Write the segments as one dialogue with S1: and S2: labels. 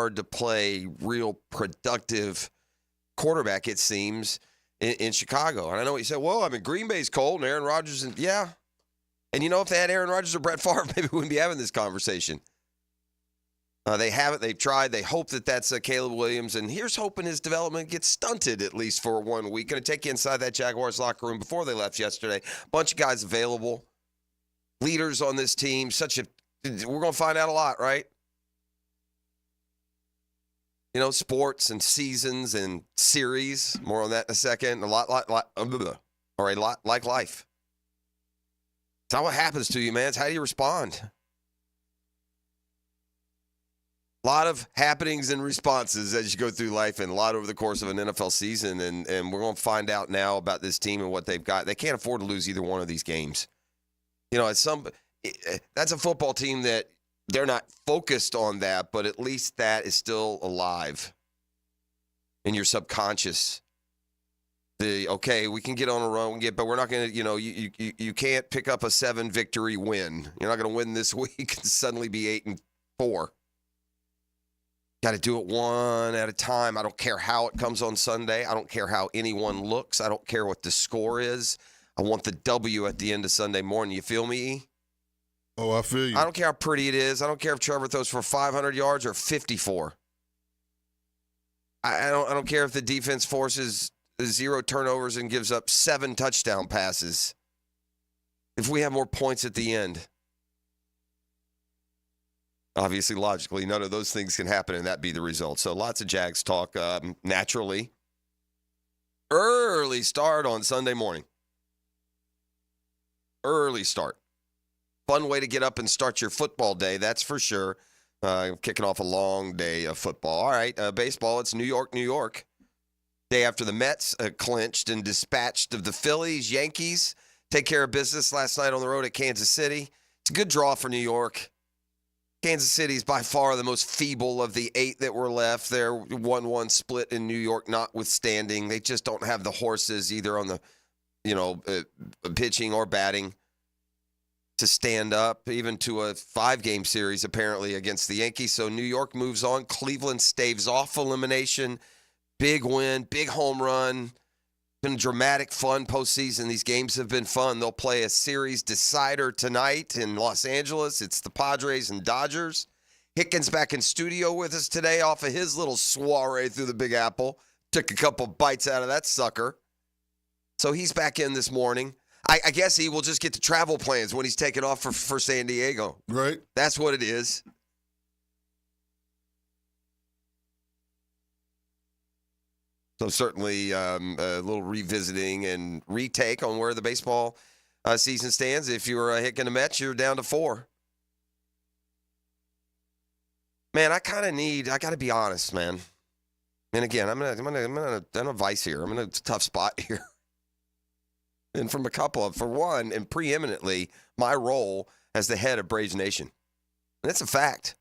S1: hard to play real productive quarterback, it seems, in Chicago. And I know what you said, well, I mean, Green Bay's cold and Aaron Rodgers, and yeah. And you know, if they had Aaron Rodgers or Brett Favre, maybe we wouldn't be having this conversation. They haven't. They've tried. They hope that that's Caleb Williams. And here's hoping his development gets stunted at least for 1 week. Going to take you inside that Jaguars locker room before they left yesterday. Bunch of guys available. Leaders on this team. We're going to find out a lot, right? You know, sports and seasons and series. More on that in a second. A lot like life. It's not what happens to you, man. It's how do you respond? A lot of happenings and responses as you go through life, and a lot over the course of an NFL season. And we're going to find out now about this team and what they've got. They can't afford to lose either one of these games. You know, that's a football team that they're not focused on that, but at least that is still alive in your subconscious. Okay, we can get on a run, but we're not going to, you can't pick up a 7-victory win. You're not going to win this week and suddenly be 8-4. Got to do it one at a time. I don't care how it comes on Sunday. I don't care how anyone looks. I don't care what the score is. I want the W at the end of Sunday morning. You feel me, E?
S2: Oh, I feel you.
S1: I don't care how pretty it is. I don't care if Trevor throws for 500 yards or 54. I don't care if the defense forces 0 turnovers and gives up 7 touchdown passes. If we have more points at the end. Obviously, logically, none of those things can happen and that be the result. So lots of Jags talk naturally. Early start on Sunday morning. Early start. Fun way to get up and start your football day, that's for sure. Kicking off a long day of football. All right, baseball, it's New York, New York. Day after the Mets clinched and dispatched of the Phillies, Yankees. Take care of business last night on the road at Kansas City. It's a good draw for New York. Kansas City is by far the most feeble of the 8 that were left. They're 1-1 split in New York notwithstanding. They just don't have the horses either on the, pitching or batting to stand up, even to a 5-game series apparently against the Yankees. So New York moves on. Cleveland staves off elimination. Big win, big home run. Been dramatic, fun postseason. These games have been fun. They'll play a series decider tonight in Los Angeles. It's the Padres and Dodgers. Hicken's back in studio with us today off of his little soiree through the Big Apple. Took a couple bites out of that sucker. So he's back in this morning. I guess he will just get the travel plans when he's taking off for San Diego.
S2: Right.
S1: That's what it is. So certainly a little revisiting and retake on where the baseball season stands. If you're Hicken the Mets, you're down to 4. Man, I got to be honest, man. And again, I'm in a vice here. I'm in a tough spot here. And from for one, and preeminently, my role as the head of Braves Nation. And that's a fact.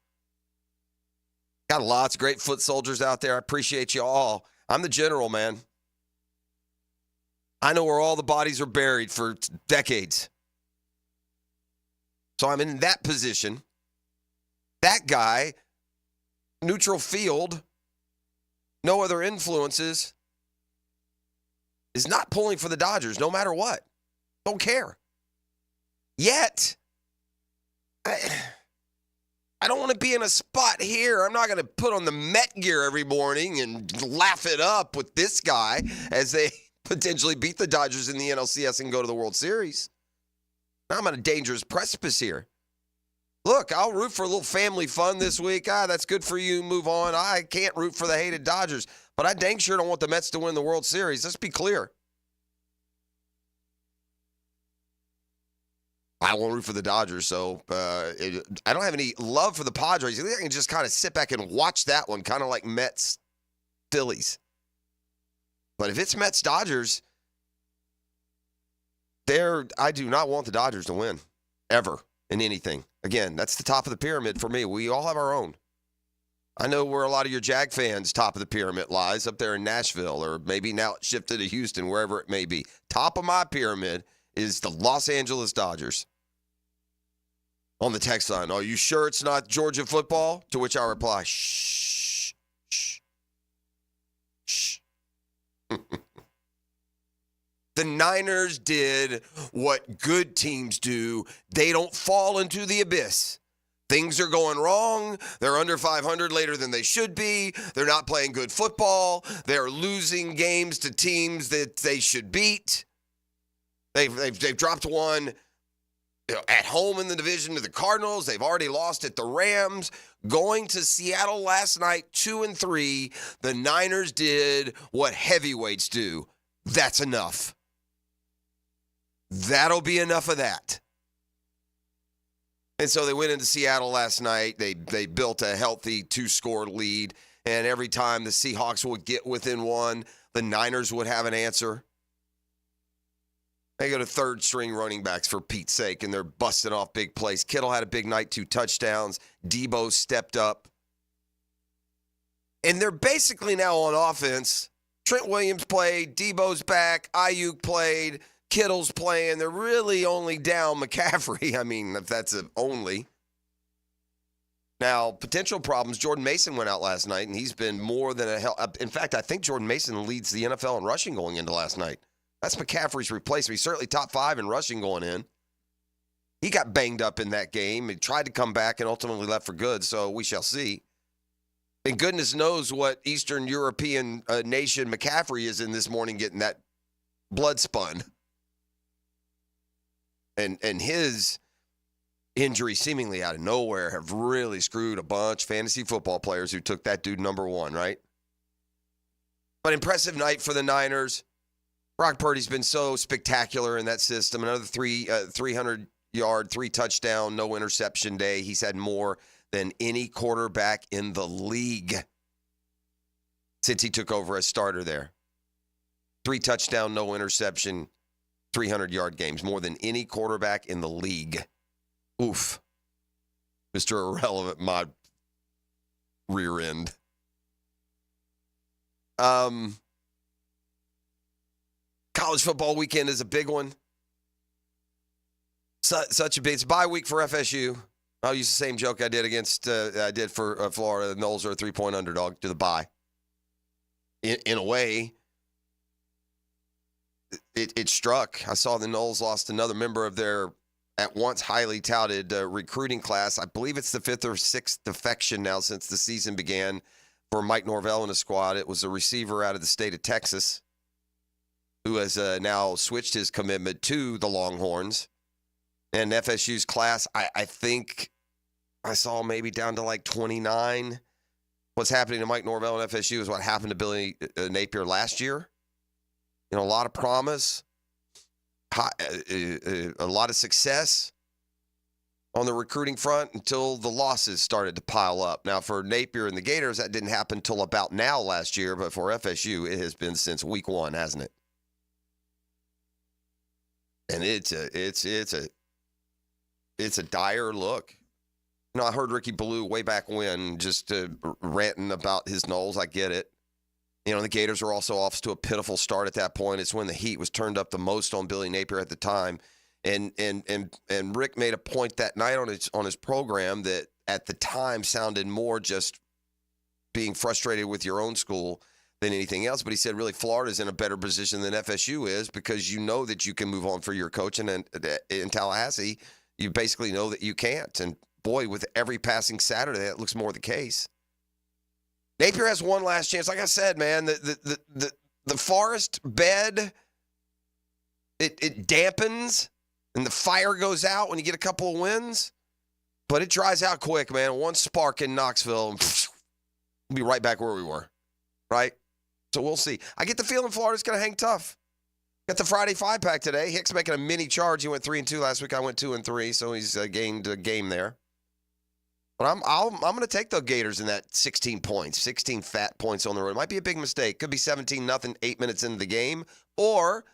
S1: Got lots of great foot soldiers out there. I appreciate you all. I'm the general, man. I know where all the bodies are buried for decades. So I'm in that position. That guy, neutral field, no other influences, is not pulling for the Dodgers no matter what. Don't care. Yet, I don't want to be in a spot here. I'm not going to put on the Met gear every morning and laugh it up with this guy as they potentially beat the Dodgers in the NLCS and go to the World Series. I'm on a dangerous precipice here. Look, I'll root for a little family fun this week. That's good for you. Move on. I can't root for the hated Dodgers, but I dang sure don't want the Mets to win the World Series. Let's be clear. I won't root for the Dodgers, so I don't have any love for the Padres. I think I can just kind of sit back and watch that one, kind of like Mets, Phillies. But if it's Mets, Dodgers, I do not want the Dodgers to win, ever, in anything. Again, that's the top of the pyramid for me. We all have our own. I know where a lot of your Jag fans' top of the pyramid lies, up there in Nashville, or maybe now it's shifted to Houston, wherever it may be. Top of my pyramid is the Los Angeles Dodgers. On the text line, are you sure it's not Georgia football? To which I reply, shh. The Niners did what good teams do. They don't fall into the abyss. Things are going wrong. They're under 500 later than they should be. They're not playing good football. They're losing games to teams that they should beat. They've dropped one at home in the division to the Cardinals. They've already lost at the Rams. Going to Seattle last night, 2-3. The Niners did what heavyweights do. That's enough. That'll be enough of that. And so they went into Seattle last night. They built a healthy 2-score lead. And every time the Seahawks would get within one, the Niners would have an answer. They go to third-string running backs for Pete's sake, and they're busting off big plays. Kittle had a big night, 2 touchdowns. Debo stepped up. And they're basically now on offense. Trent Williams played. Debo's back. Ayuk played. Kittle's playing. They're really only down McCaffrey. I mean, if that's an only. Now, potential problems. Jordan Mason went out last night, and he's been more than a help. In fact, I think Jordan Mason leads the NFL in rushing going into last night. That's McCaffrey's replacement. He's certainly top 5 in rushing going in. He got banged up in that game. He tried to come back and ultimately left for good, so we shall see. And goodness knows what Eastern European nation McCaffrey is in this morning getting that blood spun. And his injury seemingly out of nowhere have really screwed a bunch of fantasy football players who took that dude number 1, right? But impressive night for the Niners. Brock Purdy's been so spectacular in that system. Another 300-yard, 3-touchdown, no interception day. He's had more than any quarterback in the league since he took over as starter there. 3-touchdown, no interception, 300-yard games. More than any quarterback in the league. Oof. Mr. Irrelevant, my rear end. College football weekend is a big one. Such a big, it's a bye week for FSU. I'll use the same joke I did for Florida. The Noles are a 3-point underdog to the bye. In a way, it struck. I saw the Noles lost another member of their at once highly touted recruiting class. I believe it's the 5th or 6th defection now since the season began for Mike Norvell and his squad. It was a receiver out of the state of Texas who has now switched his commitment to the Longhorns. And FSU's class, I think I saw maybe down to like 29. What's happening to Mike Norvell and FSU is what happened to Billy Napier last year. You know, a lot of promise, a lot of success on the recruiting front until the losses started to pile up. Now, for Napier and the Gators, that didn't happen until about now last year, but for FSU, it has been since week 1, hasn't it? And it's a dire look. You know, I heard Ricky Ballou way back when just ranting about his Noles. I get it. You know, the Gators were also off to a pitiful start at that point. It's when the heat was turned up the most on Billy Napier at the time. And Rick made a point that night on his program that at the time sounded more just being frustrated with your own school than anything else. But he said, really, Florida's in a better position than FSU is because you know that you can move on for your coach. And in Tallahassee, you basically know that you can't. And, boy, with every passing Saturday, that looks more the case. Napier has one last chance. Like I said, man, the forest bed, it dampens and the fire goes out when you get a couple of wins. But it dries out quick, man. One spark in Knoxville, we'll be right back where we were, right? So we'll see. I get the feeling Florida's going to hang tough. Got the Friday 5-pack today. Hick's making a mini charge. He went 3-2 last week. I went 2-3, so he's gained a game there. But I'm going to take the Gators in that 16 points, 16 fat points on the road. It might be a big mistake. Could be 17-0, 8 minutes into the game. Or,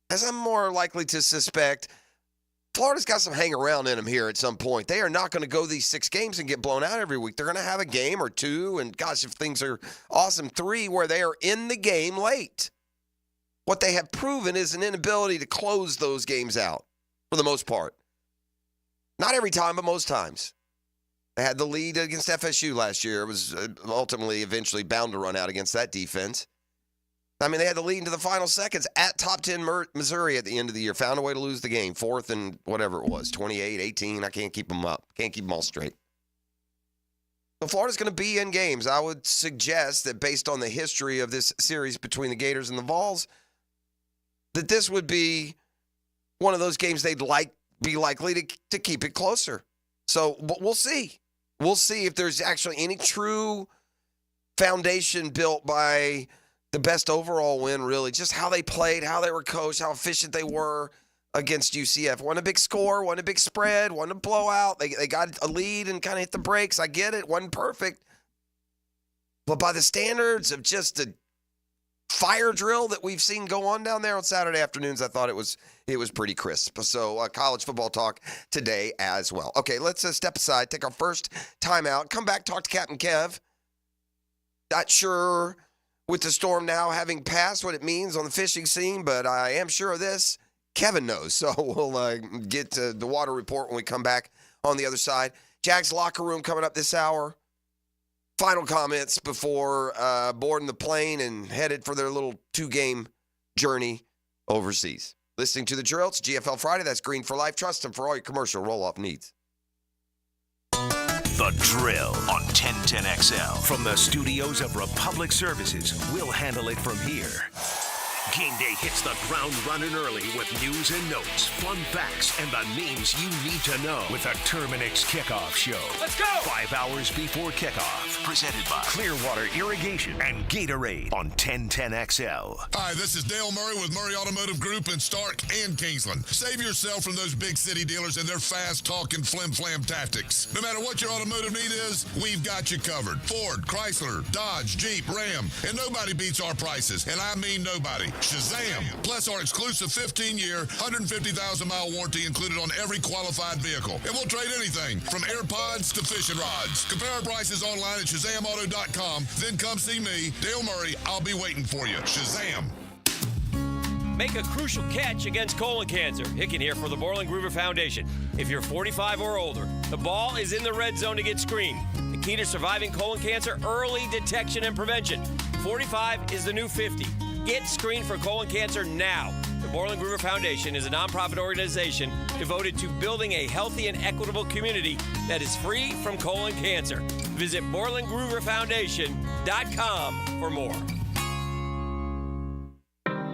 S1: as I'm more likely to suspect, Florida's got some hang around in them here at some point. They are not going to go these 6 games and get blown out every week. They're going to have a game or 2, and gosh, if things are awesome, 3 where they are in the game late. What they have proven is an inability to close those games out for the most part. Not every time, but most times. They had the lead against FSU last year. It was ultimately, eventually bound to run out against that defense. I mean, they had the lead into the final seconds at top 10 Missouri at the end of the year. Found a way to lose the game. Fourth and whatever it was, 28, 18. I can't keep them up. Can't keep them all straight. So Florida's going to be in games. I would suggest that based on the history of this series between the Gators and the Vols, that this would be one of those games they'd be likely to keep it closer. So but we'll see. We'll see if there's actually any true foundation built by the best overall win, really. Just how they played, how they were coached, how efficient they were against UCF. Wasn't a big score, wasn't a big spread, wasn't a blowout. They got a lead and kind of hit the brakes. I get it. Wasn't perfect. But by the standards of just the fire drill that we've seen go on down there on Saturday afternoons, I thought it was pretty crisp. So college football talk today as well. Okay, let's step aside, take our first timeout, come back, talk to Captain Kev. Not sure with the storm now having passed what it means on the fishing scene, but I am sure of this. Kevin knows. So we'll get to the water report when we come back on the other side. Jags locker room coming up this hour. Final comments before boarding the plane and headed for their little 2-game journey overseas. Listening to The Drill, it's GFL Friday. That's Green for Life. Trust them for all your commercial roll-off needs.
S3: The Drill on 1010XL. From the studios of Republic Services, we'll handle it from here. Game day hits the ground running early with news and notes, fun facts, and the names you need to know with a Terminix kickoff show. Let's go! 5 hours before kickoff. Presented by Clearwater Irrigation and Gatorade on 1010XL.
S2: Hi, this is Dale Murray with Murray Automotive Group in Stark and Kingsland. Save yourself from those big city dealers and their fast-talking flim-flam tactics. No matter what your automotive need is, we've got you covered. Ford, Chrysler, Dodge, Jeep, Ram, and nobody beats our prices, and I mean nobody. Shazam! Plus our exclusive 15-year, 150,000-mile warranty included on every qualified vehicle. And we'll trade anything from AirPods to fishing rods. Compare our prices online at ShazamAuto.com. Then come see me, Dale Murray. I'll be waiting for you. Shazam!
S4: Make a crucial catch against colon cancer. Hicken here for the Borland Groover Foundation. If you're 45 or older, the ball is in the red zone to get screened. The key to surviving colon cancer, early detection and prevention. 45 is the new 50. Get screened for colon cancer now. The Borland Groover Foundation is a nonprofit organization devoted to building a healthy and equitable community that is free from colon cancer. Visit BorlandGrooverFoundation.com for more.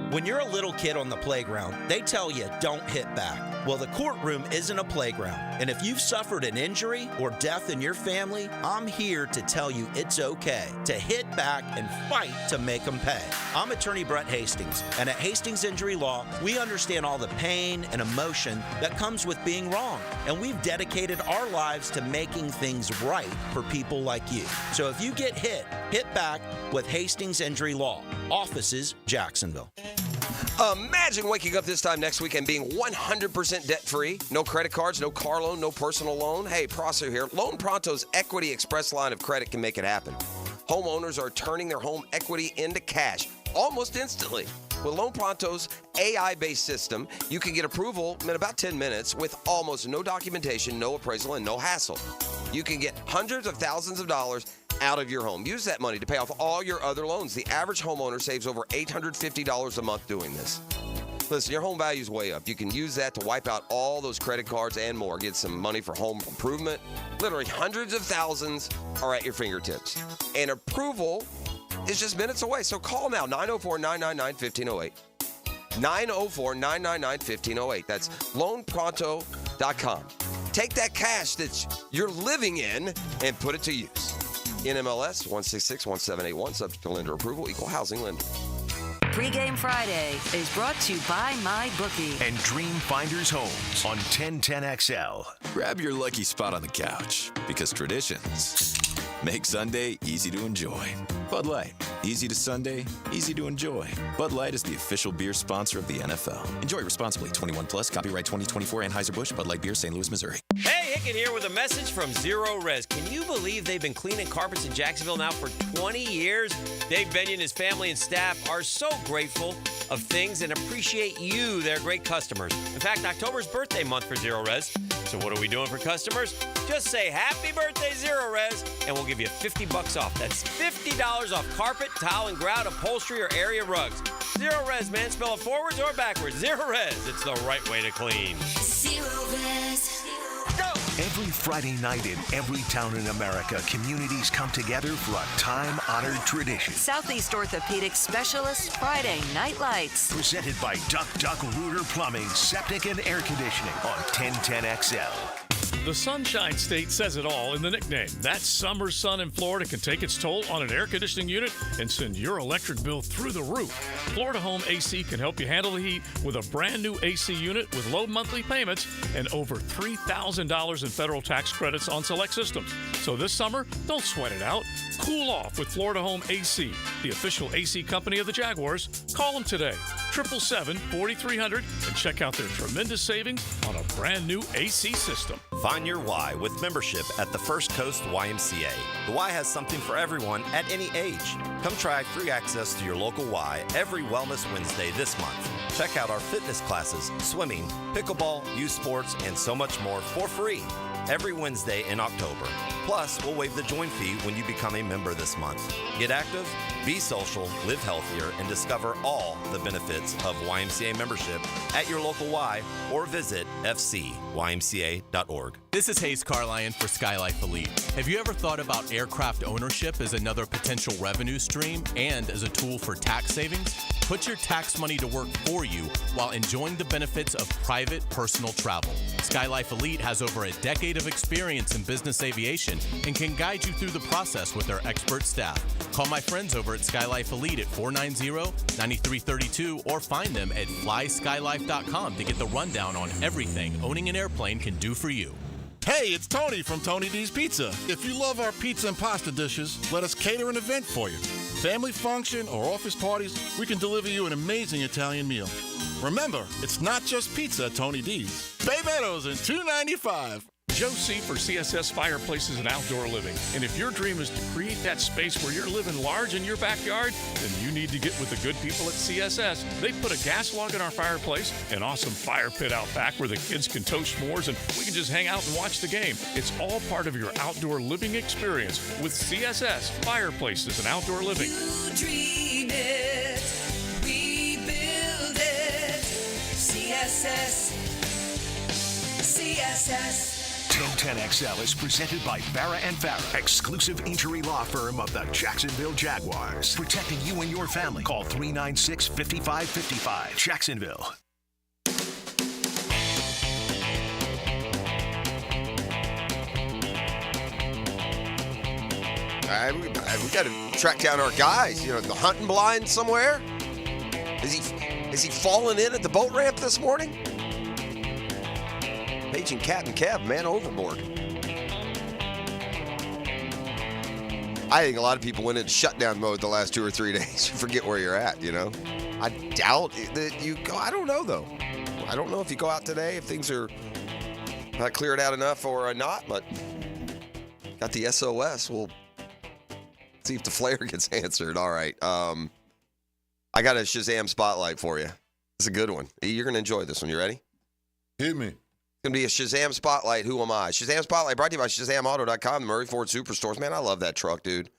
S5: When you're a little kid on the playground, they tell you don't hit back. Well, the courtroom isn't a playground. And if you've suffered an injury or death in your family, I'm here to tell you it's okay to hit back and fight to make them pay. I'm attorney Brett Hastings, and at Hastings Injury Law, we understand all the pain and emotion that comes with being wrong. And we've dedicated our lives to making things right for people like you. So if you get hit back with Hastings Injury Law. Offices, Jacksonville.
S1: Imagine waking up this time next week and being 100% debt-free. No credit cards, no car loan, no personal loan. Hey, Prosser here. Loan Pronto's Equity Express line of credit can make it happen. Homeowners are turning their home equity into cash almost instantly. With Loan Pronto's AI-based system, you can get approval in about 10 minutes with almost no documentation, no appraisal, and no hassle. You can get hundreds of thousands of dollars out of your home. Use that money to pay off all your other loans. The average homeowner saves over $850 a month doing this. Listen, your home value is way up. You can use that to wipe out all those credit cards and more. Get some money for home improvement. Literally hundreds of thousands are at your fingertips. And approval is just minutes away. So call now, 904-999-1508. 904-999-1508. That's loanpronto.com. Take that cash that you're living in and put it to use. NMLS 1661781, subject to lender approval, equal housing lender.
S6: Pre-Game Friday is brought to you by MyBookie
S3: and Dream Finders Homes on 1010XL.
S7: Grab your lucky spot on the couch, because traditions make Sunday easy to enjoy. Bud Light, easy to Sunday, easy to enjoy. Bud Light is the official beer sponsor of the NFL. Enjoy responsibly. 21 plus. Copyright 2024 Anheuser-Busch. Bud Light Beer, St. Louis, Missouri.
S4: Hey, Hicken here with a message from Zero Res. Can you believe they've been cleaning carpets in Jacksonville now for 20 years? Dave Benyon, his family, and staff are so grateful of things and appreciate you, their great customers. In fact, October's birthday month for Zero Res. So what are we doing for customers? Just say happy birthday, Zero Res, and we'll give you $50 off. That's $50 off carpet, tile, and grout, upholstery, or area rugs. Zero Res, man. Spell it forwards or backwards. Zero Res. It's the right way to clean.
S8: Zero Res.
S4: Go!
S3: Every Friday night in every town in America, communities come together for a time-honored tradition.
S6: Southeast Orthopedic Specialists Friday Night Lights.
S3: Presented by Duck Duck Rooter Plumbing, Septic and Air Conditioning on 1010XL.
S9: The Sunshine State says it all in the nickname. That summer sun in Florida can take its toll on an air conditioning unit and send your electric bill through the roof. Florida Home AC can help you handle the heat with a brand new AC unit with low monthly payments and over $3,000 in federal tax credits on select systems. So this summer, don't sweat it out. Cool off with Florida Home AC, the official AC company of the Jaguars. Call them today, 777-4300, and check out their tremendous savings on a brand new AC system.
S5: Find your why with membership at the First Coast YMCA. The Y has something for everyone at any age. Come try free access to your local Y every Wellness Wednesday this month. Check out our fitness classes, swimming, pickleball, youth sports, and so much more for free every Wednesday in October. Plus, we'll waive the join fee when you become a member this month. Get active, be social, live healthier, and discover all the benefits of YMCA membership at your local Y or visit fcymca.org.
S10: This is Hayes Carlion for Skylife Elite. Have you ever thought about aircraft ownership as another potential revenue stream and as a tool for tax savings? Put your tax money to work for you while enjoying the benefits of private personal travel. Skylife Elite has over a decade of experience in business aviation and can guide you through the process with their expert staff. Call my friends over at Skylife Elite at 490-9332 or find them at flyskylife.com to get the rundown on everything owning an airplane can do for you.
S11: Hey, it's Tony from Tony D's Pizza. If you love our pizza and pasta dishes, let us cater an event for you. Family function or office parties, we can deliver you an amazing Italian meal. Remember, it's not just pizza at Tony D's. Bay Meadows in $2.95.
S9: Joe C. for CSS Fireplaces and Outdoor Living. And if your dream is to create that space where you're living large in your backyard, then you need to get with the good people at CSS. They put a gas log in our fireplace, an awesome fire pit out back where the kids can toast s'mores and we can just hang out and watch the game. It's all part of your outdoor living experience with CSS Fireplaces and Outdoor Living.
S8: You dream it, we build it. CSS. CSS.
S3: 1010XL is presented by Farah and Farah, exclusive injury law firm of the Jacksonville Jaguars. Protecting you and your family. Call 396-5555. Jacksonville.
S1: We got to track down our guys. You know, the hunting blind somewhere. Is he falling in at the boat ramp this morning? Paging Captain Kev, man overboard. I think a lot of people went into shutdown mode the last 2 or 3 days. You forget where you're at, you know. I doubt that you go. I don't know, though. I don't know if you go out today, if things are not cleared out enough or not, but got the SOS. We'll see if the flare gets answered. All right. I got a Shazam spotlight for you. It's a good one. You're going to enjoy this one. You ready?
S11: Hit me.
S1: It's going to be a Shazam Spotlight. Who am I? Shazam Spotlight brought to you by ShazamAuto.com, the Murray Ford Superstores. Man, I love that truck, dude.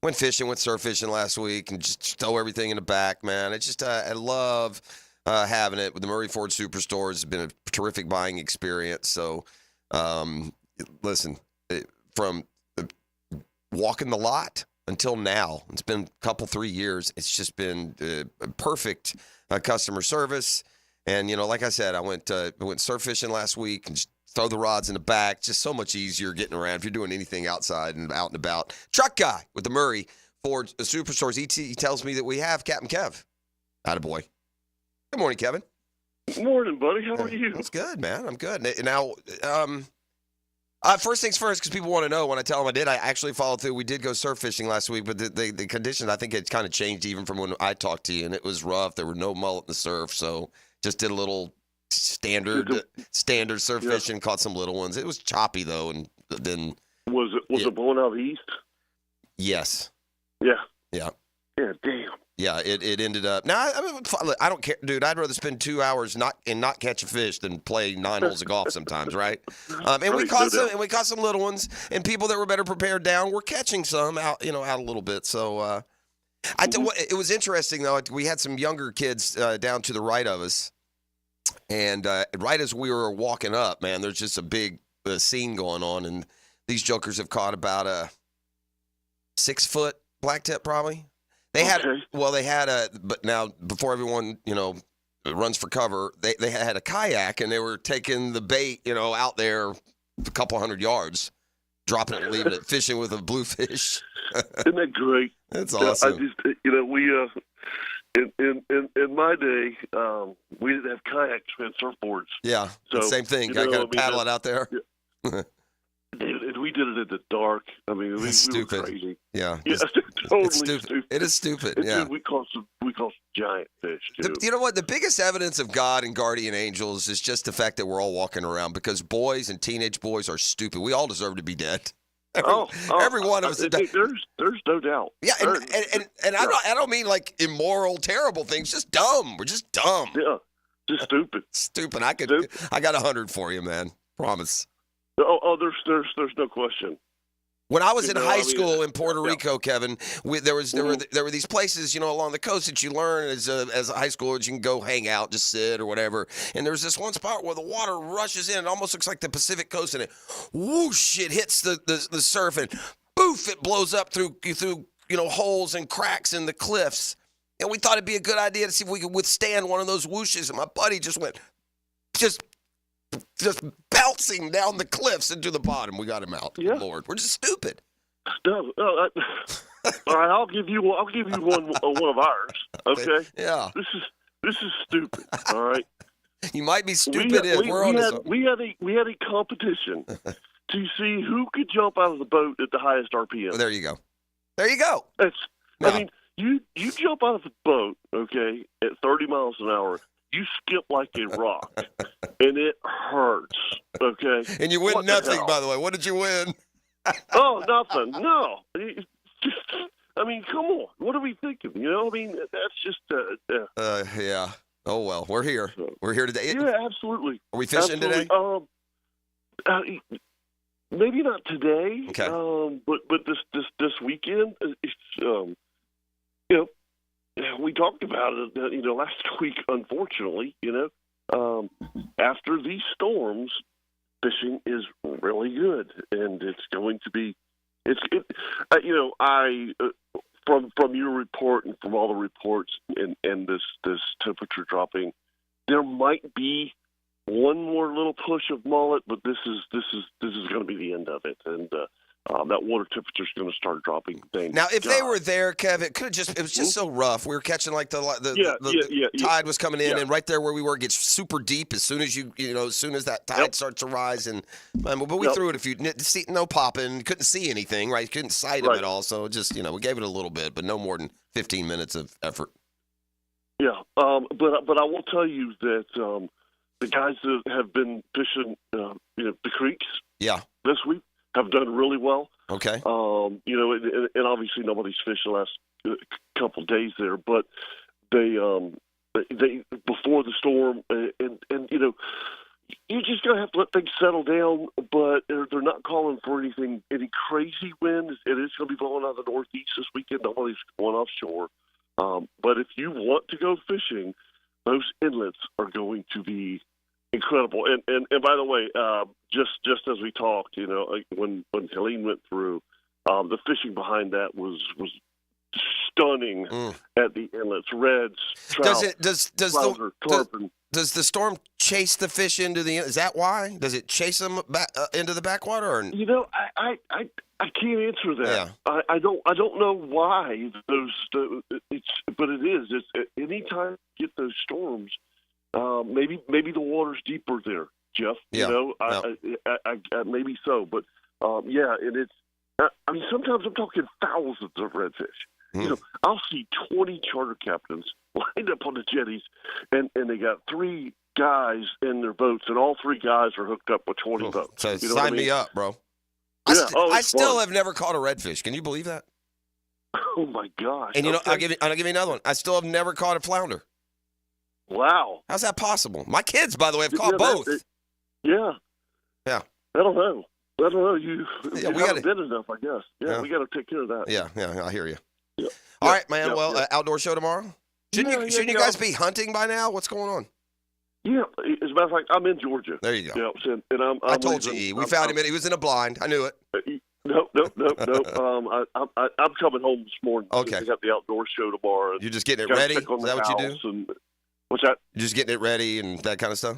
S1: Went fishing, went surf fishing last week and just stow everything in the back, man. It's just, I love having it with the Murray Ford Superstores. It's been a terrific buying experience. So, listen, from walking the lot until now, it's been a couple, 3 years. It's just been perfect customer service. And, you know, like I said, I went surf fishing last week and just throw the rods in the back. Just so much easier getting around if you're doing anything outside and out and about. Truck guy with the Murray Ford Superstores. He tells me that we have Captain Kev. Attaboy. Good morning, Kevin.
S12: Good morning, buddy. How are you?
S1: That's good, man. I'm good. Now, first things first, because people want to know when I tell them I actually followed through. We did go surf fishing last week, but the conditions, I think it's kind of changed even from when I talked to you, and it was rough. There were no mullet in the surf, so just did a little standard surf fishing, caught some little ones. It was choppy though, and then
S12: was it blowing out east?
S1: Yes.
S12: Yeah.
S1: Yeah.
S12: Yeah, damn.
S1: Yeah, it ended up. Now, I don't care, dude. I'd rather spend 2 hours not catch a fish than play 9 holes of golf sometimes, right? And we caught some little ones, and people that were better prepared down were catching some out a little bit. So, it was interesting though. We had some younger kids down to the right of us, and right as we were walking up, man, there's just a big scene going on, and these jokers have caught about a 6-foot blacktip, probably. They had but now before everyone, runs for cover, they had a kayak and they were taking the bait, out there a couple hundred yards, dropping it and leaving it, fishing with a bluefish.
S12: Isn't that great?
S1: That's awesome.
S12: I just, we in my day, we didn't have kayaks, we had surfboards.
S1: Yeah,
S12: so
S1: same thing. I got to paddle it out there.
S12: Yeah. And we did it in the dark. I mean, we were crazy.
S1: Yeah,
S12: totally
S1: it's stupid. It is stupid.
S12: And
S1: yeah,
S12: dude, we caught some giant fish too.
S1: You know what? The biggest evidence of God and guardian angels is just the fact that we're all walking around, because boys and teenage boys are stupid. We all deserve to be dead. Every one of us.
S12: There's no doubt.
S1: Yeah, and I don't mean like immoral, terrible things. Just dumb. We're just dumb.
S12: Yeah, just stupid.
S1: Stupid. I got 100 for you, man. Promise.
S12: There's no question.
S1: When I was in high school in Puerto Rico, Kevin, there were these places, along the coast that you learn as a high schooler, you can go hang out, just sit or whatever. And there's this one spot where the water rushes in. It almost looks like the Pacific coast, and it whoosh, it hits the surf, and boof, it blows up through holes and cracks in the cliffs. And we thought it'd be a good idea to see if we could withstand one of those whooshes. And my buddy just went just bouncing down the cliffs into the bottom. We got him out. Yeah. Lord, we're just stupid.
S12: No, all right, I'll give you one of ours. Okay.
S1: Yeah.
S12: This is stupid. All right.
S1: You might be stupid.
S12: We had a competition to see who could jump out of the boat at the highest RPM.
S1: There you go. There you go.
S12: I mean, you jump out of the boat, okay, at 30 miles an hour. You skip like a rock, and it hurts, okay?
S1: And you win nothing, by the way. What did you win?
S12: Oh, nothing. No. I mean, come on. What are we thinking? I mean, that's just...
S1: yeah. Oh, well, we're here. We're here today.
S12: Yeah, absolutely.
S1: Are we fishing today?
S12: Maybe not today.
S1: Okay.
S12: But this weekend, we talked about it, last week, unfortunately, after these storms, fishing is really good, and it's going to be, from your report and from all the reports and this temperature dropping, there might be one more little push of mullet, but this is going to be the end of it, and that water temperature is going to start dropping.
S1: Now, if they were there, Kev, it was just so rough. We were catching like the tide was coming in, and right there where we were, it gets super deep as soon as as soon as that tide starts to rise. But we threw it no popping, couldn't see anything, right? Couldn't sight them at all. So just we gave it a little bit, but no more than 15 minutes of effort.
S12: Yeah, but I will tell you that the guys that have been fishing, the creeks, this week, have done really well.
S1: Okay.
S12: And obviously nobody's fished the last couple of days there, but they before the storm, and you just gotta have to let things settle down. But they're not calling for any crazy wind. It is going to be blowing out of the northeast this weekend. Nobody's going offshore. But if you want to go fishing, those inlets are going to be incredible. And by the way, just as we talked, when Helene went through, the fishing behind that was stunning at the inlets. Reds, trout,
S1: does the storm chase the fish into the? Is that why? Does it chase them back into the backwater? Or?
S12: I can't answer that.
S1: Yeah.
S12: I don't know why but it is. It's anytime you get those storms. Maybe the water's deeper there, Jeff.
S1: Yeah.
S12: I maybe so, but and it's. I mean, sometimes I'm talking thousands of redfish. I'll see 20 charter captains lined up on the jetties, and they got 3 guys in their boats, and all 3 guys are hooked up with 20 boats.
S1: So sign me up, bro. I still have never caught a redfish. Can you believe that?
S12: Oh my gosh!
S1: And
S12: okay.
S1: I'll give you another one. I still have never caught a flounder.
S12: Wow.
S1: How's that possible? My kids, by the way, have caught both.
S12: Yeah.
S1: Yeah.
S12: I don't know. You
S1: we
S12: haven't been enough, I guess. Yeah, we got to take care of that.
S1: Yeah, I hear you. Yeah. All right, man. Outdoor show tomorrow? Shouldn't you guys be hunting by now? What's going on?
S12: Yeah, as a matter of fact, I'm in Georgia.
S1: There you go.
S12: Yeah, and
S1: I told you, we found him. He was in a blind. I knew it.
S12: No. I'm coming home this morning.
S1: Okay.
S12: We got the outdoor show tomorrow.
S1: You're just getting it ready? Is that what you do?
S12: What's that?
S1: You're just getting it ready and that kind of stuff?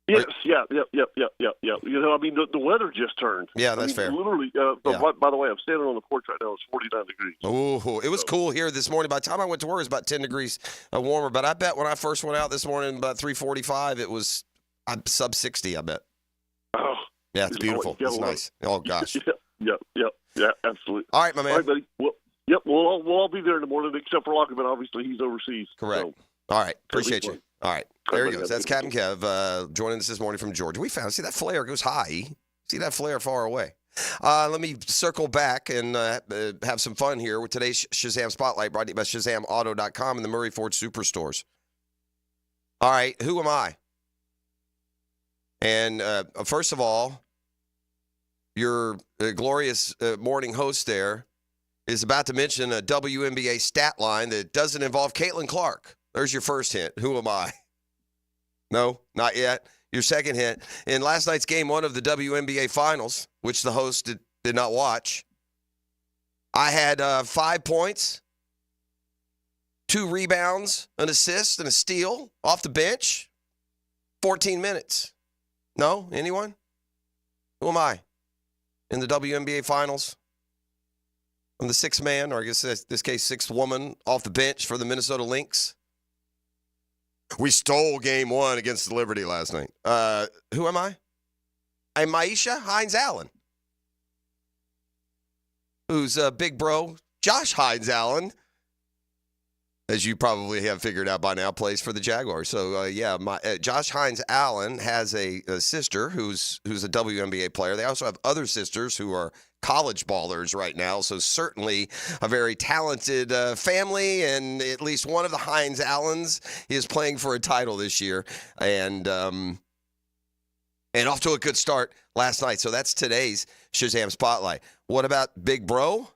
S12: Yes, yeah. You know, I mean, the weather just turned.
S1: Yeah, that's fair.
S12: Literally, by the way, I'm standing on the porch right now. It's 49 degrees.
S1: Oh, it was cool here this morning. By the time I went to work, it was about 10 degrees warmer. But I bet when I first went out this morning, about 3:45, it was sub 60, I bet.
S12: Oh.
S1: Yeah, it's beautiful. It's nice. Oh, gosh.
S12: Yeah, absolutely.
S1: All right, my man.
S12: All right, buddy. Well, we'll all be there in the morning, except for Lockeman. Obviously, he's overseas.
S1: Correct.
S12: So.
S1: All right. Appreciate you. All right. There he goes. That's Captain Kev joining us this morning from Georgia. See that flare goes high. See that flare far away. Let me circle back and have some fun here with today's Shazam Spotlight brought to you by ShazamAuto.com and the Murray Ford Superstores. All right. Who am I? And first of all, your glorious morning host there is about to mention a WNBA stat line that doesn't involve Caitlin Clark. There's your first hint. Who am I? No, not yet. Your second hint. In last night's game 1 of the WNBA Finals, which the host did not watch, I had 5 points, 2 rebounds, an assist, and a steal off the bench, 14 minutes. No? Anyone? Who am I? In the WNBA Finals? I'm the 6th man, or I guess in this case, 6th woman off the bench for the Minnesota Lynx. We stole game 1 against the Liberty last night. Who am I? I'm Maisha Hines-Allen, who's big bro Josh Hines-Allen, as you probably have figured out by now, plays for the Jaguars. So, Josh Hines-Allen has a sister who's a WNBA player. They also have other sisters who are college ballers right now, so certainly a very talented family, and at least one of the Hines-Allens is playing for a title this year, and off to a good start last night. So that's today's Shazam Spotlight. What about Big Bro?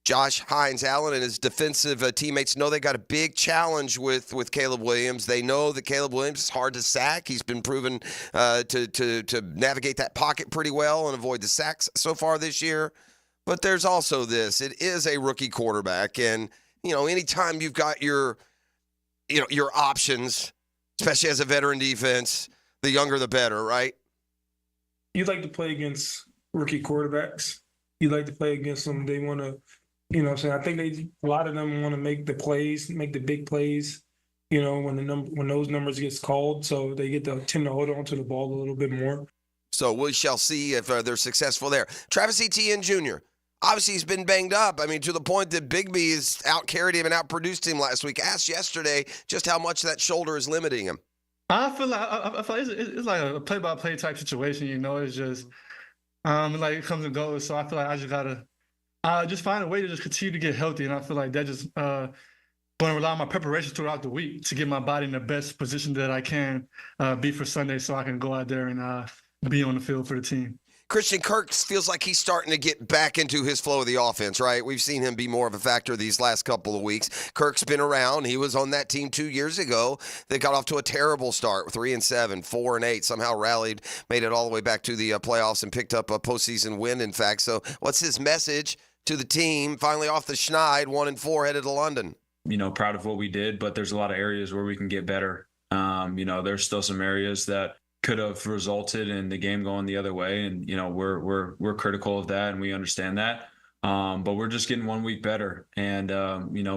S1: Josh Hines-Allen and his defensive teammates know they got a big challenge with Caleb Williams. They know that Caleb Williams is hard to sack. He's been proven to navigate that pocket pretty well and avoid the sacks so far this year. But there's also this. It is a rookie quarterback. And, anytime you've got your options, especially as a veteran defense, the younger the better, right?
S13: You like to play against rookie quarterbacks. You like to play against them. They want to, I think a lot of them want to make the plays, make the big plays, when those numbers gets called. So they tend to hold on to the ball a little bit more.
S1: So we shall see if they're successful there. Travis Etienne Jr., obviously he's been banged up. I mean, to the point that Bigby has out-carried him and out-produced him last week. Asked yesterday just how much that shoulder is limiting him.
S14: I feel like it's like a play-by-play type situation. It's just it comes and goes. So I feel like I just gotta just find a way to just continue to get healthy, and I feel like that just going to rely on my preparation throughout the week to get my body in the best position that I can be for Sunday, so I can go out there and be on the field for the team.
S1: Christian Kirk feels like he's starting to get back into his flow of the offense, right? We've seen him be more of a factor these last couple of weeks. Kirk's been around. He was on that team 2 years ago. They got off to a terrible start, 3-7, 4-8, somehow rallied, made it all the way back to the playoffs and picked up a postseason win, in fact. So what's his message to the team? Finally off the schneid, 1-4, headed to London.
S15: Proud of what we did, but there's a lot of areas where we can get better. There's still some areas that could have resulted in the game going the other way. And, we're critical of that and we understand that. But we're just getting 1 week better. And,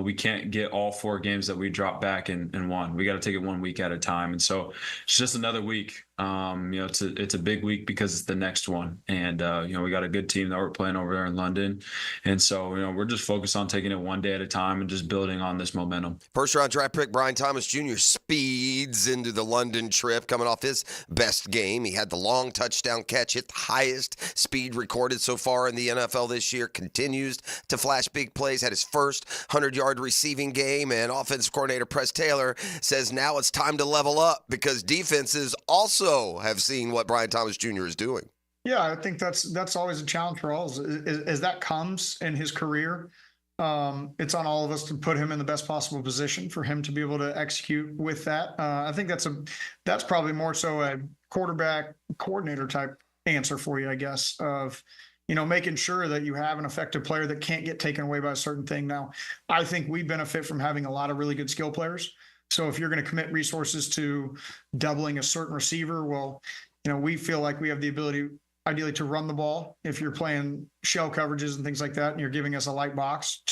S15: we can't get all 4 games that we dropped back and won. We got to take it 1 week at a time. And so it's just another week. It's a big week because it's the next one, and we got a good team that we're playing over there in London, and so we're just focused on taking it one day at a time and just building on this momentum.
S1: First round draft pick Brian Thomas Jr. speeds into the London trip, coming off his best game. He had the long touchdown catch, hit the highest speed recorded so far in the NFL this year. Continues to flash big plays. Had his first 100-yard receiving game, and offensive coordinator Press Taylor says now it's time to level up because defenses also have seen what Brian Thomas Jr. is doing.
S16: Yeah, I think that's always a challenge for all. As that comes in his career, it's on all of us to put him in the best possible position for him to be able to execute with that. I think that's probably more so a quarterback coordinator type answer for you, I guess, of making sure that you have an effective player that can't get taken away by a certain thing. Now, I think we benefit from having a lot of really good skill players. So if you're going to commit resources to doubling a certain receiver, well, we feel like we have the ability ideally to run the ball if you're playing shell coverages and things like that, and you're giving us a light box.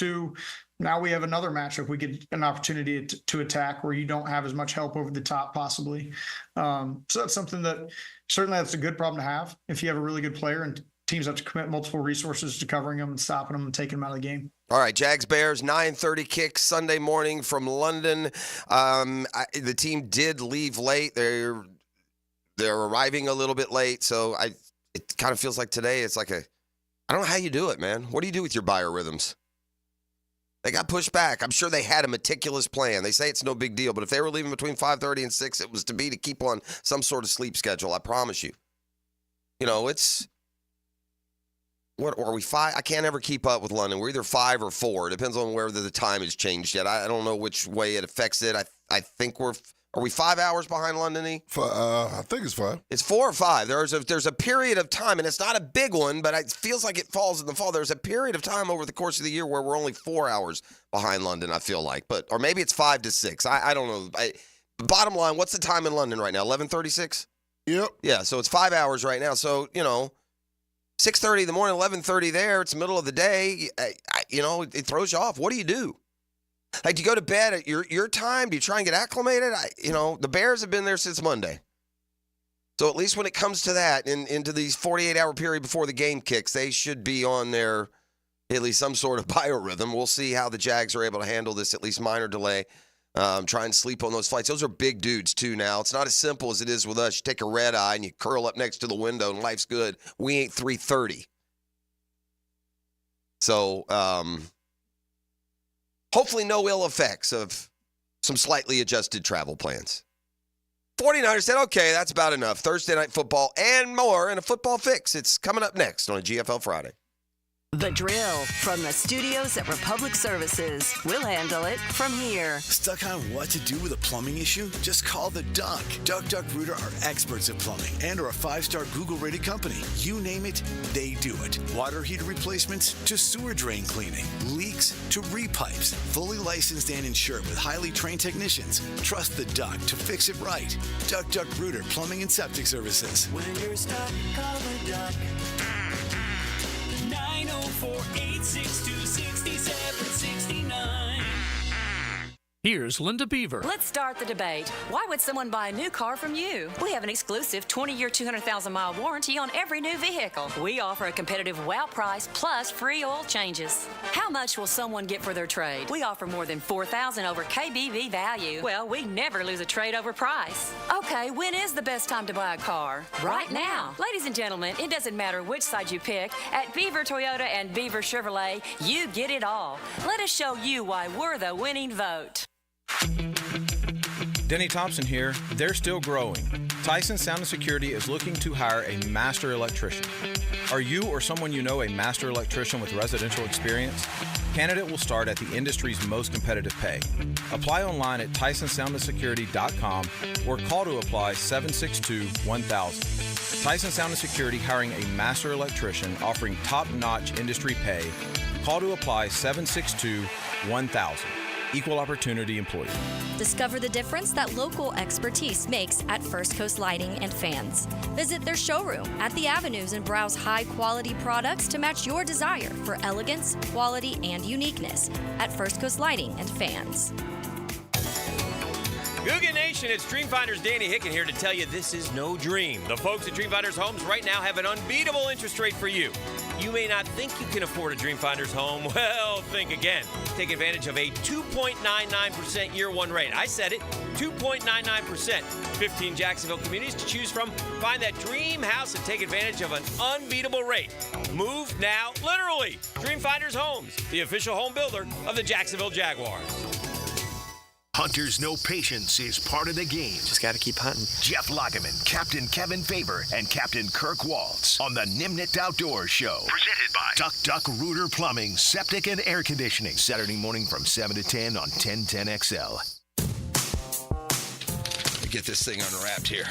S16: Now we have another matchup. We get an opportunity to attack where you don't have as much help over the top possibly. So that's something that certainly that's a good problem to have if you have a really good player and teams have to commit multiple resources to covering them and stopping them and taking them out of the game.
S1: All right, Jags-Bears, 9:30 kick Sunday morning from London. The team did leave late. They're arriving a little bit late, so it kind of feels like today it's like I don't know how you do it, man. What do you do with your biorhythms? They got pushed back. I'm sure they had a meticulous plan. They say it's no big deal, but if they were leaving between 5:30 and 6, it was to keep on some sort of sleep schedule, I promise you. It's... What are we, 5? I can't ever keep up with London. We're either 5 or 4. It depends on whether the time has changed yet. I don't know which way it affects it. I think are we 5 hours behind London?
S17: I think it's 5.
S1: It's 4 or 5. There's a period of time, and it's not a big one, but it feels like it falls in the fall. There's a period of time over the course of the year where we're only 4 hours behind London, I feel like. Or maybe it's 5 to 6. I don't know. Bottom line, what's the time in London right now? 11:36?
S17: Yep.
S1: Yeah, so it's 5 hours right now. So, 6:30 in the morning, 11:30 there. It's the middle of the day. It throws you off. What do? Like, do you go to bed at your time? Do you try and get acclimated? The Bears have been there since Monday. So at least when it comes to that, into these 48-hour period before the game kicks, they should be on their at least some sort of biorhythm. We'll see how the Jags are able to handle this at least minor delay. Try and sleep on those flights. Those are big dudes, too, now. It's not as simple as it is with us. You take a red eye and you curl up next to the window and life's good. We ain't 3:30. So, hopefully no ill effects of some slightly adjusted travel plans. 49ers said, okay, that's about enough. Thursday Night Football and more in a football fix. It's coming up next on a GFL Friday.
S6: The Drill from the studios at Republic Services. We'll handle it from here.
S18: Stuck on what to do with a plumbing issue? Just call the Duck. Duck Rooter are experts at plumbing and are a 5-star Google-rated company. You name it, they do it. Water heater replacements to sewer drain cleaning, leaks to repipes. Fully licensed and insured with highly trained technicians. Trust the Duck to fix it right. Duck Rooter Plumbing and Septic Services.
S8: When you're stuck, call the Duck. 904-862-6769.
S9: Here's Linda Beaver.
S6: Let's start the debate. Why would someone buy a new car from you? We have an exclusive 20-year, 200,000-mile warranty on every new vehicle. We offer a competitive wow price plus free oil changes. How much will someone get for their trade? We offer more than $4,000 over KBV value. Well, we never lose a trade over price. Okay, when is the best time to buy a car? Right now. Ladies and gentlemen, it doesn't matter which side you pick. At Beaver Toyota and Beaver Chevrolet, you get it all. Let us show you why we're the winning vote.
S19: Denny Thompson here. They're still growing. Tyson Sound & Security is looking to hire a master electrician. Are you or someone you know a master electrician with residential experience? Candidate will start at the industry's most competitive pay. Apply online at TysonSoundAndSecurity.com or call to apply 762-1000. Tyson Sound & Security hiring a master electrician offering top-notch industry pay. Call to apply 762-1000. Equal opportunity employee.
S20: Discover the difference that local expertise makes at First Coast Lighting and Fans. Visit their showroom at the Avenues and browse high-quality products to match your desire for elegance, quality, and uniqueness at First Coast Lighting and Fans.
S4: Googan Nation, it's Dreamfinders Danny Hicken here to tell you this is no dream. The folks at Dreamfinders Homes right now have an unbeatable interest rate for you. You may not think you can afford a Dreamfinders home. Well, think again. Take advantage of a 2.99% year one rate. I said it, 2.99%. 15 Jacksonville communities to choose from. Find that dream house and take advantage of an unbeatable rate. Move now, literally. Dreamfinders Homes, the official home builder of the Jacksonville Jaguars.
S3: Hunters know patience is part of the game.
S21: Just got to keep hunting.
S3: Jeff Lageman, Captain Kevin Faber, and Captain Kirk Waltz on the Nimnit Outdoors Show. Presented by Duck Rooter Plumbing, Septic, and Air Conditioning. Saturday morning from 7 to 10 on 1010XL.
S1: Get this thing unwrapped here.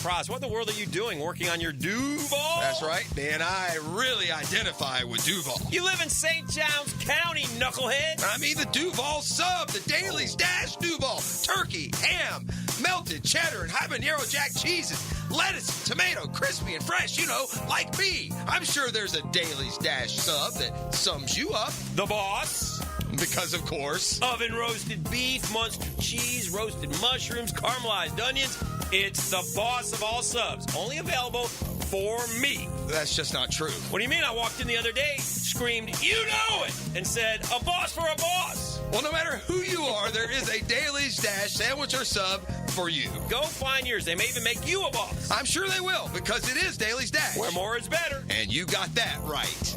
S4: Praz, what in the world are you doing working on your Duval?
S1: That's right, man. I really identify with Duval.
S4: You live in St. John's County, knucklehead.
S1: I mean the Duval sub, the Daily Stash Duval. Turkey, ham, melted cheddar, and habanero jack cheeses. Lettuce, tomato, crispy and fresh, you know, like me. I'm sure there's a Daily Stash sub that sums you up.
S4: The boss.
S1: Because, of course.
S4: Oven roasted beef, Munster cheese, roasted mushrooms, caramelized onions. It's the boss of all subs. Only available for me.
S1: That's just not true.
S4: What do you mean? I walked in the other day, screamed, "You know it!" and said, "A boss for a boss."
S1: Well, no matter who you are, there is a Daily Stash sandwich or sub for you.
S4: Go find yours. They may even make you a boss.
S1: I'm sure they will, because it is Daily Stash.
S4: Where more is better.
S1: And you got that right.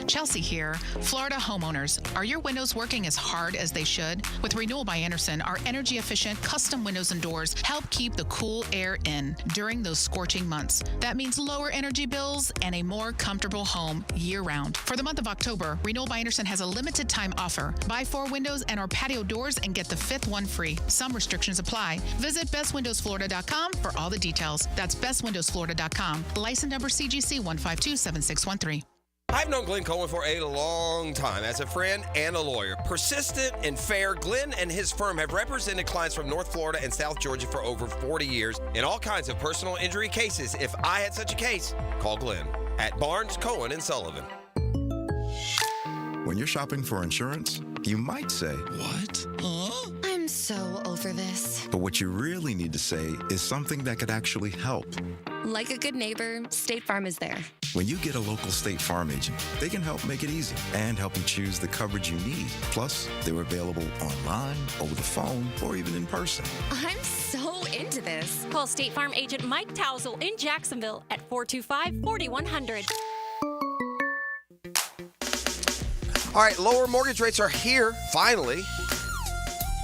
S22: Chelsea here. Florida homeowners, are your windows working as hard as they should? With Renewal by Anderson, our energy-efficient custom windows and doors help keep the cool air in during those scorching months. That means lower energy bills and a more comfortable home year-round. For the month of October, Renewal by Anderson has a limited-time offer. Buy 4 windows and our patio doors and get the 5th one free. Some restrictions apply. Visit bestwindowsflorida.com for all the details. That's bestwindowsflorida.com. License number CGC 1527613.
S1: I've known Glenn Cohen for a long time as a friend and a lawyer. Persistent and fair, Glenn and his firm have represented clients from North Florida and South Georgia for over 40 years in all kinds of personal injury cases. If I had such a case, call Glenn at Barnes, Cohen, and Sullivan.
S23: When you're shopping for insurance, you might say, "What? Huh?"
S24: I'm so over this.
S23: But what you really need to say is something that could actually help.
S24: Like a good neighbor, State Farm is there.
S23: When you get a local State Farm agent, they can help make it easy and help you choose the coverage you need. Plus, they're available online, over the phone, or even in person.
S24: I'm so into this.
S20: Call State Farm agent Mike Tousell in Jacksonville at 425-4100.
S1: All right, lower mortgage rates are here, finally.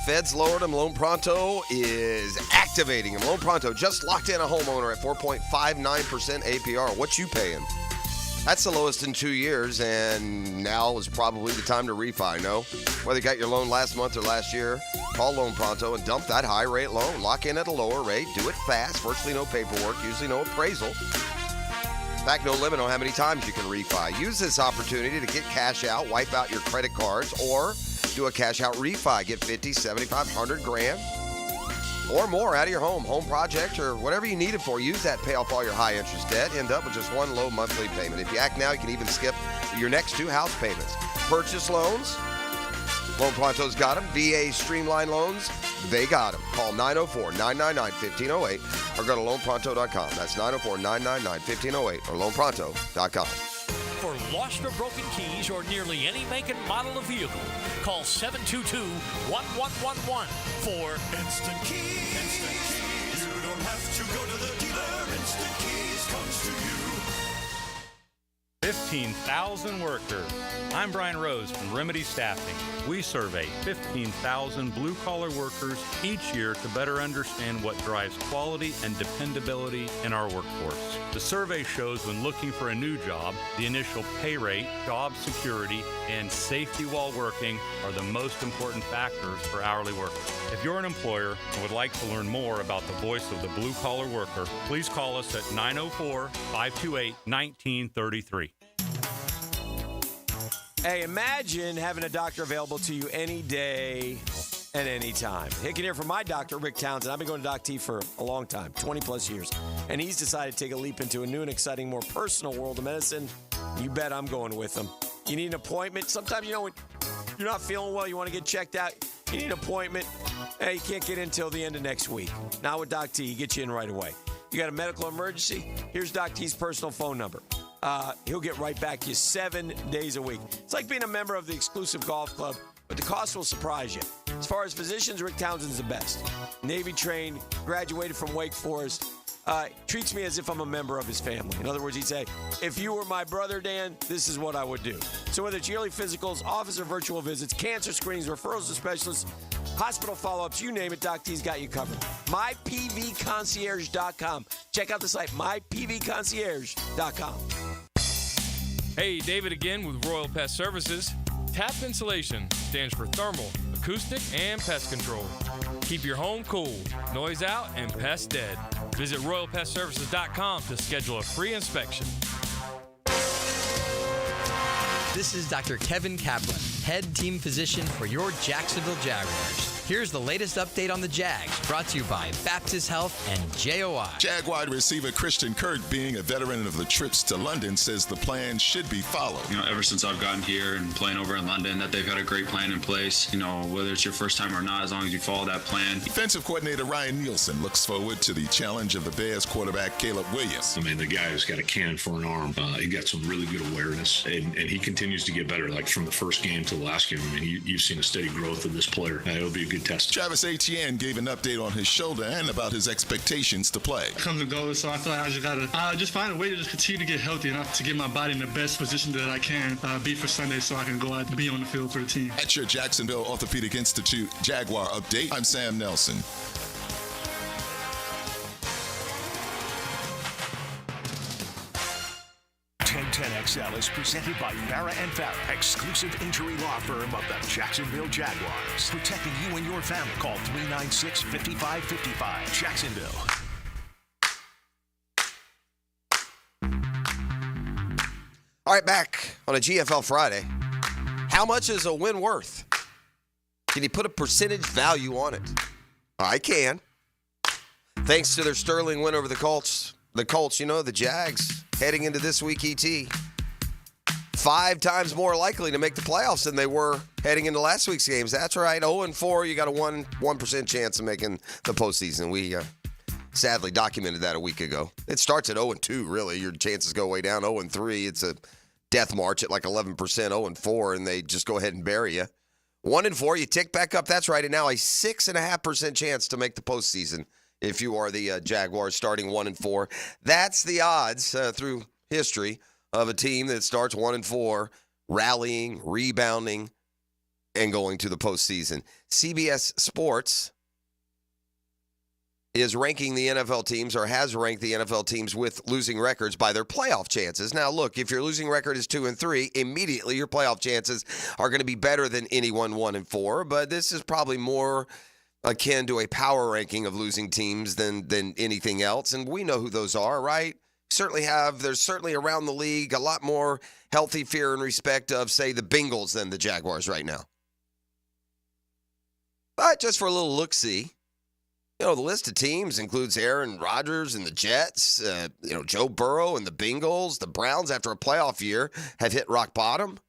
S1: Feds lowered them. Loan Pronto is activating them. Loan Pronto just locked in a homeowner at 4.59% APR. What you paying? That's the lowest in 2 years, and now is probably the time to refi, no? Whether you got your loan last month or last year, call Loan Pronto and dump that high-rate loan. Lock in at a lower rate. Do it fast. Virtually no paperwork. Usually no appraisal. In fact, no limit on how many times you can refi. Use this opportunity to get cash out, wipe out your credit cards, or do a cash out refi. Get 50, 75, 100 grand or more out of your home project, or whatever you need it for. Use that, pay off all your high interest debt, end up with just one low monthly payment. If you act now, you can even skip your next 2 house payments. Purchase loans, Loan Pronto's got them. VA Streamline Loans, they got them. Call 904-999-1508 or go to loanpronto.com. That's 904-999-1508 or loanpronto.com.
S25: For lost or broken keys or nearly any make and model of vehicle, call 722-1111 for Instant Keys. Instant Keys. You don't have to go to the dealer. Instant Keys comes to you.
S26: 15,000 workers. I'm Brian Rose from Remedy Staffing. We survey 15,000 blue-collar workers each year to better understand what drives quality and dependability in our workforce. The survey shows when looking for a new job, the initial pay rate, job security, and safety while working are the most important factors for hourly workers. If you're an employer and would like to learn more about the voice of the blue-collar worker, please call us at 904-528-1933.
S4: Hey, imagine having a doctor available to you any day and any time. Hicken here from my doctor, Rick Townsend. I've been going to Doc T for a long time, 20 plus years. And he's decided to take a leap into a new and exciting, more personal world of medicine. You bet I'm going with him.
S2: You need an appointment. Sometimes, when you're not feeling well, you want to get checked out. You need an appointment. Hey, you can't get in until the end of next week. Now with Doc T, he gets you in right away. You got a medical emergency? Here's Doc T's personal phone number. He'll get right back to you 7 days a week. It's like being a member of the exclusive golf club, but the cost will surprise you. As far as physicians, Rick Townsend's the best. Navy trained, graduated from Wake Forest. Treats me as if I'm a member of his family. In other words, he'd say, if you were my brother, Dan, this is what I would do. So whether it's yearly physicals, office or virtual visits, cancer screenings, referrals to specialists, hospital follow-ups, you name it, Doc T's got you covered. MyPVConcierge.com. Check out the site, MyPVConcierge.com.
S5: Hey, David again with Royal Pest Services. TAP Insulation stands for thermal, acoustic, and pest control. Keep your home cool, noise out, and pests dead. Visit RoyalPestServices.com to schedule a free inspection.
S7: This is Dr. Kevin Kaplan, head team physician for your Jacksonville Jaguars. Here's the latest update on the Jags, brought to you by Baptist Health and JOI.
S10: Jag wide receiver Christian Kirk, being a veteran of the trips to London, says the plan should be followed.
S15: Ever since I've gotten here and playing over in London, that they've had a great plan in place. Whether it's your first time or not, as long as you follow that plan.
S10: Defensive coordinator Ryan Nielsen looks forward to the challenge of the Bears quarterback Caleb Williams.
S11: The guy's got a cannon for an arm. He got some really good awareness, and he continues to get better. Like from the first game to the last game, you've seen a steady growth of this player. It'll be a good test.
S10: Travis Etienne gave an update on his shoulder and about his expectations to play.
S14: Comes and goes, so I feel like I just gotta just find a way to just continue to get healthy enough to get my body in the best position that I can be for Sunday, so I can go out and be on the field for the team.
S10: At your Jacksonville Orthopedic Institute Jaguar update, I'm Sam Nelson.
S3: XL is presented by Farah & Farah, exclusive injury law firm of the Jacksonville Jaguars. Protecting you and your family. Call 396-5555. Jacksonville.
S1: All right, back on a GFL Friday. How much is a win worth? Can you put a percentage value on it? I can. Thanks to their sterling win over the Colts. The Colts, the Jags, heading into this week ET, 5 times more likely to make the playoffs than they were heading into last week's games. That's right. 0-4, you got a 1% chance of making the postseason. We sadly documented that a week ago. It starts at 0-2, really. Your chances go way down. 0-3, it's a death march at like 11%. 0-4, and they just go ahead and bury you. 1-4, you tick back up. That's right. And now a 6.5% chance to make the postseason if you are the Jaguars starting 1-4. That's the odds through history of a team that starts 1-4, rallying, rebounding, and going to the postseason. CBS Sports is ranking the NFL teams, or has ranked the NFL teams with losing records by their playoff chances. Now, look, if your losing record is 2-3, immediately your playoff chances are going to be better than anyone 1-4. But this is probably more akin to a power ranking of losing teams than anything else, and we know who those are, right? There's certainly around the league a lot more healthy fear and respect of, say, the Bengals than the Jaguars right now. But just for a little look-see, the list of teams includes Aaron Rodgers and the Jets, Joe Burrow and the Bengals. The Browns, after a playoff year, have hit rock bottom.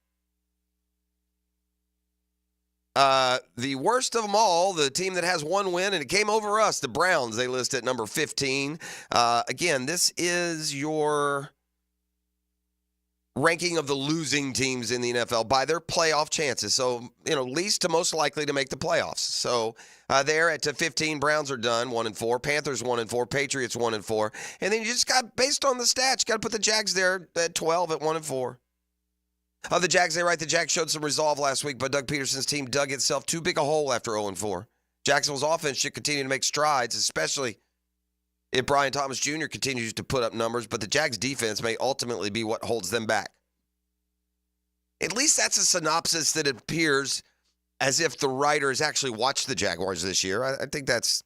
S1: The worst of them all, the team that has one win, and it came over us, the Browns, they list at number 15. Again, this is your ranking of the losing teams in the NFL by their playoff chances. So, least to most likely to make the playoffs. So, there at 15, Browns are done, 1-4. Panthers 1-4. Patriots 1-4. And then you just got, based on the stats, you got to put the Jags there at 12 at 1-4. The Jags, they write, the Jags showed some resolve last week, but Doug Peterson's team dug itself too big a hole after 0-4. Jacksonville's offense should continue to make strides, especially if Brian Thomas Jr. continues to put up numbers, but the Jags' defense may ultimately be what holds them back. At least that's a synopsis that appears as if the writer has actually watched the Jaguars this year. I think that's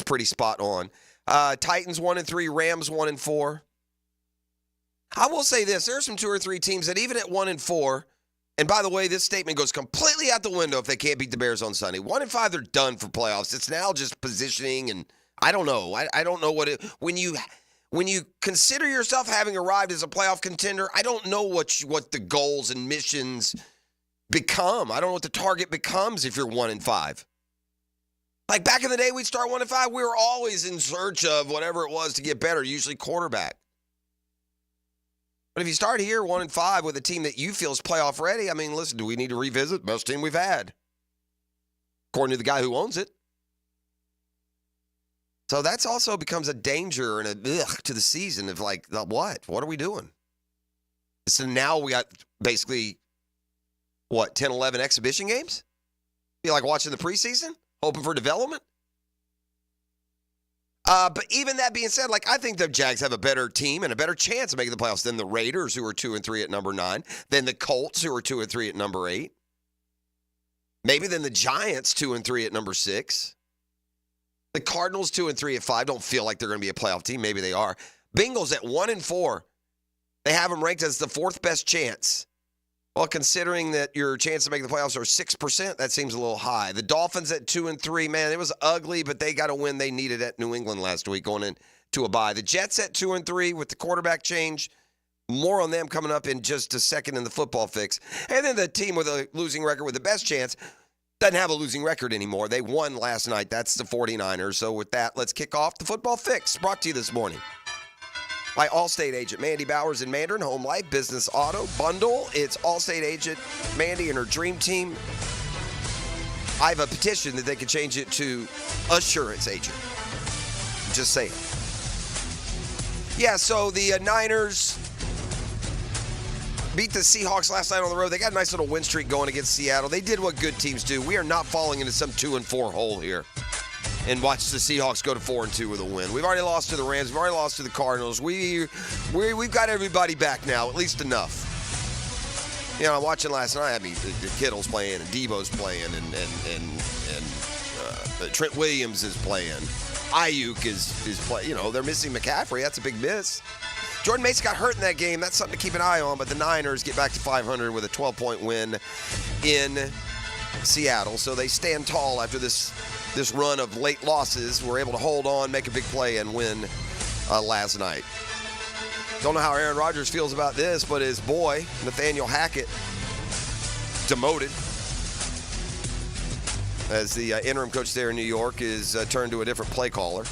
S1: pretty spot on. Titans 1-3, Rams 1-4. I will say this, there are some 2 or 3 teams that even at 1-4, and by the way, this statement goes completely out the window if they can't beat the Bears on Sunday. 1-5, they're done for playoffs. It's now just positioning, and I don't know. I don't know when when you consider yourself having arrived as a playoff contender, I don't know what the goals and missions become. I don't know what the target becomes if you're 1-5. Like back in the day, we'd start 1-5. We were always in search of whatever it was to get better, usually quarterback. But if you start here 1-5 with a team that you feel is playoff ready, I mean, listen, do we need to revisit best team we've had? According to the guy who owns it. So that's also becomes a danger and a ugh to the season of like, what? What are we doing? So now we got basically, 10, 11 exhibition games? Be like watching the preseason? Hoping for development? But even that being said, like I think the Jags have a better team and a better chance of making the playoffs than the Raiders, who are 2-3 at number 9, than the Colts, who are 2-3 at number 8. Maybe than the Giants, 2-3 at number 6. The Cardinals, 2-3 at 5, don't feel like they're going to be a playoff team. Maybe they are. Bengals at 1-4. They have them ranked as the 4th best chance. Well, considering that your chance to make the playoffs are 6%, that seems a little high. The Dolphins at 2-3, man, it was ugly, but they got a win they needed at New England last week going into a bye. The Jets at 2-3 with the quarterback change. More on them coming up in just a second in the football fix. And then the team with a losing record with the best chance doesn't have a losing record anymore. They won last night. That's the 49ers. So with that, let's kick off the football fix, brought to you this morning by Allstate agent Mandy Bowers in Mandarin, Home Life, Business Auto, Bundle. It's Allstate agent Mandy and her dream team. I have a petition that they could change it to Assurance agent. Just saying. Yeah, so the Niners beat the Seahawks last night on the road. They got a nice little win streak going against Seattle. They did what good teams do. We are not falling into some 2-4 hole here and watch the Seahawks go to 4-2 with a win. We've already lost to the Rams. We've already lost to the Cardinals. We've got everybody back now, at least enough. You know, I'm watching last night. I mean, the Kittle's playing and Debo's playing and Trent Williams is playing. Ayuk is playing. You know, they're missing McCaffrey. That's a big miss. Jordan Mason got hurt in that game. That's something to keep an eye on. But the Niners get back to 500 with a 12-point win in Seattle. So they stand tall after this run of late losses. Were able to hold on, make a big play, and win last night. Don't know how Aaron Rodgers feels about this, but his boy, Nathaniel Hackett, demoted as the interim coach there in New York is turned to a different play caller.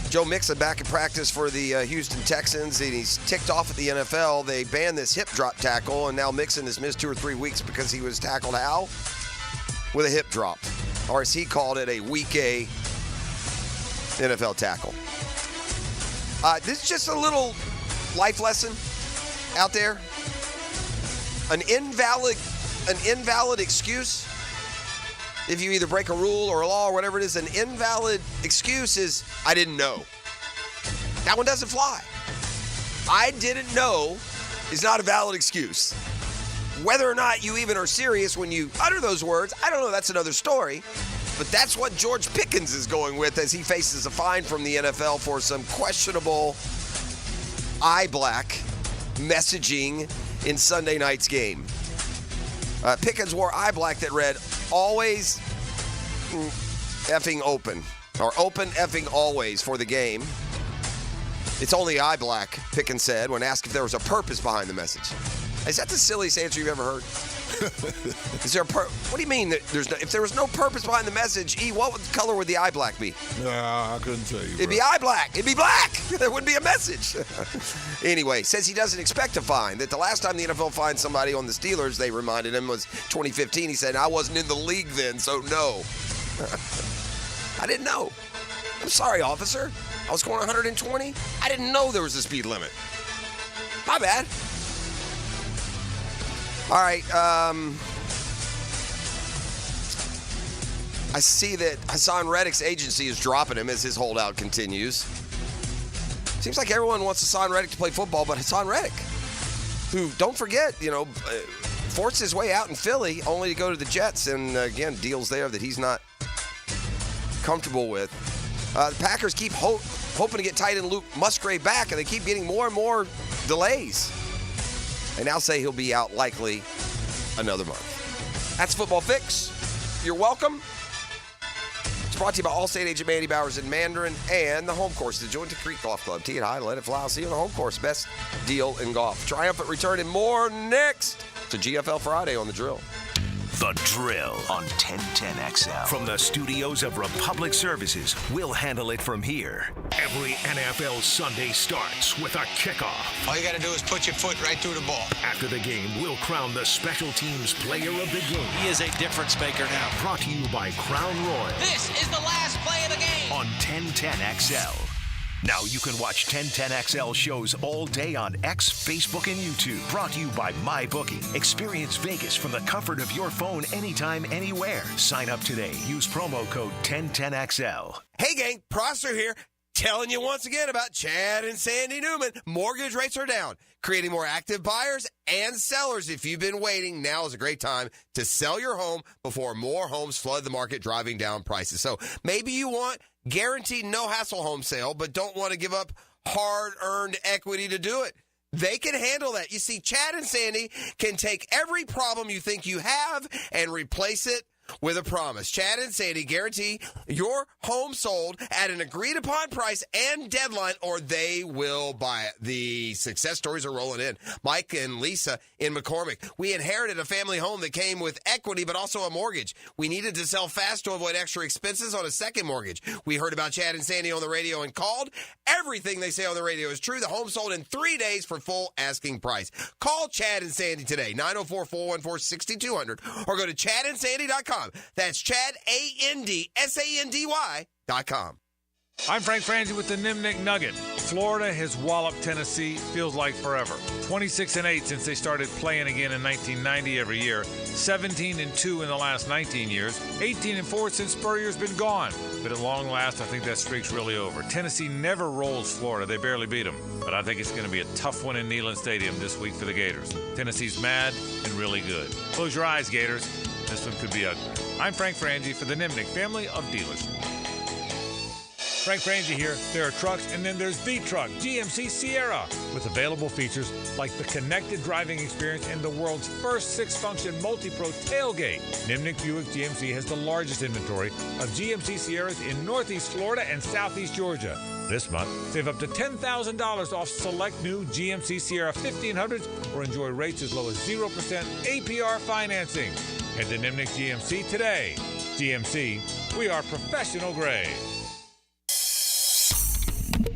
S1: Joe Mixon back in practice for the Houston Texans, and he's ticked off at the NFL. They banned this hip drop tackle, and now Mixon has missed 2 or 3 weeks because he was tackled how? With a hip drop. Or as he called it, a weekday NFL tackle. This is just a little life lesson out there. An invalid excuse. If you either break a rule or a law or whatever it is, an invalid excuse is, I didn't know. That one doesn't fly. I didn't know is not a valid excuse. Whether or not you even are serious when you utter those words, I don't know. That's another story. But that's what George Pickens is going with as he faces a fine from the NFL for some questionable eye black messaging in Sunday night's game. Pickens wore eye black that read, always effing open, or open effing always for the game. It's only eye black, Pickens said when asked if there was a purpose behind the message. Is that the silliest answer you've ever heard? Is there what do you mean that if there was no purpose behind the message, what color would the eye black be?
S12: I couldn't tell you.
S1: It'd be eye black. It'd be black. There wouldn't be a message. Anyway, says he doesn't expect a fine. That the last time the NFL fined somebody on the Steelers, they reminded him, was 2015. He said, I wasn't in the league then, so no. I didn't know. I'm sorry, officer. I was going 120. I didn't know there was a speed limit. My bad. All right, I see that Hassan Reddick's agency is dropping him as his holdout continues. Seems like everyone wants Hassan Reddick to play football, but Hassan Reddick, who, don't forget, forced his way out in Philly only to go to the Jets, and again, deals there that he's not comfortable with. The Packers keep hoping to get tight end Luke Musgrave back, and they keep getting more and more delays. They now say he'll be out likely another month. That's Football Fix. You're welcome. It's brought to you by Allstate agent Mandy Bowers in Mandarin and the Home Course, the Jointed Creek Golf Club. Tee it high, let it fly. I'll see you on the Home Course. Best deal in golf. Triumphant return and more next to GFL Friday on The Drill.
S3: The Drill on 1010XL. From the studios of Republic Services, we'll handle it from here. Every NFL Sunday starts with a kickoff.
S12: All you got to do is put your foot right through the ball.
S3: After the game, we'll crown the special teams player of the game.
S12: He is a difference maker now.
S3: Brought to you by Crown Royal.
S12: This is the last play of the game.
S3: On 1010XL. Now you can watch 1010XL shows all day on X, Facebook, and YouTube. Brought to you by MyBookie. Experience Vegas from the comfort of your phone anytime, anywhere. Sign up today. Use promo code 1010XL.
S13: Hey gang, Prosser here. Telling you once again about Chad and Sandy Newman. Mortgage rates are down, creating more active buyers and sellers. If you've been waiting, now is a great time to sell your home before more homes flood the market, driving down prices. So maybe you want guaranteed no-hassle home sale, but don't want to give up hard-earned equity to do it. They can handle that. You see, Chad and Sandy can take every problem you think you have and replace it with a promise. Chad and Sandy guarantee your home sold at an agreed-upon price and deadline, or they will buy it. The success stories are rolling in. Mike and Lisa in McCormick. We inherited a family home that came with equity but also a mortgage. We needed to sell fast to avoid extra expenses on a second mortgage. We heard about Chad and Sandy on the radio and called. Everything they say on the radio is true. The home sold in 3 days for full asking price. Call Chad and Sandy today, 904-414-6200, or go to chadandsandy.com. That's Chad, ANDSANDY.com.
S16: I'm Frank Frangie with the Nimnik Nugget. Florida has walloped Tennessee, feels like forever. 26-8 since they started playing again in 1990 every year. 17-2 in the last 19 years. 18-4 since Spurrier's been gone. But at long last, I think that streak's really over. Tennessee never rolls Florida. They barely beat them. But I think it's going to be a tough one in Neyland Stadium this week for the Gators. Tennessee's mad and really good. Close your eyes, Gators. This one could be ugly. I'm Frank Frangie for the Nimnik family of dealers. Frank Frangie here. There are trucks, and then there's the truck, GMC Sierra, with available features like the connected driving experience and the world's first 6-function multi-pro tailgate. Nimnik Buick GMC has the largest inventory of GMC Sierras in Northeast Florida and Southeast Georgia. This month, save up to $10,000 off select new GMC Sierra 1500s or enjoy rates as low as 0% APR financing. Head to Nimnik GMC today. GMC, we are professional grade.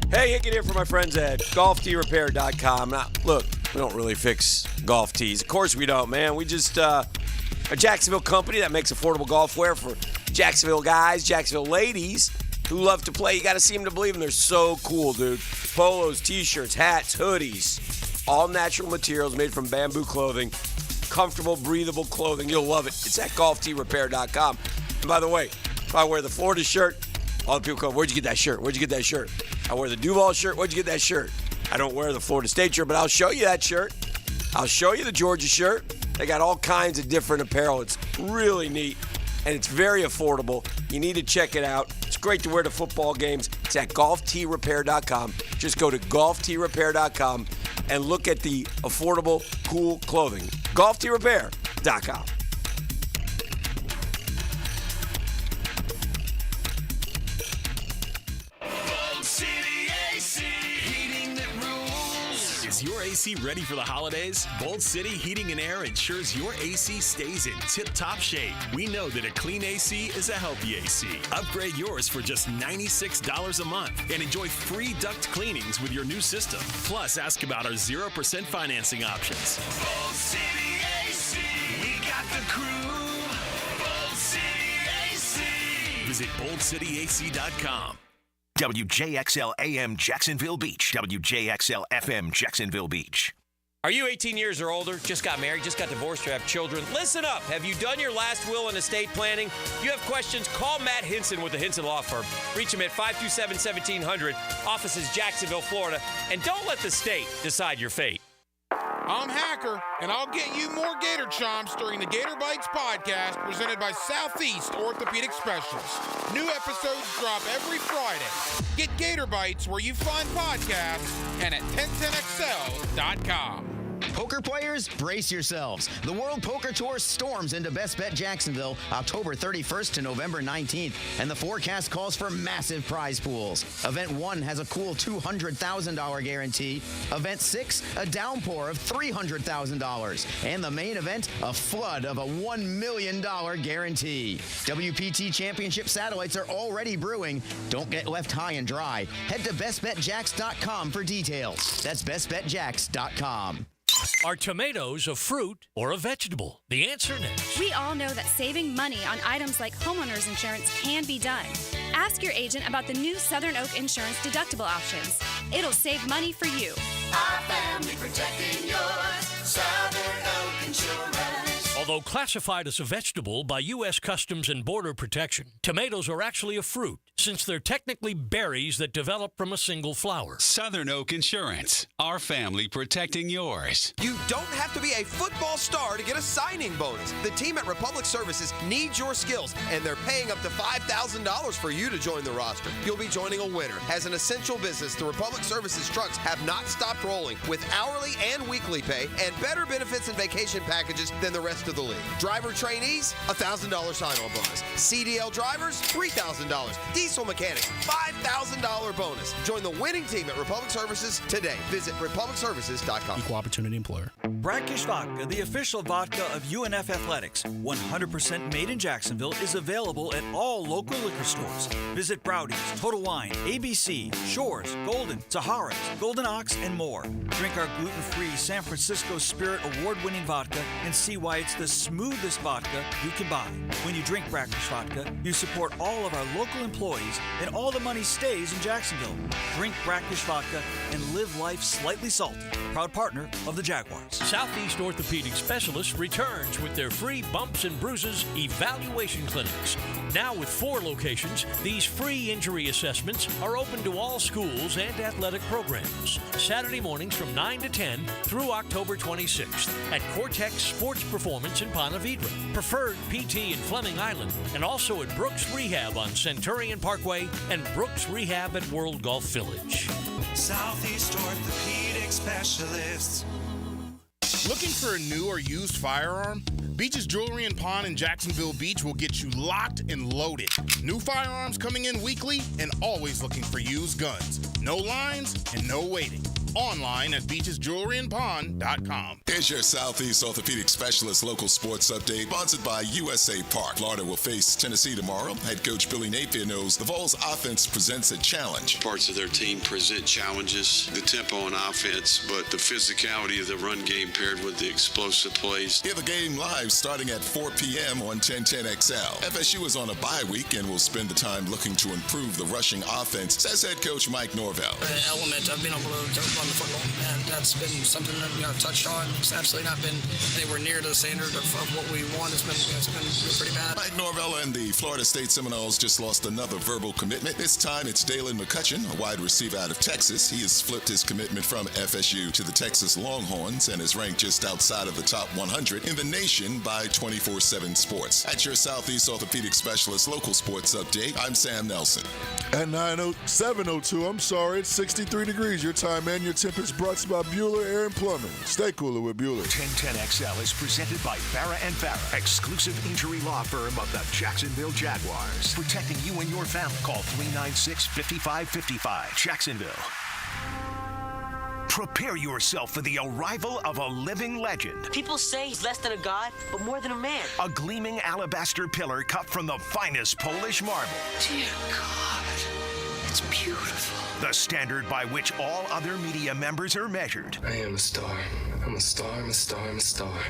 S2: Hey, Hicken here for my friends at golfteerepair.com. Now, look, we don't really fix golf tees. Of course we don't, man. We just a Jacksonville company that makes affordable golf wear for Jacksonville guys, Jacksonville ladies who love to play. You got to see them to believe them. They're so cool, dude. Polos, T-shirts, hats, hoodies, all natural materials made from bamboo clothing. Comfortable, breathable clothing. You'll love it. It's at golfteerepair.com. And by the way, if I wear the Florida shirt, all the people come, where'd you get that shirt? Where'd you get that shirt? I wear the Duval shirt. Where'd you get that shirt? I don't wear the Florida State shirt, but I'll show you that shirt. I'll show you the Georgia shirt. They got all kinds of different apparel. It's really neat, and it's very affordable. You need to check it out. It's great to wear to football games. It's at golfteerepair.com. Just go to golfteerepair.com and look at the affordable, cool clothing. golfteerepair.com.
S17: Is your AC ready for the holidays? Bold City Heating and Air ensures your AC stays in tip-top shape. We know that a clean AC is a healthy AC. Upgrade yours for just $96 a month and enjoy free duct cleanings with your new system. Plus, ask about our 0% financing options.
S8: Bold City AC, we got the crew. Bold City AC.
S17: Visit boldcityac.com.
S3: WJXL AM Jacksonville Beach. WJXL FM Jacksonville Beach.
S4: Are you 18 years or older, just got married, just got divorced, or have children? Listen up. Have you done your last will and estate planning? You have questions? Call Matt Hinson with the Hinson Law Firm. Reach him at 527-1700. Office is Jacksonville, Florida. And don't let the state decide your fate.
S18: I'm Hacker, and I'll get you more Gator chomps during the Gator Bites podcast presented by Southeast Orthopedic Specialists. New episodes drop every Friday. Get Gator Bites where you find podcasts and at 1010XL.com.
S6: Poker players, brace yourselves. The World Poker Tour storms into Best Bet Jacksonville October 31st to November 19th, and the forecast calls for massive prize pools. Event 1 has a cool $200,000 guarantee. Event 6, a downpour of $300,000. And the main event, a flood of a $1 million guarantee. WPT Championship satellites are already brewing. Don't get left high and dry. Head to bestbetjacks.com for details. That's bestbetjacks.com.
S9: Are tomatoes a fruit or a vegetable? The answer next.
S19: We all know that saving money on items like homeowners insurance can be done. Ask your agent about the new Southern Oak Insurance deductible options. It'll save money for you.
S25: Our family protecting yours. Southern Oak Insurance.
S9: Although classified as a vegetable by U.S. Customs and Border Protection, tomatoes are actually a fruit, since they're technically berries that develop from a single flower.
S21: Southern Oak Insurance. Our family protecting yours.
S13: You don't have to be a football star to get a signing bonus. The team at Republic Services needs your skills, and they're paying up to $5,000 for you to join the roster. You'll be joining a winner. As an essential business, the Republic Services trucks have not stopped rolling with hourly and weekly pay and better benefits and vacation packages than the rest of the league. Driver trainees, $1,000 sign-on bonus. CDL drivers, $3,000. Diesel mechanics, $5,000 bonus. Join the winning team at Republic Services today. Visit republicservices.com.
S22: Equal opportunity employer. Brackish Vodka, the official vodka of UNF Athletics, 100% made in Jacksonville, is available at all local liquor stores. Visit Browdy's, Total Wine, ABC, Shores, Golden, Sahara's, Golden Ox, and more. Drink our gluten-free San Francisco Spirit award-winning vodka and see why it's the smoothest vodka you can buy. When you drink Brackish Vodka, you support all of our local employees, and all the money stays in Jacksonville. Drink Brackish Vodka and live life slightly salty. Proud partner of the Jaguars.
S9: Southeast Orthopedic Specialists returns with their free bumps and bruises evaluation clinics. Now with 4 locations, these free injury assessments are open to all schools and athletic programs. Saturday mornings from 9 to 10 through October 26th at Cortex Sports Performance in Ponte Vedra, Preferred PT in Fleming Island, and also at Brooks Rehab on Centurion Parkway and Brooks Rehab at World Golf Village.
S25: Southeast Orthopedic Specialists.
S18: Looking for a new or used firearm? Beach's Jewelry and Pawn in Jacksonville Beach will get you locked and loaded. New firearms coming in weekly and always looking for used guns. No lines and no waiting. Online at beachesjewelryandpawn.com.
S10: Here's your Southeast Orthopedic Specialist local sports update, sponsored by USA Park. Florida will face Tennessee tomorrow. Head coach Billy Napier knows the Vols offense presents a challenge.
S23: Parts of their team present challenges, the tempo on offense, but the physicality of the run game paired with the explosive plays.
S10: Hear the game live starting at 4 p.m. on 1010XL. FSU is on a bye week and will spend the time looking to improve the rushing offense, says head coach Mike Norvell.
S27: An element of being able to run the football, and that's been something that we have touched on. It's absolutely not been anywhere near to the standard of what we want. It's been pretty bad.
S10: Mike Norvell and the Florida State Seminoles just lost another verbal commitment. This time it's Dalen McCutcheon, a wide receiver out of Texas. He has flipped his commitment from FSU to the Texas Longhorns and is ranked just outside of the top 100 in the nation by 24/7 Sports. At your Southeast Orthopedic Specialist local sports update, I'm Sam Nelson.
S28: At 7:02, I'm sorry, it's 63 degrees. Your time and your temp is brought to you by Bueller Air and Plumbing. Stay cooler with Bueller.
S3: 1010XL is presented by Farrah & Farrah, exclusive injury law firm of the Jacksonville Jaguars. Protecting you and your family. Call 396-5555. Jacksonville. Prepare yourself for the arrival of a living legend.
S29: People say he's less than a god, but more than a man.
S3: A gleaming alabaster pillar cut from the finest Polish marble.
S29: Dear God, it's beautiful.
S3: The standard by which all other media members are measured.
S30: I am a star. I'm a star, I'm a star, I'm a star.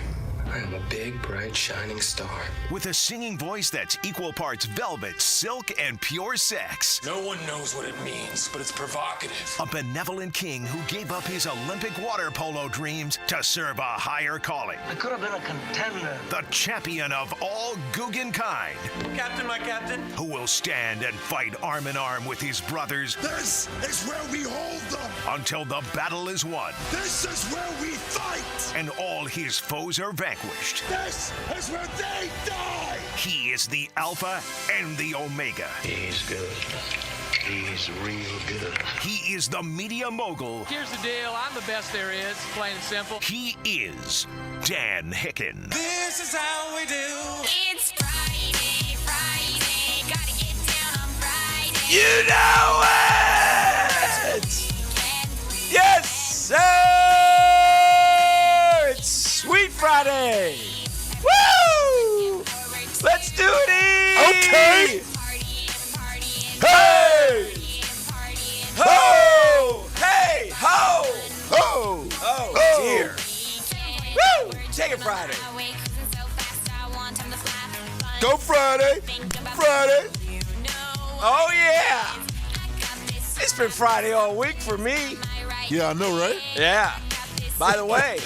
S30: I am a big, bright, shining star.
S3: With a singing voice that's equal parts velvet, silk, and pure sex.
S29: No one knows what it means, but it's provocative.
S3: A benevolent king who gave up his Olympic water polo dreams to serve a higher calling.
S29: I could have been a contender.
S3: The champion of all Guggenkind.
S29: Captain, my captain.
S3: Who will stand and fight arm in arm with his brothers.
S29: This is where we hold them.
S3: Until the battle is won.
S29: This is where we fight.
S3: And all his foes are vanquished.
S29: This is where they die.
S3: He is the Alpha and the Omega.
S30: He's good.
S3: He's real good. He is the media mogul.
S1: Here's the deal. I'm the best there is, plain and simple.
S3: He is Dan Hicken.
S8: This is how we do.
S5: It's Friday. Gotta get down on Friday.
S2: You know it! Yes, sir! It's Sweet Friday! Woo! Let's do it!
S28: Okay!
S2: Hey! Ho! Hey! Ho!
S28: Ho!
S2: Oh, dear. Woo! Take it Friday.
S28: Go Friday! Friday!
S2: Oh, yeah! It's been Friday all week for me.
S28: Yeah, I know, right?
S2: Yeah. By the way,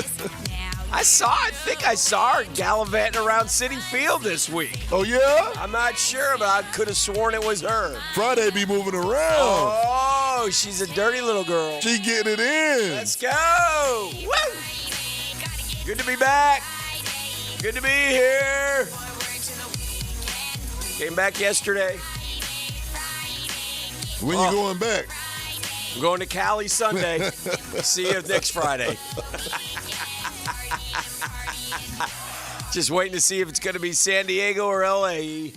S2: I think I saw her gallivanting around Citi Field this week.
S28: Oh, yeah?
S2: I'm not sure, but I could have sworn it was her.
S28: Friday be moving around.
S2: Oh, she's a dirty little girl.
S28: She getting it in.
S2: Let's go. Woo! Good to be back. Good to be here. Came back yesterday.
S28: When you going back?
S2: I'm going to Cali Sunday. See you next Friday. Just waiting to see if it's going to be San Diego or L.A.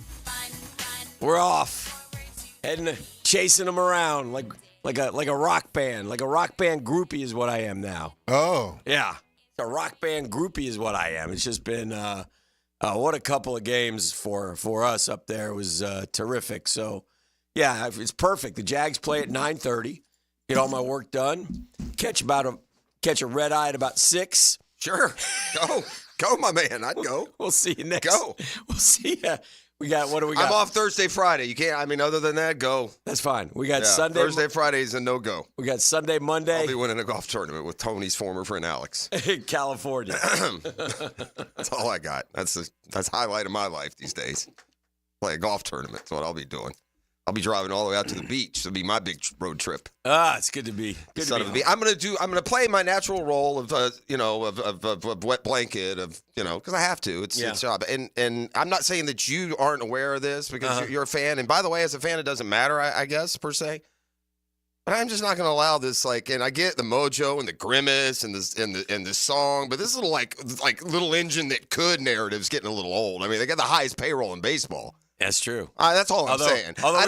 S2: We're off. Heading, chasing them around like a rock band. Like a rock band groupie is what I am now.
S28: Oh.
S2: Yeah. A rock band groupie is what I am. It's just been what a couple of games for us up there. It was terrific. So, yeah, it's perfect. The Jags play at 9:30. Get all my work done. Catch a red eye at about 6.
S13: Sure. Go, my man. I'd go.
S2: We'll see you next.
S13: Go.
S2: We'll see you. What do we got?
S13: I'm off Thursday, Friday. You can't, other than that, go.
S2: That's fine. We got Sunday.
S13: Thursday, Friday is a no-go.
S2: We got Sunday, Monday.
S13: I'll be winning a golf tournament with Tony's former friend Alex.
S2: In California.
S13: That's all I got. That's the highlight of my life these days. Play a golf tournament. That's what I'll be doing. I'll be driving all the way out to the beach. It'll be my big road trip.
S2: It's good to be.
S13: I'm gonna play my natural role of wet blanket because I have to. It's job. And I'm not saying that you aren't aware of this because you're a fan. And by the way, as a fan, it doesn't matter, I guess per se. But I'm just not going to allow this. And I get the mojo and the grimace and the song, but this little like little engine that could narrative's getting a little old. I mean, they got the highest payroll in baseball.
S2: That's true.
S13: That's all I'm saying. I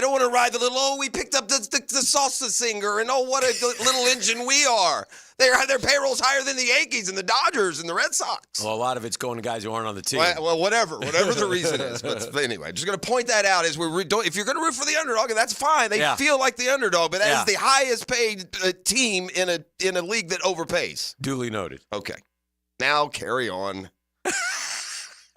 S13: don't want to ride the little, we picked up the salsa singer, and what a little engine we are. Their payroll's higher than the Yankees and the Dodgers and the Red Sox.
S2: Well, a lot of it's going to guys who aren't on the team.
S13: Well, whatever the reason is. But anyway, just going to point that out as if you're going to root for the underdog, that's fine. They feel like the underdog, but as the highest paid team in a league that overpays.
S2: Duly noted.
S13: Okay. Now carry on.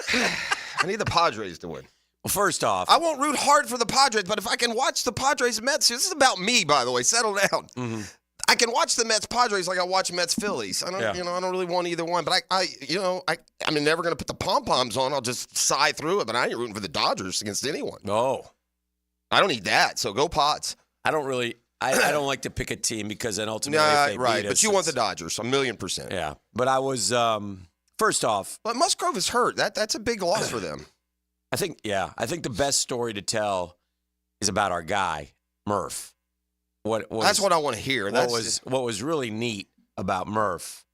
S13: I need the Padres to win.
S2: Well, first off,
S13: I won't root hard for the Padres, but if I can watch the Padres Mets, this is about me, by the way. Settle down.
S2: Mm-hmm.
S13: I can watch the Mets Padres like I watch Mets Phillies. I don't, I don't really want either one. But I'm never going to put the pom poms on. I'll just sigh through it. But I ain't rooting for the Dodgers against anyone.
S2: No,
S13: I don't need that. So go Pods.
S2: I don't really. I don't like to pick a team because then ultimately, if they beat us,
S13: but you want the Dodgers, 1,000,000%.
S2: Yeah, but I was first off.
S13: But Musgrove is hurt. That's a big loss for them.
S2: I think the best story to tell is about our guy, Murph.
S13: That's what I want to hear.
S2: What was really neat about Murph.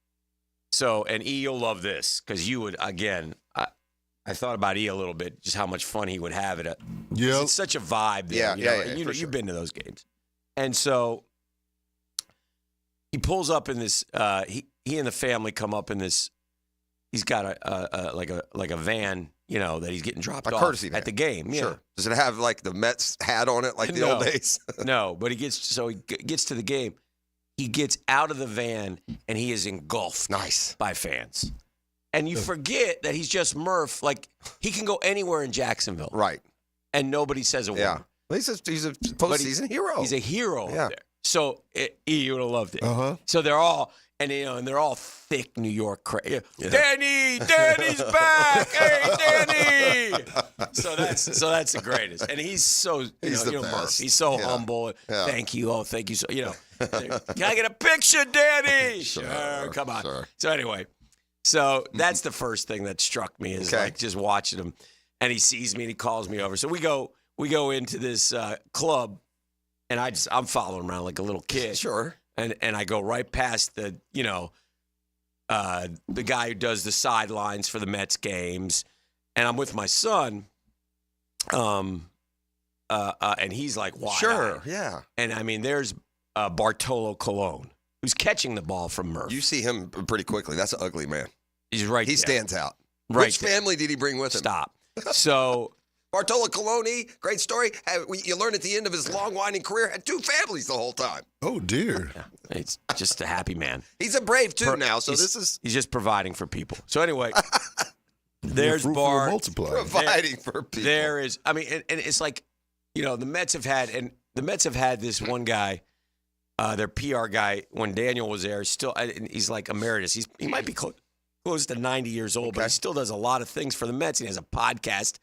S2: So, and E, you'll love this because you would, again, I thought about E a little bit, just how much fun he would have it.
S28: Yeah.
S2: It's such a vibe there. You've been to those games. And so he pulls up in this, he and the family come up in this, he's got a van, that he's getting dropped off
S13: courtesy van.
S2: At the game. Yeah.
S13: Sure. Does it have like the Mets hat on it like the old days?
S2: No, but he gets to the game. He gets out of the van and he is engulfed by fans. And you forget that he's just Murph. Like, he can go anywhere in Jacksonville.
S13: Right.
S2: And nobody says a word.
S13: Yeah. He's a postseason hero.
S2: He's a hero
S13: yeah.
S2: up there. So, you would have loved it.
S28: Uh-huh.
S2: So they're all... And they're all thick New York crazy. Yeah. Danny's back. Hey, Danny. So that's the greatest. And he's so
S13: he's the best.
S2: Murph. He's so humble. Yeah. Thank you. Oh, thank you. So can I get a picture, Danny? Sure. Come on. Sure. So anyway, that's the first thing that struck me is like just watching him, and he sees me and he calls me over. So we go into this club and I'm following around like a little kid.
S13: Sure.
S2: And I go right past the guy who does the sidelines for the Mets games, and I'm with my son, and he's like, wide-eyed.
S13: Sure, yeah.
S2: And I mean, there's Bartolo Colon, who's catching the ball from Murph.
S13: You see him pretty quickly. That's an ugly man.
S2: He's right.
S13: He
S2: there.
S13: stands out.
S2: Right.
S13: Which family did he bring with him?
S2: Stop. So.
S13: Bartolo Coloni, great story. You learn at the end of his long, winding career, had 2 families the whole time.
S28: Oh, dear.
S2: Yeah, it's just a happy man.
S13: He's a brave, too, now, so he's
S2: just providing for people. So anyway, there's Bart.
S13: Providing for people.
S2: There is, I mean, and it's like, the Mets have had this one guy, their PR guy, when Daniel was there, he's like emeritus. He might be close to 90 years old, but he still does a lot of things for the Mets. He has a podcast.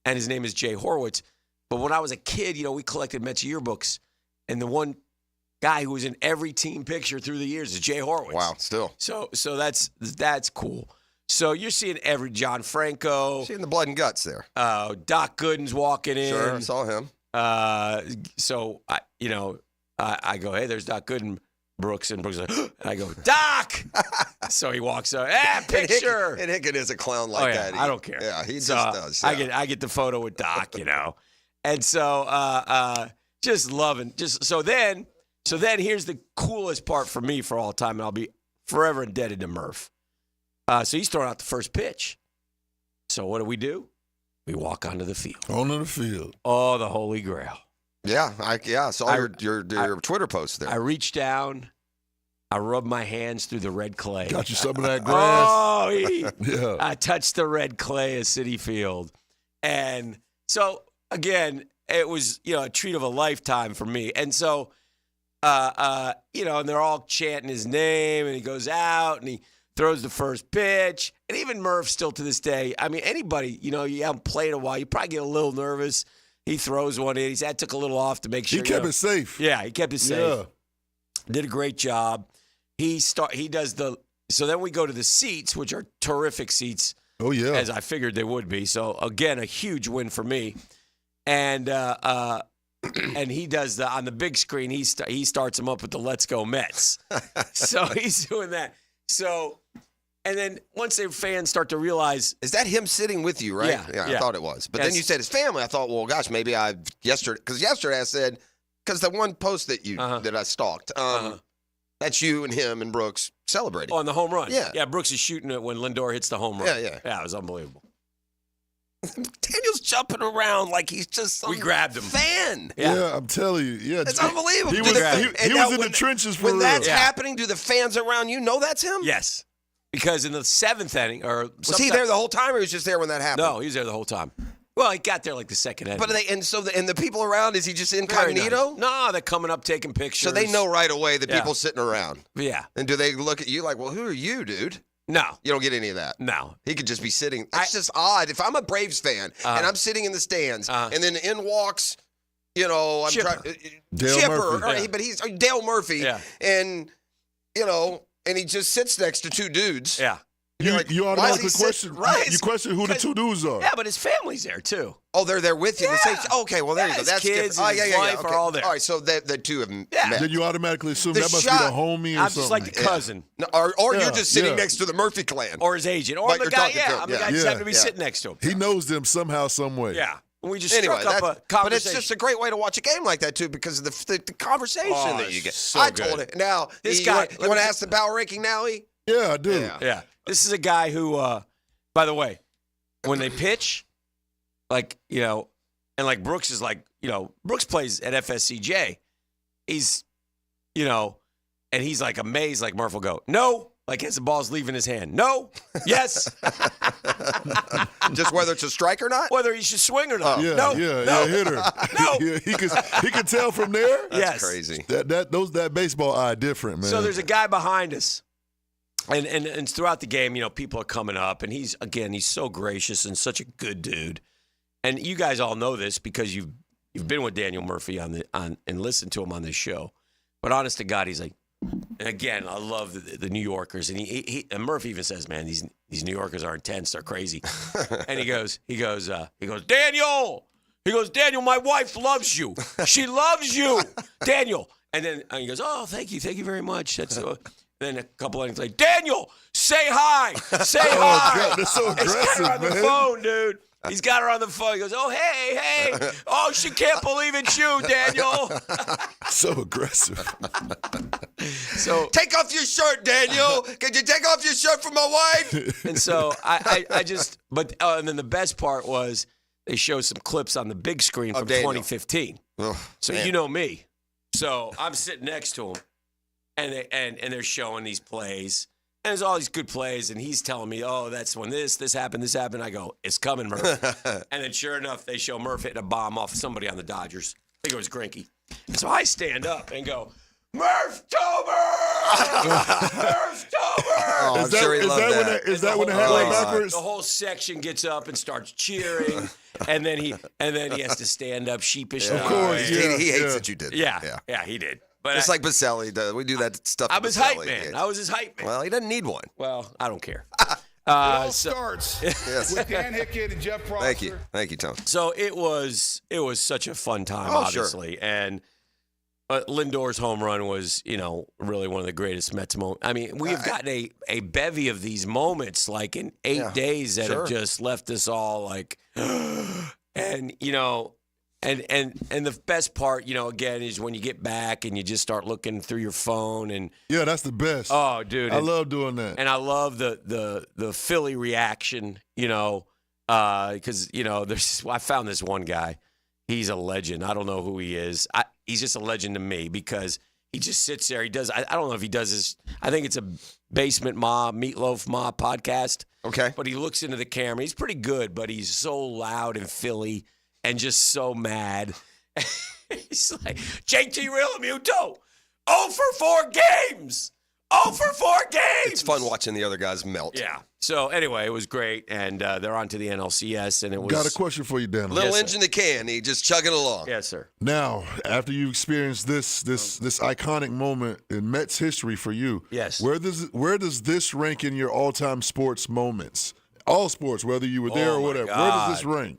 S2: And his name is Jay Horwitz. But when I was a kid, we collected Mets yearbooks. And the one guy who was in every team picture through the years is Jay Horwitz.
S13: Wow, still.
S2: So that's cool. So you're seeing every John Franco.
S13: Seeing the blood and guts there.
S2: Doc Gooden's walking in.
S13: Sure, I saw him.
S2: So, I go, hey, there's Doc Gooden. Brooks is like, and I go, Doc! So he walks up, picture!
S13: And Hicken is a clown like that.
S2: I don't care.
S13: Yeah, he just does. Yeah.
S2: I get the photo with Doc, And so just loving. So then here's the coolest part for me for all time, and I'll be forever indebted to Murph. So he's throwing out the first pitch. So what do? We walk onto the field.
S28: Onto the field.
S2: Oh, the Holy Grail.
S13: Yeah, I saw your Twitter post there.
S2: I reached down, I rubbed my hands through the red clay.
S28: Got you some of that grass.
S2: Oh,
S28: yeah.
S2: I touched the red clay at Citi Field. And so, again, it was, a treat of a lifetime for me. And so, and they're all chanting his name, and he goes out, and he throws the first pitch. And even Murph still to this day, I mean, anybody, you haven't played a while, you probably get a little nervous. He throws one in. He took a little off to make sure.
S28: He kept it safe.
S2: Yeah, he kept it safe.
S28: Yeah.
S2: Did a great job. He does the. So then we go to the seats, which are terrific seats.
S28: Oh yeah,
S2: as I figured they would be. So again, a huge win for me. And and he does on the big screen. He starts him up with the "Let's Go Mets." So he's doing that. So. And then once the fans start to realize,
S13: is that him sitting with you, right?
S2: Yeah.
S13: I thought it was. But then you said his family. I thought, well, gosh, maybe yesterday I said, because the one post that that I stalked, that's you and him and Brooks celebrating
S2: on the home run.
S13: Yeah,
S2: Brooks is shooting it when Lindor hits the home run.
S13: Yeah,
S2: it was unbelievable.
S13: Daniel's jumping around like he's just some
S2: we grabbed him.
S13: Fan.
S28: Yeah, I'm telling you. Yeah,
S13: it's unbelievable.
S28: He was in the trenches for real.
S13: When that's happening, do the fans around you know that's him?
S2: Yes. Because in the 7th inning,
S13: was he there the whole time, or he was just there when that happened?
S2: No, he was there the whole time. Well, he got there like the 2nd inning.
S13: But the people around, is he just incognito?
S2: Nice. No, they're coming up taking pictures.
S13: So they know right away the people sitting around.
S2: Yeah.
S13: And do they look at you like, well, who are you, dude?
S2: No,
S13: you don't get any of that.
S2: No,
S13: he could just be sitting. That's just odd. If I'm a Braves fan and I'm sitting in the stands, and then in walks, I'm
S2: Chipper.
S28: Dale
S13: Murphy. But he's Dale Murphy, and and he just sits next to 2 dudes.
S2: Yeah.
S28: You automatically question.
S13: Right.
S28: You question who the 2 dudes are.
S2: Yeah, but his family's there too.
S13: Oh, they're there with you.
S2: Yeah.
S13: Okay, well there you go.
S2: His
S13: That's
S2: kids
S13: different.
S2: and his wife are all there.
S13: All right, so the 2 of them.
S2: Yeah.
S13: met.
S28: Then you automatically assume
S13: The
S28: that must
S13: shot-
S28: be the homie or
S2: I'm
S28: something.
S2: just like the cousin,
S13: No, or you're just sitting next to the Murphy clan,
S2: or his agent, or
S13: But
S2: the
S13: you're
S2: guy.
S13: talking to him.
S2: I'm the guy just happen to be sitting next to him.
S28: He knows them somehow, some way.
S2: Yeah. We just
S13: Anyway,
S2: struck up a
S13: but
S2: conversation.
S13: it's just a great way to watch a game like that too, because of the conversation that you get.
S2: so
S13: I
S2: good.
S13: told it. Now
S2: This
S13: you
S2: guy-
S13: want to ask the power ranking now?
S28: Yeah, I do.
S2: Yeah. This is a guy who, by the way, when they pitch, like, and like Brooks is like, Brooks plays at FSCJ. He's, and he's like amazed, like Murph will go, no, like as the ball's leaving his hand. No, yes.
S13: Just whether it's a strike or not?
S2: Whether he should swing or not.
S28: Yeah,
S2: no,
S28: hitter.
S2: No.
S28: Yeah, he could tell from there.
S2: Yes.
S13: Crazy.
S28: That baseball eye different, man.
S2: So there's a guy behind us. And throughout the game, people are coming up, and he's so gracious and such a good dude. And you guys all know this because you've been with Daniel Murphy and listened to him on this show. But honest to God, he's like, and again, I love the New Yorkers, and and Murphy even says, man, these New Yorkers are intense, they're crazy. And he goes, Daniel, He goes, Daniel, my wife loves you. She loves you, Daniel. And then he goes, oh, thank you very much. That's then a couple of things like, Daniel, say hi. Say hi.
S28: God, that's so aggressive,
S2: He's got her on the
S28: man.
S2: phone, dude. He's got her on the phone. He goes, oh, hey. Oh, she can't believe it's you, Daniel.
S28: So aggressive.
S2: So
S13: take off your shirt, Daniel. Could you take off your shirt for my wife?
S2: And so I just, and then the best part was they showed some clips on the big screen from 2015. So
S13: man.
S2: you know me. So I'm sitting next to him, and they're showing these plays. And there's all these good plays, and he's telling me, oh, that's when this happened. I go, it's coming, Murph. And then sure enough, they show Murph hitting a bomb off somebody on the Dodgers. I think it was Greinke. And so I stand up and go, Murph-tober! Murph-tober!
S13: Oh, I'm sure he loved that.
S28: Is that when the headline backwards?
S2: The whole section gets up and starts cheering, and then he has to stand up sheepishly.
S28: Of course,
S13: he hates that you did.
S2: Yeah, he did. But
S13: It's like Baselli does. We do that stuff.
S2: I
S13: to
S2: was
S13: Baselli.
S2: hype man. I was his hype man.
S13: Well, he doesn't need one.
S2: Well, I don't care.
S18: It all starts with Dan Hicken and Jeff Prosser.
S13: Thank you, Tom.
S2: So it was such a fun time, obviously,
S13: sure.
S2: and Lindor's home run was, really one of the greatest Mets moments. I mean, we have gotten a bevy of these moments, like in 8 days, that have just left us all like, and the best part, again, is when you get back and you just start looking through your phone and
S28: yeah, that's the best.
S2: Oh, dude,
S28: I love doing that,
S2: and I love the Philly reaction, because I found this one guy. He's a legend. I don't know who he is. He's just a legend to me because he just sits there. He does. I don't know if he does this. I think it's a Basement Ma, Meatloaf Ma podcast.
S13: Okay,
S2: but he looks into the camera. He's pretty good, but he's so loud and Philly. And just so mad. He's like, JT Realmuto, 0 for 4 games. 0 for 4 games.
S13: It's fun watching the other guys melt.
S2: Yeah. So, anyway, it was great. And they're on to the NLCS. And it was.
S28: Got a question for you, Dan.
S13: Little engine to can. He just chugging along.
S2: Yes, sir.
S28: Now, after you experienced this iconic moment in Mets history for you,
S2: yes.
S28: Where does this rank in your all-time sports moments? All sports, whether you were there or whatever.
S2: God.
S28: Where does this rank?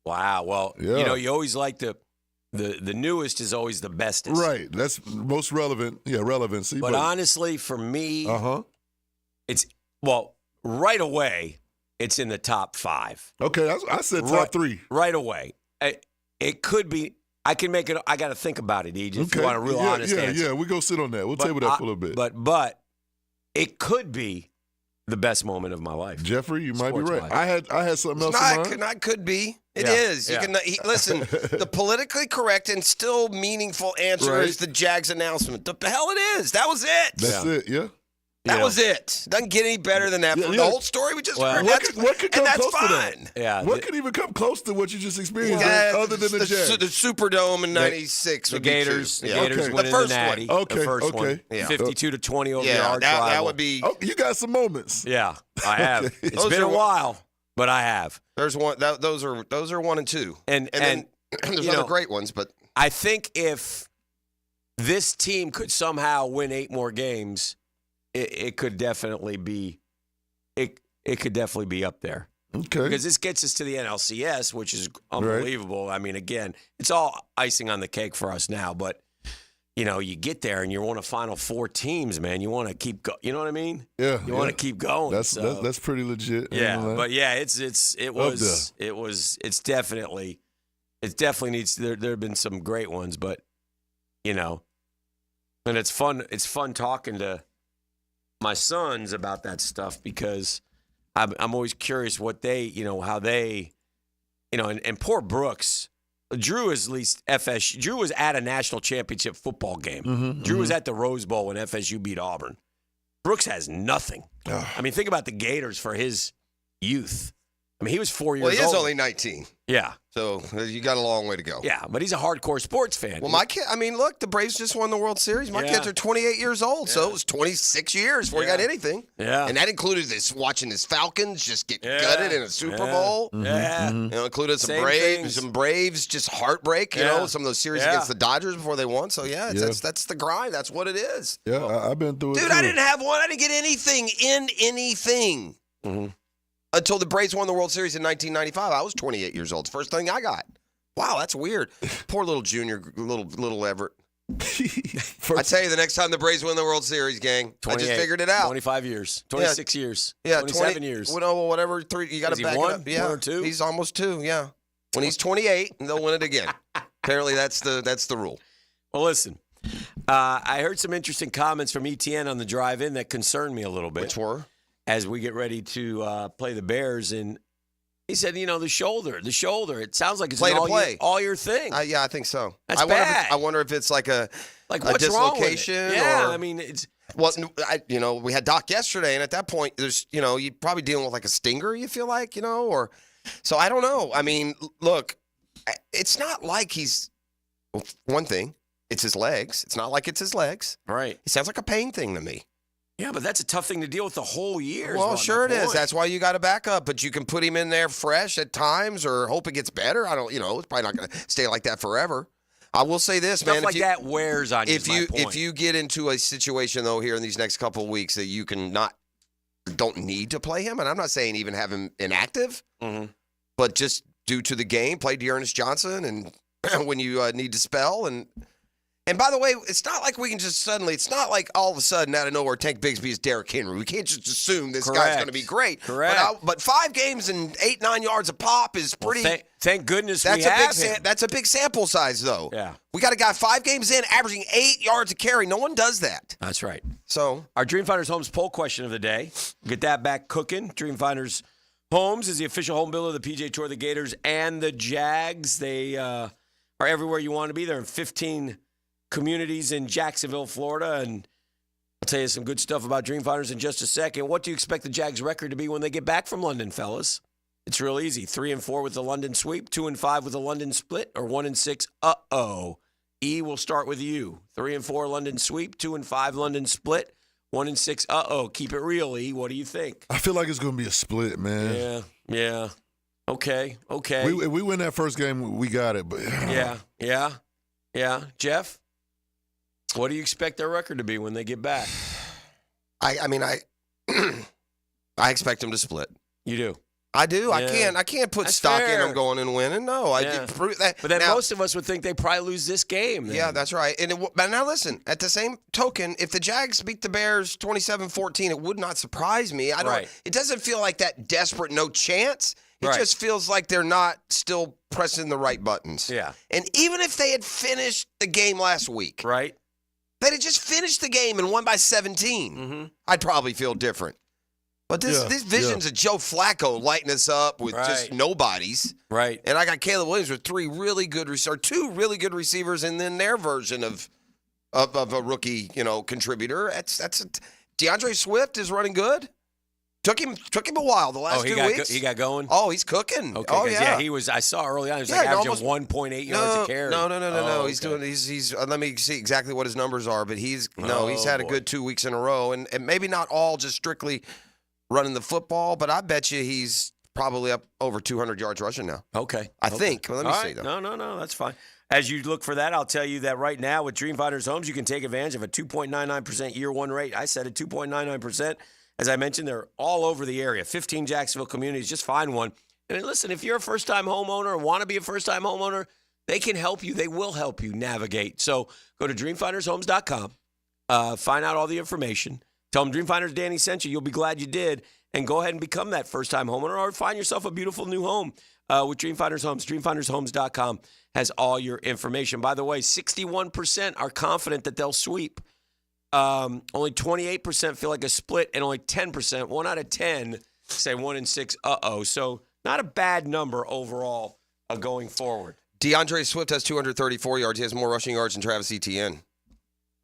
S2: Wow. Well, you always like the newest is always the bestest.
S28: Right. That's most relevant. Yeah, relevancy.
S2: But honestly, for me, it's right away. It's in the top 5.
S28: Okay, I said top 3
S2: right away. It could be. I can make it. I got to think about it, EJ. If you want a real honest answer.
S28: Yeah, we go sit on that. We'll table that for a little bit.
S2: But it could be the best moment of my life.
S28: Jeffrey, you might be right.
S2: Life.
S28: I had something else in mind.
S13: It could be. It is. You can listen. The politically correct and still meaningful answer is the Jags announcement. The hell it is. That was it.
S28: That's it. Yeah.
S13: That was it. Doesn't get any better than that. The whole story we just heard.
S28: What could come close
S13: fine.
S28: to that?
S2: Yeah.
S28: What could even come close to what you just experienced other than the Jags?
S13: The Superdome in '96.
S2: The Gators. The Gators winning the Natty.
S28: Okay.
S2: The first one.
S28: Yeah.
S2: 52-20 over the arch rival.
S13: That would be.
S28: Oh, you got some moments.
S2: Yeah, I have. It's been a while, but I have.
S13: There's one. Those are 1 and 2, and then there's other great ones. But
S2: I think if this team could somehow win 8 more games, it could definitely be. It could definitely be up there.
S28: Okay.
S2: Because this gets us to the NLCS, which is unbelievable. Right. I mean, again, it's all icing on the cake for us now, but. You get there and you're one of final 4 teams, man. You want to keep going. You know what I mean?
S28: Yeah.
S2: You want to keep going.
S28: That's pretty legit.
S2: Yeah, but yeah, it definitely needs. There have been some great ones, but and it's fun. It's fun talking to my sons about that stuff because I'm always curious what they, how they, and poor Brooks. Drew is at least FSU. Drew was at a national championship football game. Drew was at the Rose Bowl when FSU beat Auburn. Brooks has nothing. I mean, think about the Gators for his youth. I mean, he was 4 years old.
S13: Well, he is only 19.
S2: Yeah.
S13: So you got a long way to go.
S2: Yeah, but he's a hardcore sports fan.
S13: Well, my kid, look, the Braves just won the World Series. My kids are 28 years old, so it was 26 years before he got anything.
S2: Yeah.
S13: And that included watching his Falcons just get gutted in a Super Bowl.
S2: Yeah.
S13: Included some Braves just heartbreak, some of those series against the Dodgers before they won. So, that's the grind. That's what it is.
S28: Yeah, I've been through it,
S13: Dude,
S28: too.
S13: I didn't have one. I didn't get anything in anything. Until the Braves won the World Series in 1995. I was 28 years old. It's the first thing I got. Wow, that's weird. Poor little junior, little Everett. I tell you, the next time the Braves win the World Series, gang, I just figured it out.
S2: 25 years, 26 years,
S13: yeah,
S2: 27 years.
S13: Well, whatever. You got to back
S2: one?
S13: it up. Yeah,
S2: 1 or 2?
S13: He's almost 2. Yeah, when he's 28, they'll win it again. Apparently, that's the rule.
S2: Well, listen, I heard some interesting comments from ETN on the drive-in that concerned me a little bit.
S13: Which were?
S2: As we get ready to play the Bears, and he said, the shoulder. It sounds like it's all your thing.
S13: Yeah, I think so.
S2: That's bad.
S13: I wonder if it's like a
S2: what's
S13: dislocation.
S2: Wrong with it? Yeah,
S13: or,
S2: I mean, it's.
S13: Well, we had Doc yesterday, and at that point, there's, you're probably dealing with like a stinger. You feel like, or so I don't know. I mean, look, it's not like he's one thing. It's his legs. It's not like it's his legs.
S2: Right.
S13: It sounds like a pain thing to me.
S2: Yeah, but that's a tough thing to deal with the whole year.
S13: Well, sure it is. That's why you got to back up. But you can put him in there fresh at times or hope it gets better. I don't, it's probably not going to stay like that forever. I will say this,
S2: Stuff
S13: man.
S2: Like that wears on you.
S13: If you get into a situation, though, here in these next couple of weeks that you don't need to play him, and I'm not saying even have him inactive, but just due to the game, play Dearness Johnson and when you need to spell And by the way, it's not like we can just suddenly, it's not like all of a sudden out of nowhere Tank Bigsby is Derrick Henry. We can't just assume this guy's going to be great.
S2: Correct.
S13: But 5 games and 8-9 yards a pop is pretty.
S2: Well, thank goodness we have him.
S13: That's a big sample size, though.
S2: Yeah.
S13: We got a guy 5 games in averaging 8 yards a carry. No one does that.
S2: That's right.
S13: So
S2: our Dreamfinders Homes poll question of the day. Get that back cooking. Dreamfinders Homes is the official home builder of the PGA Tour, the Gators, and the Jags. They are everywhere you want to be. They're in 15 communities in Jacksonville, Florida, and I'll tell you some good stuff about Dreamfinders in just a second. What do you expect the Jags' record to be when they get back from London, fellas? It's real easy. 3-4 with the London sweep, 2-5 with the London split, or 1-6. E will start with you. 3-4 London sweep, 2-5 London split, 1-6. Keep it real, E. What do you think?
S28: I feel like it's going to be a split, man.
S2: Yeah. Okay.
S28: If we win that first game, we got it. But
S2: yeah. Jeff? What do you expect their record to be when they get back?
S13: I mean, I expect them to split.
S2: You do?
S13: I do.
S2: Yeah.
S13: I can't put
S2: That's
S13: stock
S2: fair.
S13: in them going and winning. No, I did prove that.
S2: But then most of us would think they probably lose this game. Then.
S13: Yeah, that's right. But now listen, at the same token, if the Jags beat the Bears 27-14, it would not surprise me. It doesn't feel like that desperate no chance. It just feels like they're not still pressing the right buttons.
S2: Yeah.
S13: And even if they had finished the game last week.
S2: Right.
S13: They had just finished the game and won by 17. I'd probably feel different. But these visions of Joe Flacco lighting us up with just nobodies.
S2: Right.
S13: And I got Caleb Williams with 2 really good receivers, and then their version of a rookie, contributor. DeAndre Swift is running good. Took him a while the last 2 weeks.
S2: He got going?
S13: Oh, he's cooking.
S2: Okay,
S13: oh, yeah.
S2: he was. I saw early on. He was averaging 1.8 yards a carry.
S13: No. He's doing. He's. Let me see exactly what his numbers are. But he's had a good 2 weeks in a row, and maybe not all just strictly running the football, but I bet you he's probably up over 200 yards rushing now.
S2: Okay.
S13: I think. Well, let me see though.
S2: No, that's fine. As you look for that, I'll tell you that right now with Dreamfinders Homes, you can take advantage of a 2.99% year one rate. I said it, 2.99%. As I mentioned, they're all over the area. 15 Jacksonville communities. Just find one. And listen, if you're a first-time homeowner or want to be a first-time homeowner, they can help you. They will help you navigate. So go to dreamfindershomes.com. Find out all the information. Tell them Dreamfinders Danny sent you. You'll be glad you did. And go ahead and become that first-time homeowner or find yourself a beautiful new home with Dreamfinders Homes. Dreamfindershomes.com has all your information. By the way, 61% are confident that they'll sweep. Only 28% feel like a split, and only 10%, 1 out of 10, say 1-6. So not a bad number overall going forward.
S13: DeAndre Swift has 234 yards. He has more rushing yards than Travis Etienne.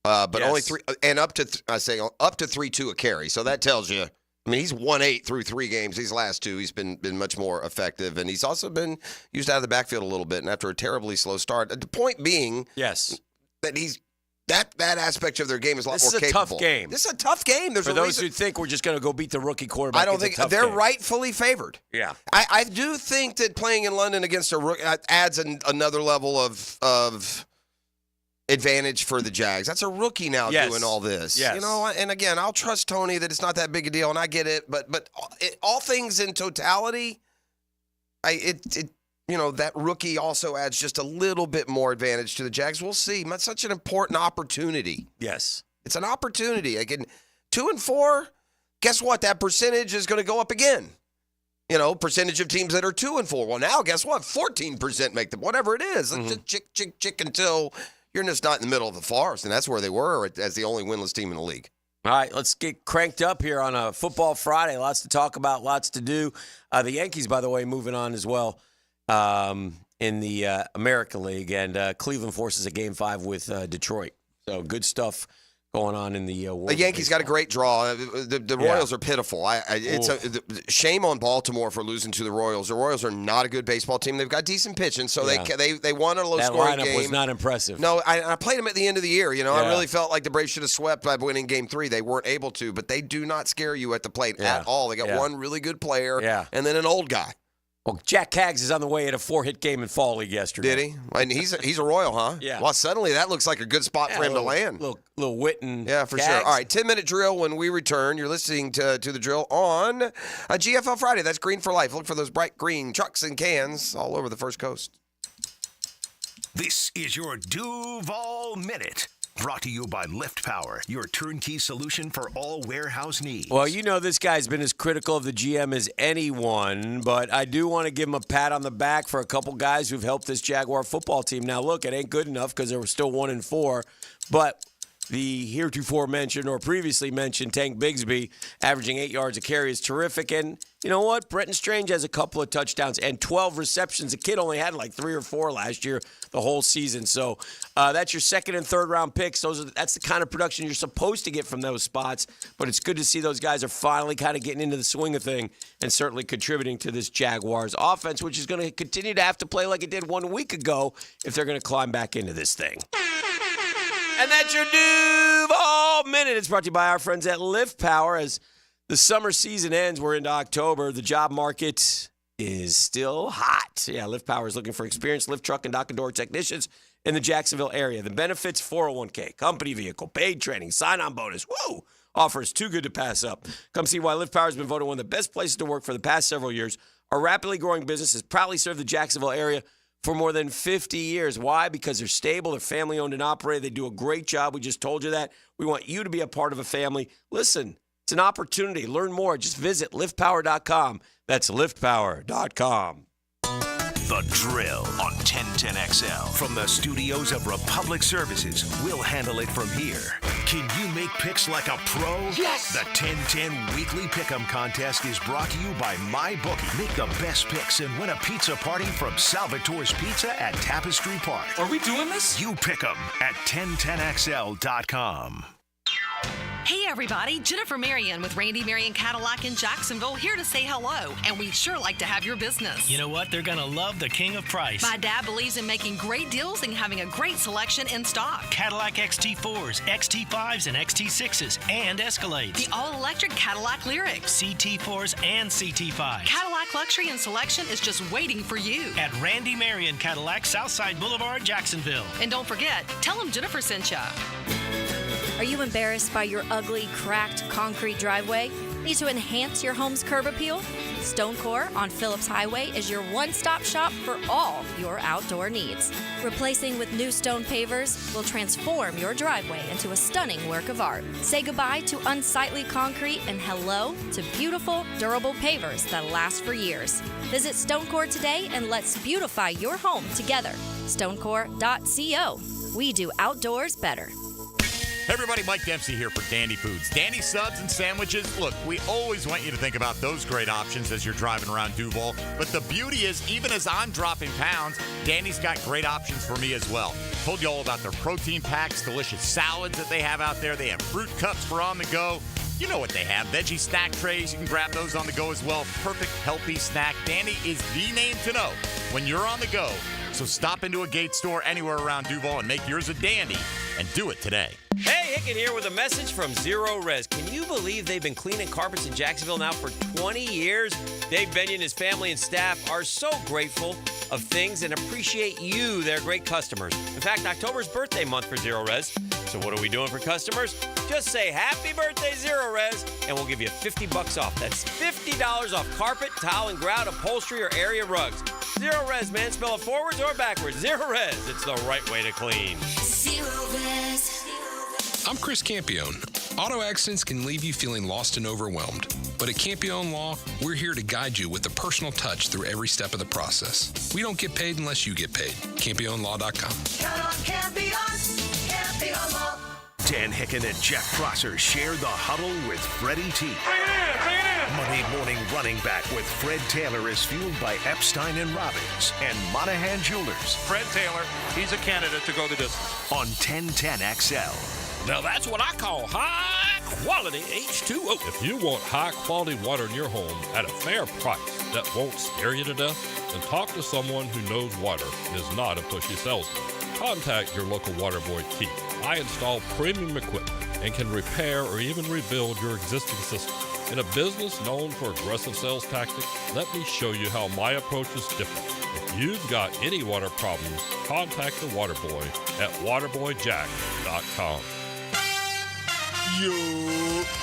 S13: But only 3, and up to 3.2 a carry. So that tells you. I mean, he's 1-8 through 3 games. These last 2, he's been much more effective, and he's also been used out of the backfield a little bit. And after a terribly slow start, the point being, that he's. That aspect of their game is a lot more capable.
S2: This is a tough game.
S13: This is a tough game.
S2: For those who think we're just going to go beat the rookie quarterback,
S13: I don't think they're rightfully favored.
S2: Yeah.
S13: I do think that playing in London against a rookie adds another level of advantage for the Jags. That's a rookie now doing all this.
S2: Yes.
S13: And again, I'll trust Tony that it's not that big a deal, and I get it. But all things in totality, that rookie also adds just a little bit more advantage to the Jags. We'll see. That's such an important opportunity.
S2: Yes.
S13: It's an opportunity. Again, 2-4, guess what? That percentage is going to go up again. Percentage of teams that are 2-4. Well, now, guess what? 14% make them, whatever it is. Just chick until you're just not in the middle of the forest, and that's where they were as the only winless team in the league.
S2: All right, let's get cranked up here on a Football Friday. Lots to talk about, lots to do. The Yankees, by the way, moving on as well in the American League, and Cleveland forces a Game 5 with Detroit. So good stuff going on in the world.
S13: The Yankees got a great draw. The Royals are pitiful. It's a shame on Baltimore for losing to the Royals. The Royals are not a good baseball team. They've got decent pitching, so they won a low-scoring game.
S2: That lineup was not impressive.
S13: No, I played them at the end of the year. I really felt like the Braves should have swept by winning Game 3. They weren't able to, but they do not scare you at the plate at all. They got one really good player and then an old guy.
S2: Well, Jack Caggs is on the way at a 4-hit game in Fall League yesterday.
S13: Did he? And he's a Royal, huh?
S2: Yeah.
S13: Well, suddenly that looks like a good spot for him to land.
S2: Little Witten.
S13: Yeah, for sure. All right, 10-minute drill when we return. You're listening to the drill on a GFL Friday. That's Green for Life. Look for those bright green trucks and cans all over the First Coast.
S3: This is your Duval Minute. Brought to you by Lift Power, your turnkey solution for all warehouse needs.
S2: Well, this guy's been as critical of the GM as anyone, but I do want to give him a pat on the back for a couple guys who've helped this Jaguar football team. Now, look, it ain't good enough because they were still 1-4, but the heretofore mentioned or previously mentioned Tank Bigsby averaging 8 yards a carry is terrific. And you know what? Bretton Strange has a couple of touchdowns and 12 receptions. The kid only had like 3 or 4 last year, the whole season. So that's your second and third round picks. That's the kind of production you're supposed to get from those spots. But it's good to see those guys are finally kind of getting into the swing of thing and certainly contributing to this Jaguars offense, which is going to continue to have to play like it did 1 week ago if they're going to climb back into this thing. And that's your Duval Minute. It's brought to you by our friends at Lift Power. As the summer season ends, we're into October. The job market is still hot. Yeah, Lift Power is looking for experienced lift truck and dock and door technicians in the Jacksonville area. The benefits, 401k, company vehicle, paid training, sign-on bonus. Woo! Offers too good to pass up. Come see why Lift Power has been voted one of the best places to work for the past several years. Our rapidly growing business has proudly served the Jacksonville area for more than 50 years. Why? Because they're stable, they're family-owned and operated. They do a great job. We just told you that. We want you to be a part of a family. Listen, it's an opportunity. Learn more. Just visit liftpower.com. That's liftpower.com.
S3: The Drill on 1010XL. From the studios of Republic Services, we'll handle it from here. Can you make picks like a pro?
S8: Yes!
S3: The 1010 Weekly Pick'em Contest is brought to you by MyBookie. Make the best picks and win a pizza party from Salvatore's Pizza at Tapestry Park.
S8: Are we doing this?
S3: You pick 'em at 1010XL.com.
S7: Hey everybody, Jennifer Marion with Randy Marion Cadillac in Jacksonville here to say hello, and we'd sure like to have your business.
S9: You know what? They're going to love the king of price.
S7: My dad believes in making great deals and having a great selection in stock.
S9: Cadillac XT4s, XT5s, and XT6s, and Escalades.
S7: The all-electric Cadillac Lyrics.
S9: CT4s and CT5s.
S7: Cadillac luxury and selection is just waiting for you.
S9: At Randy Marion Cadillac, Southside Boulevard, Jacksonville.
S7: And don't forget, tell them Jennifer sent ya.
S11: Are you embarrassed by your ugly, cracked concrete driveway? Need to enhance your home's curb appeal? Stonecore on Phillips Highway is your one-stop shop for all your outdoor needs. Replacing with new stone pavers will transform your driveway into a stunning work of art. Say goodbye to unsightly concrete and hello to beautiful, durable pavers that last for years. Visit Stonecore today and let's beautify your home together. Stonecore.co. We do outdoors better.
S12: Hey everybody, Mike Dempsey here for Dandy Foods. Dandy subs and sandwiches. Look, we always want you to think about those great options as you're driving around Duval. But the beauty is, even as I'm dropping pounds, Dandy's got great options for me as well. Told you all about their protein packs, delicious salads that they have out there. They have fruit cups for on the go. You know what they have. Veggie snack trays. You can grab those on the go as well. Perfect, healthy snack. Dandy is the name to know when you're on the go. So stop into a Gate store anywhere around Duval and make yours a dandy, and do it today.
S4: Hey, Hicken here with a message from Zero Res. Can you believe they've been cleaning carpets in Jacksonville now for 20 years? Dave Benyon and his family and staff are so grateful of things and appreciate you, their great customers. In fact, October's birthday month for Zero Res. So what are we doing for customers? Just say happy birthday, Zero Res, and we'll give you $50 off. That's $50 off carpet, tile, and grout, upholstery, or area rugs. Zero Res, man. Spell it forwards or backwards. Zero Res. It's the right way to clean.
S5: Zero Res.
S6: I'm Chris Campione. Auto accidents can leave you feeling lost and overwhelmed. But at Campione Law, we're here to guide you with a personal touch through every step of the process. We don't get paid unless you get paid. CampioneLaw.com.
S8: Count on Campione. Campione Law.
S3: Dan Hicken and Jack Prosser share the huddle with Freddie T. Monday morning running back with Fred Taylor is fueled by Epstein and Robbins and Monahan Jewelers.
S14: Fred Taylor, he's a candidate to go the distance.
S3: On 1010XL.
S9: Now that's what I call high-quality H2O. If you want high-quality water in your home at a fair price that won't scare you to death, then talk to someone who knows water and is not a pushy salesman. Contact your local water boy, Keith. I install premium equipment and can repair or even rebuild your existing system. In a business known for aggressive sales tactics, let me show you how my approach is different. If you've got any water problems, contact the water boy at waterboyjack.com.
S28: Yo,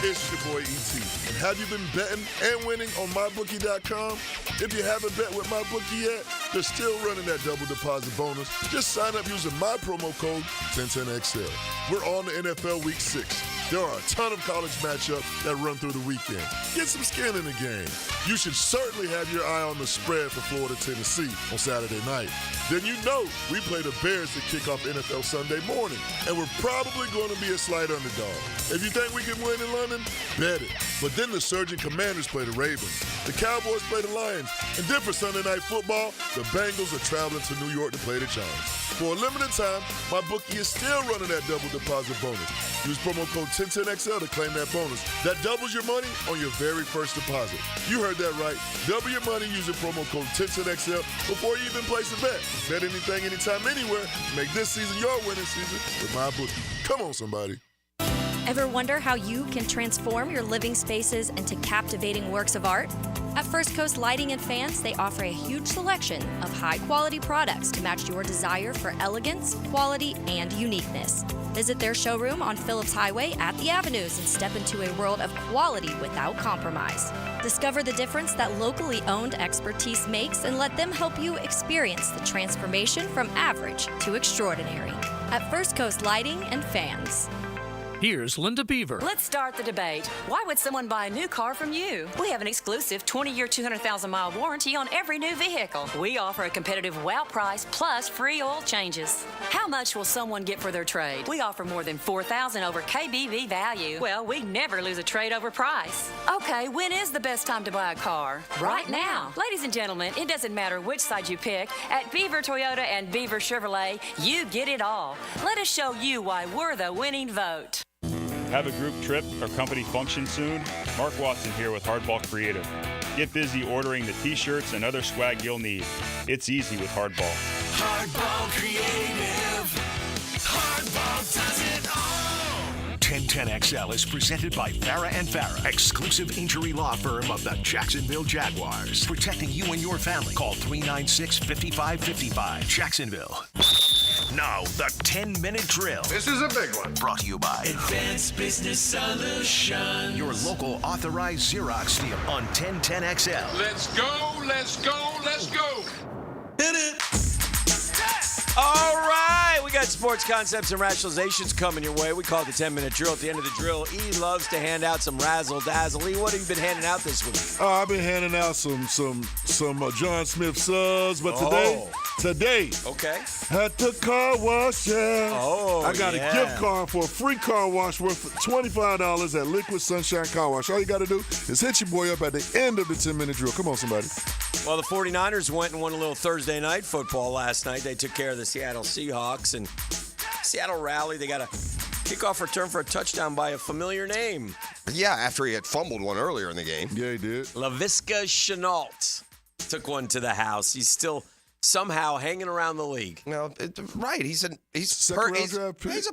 S28: it's your boy E.T. And have you been betting and winning on MyBookie.com? If you haven't bet with MyBookie yet, they're still running that double deposit bonus. Just sign up using my promo code 1010XL. We're on to NFL Week 6. There are a ton of college matchups that run through the weekend. Get some skin in the game. You should certainly have your eye on the spread for Florida, Tennessee on Saturday night. Then you know we play the Bears to kick off NFL Sunday morning, and we're probably going to be a slight underdog. If you think we can win in London, bet it. But then the Surgeon Commanders play the Ravens, the Cowboys play the Lions, and then for Sunday Night Football, the Bengals are traveling to New York to play the Giants. For a limited time, my bookie is still running that double deposit bonus. Use promo code 1010XL to claim that bonus. That doubles your money on your very first deposit. You heard that right. Double your money using promo code 1010XL before you even place a bet. Bet anything, anytime, anywhere. Make this season your winning season with my bookie. Come on, somebody.
S11: Ever wonder how you can transform your living spaces into captivating works of art? At First Coast Lighting and Fans, they offer a huge selection of high-quality products to match your desire for elegance, quality, and uniqueness. Visit their showroom on Phillips Highway at the Avenues and step into a world of quality without compromise. Discover the difference that locally owned expertise makes and let them help you experience the transformation from average to extraordinary. At First Coast Lighting and Fans.
S15: Here's Linda Beaver.
S16: Let's start the debate. Why would someone buy a new car from you? We have an exclusive 20-year, 200,000-mile warranty on every new vehicle. We offer a competitive wow price plus free oil changes. How much will someone get for their trade? We offer more than $4,000 over KBV value. Well, we never lose a trade over price. Okay, when is the best time to buy a car? Right now. Ladies and gentlemen, it doesn't matter which side you pick. At Beaver Toyota and Beaver Chevrolet, you get it all. Let us show you why we're the winning vote.
S17: Have a group trip or company function soon? Mark Watson here with Hardball Creative. Get busy ordering the t-shirts and other swag you'll need. It's easy with Hardball.
S8: Hardball Creative. Hardball does it all.
S3: 1010XL is presented by Farah and Farah, exclusive injury law firm of the Jacksonville Jaguars. Protecting you and your family. Call 396-5555. Jacksonville. Now, the 10-minute drill.
S29: This is a big one.
S3: Brought to you by
S8: Advanced Business Solutions.
S3: your local authorized Xerox dealer on 1010XL.
S29: Let's go, let's go, let's go.
S2: Hit it. All right, we got sports concepts and rationalizations coming your way. We call it the 10-minute drill. At the end of the drill, E loves to hand out some razzle-dazzle. E, what have you been handing out this week?
S28: I've been handing out some John Smith subs, but today,
S2: okay,
S28: at the car wash, I got a
S2: yeah.
S28: gift card for a free car wash worth $25 at Liquid Sunshine Car Wash. All you got to do is hit your boy up at the end of the 10-minute drill. Come on, somebody.
S2: Well, the 49ers went and won a little Thursday night football last night. They took care of the Seattle Seahawks, and Seattle rallied. They got a kickoff return for a touchdown by a familiar name.
S13: Yeah, after he had fumbled one earlier in the game.
S28: Yeah, he did.
S2: Laviska Shenault took one to the house. He's still somehow hanging around the league.
S13: No, right. He's a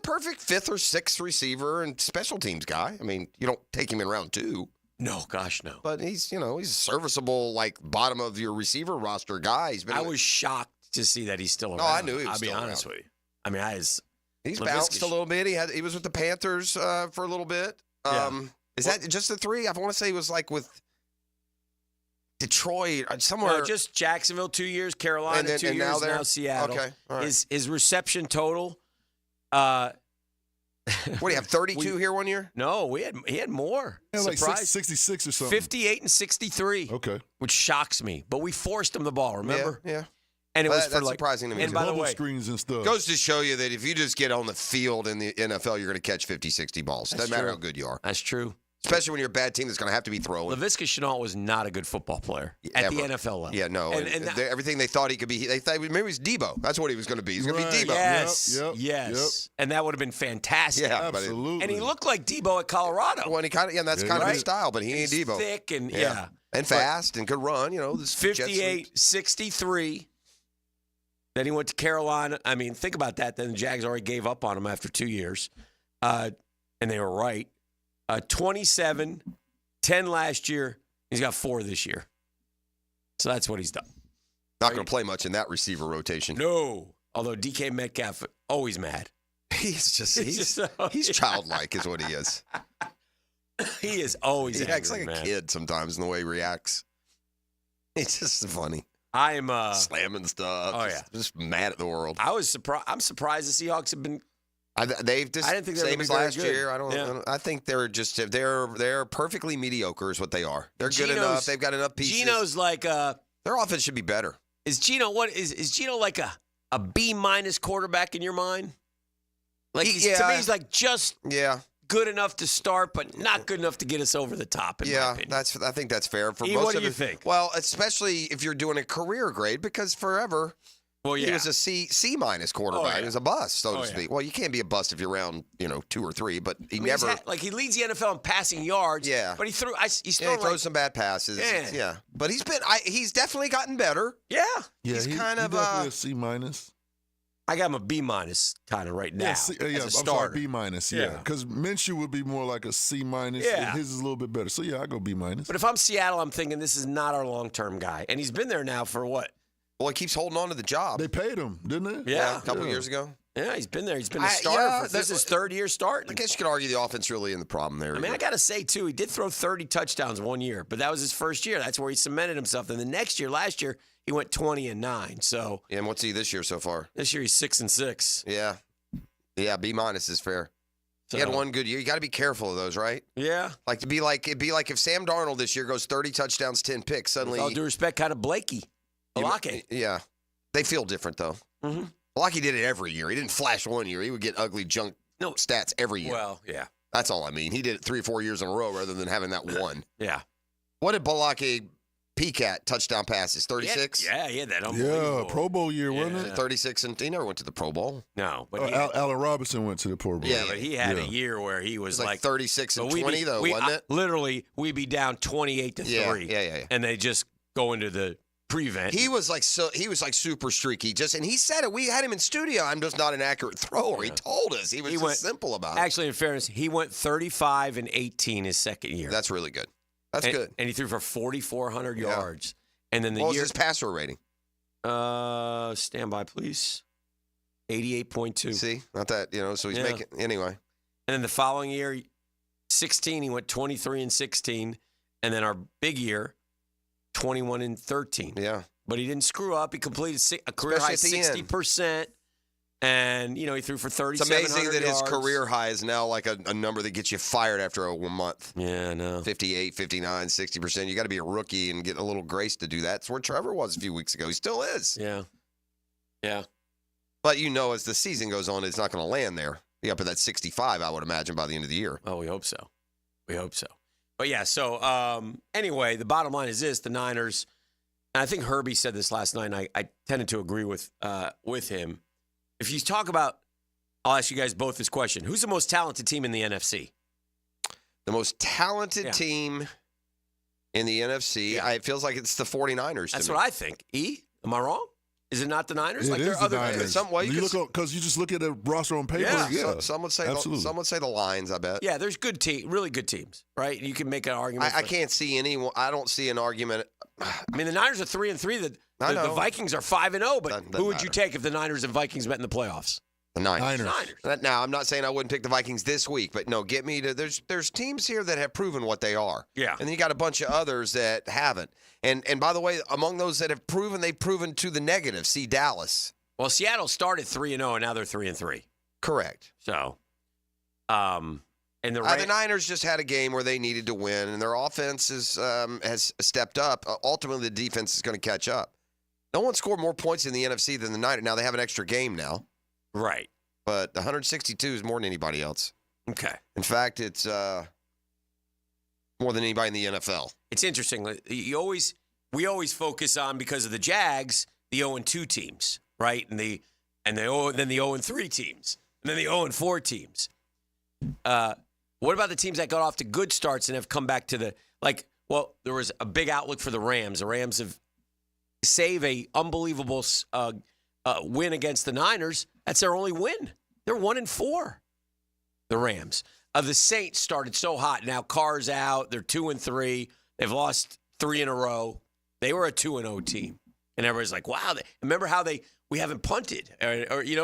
S13: perfect fifth or sixth receiver and special teams guy. I mean, you don't take him in round 2.
S2: No, gosh, no.
S13: But he's a serviceable, like, bottom of your receiver roster guy.
S2: I was shocked to see that he's still around.
S13: No, I knew he was
S2: I'll
S13: still
S2: be honest
S13: around.
S2: with you. I mean,
S13: he's bounced a little bit. He was with the Panthers for a little bit. Is that just the 3? I want to say he was like with. Did Detroit, somewhere.
S2: No, just Jacksonville 2 years, Carolina
S13: And then-
S2: 2
S13: and
S2: years,
S13: now
S2: now
S13: they're-
S2: Seattle.
S13: okay, all right.
S2: His reception total.
S13: What do you have? 32 here one year?
S2: No, he had more.
S28: Yeah, like
S2: Surprise.
S28: 66 or something.
S2: 58 and 63.
S28: Okay.
S2: Which shocks me. But we forced him the ball, remember?
S13: Yeah.
S2: And it
S13: Well,
S2: was for
S13: that's
S2: like,
S13: surprising to me.
S2: And by the
S28: Bubble
S2: way,
S28: screens and stuff.
S13: Goes to show you that if you just get on the field in the NFL, you're going to catch 50, 60 balls.
S2: That's
S13: Doesn't matter
S2: true.
S13: how good you are.
S2: That's true.
S13: Especially when you're a bad team that's going to have to be throwing.
S2: Laviska Shenault was not a good football player at the
S13: Ever.
S2: NFL level.
S13: Yeah, no. And everything they thought he could be, they thought maybe he was Debo. That's what he was going to be. He's going to be Debo.
S2: Yes,
S28: Yep,
S2: yes. And that would have been fantastic.
S13: Yeah, but
S28: Absolutely.
S2: And he looked like Debo at Colorado.
S13: Well, and he kind of, and that's kind of his style, but he ain't
S2: He's
S13: Debo.
S2: thick and, yeah.
S13: And fast and could run, this
S2: 58, 63. Then he went to Carolina. I mean, think about that. Then the Jags already gave up on him after 2 years. And they were right. 27, 10 last year. He's got 4 this year. So that's what he's done.
S13: Not going to play much in that receiver rotation.
S2: No. Although DK Metcalf, always mad.
S13: He's childlike is what he is.
S2: He is always
S13: He acts like
S2: angry,
S13: a
S2: man.
S13: kid sometimes in the way he reacts. It's just funny.
S2: I am
S13: slamming stuff.
S2: Oh, yeah.
S13: Just mad at the world.
S2: I was surprised. I'm surprised the Seahawks have been.
S13: They've just
S2: I didn't think they were
S13: same
S2: gonna
S13: as
S2: be very
S13: last
S2: good.
S13: year. I don't. I think they're just they're perfectly mediocre is what they are. They're good enough. They've got enough pieces.
S2: Gino's like
S13: their offense should be better.
S2: Is Gino what is Gino like a B- quarterback in your mind? Like to me, he's like just good enough to start, but not good enough to get us over the top. In my opinion.
S13: I think that's fair for
S2: E,
S13: most
S2: what
S13: of
S2: do you
S13: it.
S2: think?
S13: Well, especially if you're doing a career grade, because forever.
S2: Well,
S13: he was a C- quarterback. He was a bust, so to speak.
S2: Yeah.
S13: Well, you can't be a bust if you're around 2 or 3, but he
S2: I mean,
S13: never.
S2: he leads the NFL in passing yards.
S13: Yeah,
S2: but he throws
S13: he throws some bad passes.
S2: Yeah.
S13: But he's definitely gotten better.
S2: Yeah,
S13: he's kind of
S28: definitely a C minus.
S2: I got him a B- kind of right now.
S28: Yeah,
S2: as a
S28: I'm
S2: starter.
S28: sorry, B minus. Yeah, because Minshew would be more like a C minus.
S2: Yeah.
S28: And his is a little bit better. So yeah, I go B minus.
S2: But if I'm Seattle, I'm thinking this is not our long-term guy, and he's been there now for what?
S13: Well, he keeps holding on to the job.
S28: They paid him, didn't they?
S2: Yeah,
S13: a couple years ago.
S2: Yeah, he's been there. He's been a starter. This is his third year starting.
S13: I guess you could argue the offense really in the problem there.
S2: I mean, I got to say, too, he did throw 30 touchdowns 1 year, but that was his first year. That's where he cemented himself. And the next year, last year, he went 20-9. So
S13: and what's he this year so far?
S2: This year, he's 6-6.
S13: Yeah, B minus is fair. He had one good year. You got to be careful of those, right?
S2: Yeah.
S13: It'd be like if Sam Darnold this year goes 30 touchdowns, 10 picks, suddenly.
S2: With all due respect, kind of Blakey. Balake.
S13: Yeah. They feel different, though.
S2: Mm-hmm.
S13: Balake did it every year. He didn't flash 1 year. He would get ugly junk stats every year.
S2: Well, yeah.
S13: That's all I mean. He did it 3 or 4 years in a row rather than having that one.
S2: Yeah.
S13: What did Balake peak at touchdown passes? 36?
S2: Yeah, he had that unbelievable.
S28: Yeah, Pro Bowl year, wasn't it?
S13: 36, and he never went to the Pro Bowl.
S2: No, but
S28: Allen Robinson went to the Pro Bowl.
S2: Yeah, but he had a year where he was
S13: like 36 and 20, though, wasn't it?
S2: Literally, we'd be down 28-3.
S13: Yeah.
S2: And they just go into the prevent.
S13: He was like super streaky. And he said it. We had him in studio. I'm just not an accurate thrower. He told us. He was just simple about it.
S2: Actually, in fairness, he went 35-18 his second year.
S13: That's really good. That's good.
S2: And he threw for 4,400 yards. And then
S13: what was his passer rating?
S2: Stand by, please. 88.2.
S13: See, not that so he's making anyway.
S2: And then the following year, 16, he went 23-16, and then our big year, 21-13.
S13: Yeah,
S2: but he didn't screw up. He completed a career high 60%. And, he threw for 3,700
S13: It's amazing that
S2: yards.
S13: his career high is now like a number that gets you fired after a month.
S2: Yeah, I know.
S13: 58, 59, 60%. You got to be a rookie and get a little grace to do that. That's where Trevor was a few weeks ago. He still is.
S2: Yeah. Yeah.
S13: But as the season goes on, it's not going to land there. Be up at that 65, I would imagine, by the end of the year.
S2: Oh, we hope so. But, yeah, so anyway, the bottom line is this. The Niners, and I think Herbie said this last night, and I tended to agree with him. If you talk about, I'll ask you guys both this question. Who's the most talented team in the NFC?
S13: The most talented team in the NFC, it feels like it's the 49ers.
S2: That's what I think. Am I wrong? Is it not the Niners?
S28: It is the Niners.
S13: Because
S28: you just look at the roster on paper. Yeah,
S13: some would say
S28: absolutely.
S13: Some would say the Lions. I bet.
S2: Yeah, there's really good teams, right? You can make an argument.
S13: I can't see anyone. I don't see an argument.
S2: I mean, the Niners are 3-3. The Vikings are 5-0. But who would you take if the Niners and Vikings met in the playoffs?
S13: The Niners. Now, I'm not saying I wouldn't pick the Vikings this week, but no, get me to there's teams here that have proven what they are.
S2: Yeah.
S13: And then you got a bunch of others that haven't. And by the way, among those that have proven, they've proven to the negative. See Dallas.
S2: Well, Seattle started 3-0, and now they're 3-3.
S13: Correct.
S2: So, and the
S13: Niners just had a game where they needed to win, and their offense has stepped up. Ultimately, the defense is going to catch up. No one scored more points in the NFC than the Niners. Now, they have an extra game now.
S2: Right.
S13: But 162 is more than anybody else.
S2: Okay.
S13: In fact, it's more than anybody in the NFL.
S2: It's interesting. We always focus on, because of the Jags, the 0-2 teams, right? And then the 0-3 teams, and then the 0-4 teams. What about the teams that got off to good starts and have come back to there was a big outlook for the Rams. The Rams have saved a unbelievable win against the Niners. That's their only win. They're 1-4. The Rams. The Saints started so hot. Now Carr's out. They're 2-3. They've lost 3 in a row. They were a 2-0 team, and everybody's like, "Wow!" Remember how we haven't punted, or it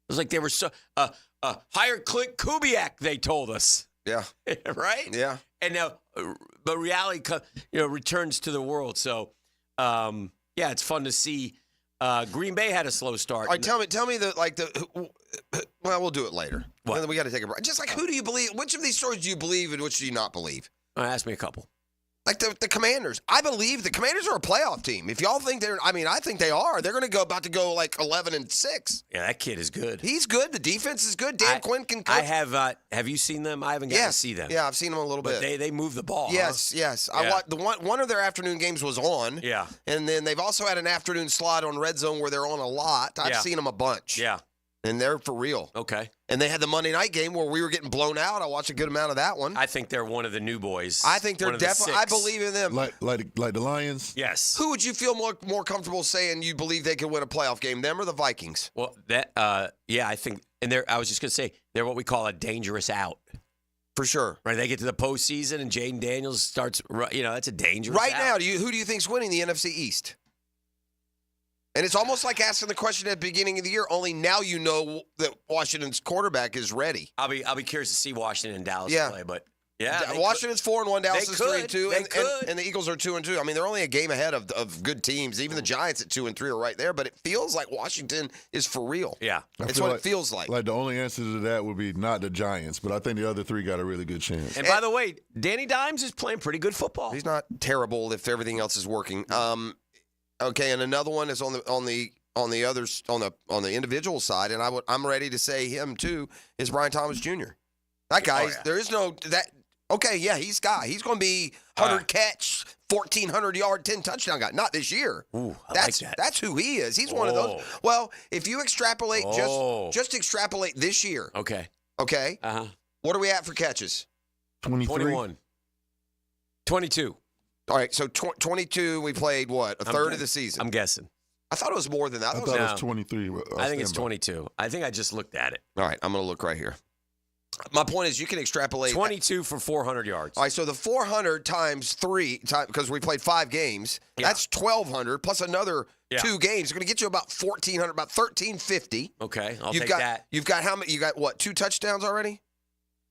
S2: was like they were so hire Clint Kubiak. They told us,
S13: yeah,
S2: right,
S13: yeah,
S2: and now, but reality, returns to the world. So, it's fun to see. Green Bay had a slow start.
S13: All right, tell me well, we'll do it later. What? We got to take a break. Just who do you believe? Which of these stories do you believe and which do you not believe?
S2: Ask me a couple.
S13: Like the Commanders. I believe the Commanders are a playoff team. If y'all think I think they are. They're going to about to go 11-6.
S2: Yeah, that kid is good.
S13: He's good. The defense is good. Dan Quinn can coach.
S2: I have. Have you seen them? I haven't gotten to see them.
S13: Yeah, I've seen them a little bit.
S2: They move the ball.
S13: Yes,
S2: huh?
S13: yes.
S2: Yeah.
S13: I watched one of their afternoon games was on.
S2: Yeah.
S13: And then they've also had an afternoon slot on Red Zone where they're on a lot. I've seen them a bunch.
S2: Yeah.
S13: And they're for real.
S2: Okay.
S13: And they had the Monday night game where we were getting blown out. I watched a good amount of that one.
S2: I think they're one of the new boys.
S13: I think they're definitely. I believe in them.
S28: Like the Lions.
S2: Yes.
S13: Who would you feel more comfortable saying you believe they could win a playoff game? Them or the Vikings?
S2: Well, I think, and I was just gonna say they're what we call a dangerous out.
S13: For sure.
S2: Right. They get to the postseason and Jaden Daniels starts. That's a dangerous.
S13: Right
S2: out.
S13: now, who do you think's winning the NFC East? And it's almost like asking the question at the beginning of the year, only now you know that Washington's quarterback is ready.
S2: I'll be curious to see Washington and Dallas play, but
S13: Washington's 4-1, Dallas is 3-2, and the Eagles are 2-2. I mean, they're only a game ahead of good teams. Even the Giants at 2-3 are right there, but it feels like Washington is for real.
S2: Yeah.
S13: It's what it feels like.
S28: Like the only answer to that would be not the Giants, but I think the other three got a really good chance.
S2: And by the way, Danny Dimes is playing pretty good football.
S13: He's not terrible if everything else is working. Okay, and another one is on the individual side, and I'm ready to say him too is Brian Thomas Jr. That guy, there is no that. Okay, yeah, he's going to be 100 catch, 1,400 yard, 10 touchdown guy. Not this year.
S2: Ooh,
S13: That's who he is. He's one of those. Well, if you extrapolate, just extrapolate this year.
S2: Okay.
S13: Okay. What are we at for catches?
S28: 23.
S2: 21. 22.
S13: All right, so 22, we played what? A third of the season?
S2: I'm guessing.
S13: I thought it was more than that.
S28: I thought it was 23.
S2: I think it's 22. I think I just looked at it.
S13: All right, I'm going to look right here. My point is you can extrapolate.
S2: 22 for 400 yards.
S13: All right, so the 400 times 3, because we played 5 games, that's 1,200 plus another 2 games. It's going to get you about 1,400, about 1,350.
S2: Okay, I'll take that.
S13: You've got how many? You got what, 2 touchdowns already?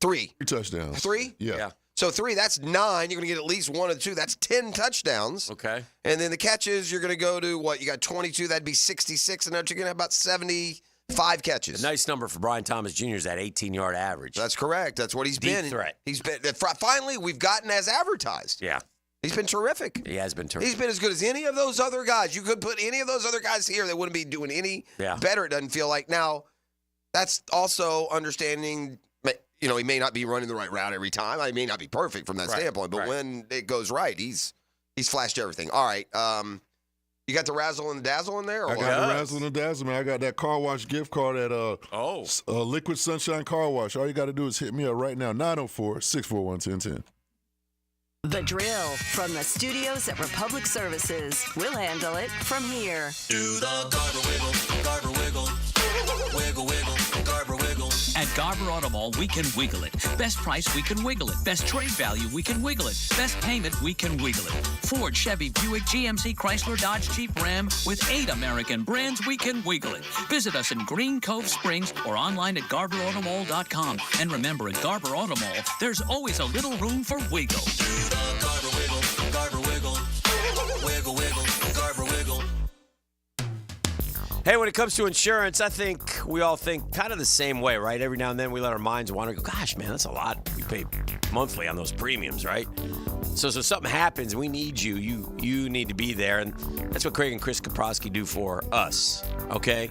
S13: 3.
S28: 3 touchdowns.
S13: 3?
S28: Yeah.
S13: So 3, that's 9. You're going to get at least 1 of the 2. That's 10 touchdowns.
S2: Okay.
S13: And then the catches, you're going to go to what? You got 22. That'd be 66. And then you're going to have about 75 catches.
S2: A nice number for Brian Thomas Jr. is that 18-yard average.
S13: That's correct. That's what he's been.
S2: Deep threat.
S13: He's been. Finally, we've gotten as advertised.
S2: Yeah.
S13: He's been terrific.
S2: He has been terrific.
S13: He's been as good as any of those other guys. You could put any of those other guys here that wouldn't be doing any better, it doesn't feel like. Now, that's also understanding. He may not be running the right route every time. He may not be perfect from that standpoint, but when it goes right, he's flashed everything. All right. You got the razzle and the dazzle in there?
S28: I got the razzle and the dazzle, man. I got that car wash gift card at Liquid Sunshine Car Wash. All you got to do is hit me up right now, 904-641-1010.
S10: The drill from the studios at Republic Services. We'll handle it from here.
S8: Do the Garber wiggle, wiggle, wiggle, wiggle, Garber wiggle.
S19: At Garber Auto Mall, we can wiggle it. Best price, we can wiggle it. Best trade value, we can wiggle it. Best payment, we can wiggle it. Ford, Chevy, Buick, GMC, Chrysler, Dodge, Jeep, Ram. With 8 American brands, we can wiggle it. Visit us in Green Cove Springs or online at GarberAutomall.com. And remember, at Garber Auto Mall, there's always a little room for wiggle.
S8: Garber wiggle, Garber wiggle, wiggle, wiggle, Garber wiggle.
S2: Hey, when it comes to insurance, I think we all think kind of the same way, right? Every now and then we let our minds wander. Go, gosh, man, that's a lot. We pay monthly on those premiums, right? So something happens, we need you. You need to be there, and that's what Craig and Chris Kaprosky do for us, okay?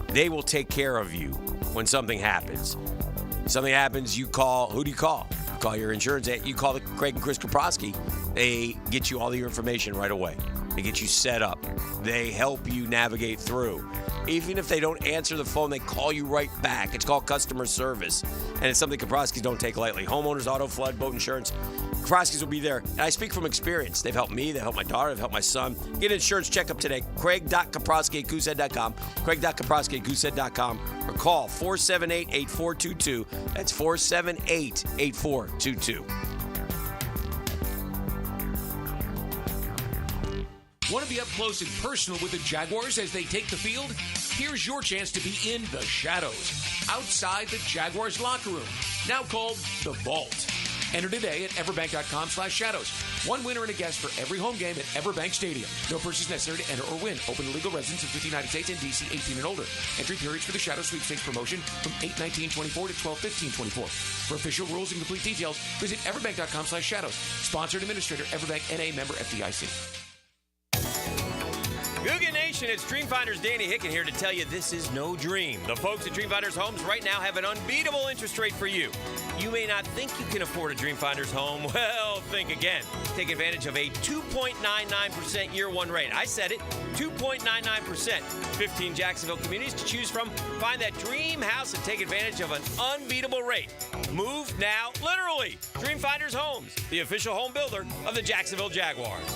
S2: They will take care of you when something happens. Something happens, you call. Who do you call? You call your insurance. You call the Craig and Chris Kaprosky. They get you all your information right away. They get you set up. They help you navigate through. Even if they don't answer the phone, they call you right back. It's called customer service. And it's something Kaprosky's don't take lightly. Homeowners, auto, flood, boat insurance. Kaprosky's will be there. And I speak from experience. They've helped me. They've helped my daughter. They've helped my son. Get an insurance checkup today. Craig.Kaprosky@goosehead.com. Craig.Kaprosky@goosehead.com. Or call 478-8422. That's 478-8422.
S20: Want to be up close and personal with the Jaguars as they take the field? Here's your chance to be in the shadows, outside the Jaguars locker room, now called the Vault. Enter today at everbank.com/shadows. One winner and a guest for every home game at Everbank Stadium. No purchase necessary to enter or win. Open to legal residents of 50 United States and D.C. 18 and older. Entry periods for the Shadow Sweepstakes promotion from 8/19/24 to 12/15/24. For official rules and complete details, visit everbank.com/shadows. Sponsored administrator, Everbank N.A. member FDIC.
S4: Googan Nation, it's Dreamfinders Danny Hicken here to tell you this is no dream. The folks at Dreamfinders Homes right now have an unbeatable interest rate for you. You may not think you can afford a Dreamfinders home. Well, think again. Take advantage of a 2.99% year one rate. I said it, 2.99%. 15 Jacksonville communities to choose from. Find that dream house and take advantage of an unbeatable rate. Move now, literally. Dreamfinders Homes, the official home builder of the Jacksonville Jaguars.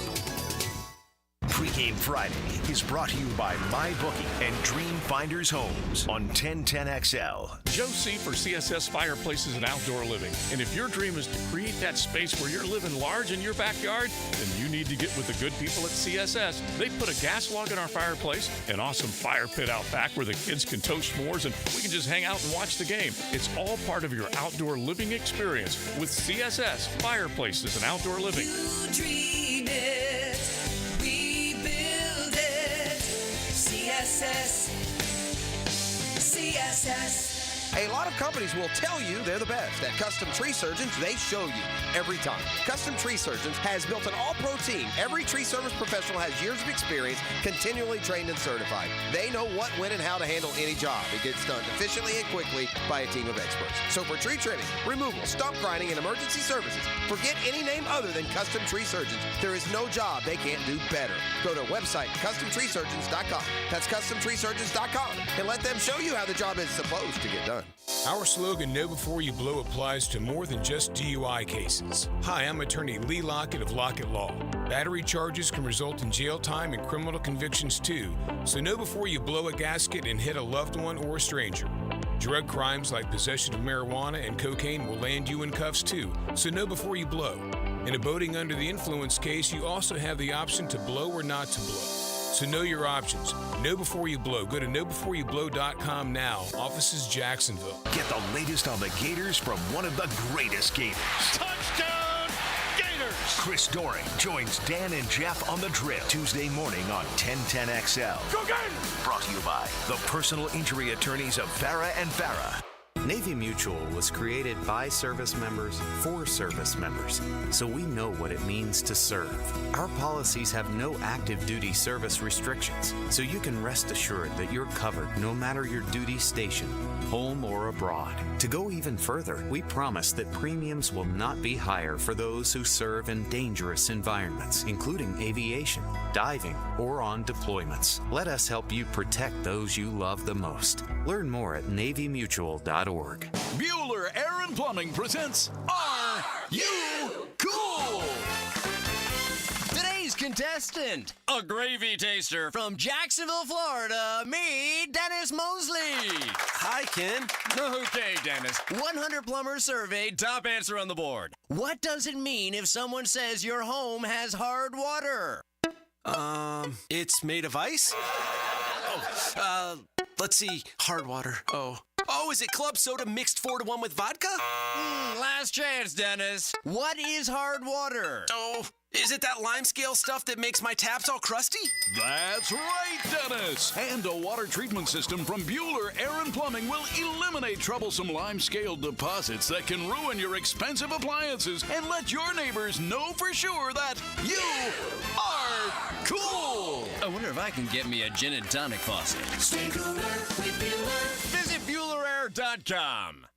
S3: Pregame Friday is brought to you by MyBookie and Dreamfinders Homes on 1010XL.
S9: Joe C. for CSS Fireplaces and Outdoor Living. And if your dream is to create that space where you're living large in your backyard, then you need to get with the good people at CSS. They put a gas log in our fireplace, an awesome fire pit out back where the kids can toast s'mores and we can just hang out and watch the game. It's all part of your outdoor living experience with CSS Fireplaces and Outdoor Living.
S8: You dream it, we build it. CSS.
S13: A lot of companies will tell you they're the best. At Custom Tree Surgeons, they show you every time. Custom Tree Surgeons has built an all-pro team. Every tree service professional has years of experience, continually trained and certified. They know what, when, and how to handle any job. It gets done efficiently and quickly by a team of experts. So for tree trimming, removal, stump grinding, and emergency services, forget any name other than Custom Tree Surgeons. There is no job they can't do better. Go to website CustomTreeSurgeons.com. That's CustomTreeSurgeons.com, and let them show you how the job is supposed to get done.
S21: Our slogan, Know Before You Blow, applies to more than just DUI cases. Hi, I'm attorney Lee Lockett of Lockett Law. Battery charges can result in jail time and criminal convictions too, so know before you blow a gasket and hit a loved one or a stranger. Drug crimes like possession of marijuana and cocaine will land you in cuffs too, so know before you blow. In a boating under the influence case, you also have the option to blow or not to blow. So know your options. Know before you blow. Go to knowbeforeyouBlow.com now. Offices Jacksonville.
S3: Get the latest on the Gators from one of the greatest Gators.
S8: Touchdown, Gators!
S3: Chris Doring joins Dan and Jeff on the drill Tuesday morning on 1010XL.
S8: Go Gators!
S3: Brought to you by the personal injury attorneys of Farah and Farah.
S22: Navy Mutual was created by service members for service members, so we know what it means to serve. Our policies have no active duty service restrictions, so you can rest assured that you're covered no matter your duty station, home or abroad. To go even further, we promise that premiums will not be higher for those who serve in dangerous environments, including aviation, diving, or on deployments. Let us help you protect those you love the most. Learn more at NavyMutual.org.
S23: Bueller Air and Plumbing presents Are You Cool? Today's
S1: contestant, a gravy taster from Jacksonville, Florida, me, Dennis Mosley.
S5: Hi, Ken.
S1: Okay, Dennis. 100 plumbers surveyed, top answer on the board. What does it mean if someone says your home has hard water?
S5: It's made of ice? Let's see. Hard water. Oh, is it club soda mixed 4-to-1 with vodka?
S1: Last chance, Dennis. What is hard water?
S5: Oh, is it that lime scale stuff that makes my taps all crusty?
S8: That's right, Dennis. And a water treatment system from Bueller Air and Plumbing will eliminate troublesome lime scale deposits that can ruin your expensive appliances and let your neighbors know for sure that you are cool.
S1: I wonder if I can get me a gin and tonic faucet.
S8: Stay cooler with Bueller.
S1: Visit BuellerAir.com.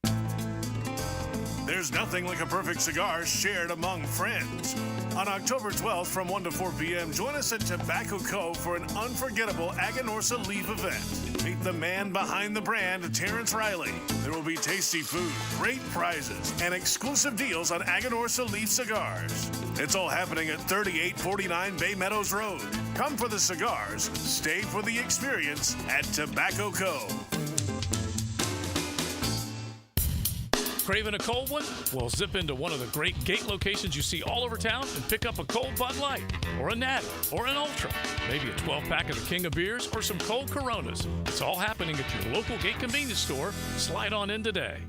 S7: There's nothing like a perfect cigar shared among friends. On October 12th from 1 to 4 p.m., join us at Tobacco Co. for an unforgettable Aganorsa Leaf event. Meet the man behind the brand, Terrence Riley. There will be tasty food, great prizes, and exclusive deals on Aganorsa Leaf cigars. It's all happening at 3849 Bay Meadows Road. Come for the cigars, stay for the experience at Tobacco Co.
S15: Craving a cold one? Well, zip into one of the great Gate locations you see all over town and pick up a cold Bud Light, or a Natty, or an Ultra, maybe a 12-pack of the King of Beers, or some cold Coronas. It's all happening at your local Gate convenience store. Slide on in today.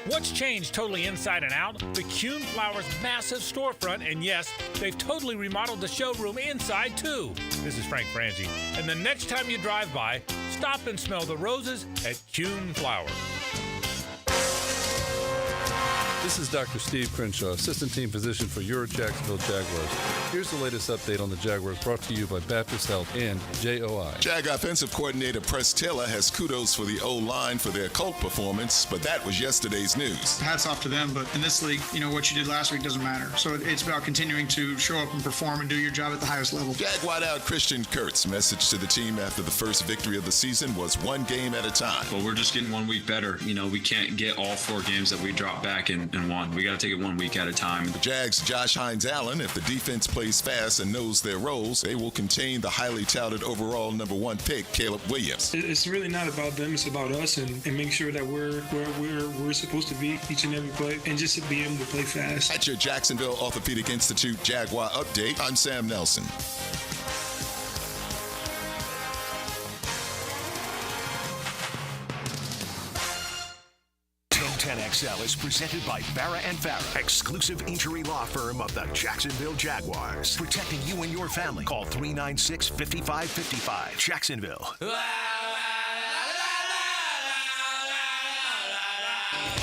S12: What's changed totally inside and out? The Kuhn Flowers massive storefront, and yes, they've totally remodeled the showroom inside too. This is Frank Frangie, and the next time you drive by, stop and smell the roses at Kuhn Flowers.
S18: This is Dr. Steve Crenshaw, Assistant Team Physician for your Jacksonville Jaguars. Here's the latest update on the Jaguars brought to you by Baptist Health and JOI.
S24: Jag offensive coordinator Press Taylor has kudos for the O-line for their cult performance, but that was yesterday's news.
S25: Hats off to them, but in this league, what you did last week doesn't matter. So it's about continuing to show up and perform and do your job at the highest level.
S24: Jag wideout Christian Kurt's message to the team after the first victory of the season was one game at a time.
S26: Well, we're just getting 1 week better. We can't get all 4 games that we dropped back and won. We got to take it 1 week at a time.
S24: The Jags' Josh Hines-Allen, if the defense plays fast and knows their roles, they will contain the highly touted overall number 1 pick, Caleb Williams.
S27: It's really not about them. It's about us and make sure that we're where we're supposed to be each and every play and just to be able to play fast.
S24: At your Jacksonville Orthopedic Institute Jaguar Update, I'm Sam Nelson.
S3: 10XL is presented by Barra & Farah, exclusive injury law firm of the Jacksonville Jaguars. Protecting you and your family. Call 396-5555. Jacksonville.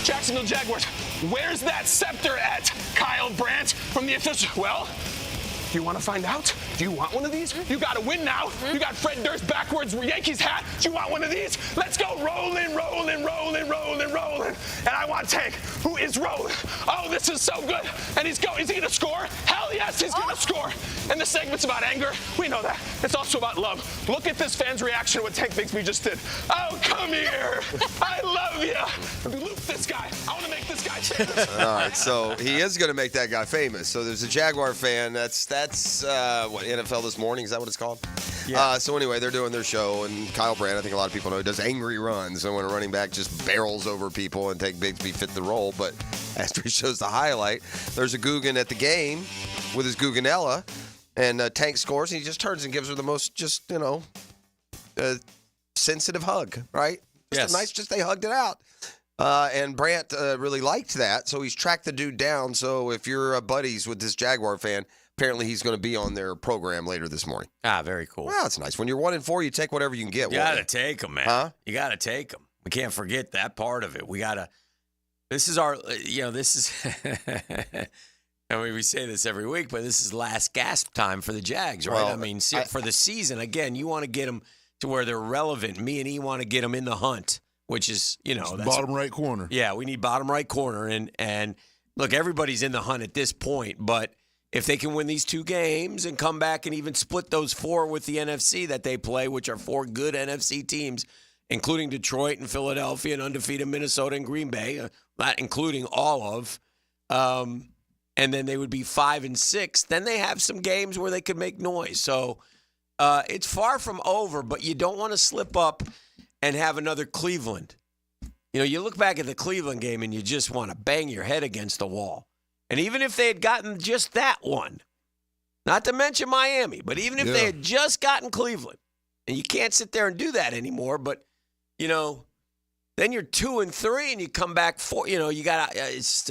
S30: Jacksonville Jaguars, where's that scepter at? Kyle Brandt from the official. Well, do you want to find out? Do you want one of these? You got to win now. You got Fred Durst backwards Yankees hat. Do you want one of these? Let's go rolling, rolling, rolling, rolling, rolling. And I want Tank, who is rolling. Oh, this is so good. And he's going. Is he going to score? Hell yes, he's going to score. And the segment's about anger. We know that. It's also about love. Look at this fan's reaction to what Tank thinks we just did. Oh, come here. I love you. Loop this guy. I want to make this guy famous.
S13: All right, so he is going to make that guy famous. So there's a Jaguar fan. That's what, NFL This Morning? Is that what it's called? Yeah. So anyway, they're doing their show, and Kyle Brandt, I think a lot of people know, does angry runs. So when a running back just barrels over people and Tank Bigsby fit the role. But after he shows the highlight, there's a Guggen at the game with his Guggenella, and Tank scores, and he just turns and gives her the most sensitive hug, right? Just they hugged it out. And Brandt really liked that, so he's tracked the dude down. So if you're buddies with this Jaguar fan, apparently he's going to be on their program later this morning.
S2: Ah, very cool.
S13: Well, that's nice. When you're 1-4, you take whatever you can get.
S2: You got to take them, man.
S13: Huh?
S2: You got to take them. We can't forget that part of it. We got to. This is our. This is. I mean, we say this every week, but this is last gasp time for the Jags, right?
S13: Well,
S2: I mean, for the season, again, you want to get them to where they're relevant. Me and E want to get them in the hunt, which is, that's
S28: bottom right corner.
S2: Yeah, we need bottom right corner. And look, everybody's in the hunt at this point, but if they can win these 2 games and come back and even split those 4 with the NFC that they play, which are 4 good NFC teams, including Detroit and Philadelphia and undefeated Minnesota and Green Bay, not including all of, and then they would be 5-6. Then they have some games where they could make noise. So it's far from over, but you don't want to slip up and have another Cleveland. You look back at the Cleveland game and you just want to bang your head against the wall. And even if they had gotten just that one, not to mention Miami, but even if they had just gotten Cleveland, and you can't sit there and do that anymore, but, then you're 2-3 and you come back 4, you got it's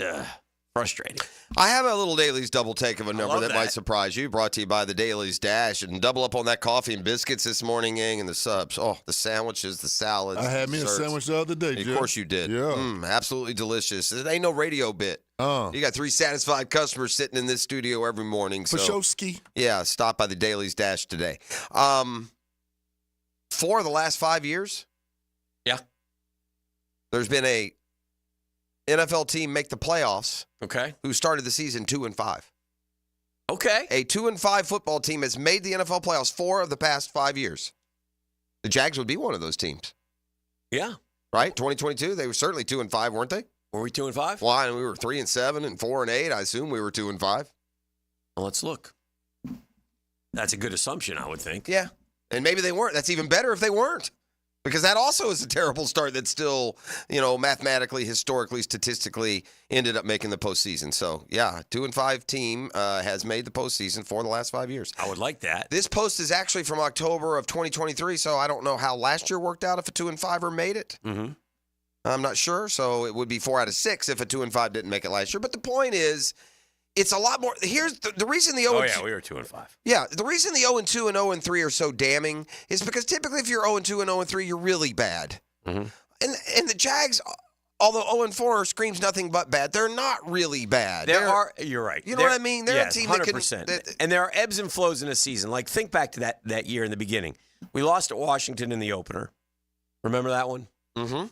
S2: frustrating.
S13: I have a little Dailies double take of a number that might surprise you, brought to you by the Dailies Dash, and double up on that coffee and biscuits this morning, gang, and the subs. Oh, the sandwiches, the salads.
S28: I had me a sandwich the other day, Jeff.
S13: Of course you did.
S28: Yeah.
S13: Absolutely delicious. It ain't no radio bit. You got 3 satisfied customers sitting in this studio every morning. So,
S28: Pashowski.
S13: Yeah, stop by the Dailies Dash today. 4 of the last 5 years?
S2: Yeah.
S13: There's been a NFL team make the playoffs.
S2: Okay.
S13: Who started the season 2-5.
S2: Okay.
S13: A 2-5 football team has made the NFL playoffs 4 of the past 5 years. The Jags would be one of those teams.
S2: Yeah.
S13: Right? 2022, they were certainly 2-5, weren't they?
S2: Were we 2-5?
S13: Well, and we were 3-7 and 4-8. I assume we were 2-5.
S2: Well, let's look. That's a good assumption, I would think.
S13: Yeah. And maybe they weren't. That's even better if they weren't. Because that also is a terrible start that still, mathematically, historically, statistically ended up making the postseason. So, yeah, 2-5 team has made the postseason for the last 5 years.
S2: I would like that.
S13: This post is actually from October of 2023, so I don't know how last year worked out if a 2-5er made it.
S2: Mm-hmm.
S13: I'm not sure, so it would be 4 out of 6 if a 2-5 didn't make it last year. But the point is, it's a lot more. Here's the reason the 0-2.
S2: Oh, yeah, we were 2-5.
S13: Yeah, the reason the 0-2 and 0-3 are so damning is because typically if you're 0-2 and 0-3, you're really bad.
S2: Mm-hmm.
S13: And the Jags, although 0-4 screams nothing but bad, they're not really bad.
S2: You're right.
S13: You know what I mean? They're a team
S2: 100%.
S13: that can.
S2: And there are ebbs and flows in a season. Like, think back to that year in the beginning. We lost at Washington in the opener. Remember that one?
S13: Mm-hmm.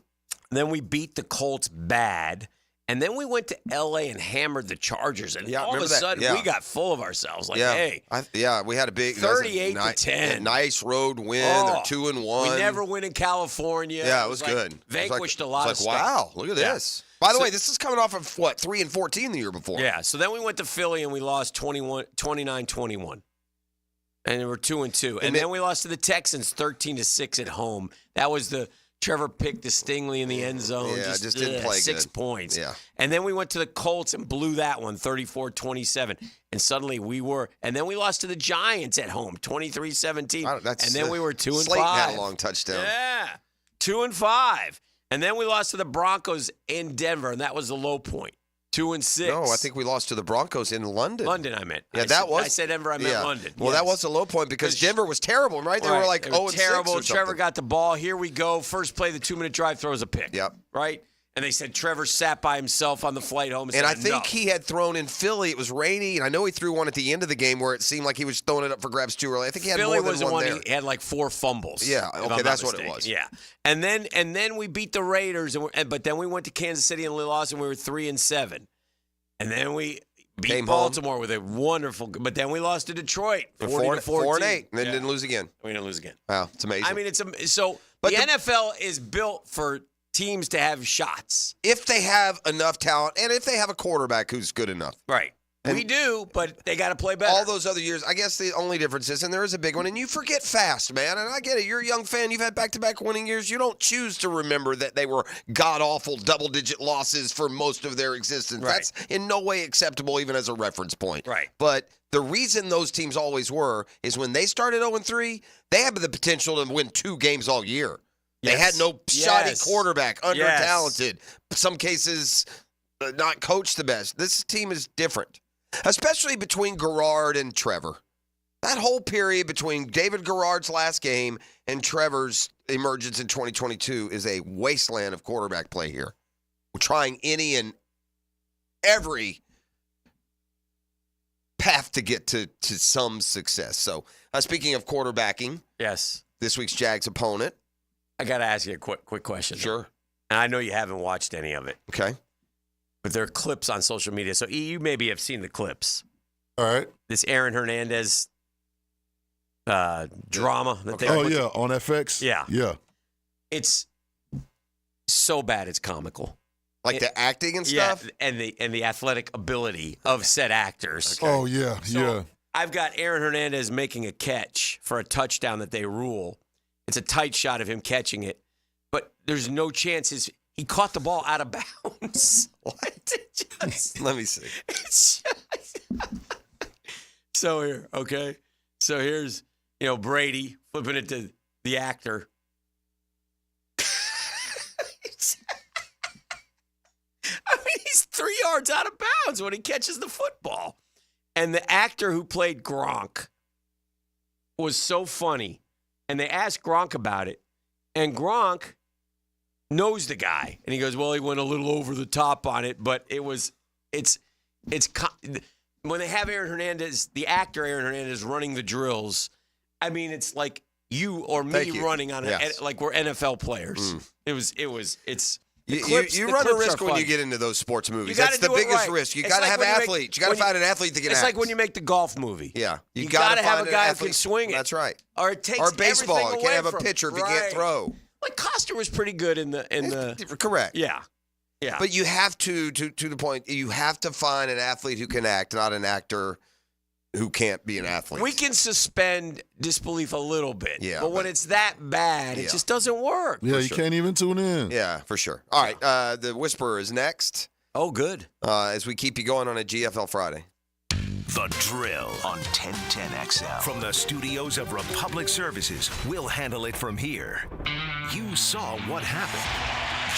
S2: Then we beat the Colts bad. And then we went to L.A. and hammered the Chargers. And all of a sudden, we got full of ourselves. Like, hey.
S13: We had a big
S2: 38-10.
S13: Nice road win. They're 2-1.
S2: We never win in California.
S13: Yeah, it was good.
S2: Vanquished a lot of stuff.
S13: Wow, look at this. By the way, this is coming off of, 3-14 the year before.
S2: Yeah, so then we went to Philly and we lost 29-21. And we were 2-2. And then we lost to the Texans 13-6 at home. That was the Trevor picked the Stingley in the end zone.
S13: Yeah, just didn't play
S2: 6
S13: good.
S2: points.
S13: Yeah.
S2: And then we went to the Colts and blew that one 34-27. And suddenly and then we lost to the Giants at home 23-17. And then we were 2-5.
S13: Slayton had a long touchdown.
S2: Yeah. 2-5. And then we lost to the Broncos in Denver, and that was the low point. 2-6.
S13: No, I think we lost to the Broncos in London.
S2: London, I meant.
S13: Yeah,
S2: I said Denver, I meant London.
S13: Well, that was a low point because Denver was terrible, right? They were like 0-6
S2: terrible.
S13: or
S2: Trevor got the ball. Here we go. First play, the 2-minute drive, throws a pick.
S13: Yep.
S2: Right? And they said Trevor sat by himself on the flight home.
S13: And I think he had thrown in Philly. It was rainy, and I know he threw one at the end of the game where it seemed like he was throwing it up for grabs too early. I think he had
S2: Philly
S13: more than one there.
S2: He had like 4 fumbles.
S13: Yeah, okay, that's what it was.
S2: Yeah. And then we beat the Raiders, but then we went to Kansas City and lost, and we were 3-7. And then we beat Baltimore with a wonderful, but then we lost to Detroit 40-14.
S13: 4-8, and then didn't lose again.
S2: We didn't lose again.
S13: Wow, it's amazing.
S2: I mean, but the NFL is built for teams to have shots.
S13: If they have enough talent, and if they have a quarterback who's good enough.
S2: Right. We do, but they got to play better.
S13: All those other years, I guess the only difference is, and there is a big one, and you forget fast, man, and I get it. You're a young fan. You've had back-to-back winning years. You don't choose to remember that they were god-awful double-digit losses for most of their existence.
S2: Right.
S13: That's in no way acceptable even as a reference point.
S2: Right.
S13: But the reason those teams always were is when they started 0-3, they had the potential to win 2 games all year. They had no shoddy quarterback, under-talented. Some cases, not coached the best. This team is different. Especially between Garrard and Trevor. That whole period between David Garrard's last game and Trevor's emergence in 2022 is a wasteland of quarterback play here. We're trying any and every path to get to some success. So, speaking of quarterbacking,
S2: yes,
S13: this week's Jags opponent.
S2: I got to ask you a quick question.
S13: Sure.
S2: And I know you haven't watched any of it.
S13: Okay.
S2: But there are clips on social media. So you maybe have seen the clips.
S28: All right.
S2: This Aaron Hernandez drama. That they
S28: on FX?
S2: Yeah.
S28: Yeah.
S2: It's so bad it's comical.
S13: Like the acting and stuff?
S2: Yeah, and the athletic ability of said actors.
S28: Okay. Oh, yeah,
S2: So I've got Aaron Hernandez making a catch for a touchdown that they rule. It's a tight shot of him catching it, but there's no chances. He caught the ball out of bounds. What?
S13: Let me see.
S2: So here, okay. So here's, Brady flipping it to the actor. I mean, he's 3 yards out of bounds when he catches the football. And the actor who played Gronk was so funny. And they asked Gronk about it. And Gronk knows the guy. And he goes, well, he went a little over the top on it. But it's when they have Aaron Hernandez, the actor Aaron Hernandez running the drills, I mean, it's like you or me running on it, like we're NFL players. It's
S13: You run a risk when you get into those sports movies. That's the biggest risk. You got to have athletes. You got to find an athlete that can act.
S2: It's like when you make the golf movie.
S13: Yeah.
S2: You got to have a guy who can swing it.
S13: That's right.
S2: Or it takes
S13: Or baseball. You can't have a
S2: from
S13: pitcher if you can't throw.
S2: Like Coster was pretty good in the
S13: correct.
S2: Yeah. Yeah.
S13: But you have to the point, you have to find an athlete who can act, not an actor who can't be an athlete.
S2: We can suspend disbelief a little bit.
S13: Yeah.
S2: But when it's that bad, it just doesn't work.
S28: Yeah, you can't even tune in.
S13: Yeah, for sure. All right, the Whisperer is next.
S2: Oh, good.
S13: As we keep you going on a GFL Friday.
S3: The Drill on 1010XL. From the studios of Republic Services, we'll handle it from here. You saw what happened.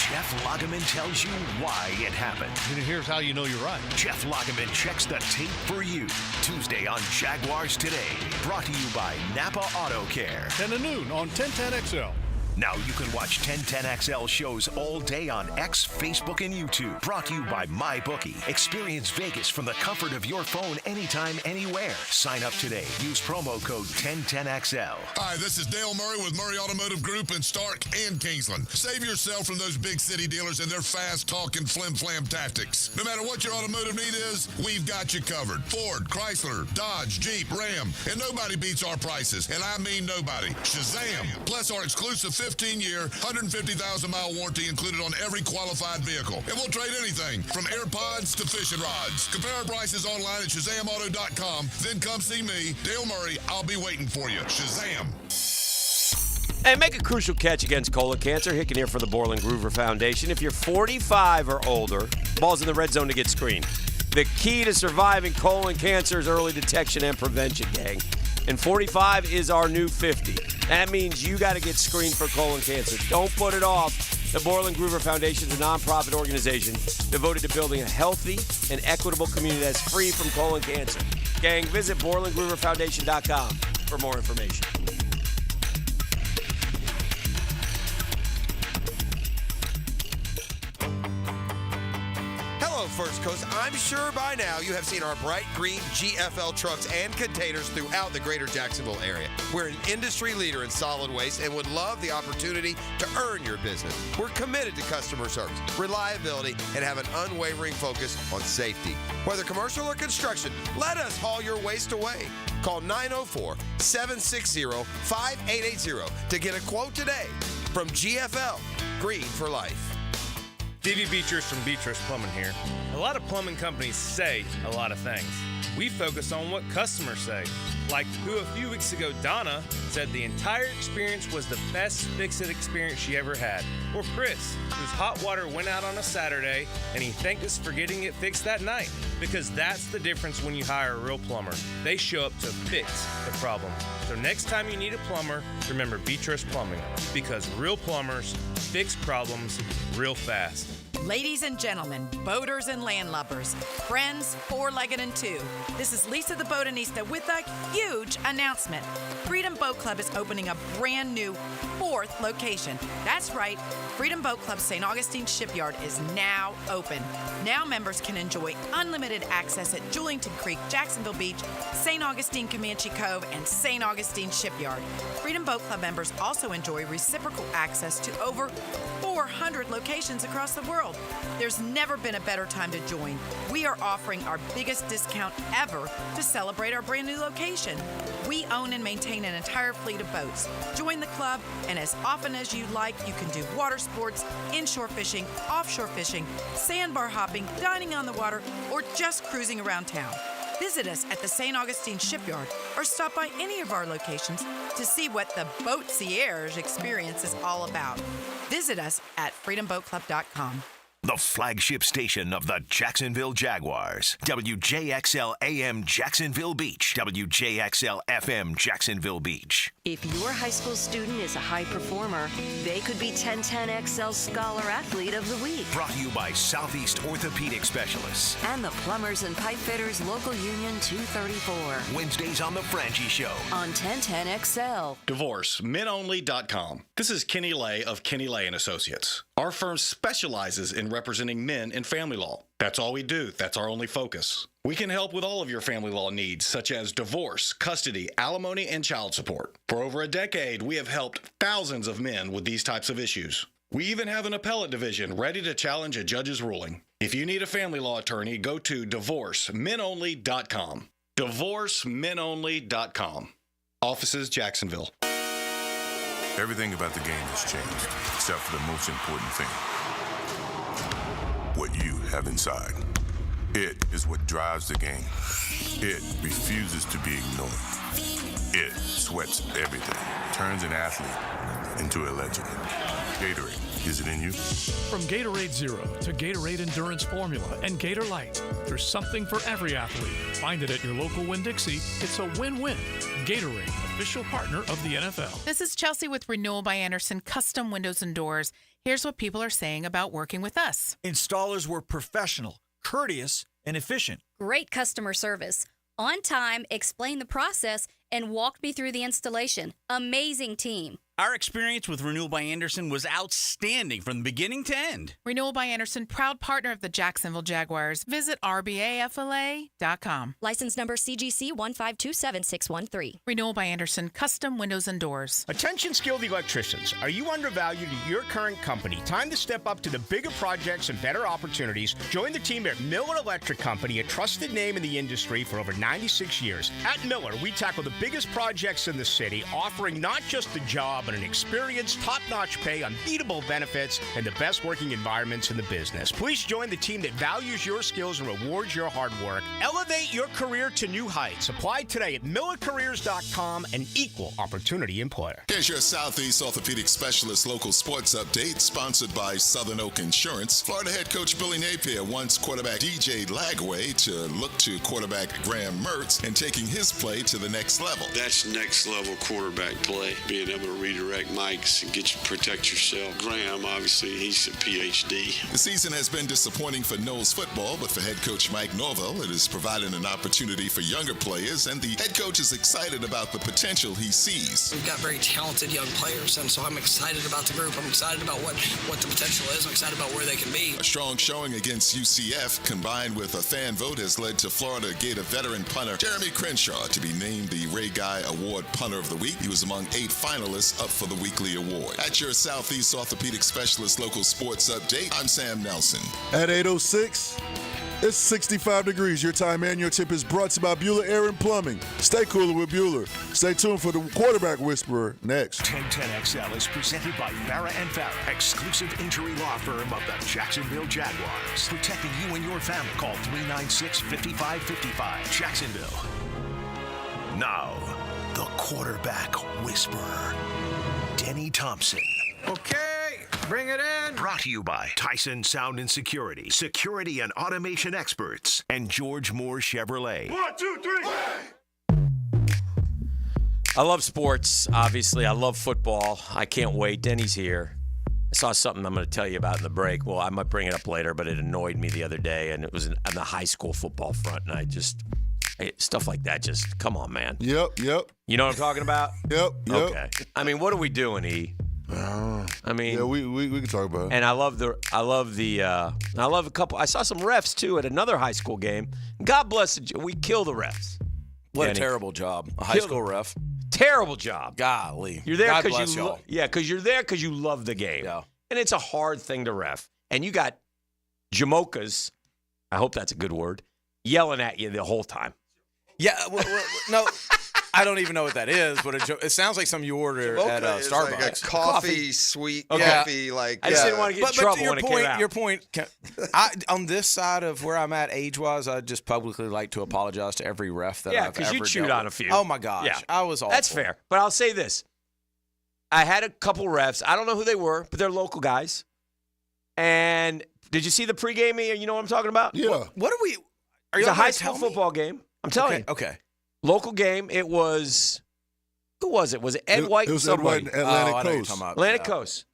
S3: Jeff Lageman tells you why it happened.
S8: And here's how you know you're right.
S3: Jeff Lageman checks the tape for you. Tuesday on Jaguars Today. Brought to you by Napa Auto Care.
S8: 10 to noon on 1010XL.
S3: Now you can watch 1010XL shows all day on X, Facebook, and YouTube. Brought to you by MyBookie. Experience Vegas from the comfort of your phone anytime, anywhere. Sign up today. Use promo code 1010XL.
S4: Hi, this is Dale Murray with Murray Automotive Group in Stark and Kingsland. Save yourself from those big city dealers and their fast-talking flim-flam tactics. No matter what your automotive need is, we've got you covered. Ford, Chrysler, Dodge, Jeep, Ram, and nobody beats our prices, and I mean nobody. Shazam! Plus our exclusive 15-year, 150,000-mile warranty included on every qualified vehicle. And we'll trade anything from AirPods to fishing rods. Compare our prices online at ShazamAuto.com. Then come see me, Dale Murray. I'll be waiting for you. Shazam.
S2: Hey, make a crucial catch against colon cancer. Hicken here for the Borland Groover Foundation. If you're 45 or older, ball's in the red zone to get screened. The key to surviving colon cancer is early detection and prevention, gang. And 45 is our new 50. That means you got to get screened for colon cancer. Don't put it off. The Borland Groover Foundation is a nonprofit organization devoted to building a healthy and equitable community that's free from colon cancer. Gang, visit BorlandGrooverFoundation.com for more information.
S13: First Coast. I'm sure by now you have seen our bright green GFL trucks and containers throughout the greater Jacksonville area. We're an industry leader in solid waste and would love the opportunity to earn your business. We're committed to customer service, reliability, and have an unwavering focus on safety. Whether commercial or construction, let us haul your waste away. Call 904-760-5880 to get a quote today from GFL, Green for Life.
S6: Stevie Beatrice from Beatrice Plumbing here. A lot of plumbing companies say a lot of things. We focus on what customers say. Like who a few weeks ago, Donna, said the entire experience was the best fix-it experience she ever had. Or Chris, whose hot water went out on a Saturday and he thanked us for getting it fixed that night. Because that's the difference when you hire a real plumber. They show up to fix the problem. So next time you need a plumber, remember Beatrice Plumbing. Because real plumbers fix problems real fast.
S10: Ladies and gentlemen, boaters and landlubbers, friends, four-legged and two, this is Lisa the Botanista with a huge announcement. Freedom Boat Club is opening a brand new 4th location. That's right, Freedom Boat Club St. Augustine Shipyard is now open. Now members can enjoy unlimited access at Julington Creek, Jacksonville Beach, St. Augustine Comanche Cove, and St. Augustine Shipyard. Freedom Boat Club members also enjoy reciprocal access to over 400 locations across the world. world. There's never been a better time to join. We are offering our biggest discount ever to celebrate our brand new location. We own and maintain an entire fleet of boats. Join the club, and as often as you like, you can do water sports, inshore fishing, offshore fishing, sandbar hopping, dining on the water, or just cruising around town. Visit us at the St. Augustine Shipyard or stop by any of our locations to see what the Boatsiers experience is all about. Visit us at freedomboatclub.com.
S3: The flagship station of the Jacksonville Jaguars. WJXL AM Jacksonville Beach. WJXL FM Jacksonville Beach.
S9: If your high school student is a high performer, they could be 1010XL Scholar Athlete of the Week.
S3: Brought to you by Southeast Orthopedic Specialists.
S9: And the Plumbers and Pipe Fitters Local Union 234.
S3: Wednesdays on The Frangie Show.
S9: On 1010XL.
S11: DivorceMenOnly.com. This is Kenny Lay of Kenny Lay & Associates. Our firm specializes in representing men in family law. That's all we do. That's our only focus. We can help with all of your family law needs, such as divorce, custody, alimony, and child support. For over a decade, we have helped thousands of men with these types of issues. We even have an appellate division ready to challenge a judge's ruling. If you need a family law attorney, go to DivorceMenOnly.com. DivorceMenOnly.com. Offices, Jacksonville.
S24: Everything about the game has changed, except for the most important thing. What you have inside. It is what drives the game. It refuses to be ignored. It sweats everything, turns an athlete into a legend. Gatorade, is it in you?
S15: From Gatorade Zero to Gatorade Endurance Formula and Gator Light, there's something for every athlete. Find it at your local Winn-Dixie. It's a win-win. Gatorade, official partner of the NFL.
S14: This is Chelsea with Renewal by Andersen Custom Windows and Doors. Here's what people are saying about working with us.
S16: Installers were professional, courteous, and efficient.
S17: Great customer service. On time, explained the process, and walked me through the installation. Amazing team.
S16: Our experience with Renewal by Andersen was outstanding from the beginning to end.
S14: Renewal by Andersen, proud partner of the Jacksonville Jaguars. Visit rbafla.com.
S17: License number CGC 1527613.
S14: Renewal by Andersen, custom windows and doors.
S19: Attention skilled electricians. Are you undervalued at your current company? Time to step up to the bigger projects and better opportunities. Join the team at Miller Electric Company, a trusted name in the industry for over 96 years. At Miller, we tackle the biggest projects in the city, offering not just the job, but an experienced, top-notch pay, unbeatable benefits, and the best working environments in the business. Please join the team that values your skills and rewards your hard work. Elevate your career to new heights. Apply today at millercareers.com, an equal opportunity employer.
S24: Here's your Southeast Orthopedic Specialist local sports update, sponsored by Southern Oak Insurance. Florida head coach Billy Napier wants quarterback DJ Lagway to look to quarterback Graham Mertz and taking his play to the next level.
S20: That's next level quarterback play, being able to redirect mics and protect yourself. Graham, obviously, he's a PhD.
S24: The season has been disappointing for Knowles football, but for head coach Mike Norvell, it is providing an opportunity for younger players, and the head coach is excited about the potential he sees.
S21: We've got very talented young players, and so I'm excited about the group. I'm excited about what the potential is. I'm excited about where they can be.
S24: A strong showing against UCF, combined with a fan vote, has led to Florida Gator veteran punter Jeremy Crenshaw to be named the Ray Guy Award Punter of the Week. He was among 8 finalists up for the weekly award. At your Southeast Orthopedic Specialist local sports update, I'm Sam Nelson.
S28: At 8:06, it's 65 degrees. Your time and your tip is brought to you by Bueller Air and Plumbing. Stay cooler with Bueller. Stay tuned for the Quarterback Whisperer next.
S3: 1010XL is presented by Farrah & Farrah, exclusive injury law firm of the Jacksonville Jaguars. Protecting you and your family. Call 396-5555. Jacksonville. Now, the Quarterback Whisperer, Denny Thompson.
S2: Okay, bring it in.
S3: Brought to you by Tyson Sound and Security, security and automation experts, and George Moore Chevrolet.
S7: 1, 2, 3.
S2: I love sports, obviously. I love football. I can't wait. Denny's here. I saw something I'm going to tell you about in the break. Well, I might bring it up later, but it annoyed me the other day, and it was on the high school football front, and stuff like that, just, come on, man.
S28: Yep.
S2: You know what I'm talking about?
S28: Yep.
S2: Okay. I mean, what are we doing, E? I mean,
S28: yeah, we can talk about it.
S2: And I love a couple. I saw some refs too at another high school game. God bless it. We kill the refs.
S22: What a terrible job. A high school ref.
S2: Terrible job.
S22: Golly.
S2: You're there
S22: because
S2: you're there because you love the game.
S22: Yeah.
S2: And it's a hard thing to ref. And you got jamokas, I hope that's a good word, yelling at you the whole time.
S1: Yeah, no, I don't even know what that is, but it sounds like something you order at Starbucks.
S13: Like a coffee, sweet coffee. Like
S2: I just didn't want to get in trouble when it came out.
S1: Your point, on this side of where I'm at age-wise, I'd just publicly like to apologize to every ref that I've ever dealt with.
S2: Yeah, because you chewed on a few.
S1: Oh, my gosh.
S2: Yeah.
S1: I was awful.
S2: That's fair. But I'll say this. I had a couple refs. I don't know who they were, but they're local guys. And did you see the pregame? You know what I'm talking about?
S28: Yeah.
S1: What are we? Are
S2: It's
S1: you
S2: a high school football game. I'm telling you.
S1: Okay.
S2: Local game. It was, who was it? Was it Ed White?
S28: It was
S2: and
S28: Ed White
S2: somebody?
S28: and Atlantic Coast.
S2: Atlantic Coast.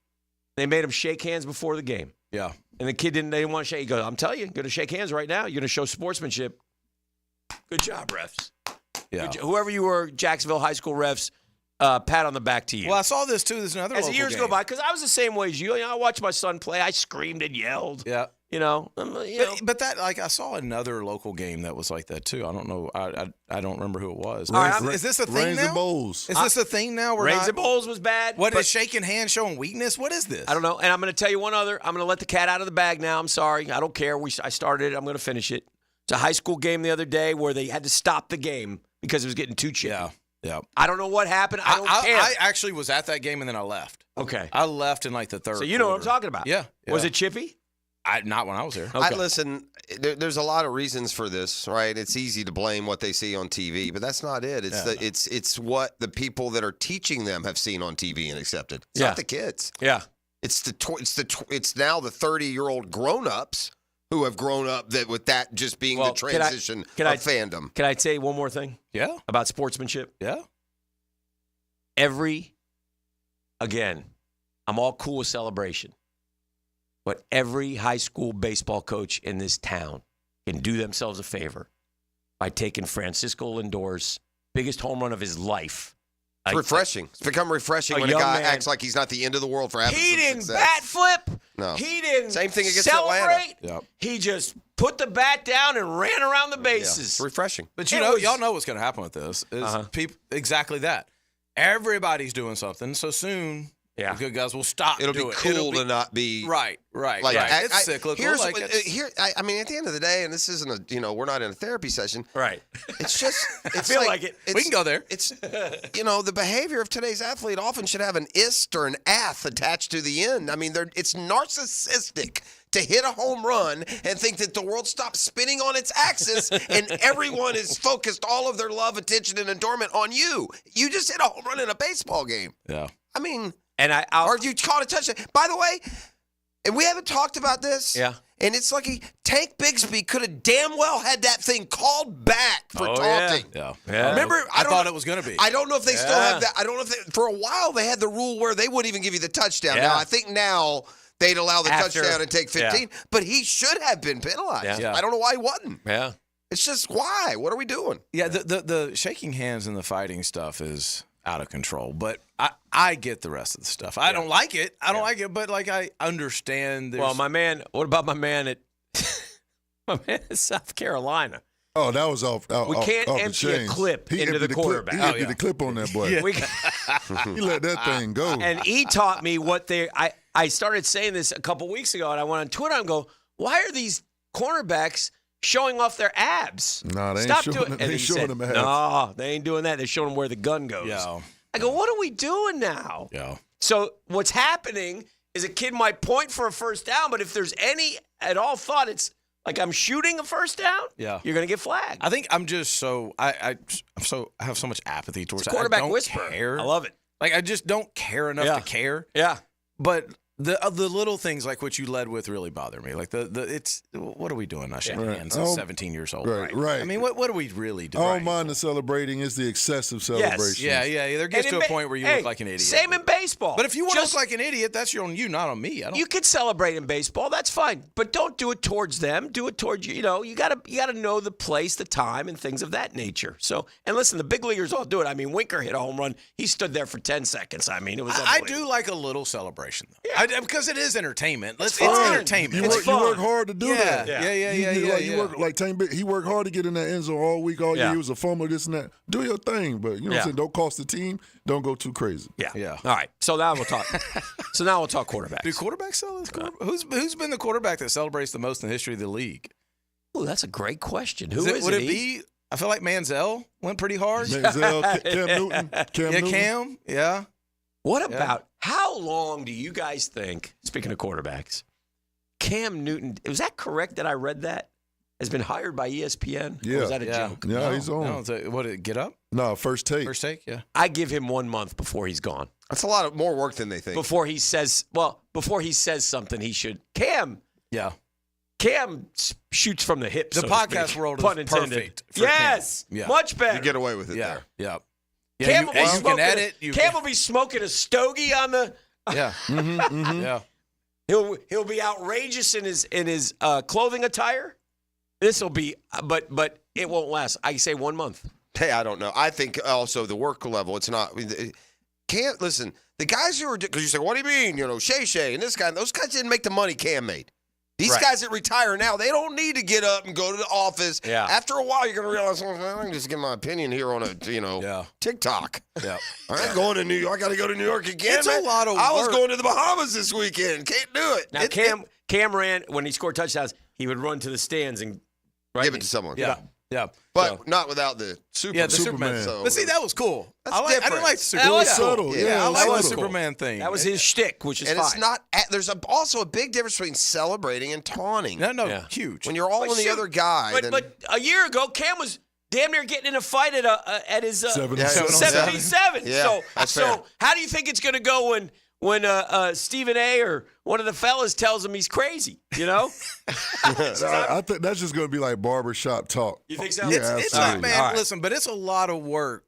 S2: They made him shake hands before the game.
S1: Yeah.
S2: And the kid they didn't want to shake. He goes, I'm telling you, you're going to shake hands right now. You're going to show sportsmanship. Good job, refs.
S1: Yeah.
S2: Whoever you were, Jacksonville high school refs, pat on the back to you.
S1: Well, I saw this, too. There's another
S2: As
S1: local
S2: the years
S1: game.
S2: go by, because I was the same way as you. I watched my son play. I screamed and yelled.
S1: Yeah.
S2: But
S1: that, like, I saw another local game that was like that too. I don't know. I don't remember who it was. Is this a thing
S28: Rains
S1: now?
S28: and Bowls.
S1: Is this a thing now?
S2: Rains and Bowls was bad.
S1: What is shaking hands showing weakness? What is this?
S2: I don't know. And I'm going to tell you one other. I'm going to let the cat out of the bag now. I'm sorry. I don't care. I started it. I'm going to finish it. It's a high school game the other day where they had to stop the game because it was getting too chippy.
S1: Yeah.
S2: I don't know what happened. I don't care.
S1: I actually was at that game and then I left.
S2: Okay.
S1: I left in like the third.
S2: So you know what I'm talking about.
S1: Yeah.
S2: Was it chippy?
S1: Not when I was there.
S2: Okay.
S13: Listen, there's a lot of reasons for this, right? It's easy to blame what they see on TV, but that's not it. It's what the people that are teaching them have seen on TV and accepted. It's not the kids.
S2: Yeah.
S13: It's now the 30-year-old grown-ups who have grown up with that just being the transition of fandom.
S2: Can I say one more thing?
S1: Yeah.
S2: About sportsmanship?
S1: Yeah.
S2: Again, I'm all cool with celebration. But every high school baseball coach in this town can do themselves a favor by taking Francisco Lindor's biggest home run of his life.
S13: It's refreshing. It's become refreshing when a guy acts like he's not the end of the world for having
S2: He didn't
S13: success.
S2: bat flip.
S13: No.
S2: He didn't
S13: Same thing against
S2: celebrate.
S13: Atlanta.
S1: Yep.
S2: He just put the bat down and ran around the bases.
S13: It's refreshing.
S1: But y'all know what's going to happen with this is people exactly that. Everybody's doing something, so soon the good guys will stop.
S13: It'll be cool to not be
S1: right.
S13: Like,
S1: It's cyclical.
S13: I mean, at the end of the day, and this isn't we're not in a therapy session.
S2: Right.
S13: It's just.
S2: I feel like it.
S1: We can go there.
S13: It's the behavior of today's athlete often should have an ist or an ath attached to the end. I mean, it's narcissistic to hit a home run and think that the world stops spinning on its axis and everyone is focused all of their love, attention, and adornment on you. You just hit a home run in a baseball game.
S1: Yeah.
S13: I mean,
S2: or
S13: you caught a touchdown. By the way, and we haven't talked about this.
S2: Yeah.
S13: And it's like Tank Bigsby could have damn well had that thing called back for taunting.
S1: Yeah.
S13: Remember,
S1: I thought it was going to be.
S13: I don't know if they still have that. I don't know if for a while they had the rule where they wouldn't even give you the touchdown.
S2: Yeah.
S13: Now I think now they'd allow the
S2: After-
S13: touchdown and take 15, but he should have been penalized.
S1: Yeah.
S13: I don't know why he wasn't.
S2: Yeah.
S13: It's just why? What are we doing?
S1: Yeah, the shaking hands and the fighting stuff is out of control. But I get the rest of the stuff. I don't like it. I don't like it, but I understand.
S2: Well, what about my man at South Carolina?
S28: Oh, that was off.
S2: We can't
S28: off
S2: empty
S28: the
S2: a
S28: chains.
S2: clip
S28: He
S2: into the
S28: emptied
S2: quarterback.
S28: He emptied the clip on that boy.
S2: Yeah.
S28: He let that thing go.
S2: And he taught me what I started saying this a couple weeks ago, and I went on Twitter and go, why are these cornerbacks showing off their abs?
S28: No, they ain't
S2: Stop
S28: showing
S2: doing
S28: them-
S2: and
S28: they
S2: he
S28: showing
S2: said,
S28: them abs.
S2: no, they ain't doing that. They're showing them where the gun goes.
S1: Yeah.
S2: I go, what are we doing now?
S1: Yeah.
S2: So what's happening is a kid might point for a first down, but if there's any at all thought it's like I'm shooting a first down,
S1: Yeah.
S2: you're going to get flagged.
S1: I think I'm just I have so much apathy towards
S2: It's a quarterback
S1: I don't
S2: whisper.
S1: care.
S2: I love it.
S1: Like I just don't care enough to care.
S2: Yeah.
S1: But the little things like what you led with really bother me. Like it's what are we doing? Not shaking hands at 17 years old.
S28: Right.
S1: I mean, what are we really doing?
S28: I don't mind the celebrating. It's the excessive celebration.
S1: Yeah. There gets to a point where you look like an idiot.
S2: Same in baseball.
S1: But if you want to look like an idiot, that's on you, not on me.
S2: You can celebrate in baseball. That's fine. But don't do it towards them. Do it towards you. You know, you gotta know the place, the time, and things of that nature. So, and listen, the big leaguers all do it. I mean, Winker hit a home run. He stood there for 10 seconds. I mean, it was
S1: I do like a little celebration, though. Because it is entertainment. It's
S28: fun.
S1: entertainment.
S28: You work hard to do that.
S1: Yeah.
S28: Like Tank Big, he worked hard to get in that end zone all week, all year. He was a fumbler, this and that. Do your thing, but you know what I'm saying? Don't cost the team. Don't go too crazy.
S2: Yeah. All right. So now we'll talk. Quarterbacks.
S1: Do quarterbacks sell this quarterback? Who's been the quarterback that celebrates the most in the history of the league?
S2: Oh, that's a great question. Who
S1: would it
S2: he?
S1: be? I feel like Manziel went pretty hard.
S28: Manziel, Cam Newton.
S1: Cam. Yeah.
S2: What about how long do you guys think? Speaking of quarterbacks, Cam Newton. Was that correct that I read that has been hired by ESPN?
S28: Yeah.
S2: Or was that a joke?
S28: Yeah, he's on.
S1: No, what did it get up?
S28: No, first take.
S1: First take. Yeah.
S2: I give him 1 month before he's gone.
S13: That's a lot more work than they think.
S2: Before he says something, he should. Cam shoots from the hip.
S1: The
S2: so
S1: podcast world
S2: pun
S1: is
S2: intended.
S1: perfect.
S2: Yes,
S1: Cam. Yeah.
S2: much better.
S13: You get away with it there.
S1: Yeah.
S2: Cam
S1: You can edit.
S2: Cam will be smoking a stogie on the.
S1: Yeah. Yeah.
S2: He'll be outrageous in his clothing attire. This will be, but it won't last. I say 1 month.
S13: Hey, I don't know. I think also the work level. It's not. Can't listen. The guys who are because you say, what do you mean? You know, Shay and this guy. Those guys didn't make the money Cam made. These guys that retire now, they don't need to get up and go to the office. Yeah. After a while, you're going to realize, I can just give my opinion here on a TikTok.
S1: Yeah.
S13: I ain't going to New York. I got to go to New York again.
S1: It's a lot of
S13: I was
S1: work.
S13: going to the Bahamas this weekend. Can't do it.
S2: Now, Cam ran, when he scored touchdowns, he would run to the stands and
S13: give it to someone.
S1: Yeah.
S13: But not without the Superman. So,
S1: but see, that was cool.
S13: That's
S1: I didn't like the Superman.
S13: That was
S28: subtle.
S1: Yeah, I like the
S13: cool.
S1: Superman thing.
S2: That was his shtick, which is
S13: and
S2: fine.
S13: it's not. There's also a big difference between celebrating and taunting.
S1: No, huge.
S13: When you're all on the other guy.
S2: But a year ago, Cam was damn near getting in a fight at his
S28: 77.
S2: Yeah,
S13: that's
S2: so
S13: fair.
S2: how do you think it's going to go when Stephen A. or one of the fellas tells him he's crazy? You know.
S28: I think that's just going to be like barbershop talk.
S2: You think so?
S28: Yeah,
S1: It's like, man, listen, but it's a lot of work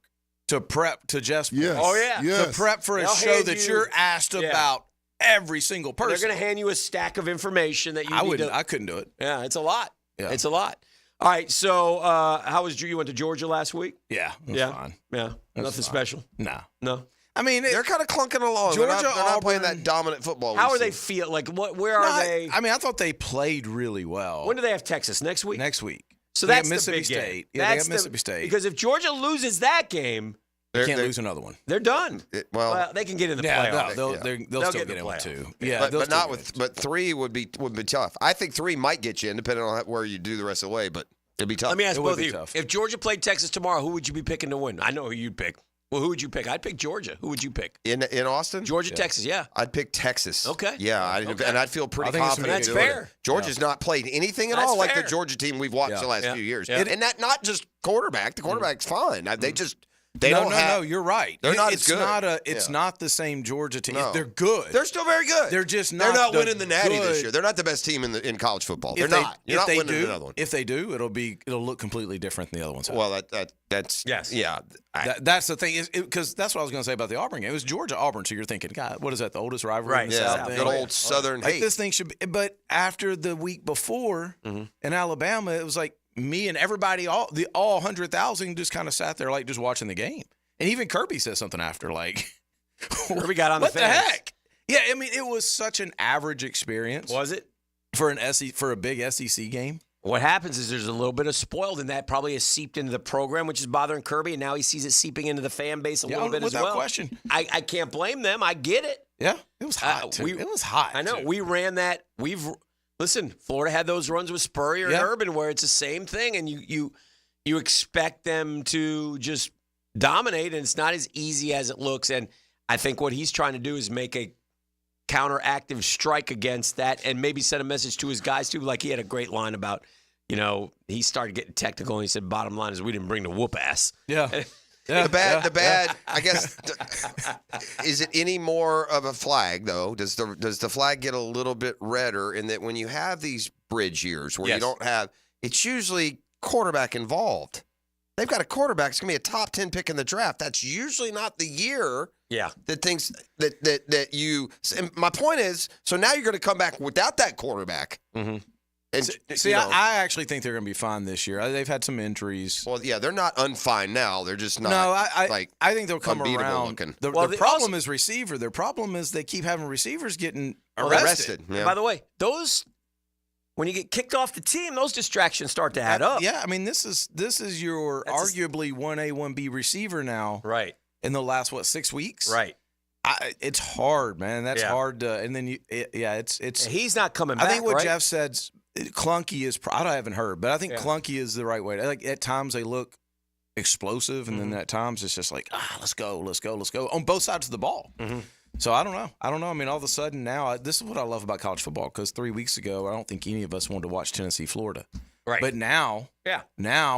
S1: to prep to just to prep for a
S2: They'll
S1: show
S2: hand
S1: that
S2: you-
S1: you're asked about every single person.
S2: They're going to hand you a stack of information that you need to.
S1: I couldn't do it.
S2: Yeah, it's a lot.
S1: Yeah.
S2: It's a lot. All right, so how was you went to Georgia last week?
S1: Yeah, it was fine.
S2: Yeah, nothing
S1: fine.
S2: special.
S1: Nah.
S2: No.
S1: I mean,
S13: they're kind of clunking along.
S1: Georgia,
S13: they're not playing
S1: Auburn-
S13: that dominant football.
S2: How
S13: we've
S2: are they
S13: seen.
S2: feel? Like where are they?
S1: I mean, I thought they played really well.
S2: When do they have Texas? Next week?
S1: Next week.
S2: So
S1: They
S2: that's
S1: got Mississippi
S2: the big game.
S1: State. Yeah, they got Mississippi State.
S2: Because if Georgia loses that game,
S1: They can't lose another one.
S2: they're done.
S13: Well,
S2: They can get in the
S1: Yeah,
S2: playoff.
S1: no, they'll still
S2: get
S1: get in with
S2: playoff.
S1: two. Yeah,
S13: but
S1: they'll
S13: not
S1: still
S13: with. But 3 would be tough. I think 3 might get you in, depending on where you do the rest of the way. But it'd be tough.
S2: Let me ask
S1: It would
S2: both of
S1: be
S2: you:
S1: tough.
S2: if Georgia played Texas tomorrow, who would you be picking to win? I know who you'd pick. Well, who would you pick? I'd pick Georgia. Who would you pick?
S13: In Austin,
S2: Georgia, Texas. Yeah.
S13: I'd pick Texas.
S2: Okay.
S13: Yeah, and I'd feel pretty
S1: I think it's
S13: confident.
S1: gonna
S2: be
S13: doing
S2: good.
S13: it.
S2: That's fair.
S13: Georgia's not played anything at
S2: That's
S13: all like
S2: fair.
S13: the Georgia team we've watched
S1: Yeah.
S13: the last
S2: Yeah.
S13: few years.
S2: Yeah.
S13: And that not just quarterback. The quarterback's fine. They just they
S1: no,
S13: don't
S1: no,
S13: have.
S1: no. You're right.
S13: They're not
S1: it's
S13: as good.
S1: It's not the same Georgia team.
S13: No.
S1: They're good.
S13: They're still very good.
S1: They're just
S13: They're not
S1: the
S13: winning the Natty this
S1: good-
S13: year. They're not the best team in college football. They're
S1: If they-
S13: not. You're
S1: if
S13: not
S1: they
S13: winning
S1: do,
S13: another one.
S1: If they do, it'll look completely different than the other ones. have.
S13: Well, that's
S2: Yes.
S13: yeah.
S1: That's the thing is because that's what I was going to say about the Auburn game. It was Georgia Auburn, so you're thinking, God, what is that? The oldest rivalry in the
S13: Yeah,
S1: South?
S13: good old Southern
S1: Like
S13: hate.
S1: this thing should be. But after the week before in Alabama, it was like me and everybody, all 100,000, just kind of sat there like just watching the game. And even Kirby said something after, like,
S2: Kirby got on the
S1: what the
S2: fence.
S1: heck? Yeah, I mean, it was such an average experience.
S2: Was it?
S1: For a big SEC game?
S2: What happens is there's a little bit of spoiled, and that probably has seeped into the program, which is bothering Kirby, and now he sees it seeping into the fan base a little bit as well.
S1: Without question.
S2: I can't blame them. I get it.
S1: Yeah, it was hot, too. It was hot,
S2: I know.
S1: too.
S2: We ran that. Listen, Florida had those runs with Spurrier and Urban where it's the same thing, and you expect them to just dominate, and it's not as easy as it looks. And I think what he's trying to do is make a counteractive strike against that and maybe send a message to his guys, too. Like he had a great line about, he started getting technical, and he said, bottom line is we didn't bring the whoop ass.
S1: Yeah.
S13: The bad. I guess. Is it any more of a flag though? Does the flag get a little bit redder in that when you have these bridge years where you don't have? It's usually quarterback involved. They've got a quarterback. It's gonna be a top 10 pick in the draft. That's usually not the year.
S2: Yeah.
S13: That things that you. And my point is, so now you're going to come back without that quarterback.
S2: Mm-hmm.
S13: And,
S1: See, I actually think they're going to be fine this year. They've had some injuries.
S13: Well, yeah, they're not unfine now. They're just not.
S1: No, I think they'll come
S13: unbeatable
S1: around.
S13: looking.
S1: Their problem is receiver. Their problem is they keep having receivers getting arrested.
S13: Yeah.
S2: By the way, when you get kicked off the team, those distractions start to add up.
S1: Yeah, I mean, this is your arguably 1A, 1B receiver now.
S2: Right.
S1: In the last 6 weeks.
S2: Right.
S1: It's hard, man. That's hard to. And then it's.
S2: He's not coming back.
S1: I think what
S2: right?
S1: Jeff said, clunky is. I haven't heard, but I think clunky is the right way. Like at times they look explosive, and then at times it's just like let's go on both sides of the ball.
S2: Mm-hmm.
S1: So I don't know. I mean, all of a sudden now, this is what I love about college football, because 3 weeks ago I don't think any of us wanted to watch Tennessee, Florida.
S2: Right.
S1: But now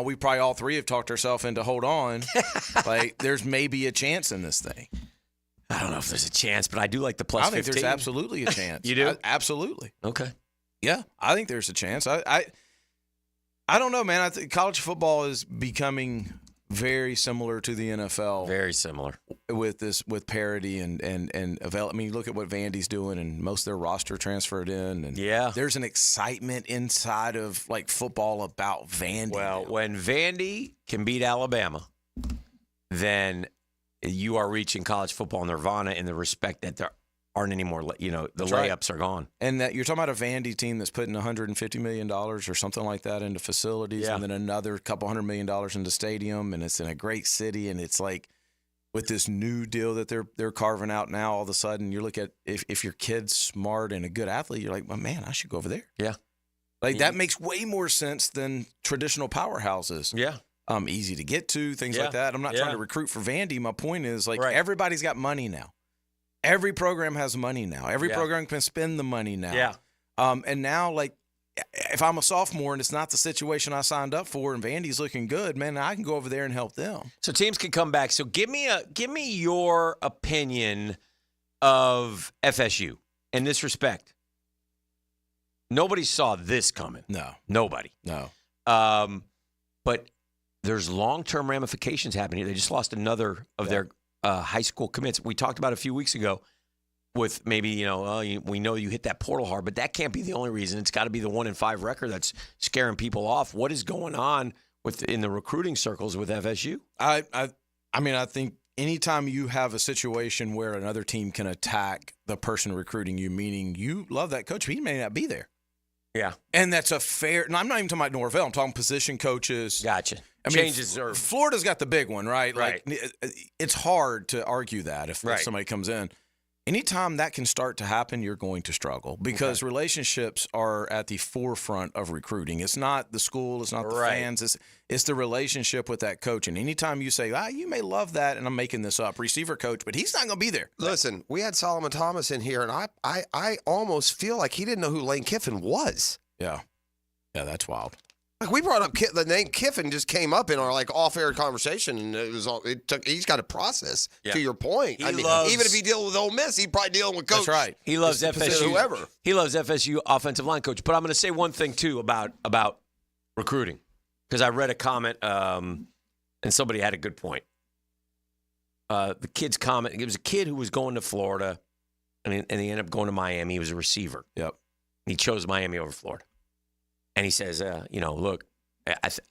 S1: we probably all three have talked ourselves into hold on. Like there's maybe a chance in this thing.
S2: I don't know if there's a chance, but I do like the plus 15.
S1: I think there's absolutely a chance.
S2: You do?
S1: Absolutely.
S2: Okay.
S1: Yeah, I think there's a chance. I don't know, man. I think college football is becoming very similar to the NFL.
S2: Very similar.
S1: With parity and I mean, look at what Vandy's doing, and most of their roster transferred in. And there's an excitement inside of like football about Vandy.
S2: Well, when Vandy can beat Alabama, then you are reaching college football nirvana in the respect that there aren't any more, the layups are gone.
S1: And that you're talking about a Vandy team that's putting $150 million or something like that into facilities, and then another couple $100 million into stadium, and it's in a great city, and it's like with this new deal that they're carving out now, all of a sudden you look at if your kid's smart and a good athlete, you're like, well, man, I should go over there.
S2: Yeah.
S1: Like that makes way more sense than traditional powerhouses.
S2: Yeah.
S1: Easy to get to, things like that. I'm not trying to recruit for Vandy. My point is, everybody's got money now. Every program has money now. Every program can spend the money now.
S2: Yeah.
S1: And now, like, if I'm a sophomore and it's not the situation I signed up for, and Vandy's looking good, man, I can go over there and help them.
S2: So teams can come back. So give me your opinion of FSU in this respect. Nobody saw this coming.
S1: No.
S2: Nobody.
S1: No.
S2: But there's long-term ramifications happening here. They just lost another of their high school commits. We talked about a few weeks ago with maybe, we know you hit that portal hard, but that can't be the only reason. It's got to be the 1-5 record that's scaring people off. What is going on in the recruiting circles with FSU?
S1: I mean, I think anytime you have a situation where another team can attack the person recruiting you, meaning you love that coach, but he may not be there.
S2: Yeah.
S1: And that's a fair – and I'm not even talking about Norvell. I'm talking position coaches.
S2: Gotcha.
S1: I mean, Florida's got the big one, right?
S2: Right.
S1: Like, it's hard to argue that if somebody comes in. Anytime that can start to happen, you're going to struggle because relationships are at the forefront of recruiting. It's not the school. It's not the fans. It's the relationship with that coach. And anytime you say, you may love that, and I'm making this up, receiver coach, but he's not going to be there.
S13: Listen, we had Solomon Thomas in here, and I almost feel like he didn't know who Lane Kiffin was.
S1: Yeah. Yeah, that's wild.
S13: Like we brought up the name Kiffin just came up in our off-air conversation, and he's got a process. Yeah. To your point, even if he deals with Ole Miss, he's probably dealing with coach.
S1: That's right.
S2: He loves FSU.
S13: Whoever
S2: he loves FSU offensive line coach. But I'm going to say one thing too about recruiting, because I read a comment and somebody had a good point. The kid's comment. It was a kid who was going to Florida, and he ended up going to Miami. He was a receiver.
S1: Yep.
S2: He chose Miami over Florida. And he says, look,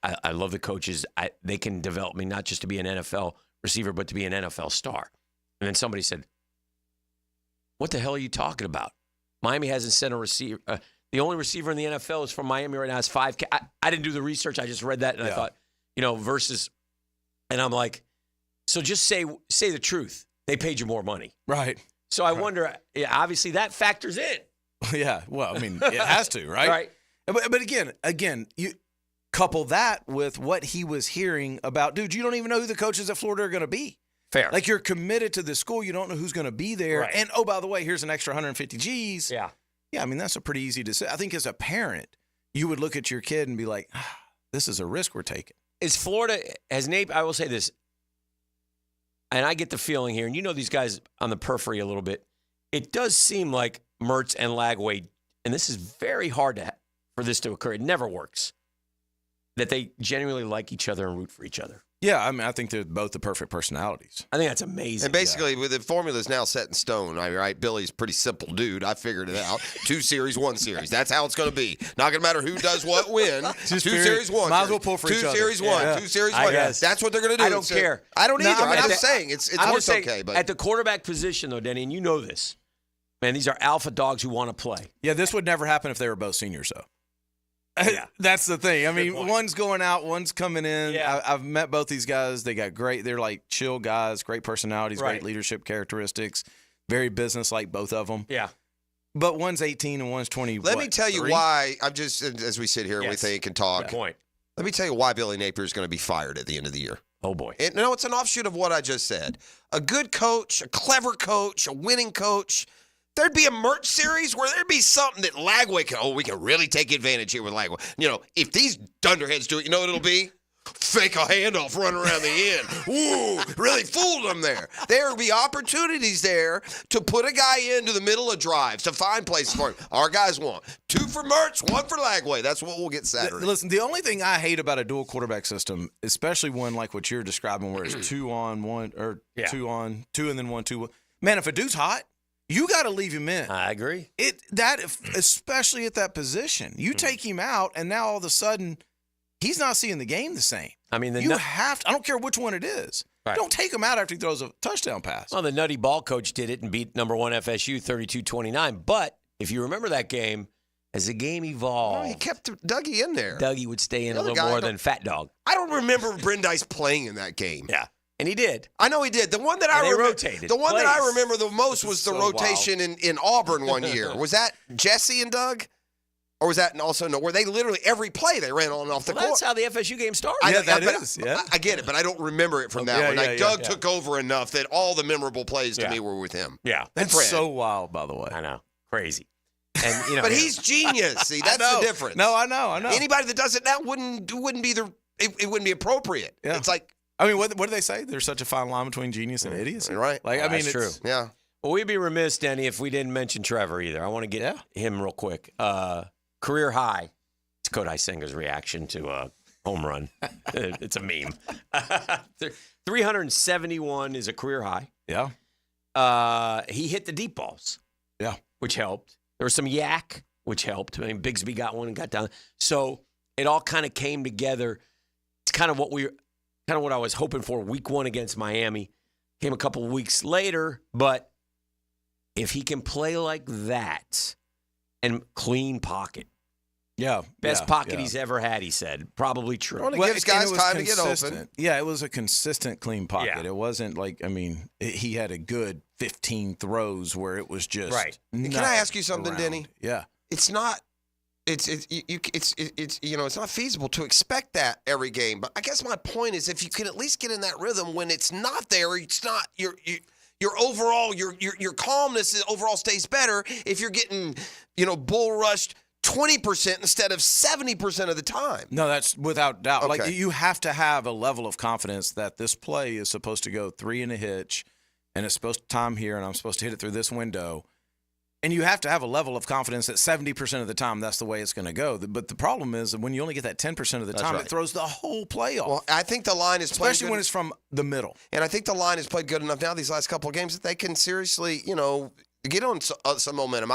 S2: I love the coaches. They can develop me not just to be an NFL receiver, but to be an NFL star. And then somebody said, what the hell are you talking about? Miami hasn't sent a receiver. The only receiver in the NFL is from Miami right now. Has 5K. I didn't do the research. I just read that, and I thought, versus. And I'm like, so just say the truth. They paid you more money.
S1: Right.
S2: So I wonder, obviously that factors in.
S1: Yeah. Well, I mean, it has to, right?
S2: Right.
S1: But again, you couple that with what he was hearing about, dude, you don't even know who the coaches at Florida are going to be.
S2: Fair.
S1: Like you're committed to this school. You don't know who's going to be there.
S2: Right.
S1: And, oh, by the way, here's an extra 150 G's.
S2: Yeah.
S1: Yeah, I mean, that's a pretty easy decision. I think as a parent, you would look at your kid and be like, this is a risk we're taking.
S2: Is Florida, I will say this, and I get the feeling here, and these guys on the periphery a little bit, it does seem like Mertz and Lagway, and this is very hard for this to occur. It never works. that they genuinely like each other and root for each other.
S1: Yeah, I mean, I think they're both the perfect personalities.
S2: I think that's amazing.
S13: And basically, with the formula's now set in stone, right? Billy's a pretty simple dude. I figured it out. 2 series, 1 series. That's how it's going to be. Not going to matter who does what when. 2 series, 1.
S1: Might as well pull for each other.
S13: 2 series, 1.
S1: Yeah.
S13: 2 series, 1. That's what they're going to do.
S2: I don't care.
S13: I don't either.
S2: No,
S13: I'm saying it's works okay. But
S2: at the quarterback position, though, Denny, and you know this, man, these are alpha dogs who want to play.
S1: Yeah, this would never happen if they were both seniors, though.
S2: Yeah.
S1: That's the thing. I mean, one's going out, one's coming in.
S2: Yeah.
S1: I've met both these guys. They got they're like chill guys, great personalities,
S2: Right.
S1: great leadership characteristics, very business-like, both of them.
S2: Yeah.
S1: But one's 18 and one's 20.
S13: let me tell you why, I'm just, as we sit here and we think and talk,
S2: Good point.
S13: let me tell you why Billy Napier is going to be fired at the end of the year.
S2: Oh, boy.
S13: No, it's an offshoot of what I just said. A good coach, a clever coach, a winning coach. There'd be a merch series where there'd be something that Lagway can, we can really take advantage here with Lagway. If these dunderheads do it, you know what it'll be? Fake a handoff, run around the end. Ooh, really fooled them there. There'll be opportunities there to put a guy into the middle of drives, to find places for him. Our guys want 2 for Mertz, 1 for Lagway. That's what we'll get Saturday.
S1: Listen, the only thing I hate about a dual quarterback system, especially one like what you're describing where it's 2 on, 1, or 2 on, 2 and then 1, 2. Man, if a dude's hot, you got to leave him in.
S2: I agree.
S1: Especially at that position. You take him out, and now all of a sudden, he's not seeing the game the same.
S2: I mean,
S1: you have to. I don't care which one it is.
S2: Right.
S1: Don't take him out after he throws a touchdown pass.
S2: Well, the nutty ball coach did it and beat number 1 FSU 32-29. But if you remember that game, as the game evolved,
S13: he kept Dougie in there.
S2: Dougie would stay in a little more than Fat Dog.
S13: I don't remember Brandeis playing in that game.
S2: Yeah. And he did.
S13: I know he did. The one that I remember,
S2: rotated
S13: the one that I
S2: plays.
S13: remember the most was the
S2: so
S13: rotation in Auburn one year. Was that Jesse and Doug, or was that also where they literally every play they ran on and off the court?
S2: That's how the FSU game started.
S13: I get it, but I don't remember it from that one. Doug took over enough that all the memorable plays to me were with him.
S2: Yeah,
S1: that's so wild. By the way,
S2: I know, crazy. And
S13: but he's genius. See, that's the difference.
S1: No, I know.
S13: Anybody that does it now wouldn't be it wouldn't be appropriate.
S1: Yeah.
S13: It's like.
S1: I mean, what do they say? There's such a fine line between genius and idiocy.
S13: Right.
S1: Like, I mean,
S2: that's
S1: it's
S2: true.
S13: Yeah.
S2: Well, we'd be remiss, Denny, if we didn't mention Trevor either. I want to get him real quick. Career high. It's Kodai Senga's reaction to a home run. It's a meme. 371 is a career high.
S1: Yeah.
S2: He hit the deep balls.
S1: Yeah.
S2: Which helped. There was some yak, which helped. I mean, Bigsby got one and got down. So it all kind of came together. It's kind of what I was hoping for week 1 against Miami. Came a couple of weeks later, but if he can play like that and clean pocket.
S1: Yeah.
S2: Best pocket he's ever had, he said. Probably true.
S13: Well, it gives guys time to get open.
S1: Yeah, it was a consistent clean pocket.
S2: Yeah.
S1: It wasn't like, I mean, he had a good 15 throws where it was just
S2: right.
S13: Can I ask you something,
S1: around.
S13: Denny?
S1: Yeah.
S13: It's not it's not feasible to expect that every game. But I guess my point is, if you can at least get in that rhythm when it's not there, it's not your overall your calmness overall stays better if you're getting bull rushed 20% instead of 70% of the time.
S1: No, that's without doubt.
S13: Okay.
S1: Like, you have to have a level of confidence that this play is supposed to go 3 in a hitch, and it's supposed to time here, and I'm supposed to hit it through this window. And you have to have a level of confidence that 70% of the time that's the way it's going to go. But the problem is that when you only get that 10% of the time, it throws the whole play off.
S13: Well, I think the line is played
S1: especially when it's from the middle.
S13: And I think the line has played good enough now these last couple of games that they can seriously, get on some momentum.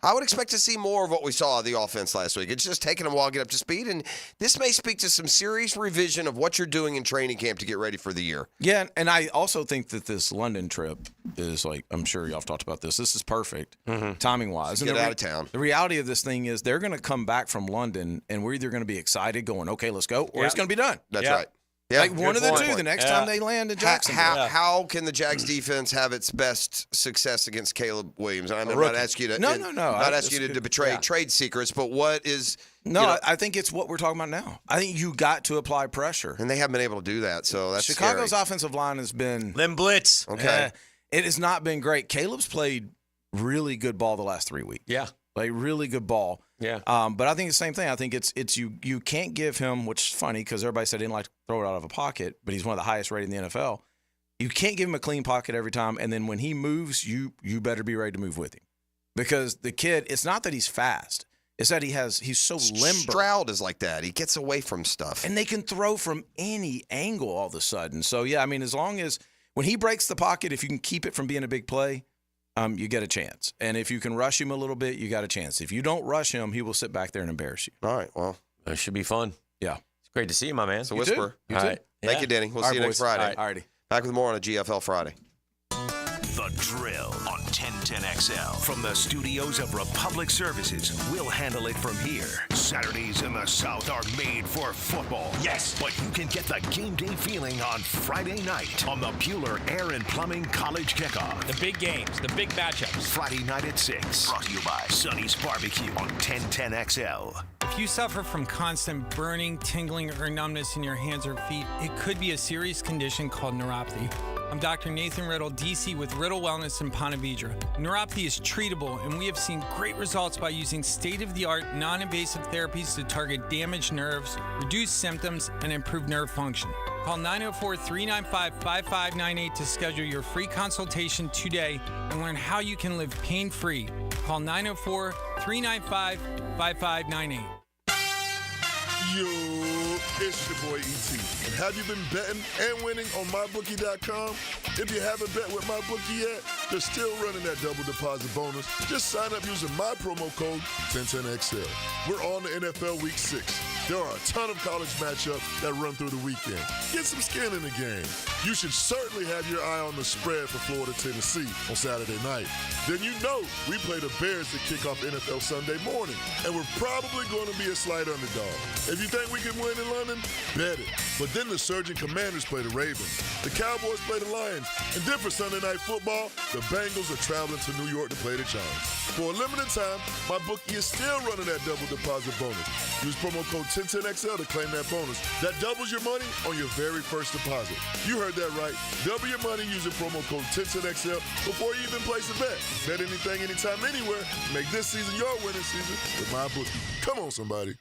S13: I would expect to see more of what we saw of the offense last week. It's just taking them a while to get up to speed, and this may speak to some serious revision of what you're doing in training camp to get ready for the year.
S1: Yeah, and I also think that this London trip is like, I'm sure y'all have talked about this. This is perfect, timing-wise.
S13: Get out of town.
S1: The reality of this thing is they're going to come back from London, and we're either going to be excited going, okay, let's go, or it's going to be done.
S13: That's right. Yeah,
S1: like one of the two the next time they land in Jacksonville.
S13: How can the Jags defense have its best success against Caleb Williams? And I'm not asking you to not asking you to betray trade secrets, but what is
S1: I think it's what we're talking about now. I think you got to apply pressure,
S13: and they haven't been able to do that. So that's
S1: Chicago's
S13: scary.
S1: Offensive line has been
S2: them blitz.
S13: Okay,
S1: it has not been great. Caleb's played really good ball the last 3 weeks.
S2: Yeah,
S1: like really good ball.
S2: Yeah.
S1: But I think the same thing. I think it's you can't give him, which is funny because everybody said he didn't like to throw it out of a pocket, but he's one of the highest rated in the NFL. You can't give him a clean pocket every time, and then when he moves, you better be ready to move with him. Because the kid, it's not that he's fast. is that he's so limber.
S13: Stroud is like that. He gets away from stuff.
S1: And they can throw from any angle all of a sudden. So, yeah, I mean, as long as when he breaks the pocket, if you can keep it from being a big play, you get a chance. And if you can rush him a little bit, you got a chance. If you don't rush him, he will sit back there and embarrass you.
S13: All right, well.
S2: It should be fun.
S1: Yeah.
S2: It's great to see you, my man.
S13: It's a whisper.
S1: You too.
S13: All right. Thank you, Denny. We'll see you next Friday.
S1: All righty.
S13: Back with more on a GFL Friday.
S3: The Drill on 1010XL. From the studios of Republic Services, we'll handle it from here. Saturdays in the South are made for football. Yes, but you can get the game day feeling on Friday night on the Bueller Air and Plumbing College Kickoff.
S5: The big games, the big matchups.
S3: Friday night at 6. Brought to you by Sonny's Barbecue on 1010XL.
S8: If you suffer from constant burning, tingling, or numbness in your hands or feet, it could be a serious condition called neuropathy. I'm Dr. Nathan Riddle, DC with Riddle Wellness in Ponte Vedra. Neuropathy is treatable, and we have seen great results by using state-of-the-art, non-invasive therapies to target damaged nerves, reduce symptoms, and improve nerve function. Call 904-395-5598 to schedule your free consultation today and learn how you can live pain-free. Call 904-395-5598.
S28: Yo, it's your boy E.T. And have you been betting and winning on MyBookie.com? If you haven't bet with MyBookie yet, they're still running that double deposit bonus. Just sign up using my promo code 1010XL. We're on the NFL Week 6. There are a ton of college matchups that run through the weekend. Get some skin in the game. You should certainly have your eye on the spread for Florida, Tennessee on Saturday night. Then you know we play the Bears to kick off NFL Sunday morning, and we're probably going to be a slight underdog. If you think we can win in London, bet it. But then the Surgeon Commanders play the Ravens, the Cowboys play the Lions, and then for Sunday Night Football, the Bengals are traveling to New York to play the Giants. For a limited time, my bookie is still running that double deposit bonus. Use promo code 1010XL to claim that bonus. That doubles your money on your very first deposit. You heard that right. Double your money using promo code 1010XL before you even place a bet. Bet anything, anytime, anywhere. Make this season your winning season with my bookie. Come on, somebody.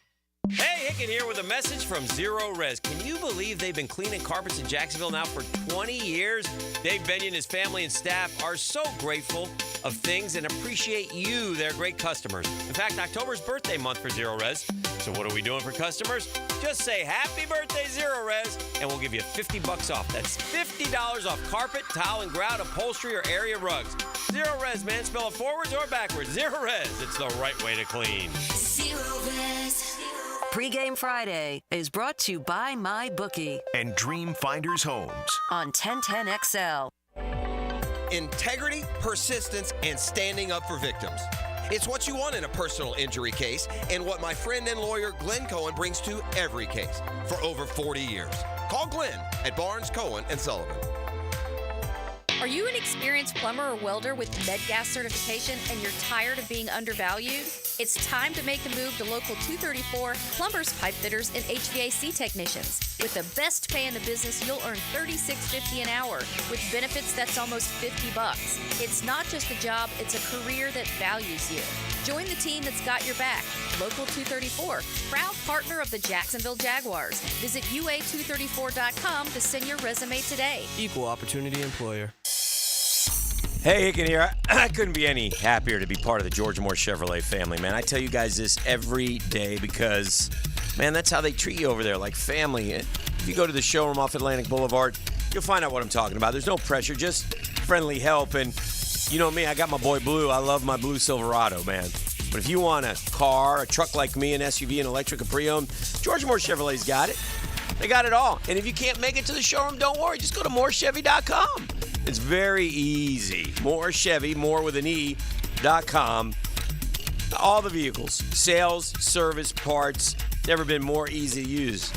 S2: Hey, Hicken here with a message from Zero Res. Can you believe they've been cleaning carpets in Jacksonville now for 20 years? Dave Benyon, his family and staff are so grateful of things and appreciate you, their great customers. In fact, October's birthday month for Zero Res. So what are we doing for customers? Just say happy birthday, Zero Res, and we'll give you $50 off. That's $50 off carpet, tile, and grout, upholstery, or area rugs. Zero Res, man. Spell it forwards or backwards. Zero Res. It's the right way to clean.
S9: Zero Res. Pre-Game Friday is brought to you by MyBookie
S3: and Dream Finders Homes
S9: on 1010XL.
S13: Integrity, persistence, and standing up for victims. It's what you want in a personal injury case and what my friend and lawyer Glenn Cohen brings to every case for over 40 years. Call Glenn at Barnes, Cohen, and Sullivan.
S17: Are you an experienced plumber or welder with MedGas certification and you're tired of being undervalued? It's time to make the move to Local 234 plumbers, pipe fitters, and HVAC technicians. With the best pay in the business, you'll earn $36.50 an hour with benefits that's almost $50. It's not just a job, it's a career that values you. Join the team that's got your back. Local 234, proud partner of the Jacksonville Jaguars. Visit UA234.com to send your resume today.
S5: Equal opportunity employer.
S2: Hey, Hicken here. I couldn't be any happier to be part of the George Moore Chevrolet family, man. I tell you guys this every day because, man, that's how they treat you over there, like family. If you go to the showroom off Atlantic Boulevard, you'll find out what I'm talking about. There's no pressure, just friendly help. And you know me, I got my boy Blue. I love my blue Silverado, man. But if you want a car, a truck like me, an SUV, an electric, a pre-owned, George Moore Chevrolet's got it. They got it all. And if you can't make it to the showroom, don't worry. Just go to morechevy.com. It's very easy. More Chevy, more with an E.com. All the vehicles, sales, service, parts, never been more easy to use.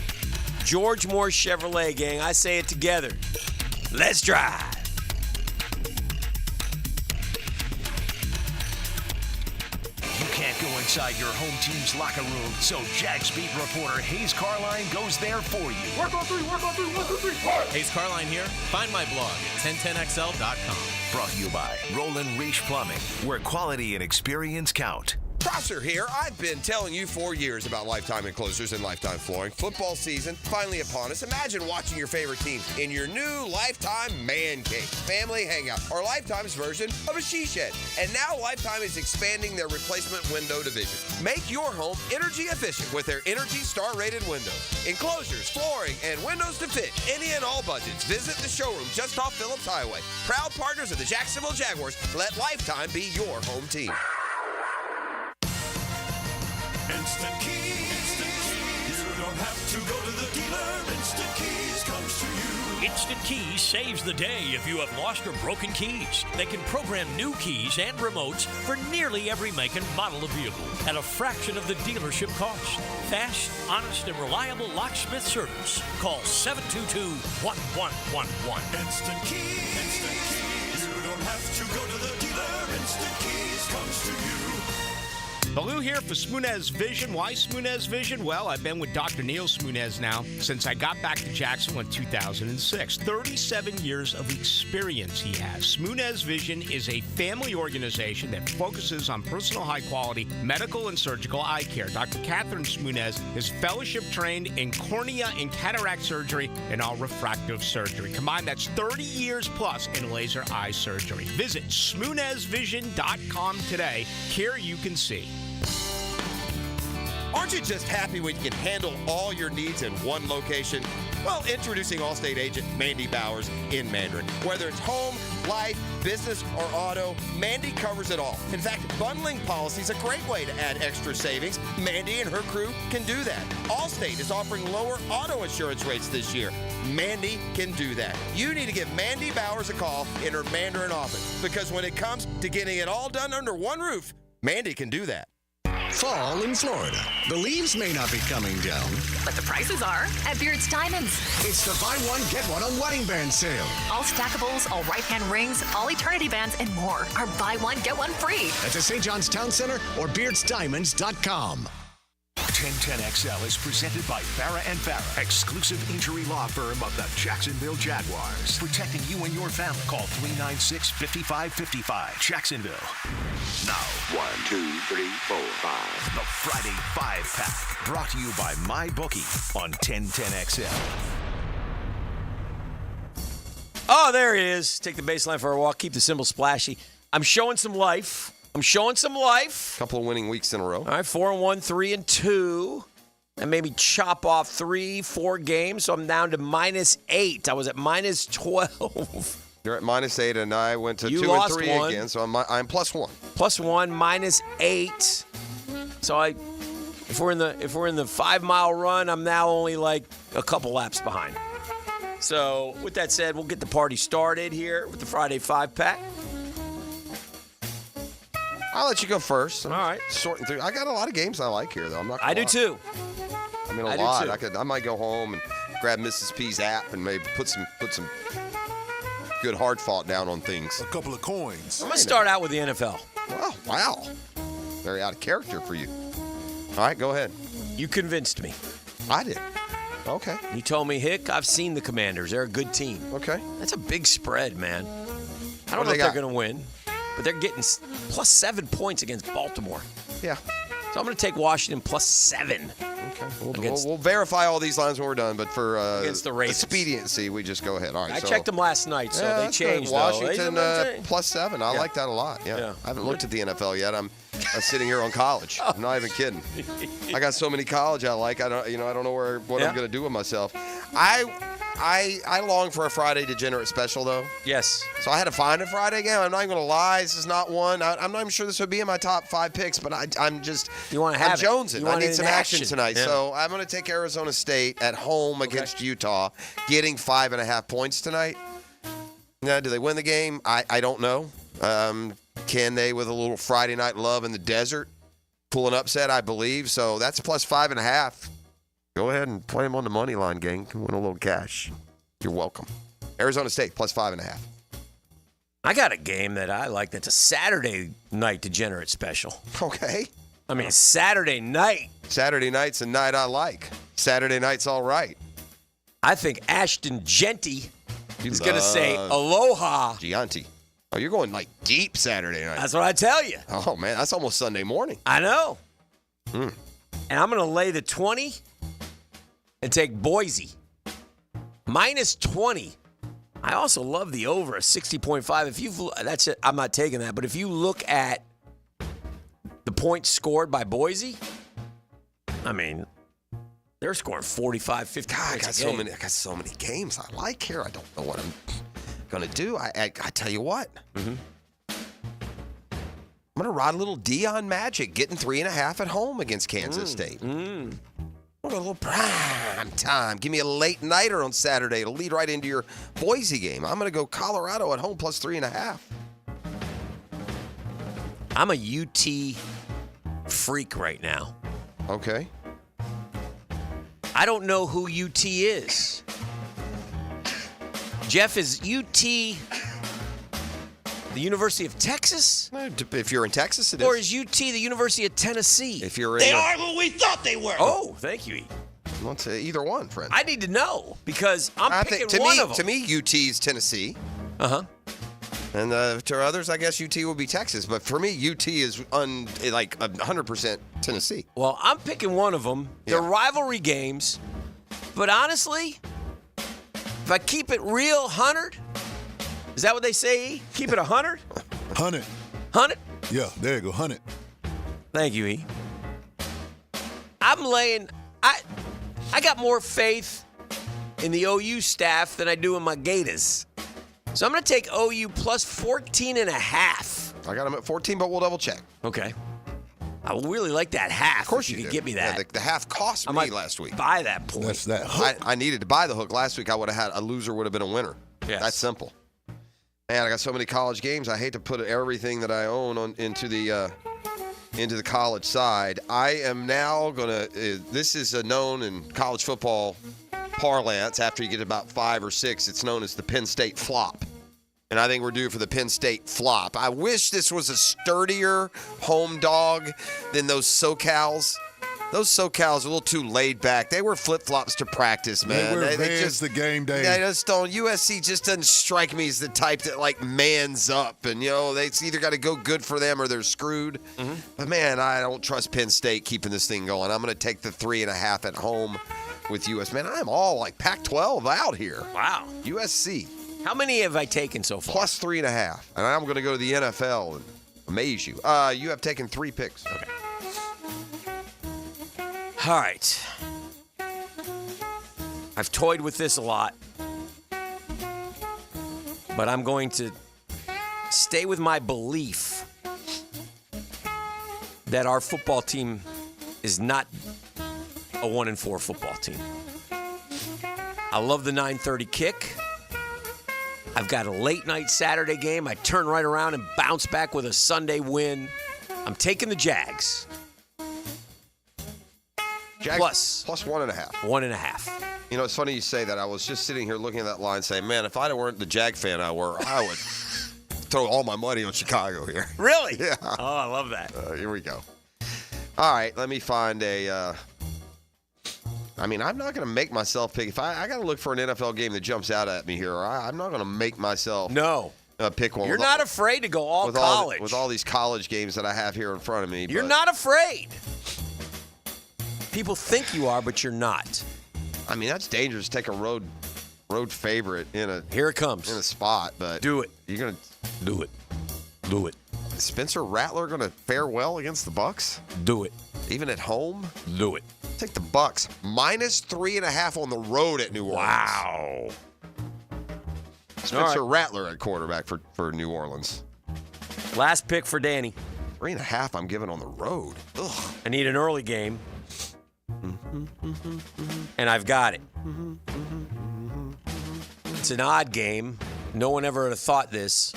S2: George Moore Chevrolet, gang. I say it together. Let's drive.
S3: You can't go inside your home team's locker room, so Jags beat reporter Hayes Carline goes there for you.
S5: Work on three, 1, 2, 3. Hayes Carline here. Find my blog at 1010XL.com.
S3: Brought to you by Roland Reach Plumbing, where quality and experience count.
S13: Prosser here. I've been telling you for years about Lifetime Enclosures and Lifetime Flooring. Football season finally upon us. Imagine watching your favorite team in your new Lifetime Man Cave, family hangout, or Lifetime's version of a she shed. And now Lifetime is expanding their replacement window division. Make your home energy efficient with their Energy Star rated windows. Enclosures, flooring, and windows to fit any and all budgets. Visit the showroom just off Phillips Highway. Proud partners of the Jacksonville Jaguars. Let Lifetime be your home team.
S4: Instant Keys. You don't have to go to the dealer. Instant Keys comes to you.
S6: Instant Keys saves the day if you have lost or broken keys. They can program new keys and remotes for nearly every make and model of vehicle at a fraction of the dealership cost. Fast, honest, and reliable locksmith service. Call 722-1111.
S4: Instant Keys. Instant Keys. You don't have to go to the dealer. Instant Keys comes to you.
S19: Baloo here for Smoonez Vision. Why Smoonez Vision? Well, I've been with Dr. Neil Smoonez now since I got back to Jacksonville in 2006. 37 years of experience he has. Smoonez Vision is a family organization that focuses on personal high-quality medical and surgical eye care. Dr. Catherine Smoonez is fellowship-trained in cornea and cataract surgery and all refractive surgery. Combined, that's 30 years plus in laser eye surgery. Visit SmoonezVision.com today. Care you can see.
S13: Aren't you just happy when you can handle all your needs in one location? Well, introducing Allstate agent Mandy Bowers in Mandarin. Whether it's home, life, business, or auto, Mandy covers it all. In fact, bundling policy is a great way to add extra savings. Mandy and her crew can do that. Allstate is offering lower auto insurance rates this year. Mandy can do that. You need to give Mandy Bowers a call in her Mandarin office, because when it comes to getting it all done under one roof, Mandy can do that.
S12: Fall in Florida. The leaves may not be coming down,
S18: but the prices are at Beard's Diamonds.
S12: It's the buy one, get one on wedding band sale.
S18: All stackables, all right-hand rings, all eternity bands, and more are buy one, get one free.
S12: That's at St. John's Town Center or BeardsDiamonds.com.
S3: 1010XL is presented by Farrah & Farrah, exclusive injury law firm of the Jacksonville Jaguars. Protecting you and your family. Call 396-5555. Jacksonville. Now, 1, 2, 3, 4, 5. The Friday 5-Pack. Brought to you by MyBookie on 1010XL.
S2: Oh, there it is. Take the baseline for a walk. Keep the cymbal splashy. I'm showing some life.
S13: Couple of winning weeks in a row.
S2: All right, 4-1, 3-2. And maybe chop off 3-4 games. So I'm down to -8. I was at -12.
S13: You're at -8, and I went to
S2: You
S13: 2
S2: lost
S13: and 3
S2: one.
S13: again. So I'm +1.
S2: +1, -8. So if we're in the 5-mile run, I'm now only like a couple laps behind. So with that said, we'll get the party started here with the Friday 5-Pack.
S13: I'll let you go first.
S2: All right.
S13: Sorting through. I got a lot of games I like here, though. I'm not gonna
S2: I do
S13: lie.
S2: too.
S13: I mean, a
S2: I do
S13: lot.
S2: too.
S13: I might go home and grab Mrs. P's app and maybe put some good hard fought down on things.
S28: A couple of coins.
S2: I'm going to start out with the NFL.
S13: Well, wow. Very out of character for you. All right, go ahead.
S2: You convinced me.
S13: I did. Okay.
S2: You told me, Hick, I've seen the Commanders. They're a good team.
S13: Okay.
S2: That's a big spread, man. I don't
S13: What
S2: know
S13: do
S2: if
S13: they
S2: they're
S13: got?
S2: going to win, but they're getting +7 points against Baltimore.
S13: Yeah.
S2: So I'm going to take Washington +7.
S13: Okay. We'll verify all these lines when we're done, but for
S2: against the Ravens.
S13: expediency, we just go ahead. All right.
S2: I checked them last night, so they
S13: that's good.
S2: changed.
S13: Washington
S2: though.
S13: +7. I like that a lot. Yeah. I haven't looked at the NFL yet. I'm sitting here on college. I'm not even kidding. I got so many college I like. I don't know what I'm going to do with myself. I long for a Friday Degenerate special, though.
S2: Yes.
S13: So I had to find a Friday game. I'm not even going to lie. This is not one. I'm not even sure this would be in my top 5 picks, but I'm just
S2: you want to have
S13: I'm jonesing.
S2: You
S13: I
S2: want
S13: need
S2: it
S13: some
S2: in
S13: action tonight.
S2: Yeah.
S13: So I'm going to take Arizona State at home against Utah, getting 5.5 points tonight. Now, do they win the game? I don't know. Can they, with a little Friday night love in the desert, pull an upset? I believe. So that's +5.5. Go ahead and play them on the money line, gang. You can win a little cash. You're welcome. Arizona State +5.5.
S2: I got a game that I like that's a Saturday night Degenerate special.
S13: Okay.
S2: I mean, Saturday night.
S13: Saturday night's a night I like. Saturday night's all right.
S2: I think Ashton Genty is going to say aloha
S13: Gianti. Oh, you're going like deep Saturday night.
S2: That's what I tell you.
S13: Oh, man, that's almost Sunday morning.
S2: I know.
S13: Hmm.
S2: And I'm going to lay the 20 and take Boise. Minus 20. I also love the over, 60.5. If you've that's it. I'm not taking that. But if you look at the points scored by Boise, I mean, they're scoring 45, 50
S13: God,
S2: points
S13: I got so many games I like here. I don't know what I'm going to do. I tell you what.
S2: Mm-hmm.
S13: I'm going to ride a little Dion Magic, getting 3.5 at home against Kansas State.
S2: Mm.
S13: A little prime time. Give me a late nighter on Saturday. It'll lead right into your Boise game. I'm going to go Colorado at home plus 3.5.
S2: I'm a UT freak right now.
S13: Okay.
S2: I don't know who UT is. Jeff, is UT the University of Texas?
S13: If you're in Texas, it is.
S2: Or is UT the University of Tennessee?
S13: If you're in
S21: They are who we thought they were.
S2: Oh, thank you, E.
S13: Well, to either one, friend.
S2: I need to know because I'm picking one of them.
S13: To me, UT's Tennessee.
S2: Uh-huh.
S13: And to others, I guess UT will be Texas. But for me, UT is like 100% Tennessee.
S2: Well, I'm picking one of them. They're rivalry games. But honestly, if I keep it real, 100, is that what they say, E? Keep it 100?
S28: 100.
S2: 100?
S28: Yeah, there you go, 100.
S2: Thank you, E. I'm laying... I got more faith in the OU staff than I do in my Gators. So I'm going to take OU plus 14.5.
S13: I got them at 14, but we'll double check.
S2: Okay. I really like that half.
S13: Of course
S2: you could
S13: do.
S2: give me that.
S13: Yeah, the half cost me last week.
S2: Buy that point.
S28: That's that hook.
S13: I needed to buy the hook last week. I would have had a loser would have been a winner.
S2: Yes.
S13: That's simple. Man, I got so many college games. I hate to put everything that I own into the college side. I am now gonna. This is known in college football parlance. After you get about 5 or 6, it's known as the Penn State flop. And I think we're due for the Penn State flop. I wish this was a sturdier home dog than those SoCals. Those SoCals are a little too laid back. They wear flip-flops to practice, man.
S28: They wear Vans the game day.
S13: They just don't. USC just doesn't strike me as the type that, like, mans up. And, it's either got to go good for them or they're screwed. Mm-hmm. But, man, I don't trust Penn State keeping this thing going. I'm going to take the 3.5 at home with US. Man, I'm all, like, Pac-12 out here.
S2: Wow.
S13: USC.
S2: How many have I taken so far?
S13: Plus 3.5. And I'm going to go to the NFL and amaze you. You have taken 3 picks.
S2: Okay. All right. I've toyed with this a lot, but I'm going to stay with my belief that our football team is not a 1-4 football team. I love the 9:30 kick. I've got a late night Saturday game. I turn right around and bounce back with a Sunday win. I'm taking the Jags. Plus
S13: 1.5.
S2: 1.5.
S13: It's funny you say that. I was just sitting here looking at that line saying, man, if I weren't the Jag fan I would throw all my money on Chicago here.
S2: Really?
S13: Yeah.
S2: Oh, I love that.
S13: Here we go. All right, let me find a I'm not going to make myself pick. If I got to look for an NFL game that jumps out at me here, I'm not going to make myself pick one.
S2: You're not afraid to go all college.
S13: With all these college games that I have here in front of me.
S2: You're not afraid. People think you are, but you're not.
S13: That's dangerous. Take a road favorite in a
S2: here it comes
S13: in a spot, but
S2: do it.
S13: You're gonna
S2: do it. Do it.
S13: Is Spencer Rattler gonna fare well against the Bucks?
S2: Do it.
S13: Even at home?
S2: Do it.
S13: Take the Bucks minus 3.5 on the road at New Orleans.
S2: Wow.
S13: Spencer Rattler at quarterback for New Orleans.
S2: Last pick for Danny.
S13: 3.5 I'm giving on the road. Ugh.
S2: I need an early game. And I've got it. It's an odd game. No one ever would have thought this.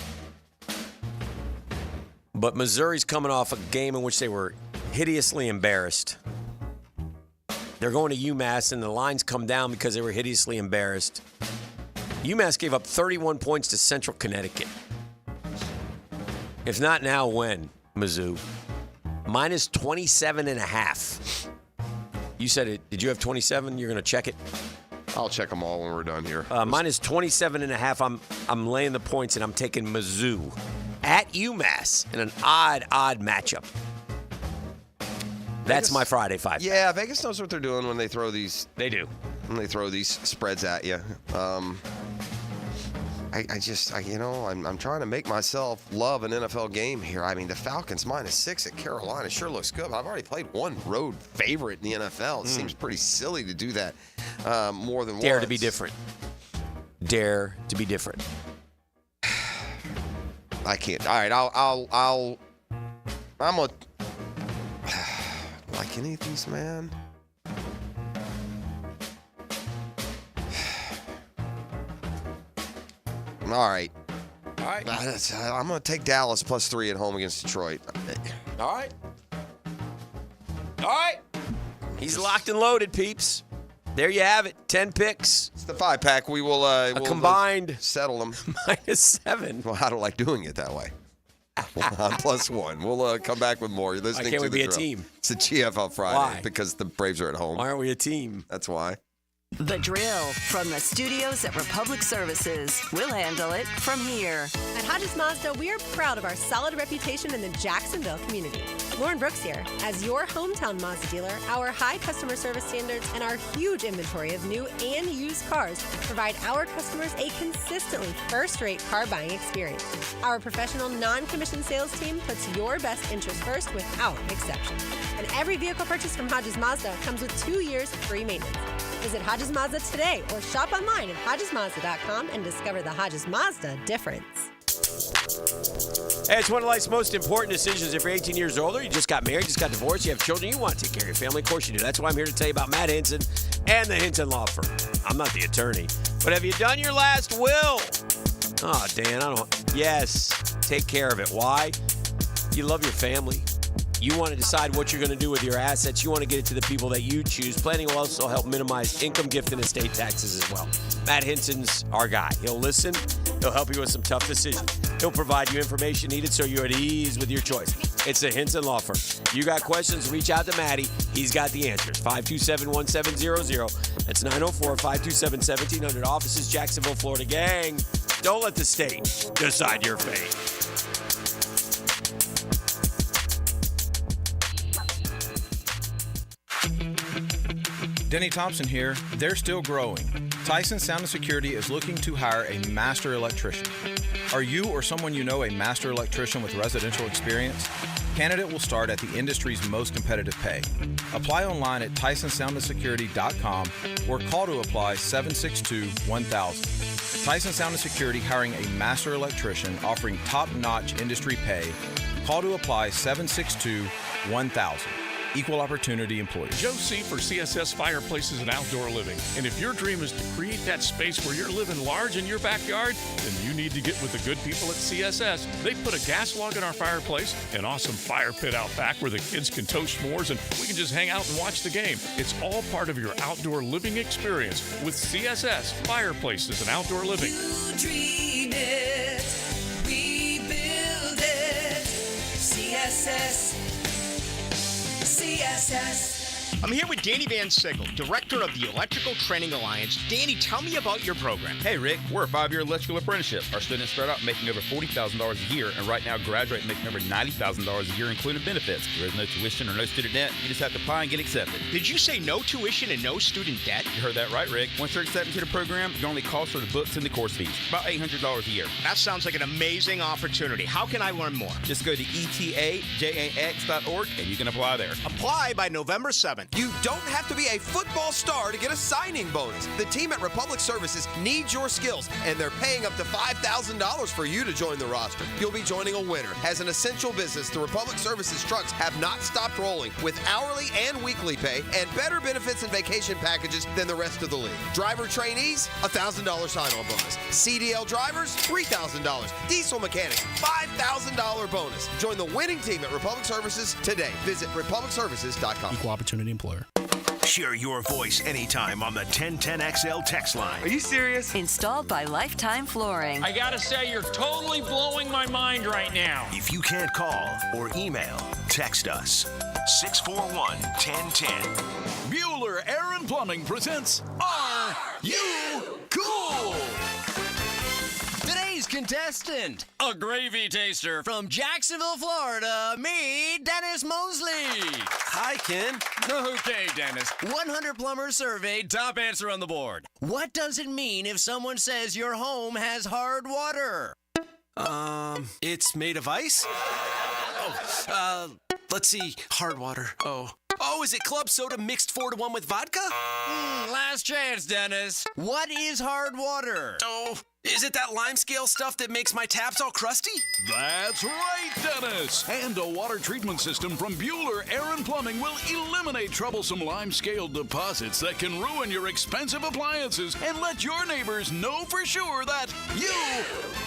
S2: But Missouri's coming off a game in which they were hideously embarrassed. They're going to UMass, and the lines come down because they were hideously embarrassed. UMass gave up 31 points to Central Connecticut. If not now, when, Mizzou? Minus 27.5. You said it. Did you have 27? You're going to check it?
S13: I'll check them all when we're done here.
S2: Mine is 27.5. I'm laying the points, and I'm taking Mizzou at UMass in an odd matchup. That's my Friday 5.
S13: Yeah, Vegas knows what they're doing when they throw these.
S2: They do.
S13: When they throw these spreads at you. I'm trying to make myself love an NFL game here. I mean, the Falcons -6 at Carolina sure looks good. But I've already played one road favorite in the NFL. It seems pretty silly to do that more than once.
S2: Dare to be different. Dare to be different.
S13: I can't. All right, I'm a like any of these, man. All right. I'm going to take Dallas +3 at home against Detroit.
S2: All right. He's locked and loaded, peeps. There you have it. 10 picks.
S13: It's the 5-pack. We will we'll
S2: combined
S13: settle them.
S2: -7.
S13: Well, I don't like doing it that way. I'm +1. We'll come back with more. You're listening
S2: Why can't
S13: to
S2: we be
S13: The
S2: a
S13: Drill.
S2: team?
S13: It's a GFL Friday.
S2: Why?
S13: Because the Braves are at home.
S2: Why aren't we a team?
S13: That's why.
S9: The Drill from the studios at Republic Services. We'll handle it from here.
S10: At Hodges Mazda, we are proud of our solid reputation in the Jacksonville community. Lauren Brooks here. As your hometown Mazda dealer, our high customer service standards and our huge inventory of new and used cars provide our customers a consistently first-rate car buying experience. Our professional, non-commissioned sales team puts your best interest first without exception. And every vehicle purchased from Hodges Mazda comes with 2 years free maintenance. Visit Hodges Mazda today or shop online at HodgesMazda.com and discover the Hodges Mazda difference.
S2: Hey, it's one of life's most important decisions. If you're 18 years older, you just got married, just got divorced, you have children, you want to take care of your family. Of course you do. That's why I'm here to tell you about Matt Hinson and the Hinton Law Firm. I'm not the attorney, but have you done your last will? Oh, Dan, I don't. Yes, take care of it. Why? You love your family. You want to decide what you're going to do with your assets. You want to get it to the people that you choose. Planning will also help minimize income, gift, and estate taxes as well. Matt Hinson's our guy. He'll listen. He'll help you with some tough decisions. He'll provide you information needed so you're at ease with your choice. It's the Hinton Law Firm. You got questions, reach out to Matty. He's got the answers. 527-1700. That's 904-527-1700. Offices, Jacksonville, Florida. Gang, don't let the state decide your fate.
S11: Denny Thompson here. They're still growing. Tyson Sound and Security is looking to hire a master electrician. Are you or someone you know a master electrician with residential experience? Candidate will start at the industry's most competitive pay. Apply online at TysonSoundandSecurity.com or call to apply 762-1000. Tyson Sound and Security hiring a master electrician offering top-notch industry pay. Call to apply 762-1000. Equal opportunity employees.
S15: Joe C. for CSS Fireplaces and Outdoor Living. And if your dream is to create that space where you're living large in your backyard, then you need to get with the good people at CSS. They put a gas log in our fireplace, an awesome fire pit out back where the kids can toast s'mores and we can just hang out and watch the game. It's all part of your outdoor living experience with CSS Fireplaces and Outdoor Living.
S4: You dream it, we build it. CSS.
S19: I'm here with Danny Van Sickle, Director of the Electrical Training Alliance. Danny, tell me about your program.
S16: Hey, Rick, we're a 5-year electrical apprenticeship. Our students start out making over $40,000 a year, and right now graduate making over $90,000 a year, including benefits. There is no tuition or no student debt. You just have to apply and get accepted.
S19: Did you say no tuition and no student debt?
S16: You heard that right, Rick. Once you're accepted to the program, your only cost are the books and the course fees. About $800 a year.
S19: That sounds like an amazing opportunity. How can I learn more?
S16: Just go to etajax.org, and you can apply there.
S19: Apply by November 7th.
S13: You don't have to be a football star to get a signing bonus. The team at Republic Services needs your skills, and they're paying up to $5,000 for you to join the roster. You'll be joining a winner. As an essential business, the Republic Services trucks have not stopped rolling with hourly and weekly pay and better benefits and vacation packages than the rest of the league. Driver trainees, $1,000 sign-on bonus. CDL drivers, $3,000. Diesel mechanics, $5,000 bonus. Join the winning team at Republic Services today. Visit republicservices.com.
S16: Equal opportunity employer.
S3: Share your voice anytime on the 1010XL text line.
S9: Are you serious? Installed by Lifetime Flooring.
S6: I gotta say, you're totally blowing my mind right now.
S3: If you can't call or email, text us. 641-1010.
S4: Bueller Air and Plumbing presents our You cool.
S7: Today's contestant, a gravy taster from Jacksonville, Florida, me, Dennis Mosley.
S13: Hi, Ken.
S7: Okay, Dennis. 100 plumbers surveyed, top answer on the board. What does it mean if someone says your home has hard water?
S5: It's made of ice? Let's see. Hard water. Oh, is it club soda mixed 4-to-1 with vodka?
S7: Last chance, Dennis. What is hard water?
S5: Oh, is it that lime scale stuff that makes my taps all crusty?
S14: That's right, Dennis. And a water treatment system from Bueller Air and Plumbing will eliminate troublesome lime scale deposits that can ruin your expensive appliances and let your neighbors know for sure that you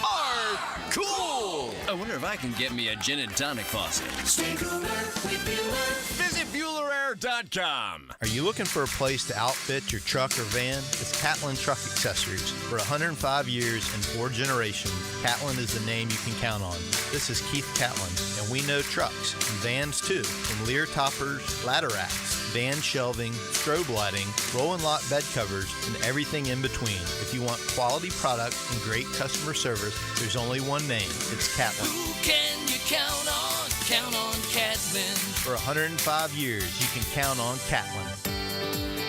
S14: are cool.
S7: I wonder if I can get me a gin and tonic faucet.
S4: Stay cooler with Bueller.
S7: Visit BuellerAir.com.
S20: Are you looking for a place to outfit your truck or van? It's Catlin Truck Accessories. For 105 years and 4 generations, Catlin is the name you can count on. This is Keith Catlin, and we know trucks and vans too, from Lear toppers, ladder racks, van shelving, strobe lighting, roll and lock bed covers, and everything in between. If you want quality product and great customer service, there's only one name. It's Catlin.
S4: Who can you count on? Count on Catlin.
S20: For 105 years, you can count on Catlin.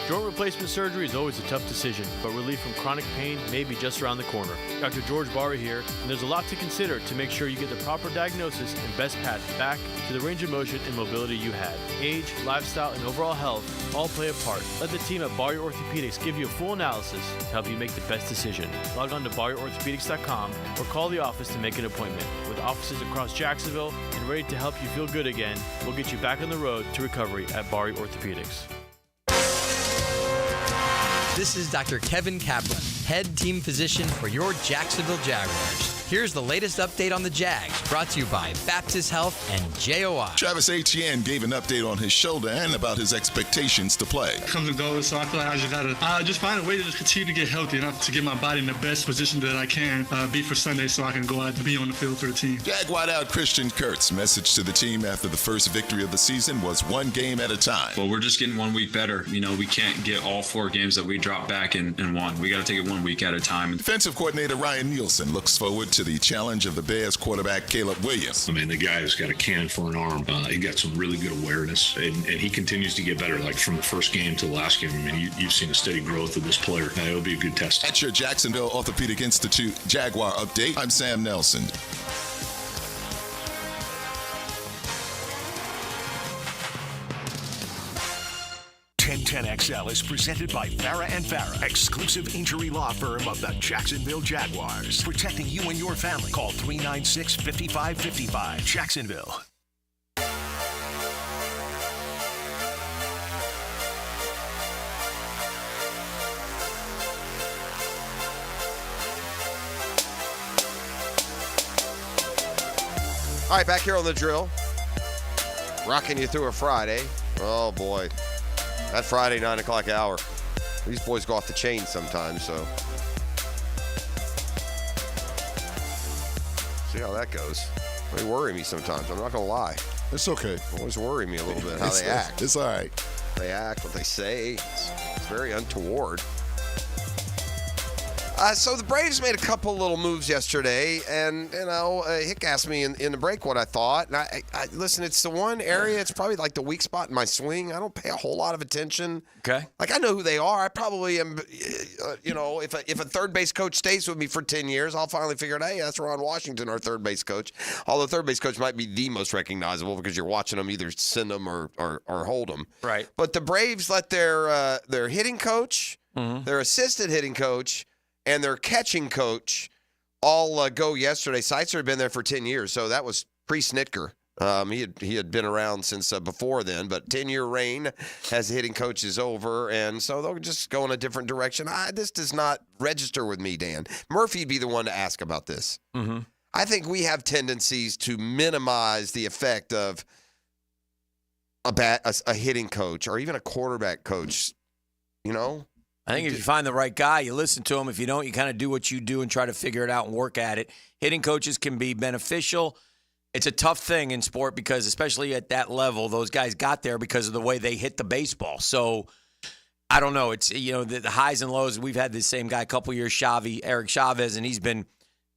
S23: Joint replacement surgery is always a tough decision, but relief from chronic pain may be just around the corner. Dr. George Barra here, and there's a lot to consider to make sure you get the proper diagnosis and best path back to the range of motion and mobility you had. Age, lifestyle, and overall health all play a part. Let the team at Barra Orthopedics give you a full analysis to help you make the best decision. Log on to barriorthopedics.com or call the office to make an appointment. With offices across Jacksonville and ready to help you feel good again, we'll get you back on the road to recovery at Barra Orthopedics.
S24: This is Dr. Kevin Kaplan, head team physician for your Jacksonville Jaguars. Here's the latest update on the Jags, brought to you by Baptist Health and JOI.
S25: Travis Etienne gave an update on his shoulder and about his expectations to play.
S26: Comes and goes, so I feel like I just gotta just find a way to just continue to get healthy enough to get my body in the best position that I can be for Sunday, so I can go out to be on the field for the team.
S25: Jag wideout Christian Kurt's message to the team after the first victory of the season was one game at a time.
S27: Well, we're just getting 1 week better. You know, we can't get all 4 games that we dropped back and won. We got to take it 1 week at a time.
S25: Defensive coordinator Ryan Nielsen looks forward to the challenge of the Bears quarterback Caleb Williams.
S29: I mean, the guy has got a cannon for an arm. He got some really good awareness, and he continues to get better. Like from the first game to the last game, I mean, you've seen a steady growth of this player. It'll be a good test.
S25: At your Jacksonville Orthopedic Institute Jaguar update, I'm Sam Nelson.
S3: XL is presented by Farah and Farah, exclusive injury law firm of the Jacksonville Jaguars. Protecting you and your family. Call 396-5555. Jacksonville.
S13: All right, back here on the drill. Rocking you through a Friday. Oh, boy. That Friday 9 o'clock hour. These boys go off the chain sometimes, so. See how that goes. They worry me sometimes. I'm not going to lie.
S28: It's okay.
S13: Always worry me a little bit how they act.
S28: It's all right.
S13: They act, what they say. It's very untoward. So the Braves made a couple little moves yesterday, and Hick asked me in the break what I thought. And I listen, it's the one area, it's probably like the weak spot in my swing. I don't pay a whole lot of attention.
S2: Okay.
S13: Like I know who they are. I probably am. If a third base coach stays with me for 10 years, I'll finally figure out, hey, that's Ron Washington, our third base coach. Although third base coach might be the most recognizable because you're watching them either send them or hold them.
S2: Right.
S13: But the Braves let their hitting coach, their assistant hitting coach, and their catching coach all go yesterday. Seitzer had been there for 10 years, so that was pre-Snitker. He had been around since before then, but 10-year reign as the hitting coach is over, and so they'll just go in a different direction. This does not register with me, Dan. Murphy'd be the one to ask about this.
S2: Mm-hmm.
S13: I think we have tendencies to minimize the effect of a hitting coach or even a quarterback coach,
S2: I think if you find the right guy, you listen to him. If you don't, you kind of do what you do and try to figure it out and work at it. Hitting coaches can be beneficial. It's a tough thing in sport because especially at that level, those guys got there because of the way they hit the baseball. So I don't know. It's, the highs and lows. We've had this same guy a couple years, Eric Chavez, and he's been,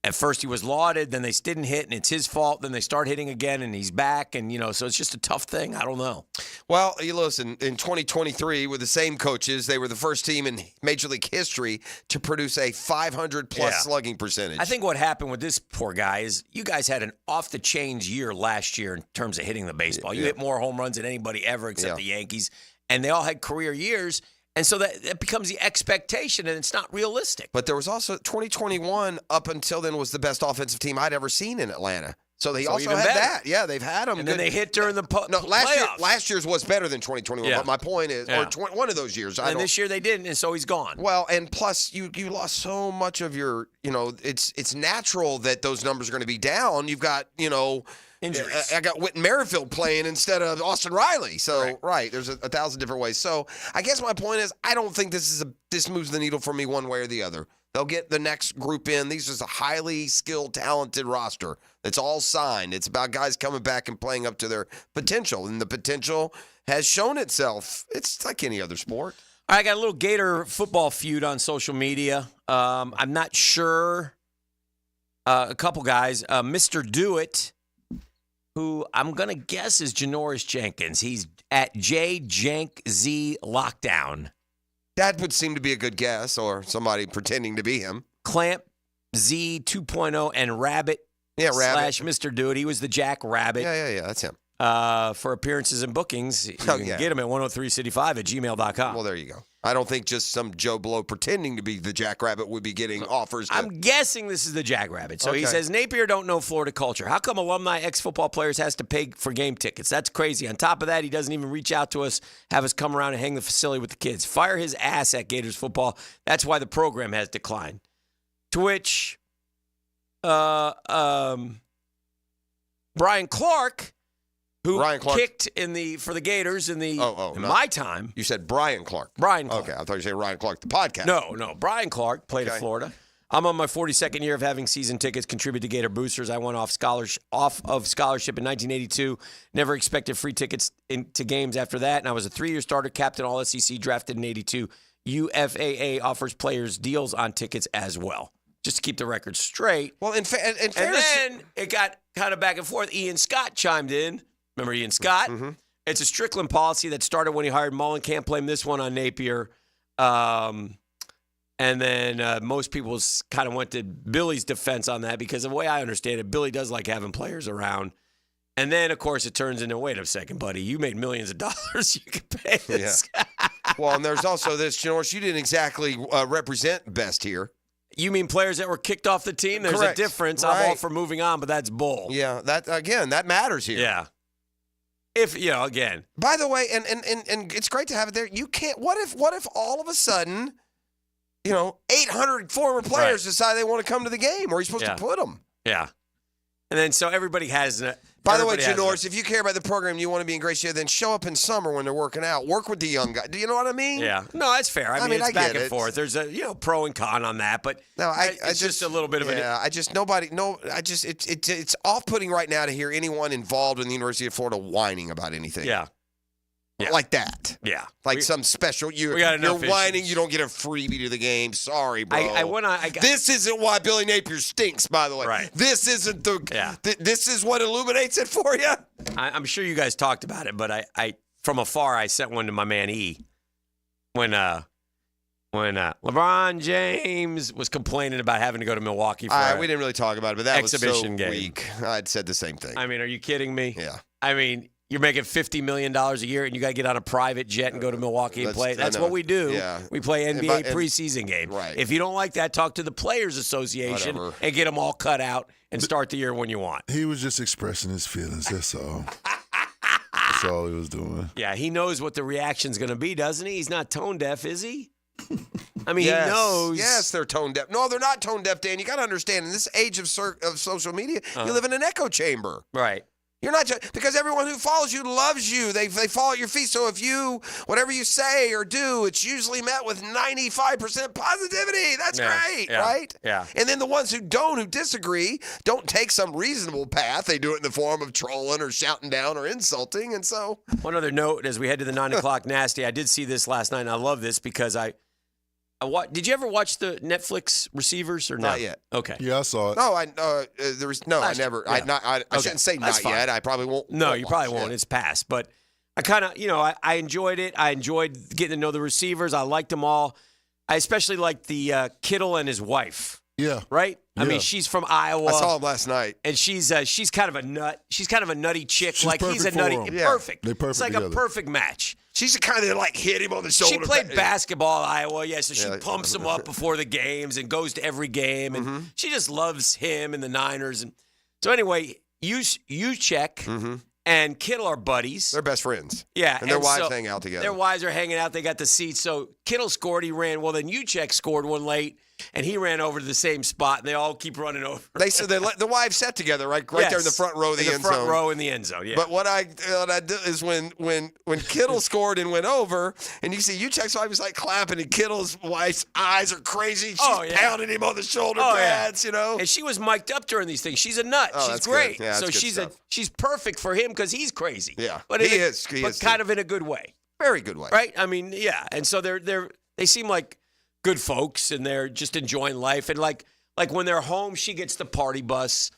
S2: at first he was lauded, then they didn't hit, and it's his fault. Then they start hitting again, and he's back, and, so it's just a tough thing. I don't know.
S13: Well, you listen, in 2023, with the same coaches, they were the first team in Major League history to produce a 500-plus slugging percentage.
S2: I think what happened with this poor guy is you guys had an off-the-chains year last year in terms of hitting the baseball. You hit more home runs than anybody ever except the Yankees, and they all had career years. And so that becomes the expectation, and it's not realistic.
S13: But there was also 2021 up until then was the best offensive team I'd ever seen in Atlanta. So they also had that. Yeah, they've had them.
S2: And then they hit during the
S13: playoffs. Last year's was better than 2021. Yeah. But my point is, one of those years.
S2: And this year they didn't, and so he's gone.
S13: Well, and plus you lost so much of your, it's natural that those numbers are going to be down. You've got, injuries. I got Whit Merrifield playing instead of Austin Riley. So, right there's 1,000 different ways. So, I guess my point is I don't think this moves the needle for me one way or the other. They'll get the next group in. These is a highly skilled, talented roster that's all signed. It's about guys coming back and playing up to their potential, and the potential has shown itself. It's like any other sport.
S2: All right, I got a little Gator football feud on social media. I'm not sure. A couple guys. Mr. Do It, who I'm going to guess is Janoris Jenkins. He's at JJankZ Lockdown.
S13: That would seem to be a good guess, or somebody pretending to be him.
S2: Clamp Z 2.0 and Rabbit.
S13: Yeah, Rabbit.
S2: / Mr. Do It. He was the Jack Rabbit.
S13: Yeah, that's him.
S2: For appearances and bookings, you can get him at 103city5@gmail.com.
S13: Well, there you go. I don't think just some Joe Blow pretending to be the Jack Rabbit would be getting offers.
S2: I'm guessing this is the Jack Rabbit. So he says, Napier don't know Florida culture. How come alumni ex-football players has to pay for game tickets? That's crazy. On top of that, he doesn't even reach out to us, have us come around and hang the facility with the kids. Fire his ass at Gators football. That's why the program has declined. To which Brian Clark, who kicked for the Gators in my time.
S13: You said Brian Clark.
S2: Brian Clark.
S13: Okay, I thought you said Ryan Clark, the podcast.
S2: No. Brian Clark played at Florida. I'm on my 42nd year of having season tickets, contribute to Gator boosters. I went off of scholarship in 1982. Never expected free tickets to games after that. And I was a 3-year starter, captain, all SEC, drafted in 82. UFAA offers players deals on tickets as well, just to keep the record straight.
S13: Well, in fairness,
S2: and then it got kind of back and forth. Ian Scott chimed in. Remember Ian Scott? Mm-hmm. It's a Strickland policy that started when he hired Mullen. Can't blame this one on Napier. And then most people kind of went to Billy's defense on that because of the way I understand it, Billy does like having players around. And then, of course, it turns into, wait a second, buddy, you made millions of dollars. You could pay this guy.
S13: Well, and there's also this, Janoris, you didn't exactly represent best here.
S2: You mean players that were kicked off the team? There's
S13: Correct.
S2: A difference.
S13: Right.
S2: I'm all for moving on, but that's bull.
S13: Yeah, that matters here.
S2: Yeah. If, again.
S13: By the way, and it's great to have it there. You can't, what if all of a sudden, 800 former players decide they want to come to the game? Where are you supposed to put them?
S2: Yeah. And then so everybody has.
S13: By the way, Janoris, if you care about the program and you want to be in great shape, then show up in summer when they're working out. Work with the young guys. Do you know what I mean?
S2: Yeah. No, that's fair. I mean, it's back and forth. There's a pro and con on that, but
S13: no,
S2: it's just a little bit of
S13: it's off-putting right now to hear anyone involved in the University of Florida whining about anything.
S2: Yeah.
S13: Like that.
S2: Yeah.
S13: Like some special, you're whining, you don't get a freebie to the game. Sorry, bro. This isn't why Billy Napier stinks, by the way.
S2: Right.
S13: This isn't this is what illuminates it for you.
S2: I'm sure you guys talked about it, but I from afar, I sent one to my man E. When LeBron James was complaining about having to go to Milwaukee for
S13: we didn't really talk about it, but that
S2: exhibition
S13: was so
S2: game.
S13: Weak. I'd said the same thing.
S2: I mean, are you kidding me?
S13: Yeah.
S2: I mean, you're making $50 million a year, and you got to get on a private jet and go to Milwaukee and play. That's what we do.
S13: Yeah.
S2: We play NBA preseason games.
S13: Right.
S2: If you don't like that, talk to the Players Association and get them all cut out and start the year when you want.
S28: He was just expressing his feelings, that's all. That's all he was doing.
S2: Yeah, he knows what the reaction's going to be, doesn't he? He's not tone deaf, is he? I mean, he knows.
S13: Yes, they're tone deaf. No, they're not tone deaf, Dan. You got to understand, in this age of social media, you live in an echo chamber.
S2: Right.
S13: You're not because everyone who follows you loves you. They fall at your feet. So if whatever you say or do, it's usually met with 95% positivity. That's great, right?
S2: Yeah.
S13: And then the ones who disagree, don't take some reasonable path. They do it in the form of trolling or shouting down or insulting. And so,
S2: one other note as we head to the 9 o'clock nasty, I did see this last night, and I love this because did you ever watch the Netflix Receivers or no?
S13: Not yet.
S2: Okay.
S28: Yeah, I saw it.
S13: No, I never.
S2: Yeah.
S13: I shouldn't say not yet. I probably won't.
S2: No, you probably won't. It's past. But I kind of, I enjoyed it. I enjoyed getting to know the receivers. I liked them all. I especially liked the Kittle and his wife.
S28: Yeah.
S2: Right?
S28: Yeah.
S2: I mean, she's from Iowa.
S13: I saw him last night.
S2: And she's kind of a nut. She's kind of a nutty chick.
S28: She's
S2: like he's a nutty. Perfect.
S28: They're perfect
S2: It's like
S28: together.
S2: a perfect match.
S13: She's the kind that hit him on the shoulder.
S2: She played basketball at Iowa, so she
S13: Yeah.
S2: pumps him up before the games and goes to every game, and
S13: Mm-hmm.
S2: she just loves him and the Niners. And so anyway, you and Kittle are buddies.
S13: They're best friends.
S2: Yeah,
S13: and their wives
S2: so
S13: hang out together.
S2: Their wives are hanging out. They got the seats. So Kittle scored. He ran. Well, then Juszczyk scored one late, and he ran over to the same spot, and they all keep running over.
S13: They said the wives sat together right there in the front row of the end zone.
S2: In the front row in the end zone, yeah.
S13: But what I do is when Kittle scored and went over, and you see Juszczyk's wife was like clapping, and Kittle's wife's eyes are crazy. She's pounding him on the shoulder pads,
S2: And she was mic'd up during these things. She's a nut.
S13: Oh,
S2: she's
S13: that's
S2: great.
S13: good. Yeah,
S2: so
S13: that's good
S2: she's perfect for him because he's crazy.
S13: Yeah,
S2: but
S13: he is
S2: kind of in a good way.
S13: Very good way.
S2: Right? I mean, yeah. And so they seem like good folks, and they're just enjoying life. And like when they're home, she gets the party bus,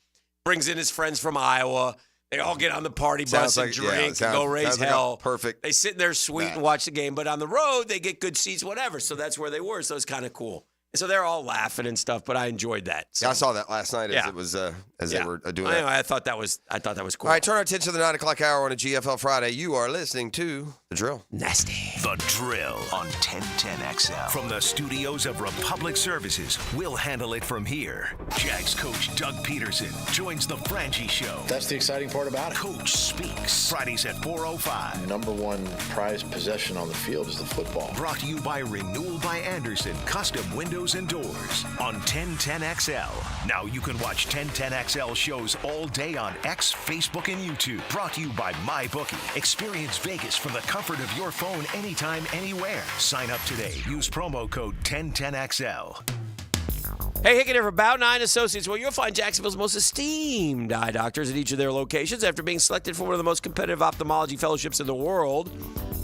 S2: brings in his friends from Iowa. They all get on the party bus and drink and go raise hell.
S13: Perfect.
S2: They sit in their suite and watch the game. But on the road, they get good seats, whatever. So that's where they were. So it's kind of cool. And so they're all laughing and stuff, but I enjoyed that. So.
S13: Yeah, I saw that last night as it was they were doing that.
S2: I thought that was cool.
S13: All right, turn our attention to the 9 o'clock hour on a GFL Friday. You are listening to The Drill.
S2: Nasty.
S3: The Drill on 1010XL. From the studios of Republic Services, we'll handle it from here. Jags coach Doug Peterson joins the Frangie Show.
S1: That's the exciting part about it.
S3: Coach speaks. Fridays at 4:05.
S1: Number one prized possession on the field is the football.
S3: Brought to you by Renewal by Anderson, custom windows and doors on 1010XL. Now you can watch 1010XL shows all day on X, Facebook, and YouTube. Brought to you by MyBookie. Experience Vegas from the comfort of your phone anytime, anywhere. Sign up today. Use promo code 1010XL.
S2: Hey, Hicken here for Bow 9 Associates, where you'll find Jacksonville's most esteemed eye doctors at each of their locations after being selected for one of the most competitive ophthalmology fellowships in the world.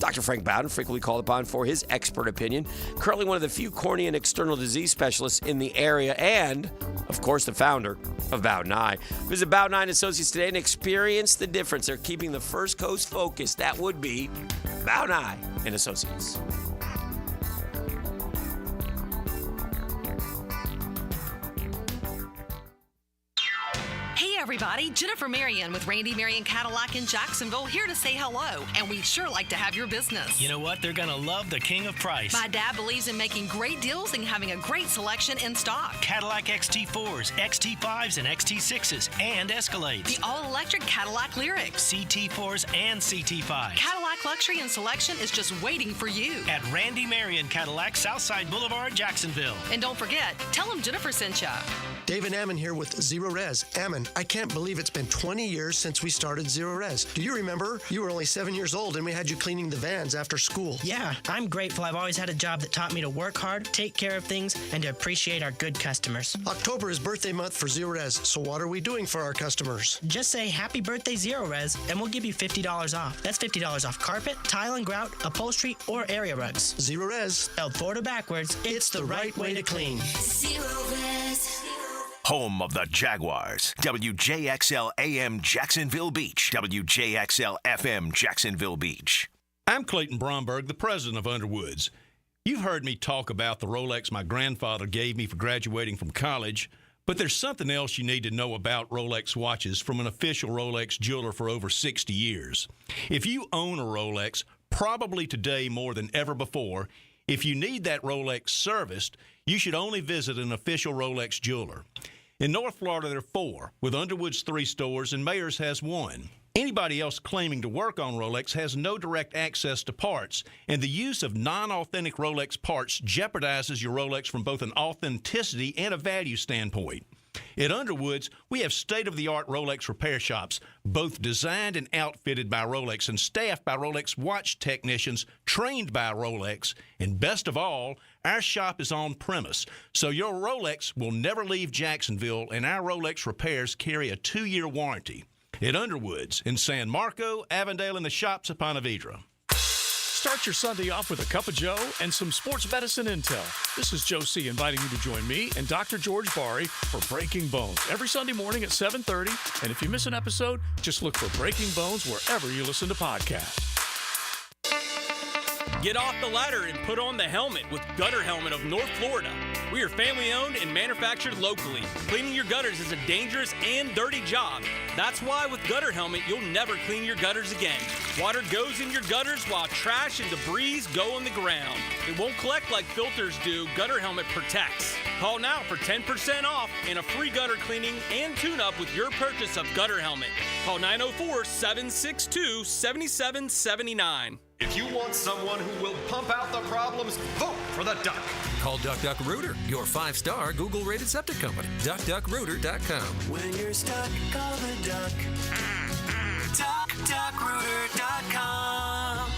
S2: Dr. Frank Bowden, frequently called upon for his expert opinion, currently one of the few cornea and external disease specialists in the area, and, of course, the founder of Bowden Eye. Visit Bow 9 Associates today and experience the difference. They're keeping the First Coast focused. That would be Bowden Eye and Associates.
S8: Hey everybody, Jennifer Marion with Randy Marion Cadillac in Jacksonville, here to say hello, and we'd sure like to have your business.
S10: You know what? They're going to love the king of price.
S8: My dad believes in making great deals and having a great selection in stock.
S10: Cadillac XT4s, XT5s, and XT6s, and Escalades.
S8: The all-electric Cadillac Lyriq.
S10: CT4s and CT5s.
S8: Cadillac luxury and selection is just waiting for you.
S10: At Randy Marion Cadillac, Southside Boulevard, Jacksonville.
S8: And don't forget, tell them Jennifer sent ya.
S11: David Ammon here with Zero Res. Ammon, I can't believe it's been 20 years since we started Zero Res. Do you remember? You were only 7 years old and we had you cleaning the vans after school.
S12: Yeah, I'm grateful I've always had a job that taught me to work hard, take care of things, and to appreciate our good customers.
S11: October is birthday month for Zero Res, so what are we doing for our customers?
S12: Just say happy birthday Zero Res and we'll give you $50 off. That's $50 off carpet, tile and grout, upholstery, or area rugs.
S11: Zero Res.
S12: Spelled forward or backwards, it's the right way to clean.
S4: Zero Res.
S3: Home of the Jaguars. WJXL AM Jacksonville Beach. WJXL FM Jacksonville Beach.
S17: I'm Clayton Bromberg, the president of Underwoods. You've heard me talk about the Rolex my grandfather gave me for graduating from college, but there's something else you need to know about Rolex watches from an official Rolex jeweler for over 60 years. If you own a Rolex, probably today more than ever before, if you need that Rolex serviced, you should only visit an official Rolex jeweler. In North Florida, there are 4, with Underwood's 3 stores, and Mayors has 1. Anybody else claiming to work on Rolex has no direct access to parts, and the use of non-authentic Rolex parts jeopardizes your Rolex from both an authenticity and a value standpoint. At Underwood's, we have state-of-the-art Rolex repair shops, both designed and outfitted by Rolex and staffed by Rolex watch technicians trained by Rolex. And best of all, our shop is on premise, so your Rolex will never leave Jacksonville, and our Rolex repairs carry a 2-year warranty. At Underwood's in San Marco, Avondale, and the shops at Ponte Vedra.
S5: Start your Sunday off with a cup of Joe and some sports medicine intel. This is Joe C. inviting you to join me and Dr. George Bari for Breaking Bones every Sunday morning at 7:30. And if you miss an episode, just look for Breaking Bones wherever you listen to podcasts.
S6: Get off the ladder and put on the helmet with Gutter Helmet of North Florida. We are family owned and manufactured locally. Cleaning your gutters is a dangerous and dirty job. That's why with Gutter Helmet, you'll never clean your gutters again. Water goes in your gutters while trash and debris go on the ground. It won't collect like filters do. Gutter Helmet protects. Call now for 10% off and a free gutter cleaning and tune-up with your purchase of Gutter Helmet. Call 904-762-7779.
S9: If you want someone who will pump out the problems, vote for the Duck.
S15: Call Duck Duck Rooter, your 5-star Google-rated septic company. DuckDuckRooter.com.
S4: When you're stuck, call the Duck. DuckDuckRooter.com.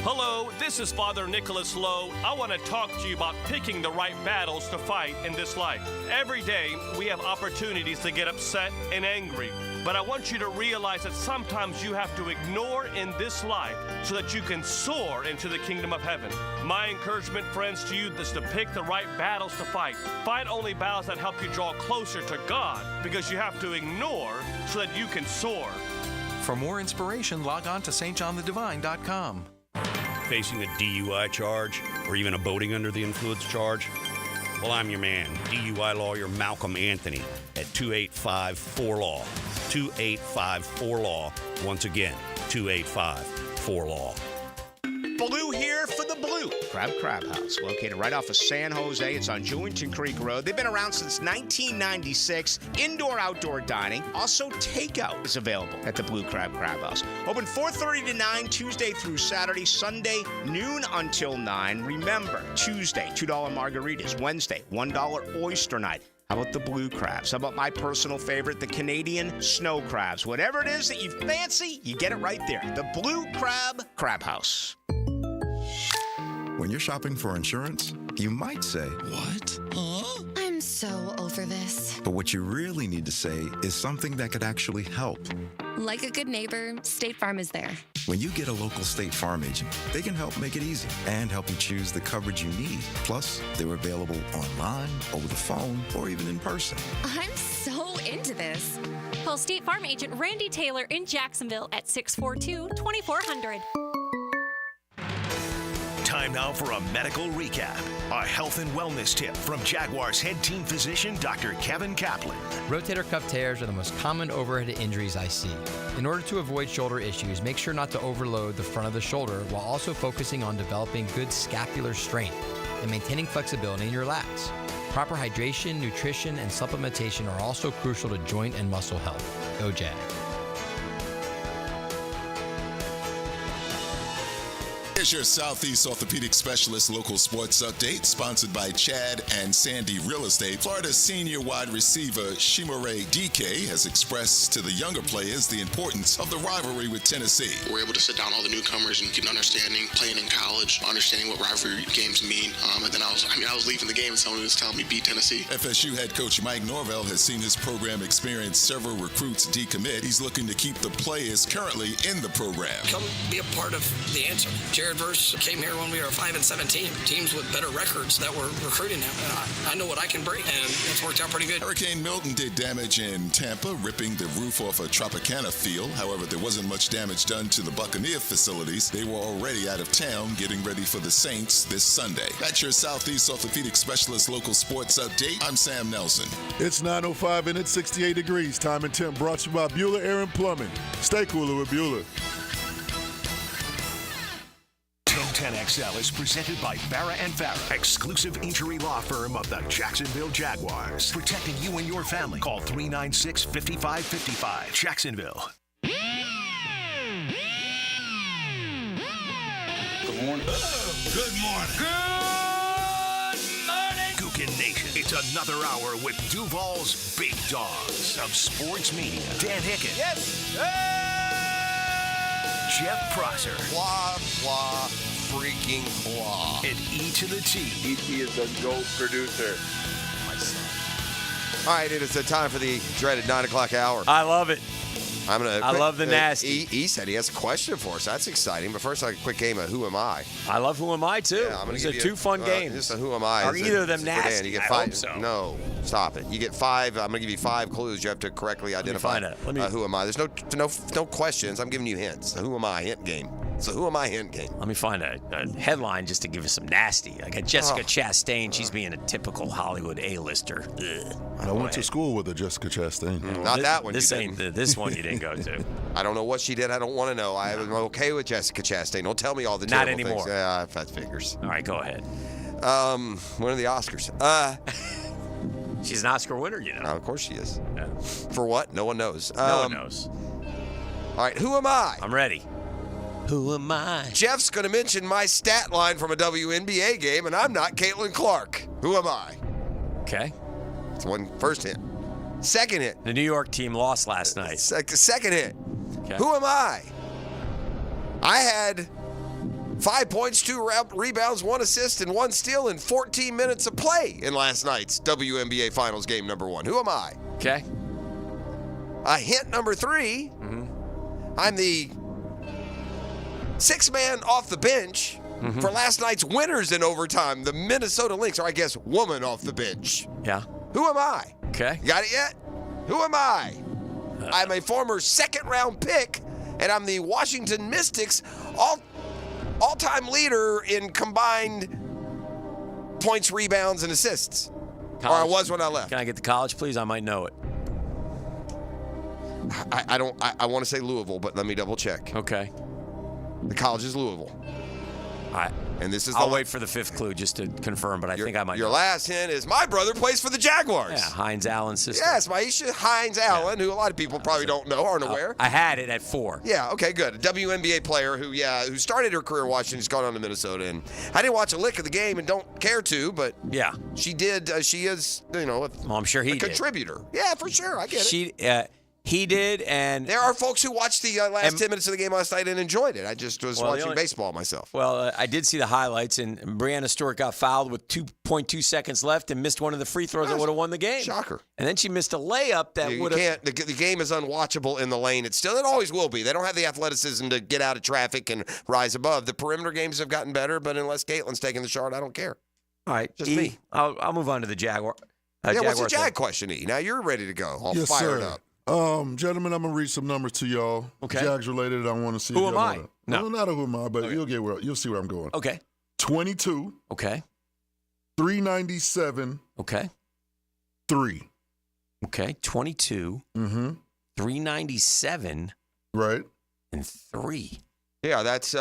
S6: Hello, this is Father Nicholas Lowe. I want to talk to you about picking the right battles to fight in this life. Every day, we have opportunities to get upset and angry. But I want you to realize that sometimes you have to ignore in this life so that you can soar into the kingdom of heaven. My encouragement, friends, to you is to pick the right battles to fight. Fight only battles that help you draw closer to God, because you have to ignore so that you can soar.
S15: For more inspiration, log on to stjohnthedivine.com.
S16: Facing a DUI charge or even a boating under the influence charge? Well, I'm your man, DUI lawyer Malcolm Anthony at 285-4LAW. 285-4LAW. Once again, 285-4LAW.
S18: Blue here for the Blue Crab House, located right off of San Jose. It's on Jewington Creek Road. They've been around since 1996. Indoor-outdoor dining. Also, takeout is available at the Blue Crab House. Open 4:30 to 9, Tuesday through Saturday. Sunday, noon until 9. Remember, Tuesday, $2 margaritas. Wednesday, $1 oyster night. How about the blue crabs? How about my personal favorite, the Canadian snow crabs? Whatever it is that you fancy, you get it right there. The Blue Crab House.
S19: When you're shopping for insurance, you might say, "What?
S21: Huh? I'm so over this."
S19: But what you really need to say is something that could actually help.
S21: Like a good neighbor, State Farm is there.
S19: When you get a local State Farm agent, they can help make it easy and help you choose the coverage you need. Plus, they're available online, over the phone, or even in person.
S21: I'm so into this.
S22: Call State Farm agent Randy Taylor in Jacksonville at 642-2400.
S3: Time now for a medical recap. A health and wellness tip from Jaguars head team physician, Dr. Kevin Kaplan.
S24: Rotator cuff tears are the most common overhead injuries I see. In order to avoid shoulder issues, make sure not to overload the front of the shoulder while also focusing on developing good scapular strength and maintaining flexibility in your lats. Proper hydration, nutrition, and supplementation are also crucial to joint and muscle health. Go Jag.
S25: Here's your Southeast Orthopedic Specialist local sports update, sponsored by Chad and Sandy Real Estate. Florida's senior wide receiver, Humorous DK, has expressed to the younger players the importance of the rivalry with Tennessee.
S30: We're able to sit down all the newcomers and get an understanding, playing in college, understanding what rivalry games mean. And then I was leaving the game and someone was telling me beat Tennessee.
S25: FSU head coach Mike Norvell has seen his program experience several recruits decommit. He's looking to keep the players currently in the program.
S31: Come be a part of the answer. Jared Verse came here when we were 5-17. Teams with better records that were recruiting him. And I know what I can bring, and it's worked out pretty good.
S25: Hurricane Milton did damage in Tampa, ripping the roof off a Tropicana field. However, there wasn't much damage done to the Buccaneer facilities. They were already out of town, getting ready for the Saints this Sunday. That's your Southeast Orthopedic Specialist local sports update. I'm Sam Nelson.
S28: It's 9:05 and it's 68 degrees. Time and temp brought to you by Bueller Air and Plumbing. Stay cooler with Bueller.
S3: 1010XL is presented by Farah & Farah, exclusive injury law firm of the Jacksonville Jaguars. Protecting you and your family. Call 396-5555. Jacksonville.
S32: Good morning.
S3: Good morning.
S32: Good morning.
S3: Falcon Nation. It's another hour with Duval's Big Dogs of Sports Media. Dan Hicken.
S1: Yes.
S3: Jeff Prosser.
S1: Blah, blah, freaking blah.
S3: And E to the T.
S1: E.T. is the GOAT producer. My son. All right, it is the time for the dreaded 9 o'clock hour.
S2: I love it.
S1: I
S2: love the nasty.
S1: E said he has a question for us. That's exciting. But first, a quick game of Who Am I?
S2: I love Who Am I, too.
S1: Yeah,
S2: These are two fun games.
S1: Just a Who Am I.
S2: Are either of them nasty?
S1: You get
S2: I
S1: 5.
S2: hope so.
S1: No, stop it. You get 5. I'm going to give you 5 clues. You have to correctly identify Who Am I. There's no questions. I'm giving you hints. A Who Am I hint game. It's a Who Am I hint game.
S2: Let me find a headline just to give us some nasty. I got Jessica Chastain. She's being a typical Hollywood A-lister.
S28: I went to school with a Jessica Chastain.
S1: Not that one.
S2: This ain't this one you didn't go to.
S1: I don't know what she did. I don't want to know. I'm okay with Jessica Chastain. Don't tell me all the
S2: Not
S1: terrible
S2: anymore.
S1: things. Yeah, that figures.
S2: All right, go ahead.
S1: When are the Oscars?
S2: She's an Oscar winner, you know.
S1: Of course she is.
S2: Yeah.
S1: For what? No one knows.
S2: No one knows.
S1: All right, who am I?
S2: I'm ready. Who am I?
S1: Jeff's going to mention my stat line from a WNBA game, and I'm not Caitlin Clark. Who am I?
S2: Okay.
S1: That's one first hint. Second hint.
S2: The New York team lost last night.
S1: Second hint.
S2: Okay.
S1: Who am I? I had 5 points, 2 rebounds, 1 assist, and 1 steal in 14 minutes of play in last night's WNBA Finals game number 1. Who am I?
S2: Okay.
S1: Hint number 3. I'm the 6th man off the bench for last night's winners in overtime, the Minnesota Lynx, or I guess woman off the bench.
S2: Yeah.
S1: Who am I?
S2: Okay.
S1: You got it yet? Who am I? I'm a former second-round pick, and I'm the Washington Mystics all-time leader in combined points, rebounds, and assists.
S2: College.
S1: Or I was when I left.
S2: Can I get the college, please? I might know it.
S1: I want to say Louisville, but let me double-check.
S2: Okay.
S1: The college is Louisville.
S2: All right.
S1: And this is
S2: I'll wait for the 5th clue just to confirm, but I think I might
S1: Your
S2: know.
S1: last hint is my brother plays for the Jaguars.
S2: Yeah, Hines Allen's sister.
S1: Yes, Maisha Hines Allen, who a lot of people probably don't know, aren't aware.
S2: I had it at 4.
S1: Yeah, okay, good. A WNBA player who started her career in Washington. She's gone on to Minnesota. And I didn't watch a lick of the game and don't care to, but
S2: yeah,
S1: she did. She is,
S2: well, I'm sure he
S1: a contributor. Yeah, for sure. I get it.
S2: He did, and
S1: there are folks who watched the last 10 minutes of the game last night and enjoyed it. I just was watching baseball myself.
S2: Well, I did see the highlights, and Breanna Stewart got fouled with 2.2 seconds left and missed one of the free throws that would have won the game.
S1: Shocker.
S2: And then she missed a layup that would have.
S1: The game is unwatchable in the lane. It always will be. They don't have the athleticism to get out of traffic and rise above. The perimeter games have gotten better, but unless Caitlin's taking the shot, I don't care.
S2: All right,
S1: just me.
S2: I'll move on to the Jaguar.
S1: What's the Jag question, E? Now you're ready to go. All fired up.
S28: Gentlemen, I'm gonna read some numbers to y'all.
S2: Okay.
S28: Jags related. I want to see.
S2: Who am I?
S28: No, not a who am I, but you'll see where I'm going.
S2: Okay.
S28: 22.
S2: Okay.
S28: 397.
S2: Okay.
S28: 3.
S2: Okay. 22. 397.
S28: Right.
S2: And 3.
S1: Yeah, that's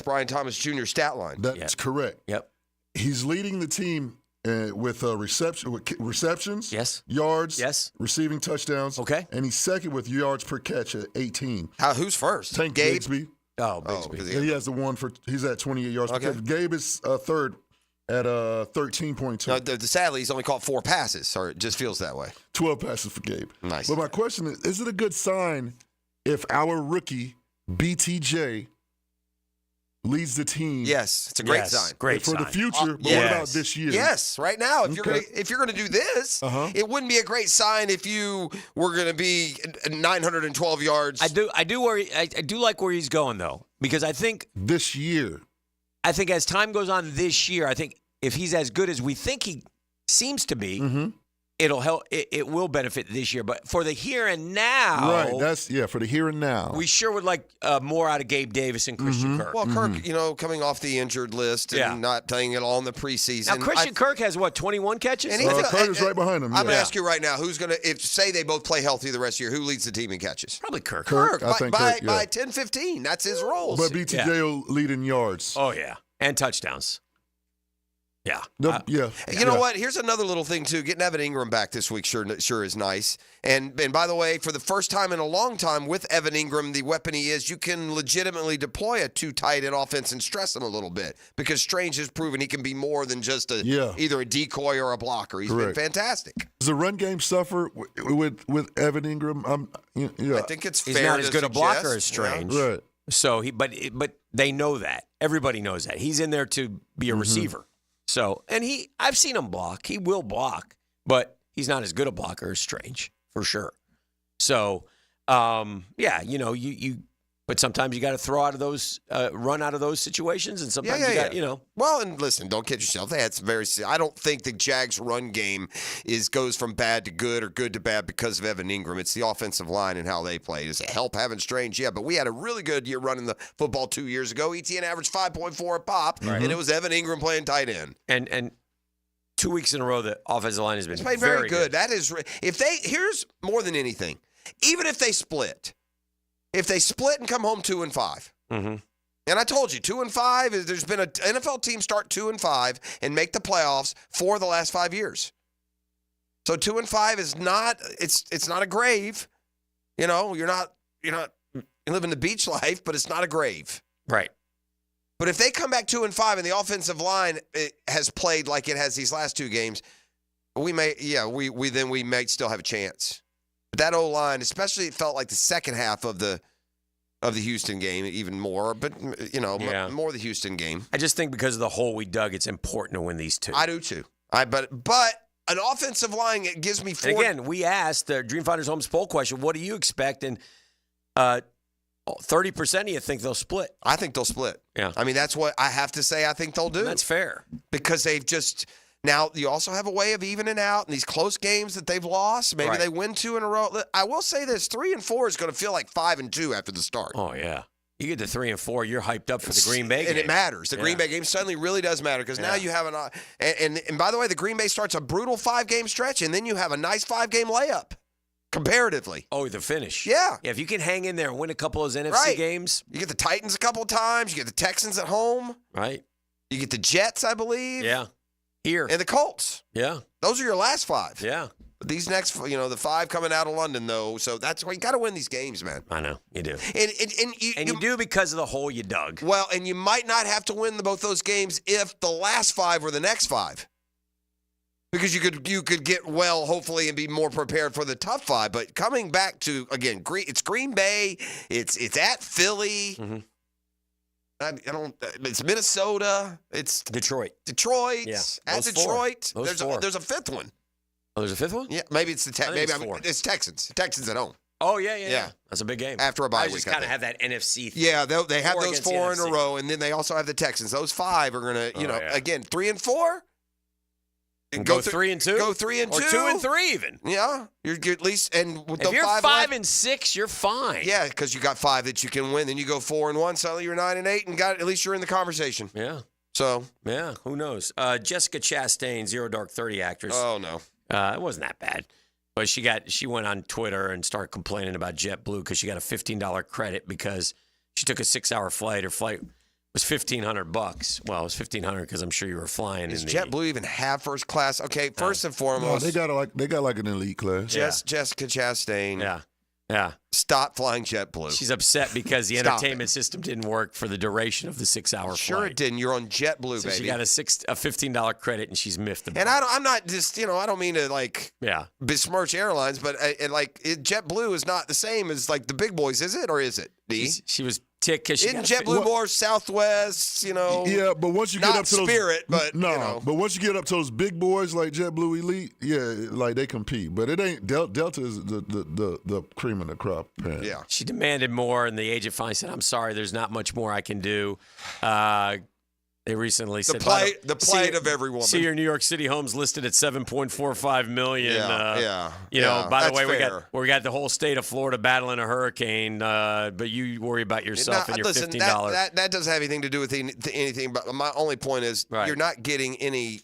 S1: Brian Thomas Jr.'s stat line.
S28: That's correct.
S2: Yep.
S28: He's leading the team with receptions,
S2: yes,
S28: yards,
S2: yes,
S28: receiving touchdowns,
S2: okay,
S28: and he's second with yards per catch at 18.
S1: Who's first?
S28: Tank
S1: Gabe?
S28: Bigsby.
S2: Oh, Bigsby.
S28: He has the one he's at 28 yards per catch. Gabe is third at 13.2.
S1: No, sadly, he's only caught 4 passes, or it just feels that way.
S28: 12 passes for Gabe.
S1: Nice.
S28: But my question is it a good sign if our rookie, BTJ, leads the team?
S1: Yes, it's a great sign.
S28: For the future, but what about this year?
S1: Yes, right now. If you're gonna do this, it wouldn't be a great sign if you were gonna be 912 yards.
S2: I do like where he's going though, because I think
S28: this year.
S2: I think as time goes on this year, I think if he's as good as we think he seems to be, it'll help. It will benefit this year, but for the here and now,
S28: right? That's for the here and now.
S2: We sure would like more out of Gabe Davis and Christian Kirk.
S1: Well, Kirk, coming off the injured list and not playing at all in the preseason.
S2: Now Christian Kirk has 21 catches.
S1: And
S28: Kirk is right behind him.
S1: I'm gonna ask you right now, who's gonna say they both play healthy the rest of the year? Who leads the team in catches?
S2: Probably Kirk.
S28: Kirk, I think
S1: by 10-15. That's his role.
S28: But BTJ will lead in yards.
S2: Oh yeah, and touchdowns. Yeah.
S1: You know what? Here's another little thing, too. Getting Evan Ingram back this week sure is nice. And by the way, for the first time in a long time with Evan Ingram, the weapon he is, you can legitimately deploy a two tight end offense and stress him a little bit because Strange has proven he can be more than just either a decoy or a blocker. He's been fantastic.
S28: Does the run game suffer with Evan Ingram?
S1: I think it's fair.
S2: He's not as good a blocker
S1: suggest.
S2: as Strange.
S28: Right.
S2: So but they know that. Everybody knows that. He's in there to be a receiver. So, and I've seen him block. He will block, but he's not as good a blocker as Strange, for sure. So, but sometimes you got to throw out of those, run out of those situations, and sometimes you got.
S1: Well, and listen, don't kid yourself. They had some I don't think the Jags' run game goes from bad to good or good to bad because of Evan Ingram. It's the offensive line and how they play. Does it help having Strange? Yeah, but we had a really good year running the football 2 years ago. ETN averaged 5.4 a pop, and it was Evan Ingram playing tight end.
S2: And 2 weeks in a row, the offensive line has been
S1: played very good. That is, here's more than anything, even if they split. If they split and come home 2-5, and I told you 2-5, there's been an NFL team start 2-5 and make the playoffs for the last 5 years. So 2-5 is not it's not a grave, you're not living the beach life, but it's not a grave,
S2: right?
S1: But if they come back 2-5 and the offensive line has played like it has these last two games, we may might still have a chance. But that O-line, especially it felt like the second half of the Houston game, even more. But, more the Houston game.
S2: I just think because of the hole we dug, it's important to win these two.
S1: I do, too. But an offensive line, it gives me 4.
S2: And again, we asked the Dreamfinders Homes poll question, what do you expect? And 30% of you think they'll split.
S1: I think they'll split.
S2: Yeah.
S1: I mean, that's what I have to say I think they'll do.
S2: And that's fair.
S1: Because they've just... Now, you also have a way of evening out in these close games that they've lost. Maybe they win 2 in a row. I will say this, 3-4 is going to feel like 5-2 after the start.
S2: Oh, yeah. You get to 3-4, you're hyped up for the Green Bay game.
S1: And it matters. The Green Bay game suddenly really does matter because now you have and by the way, the Green Bay starts a brutal 5-game stretch, and then you have a nice 5-game layup, comparatively.
S2: Oh, the finish.
S1: Yeah.
S2: If you can hang in there and win a couple of those NFC games.
S1: You get the Titans a couple of times. You get the Texans at home.
S2: Right.
S1: You get the Jets, I believe.
S2: Yeah. Here.
S1: And the Colts.
S2: Yeah.
S1: Those are your last 5.
S2: Yeah.
S1: But these next, the 5 coming out of London, though. So that's why you got to win these games, man.
S2: I know. You do.
S1: And
S2: you do because of the hole you dug.
S1: Well, and you might not have to win both those games if the last 5 were the next 5. Because you could get well, hopefully, and be more prepared for the tough 5. But coming back to, again, it's Green Bay. It's at Philly.
S2: Mm-hmm.
S1: It's Minnesota. It's
S2: Detroit.
S1: Yeah. At Detroit. There's a 5th one.
S2: Oh, there's a 5th one?
S1: Yeah. Maybe it's it's Texans. Texans at home.
S2: Oh, yeah. That's a big game.
S1: After a bye week.
S2: I just kind of have that NFC.
S1: Yeah, they have those 4 in a row, and then they also have the Texans. Those 5 are going to, again, 3-4.
S2: Go 3-2.
S1: Go 3-2.
S2: Or 2-3 even.
S1: Yeah, you're at least. And with
S2: if you're
S1: 5
S2: 5-6, you're fine.
S1: Yeah, because you got 5 that you can win. Then you go 4-1. Suddenly you're 9-8, and at least you're in the conversation.
S2: Yeah.
S1: So.
S2: Yeah. Who knows? Jessica Chastain, Zero Dark 30 actress.
S1: Oh no.
S2: It wasn't that bad, but she went on Twitter and started complaining about JetBlue because she got a $15 credit because she took a 6-hour flight. Her flight was $1,500. Well, it was $1,500 because I'm sure you were flying.
S1: Does JetBlue even have first class? Okay, first and foremost,
S28: no, they got like an elite class.
S1: Jessica Chastain.
S2: Yeah.
S1: Stop flying JetBlue.
S2: She's upset because the entertainment system didn't work for the duration of the 6-hour flight.
S1: Sure it didn't. You're on JetBlue,
S2: so
S1: baby.
S2: She got a $15 credit and she's miffed about it.
S1: And I'm not just, I don't mean to besmirch airlines, but JetBlue is not the same as like the big boys, is it? Or is it?
S2: She was ticked because she
S1: isn't JetBlue more Southwest,
S28: Yeah, but once you get up to those
S1: Spirit, but
S28: but once you get up to those big boys like JetBlue Elite, like they compete. But it ain't Delta is the cream of the crop. Man.
S1: Yeah.
S2: She demanded more, and the agent finally said, "I'm sorry, there's not much more I can do." They recently said
S1: the plight of every woman.
S2: See your New York City homes listed at $7.45 million. By the way, we got the whole state of Florida battling a hurricane, but you worry about yourself and your $15.
S1: That doesn't have anything to do with anything. But my only point is you're not getting any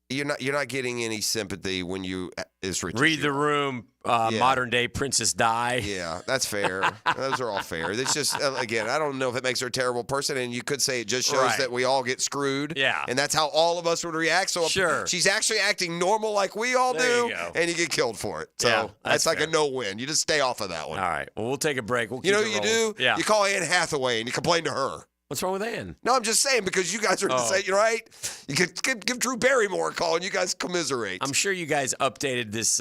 S1: You're not getting any sympathy when you
S2: Read the Room, modern day Princess Di.
S1: Yeah, that's fair. Those are all fair. It's just, again, I don't know if it makes her a terrible person, and you could say it just shows that we all get screwed.
S2: Yeah.
S1: And that's how all of us would react. So she's actually acting normal like we all do, and you get killed for it. So that's like a no-win. You just stay off of that one.
S2: All right. Well, we'll take a break. We'll
S1: you know
S2: keep
S1: what
S2: it
S1: you
S2: rolling.
S1: do?
S2: Yeah.
S1: You call Anne Hathaway, and you complain to her.
S2: What's wrong with Anne?
S1: No, I'm just saying because you guys are the same, right? You could give Drew Barrymore a call, and you guys commiserate.
S2: I'm sure you guys updated this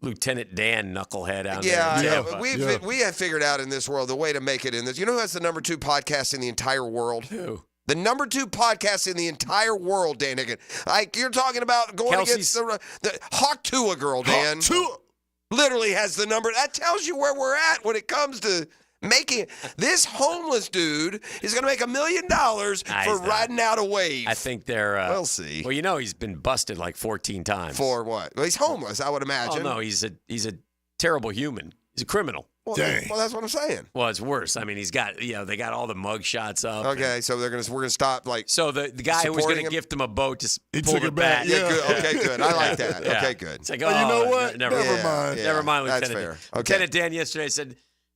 S2: Lieutenant Dan knucklehead out there.
S1: Yeah, we have figured out in this world the way to make it in this. You know who has the number 2 podcast in the entire world?
S2: Who?
S1: The number 2 podcast in the entire world, Dan Hicken. Like, you're talking about going against the Hawk Tua girl, Dan.
S28: Hawk Tua
S1: literally has the number. That tells you where we're at when it comes to making this homeless dude is going to make $1 million for riding out a wave.
S2: I think they're.
S1: We'll see.
S2: Well, you know he's been busted like 14 times.
S1: For what? Well, he's homeless, I would imagine.
S2: Oh no, he's a terrible human. He's a criminal.
S1: Well, that's what I'm saying.
S2: Well, it's worse. I mean, he's got they got all the mug shots up.
S1: Okay, so we're gonna stop like.
S2: So the guy who was going to gift him a boat just pulled it back.
S1: Yeah, good. Okay, good. I like that.
S2: Yeah.
S1: Okay, good.
S2: It's like,
S28: you know what?
S2: Never
S28: mind.
S1: Yeah,
S2: Never mind,
S1: that's
S2: Lieutenant.
S1: fair. Okay.
S2: Lieutenant Dan yesterday said.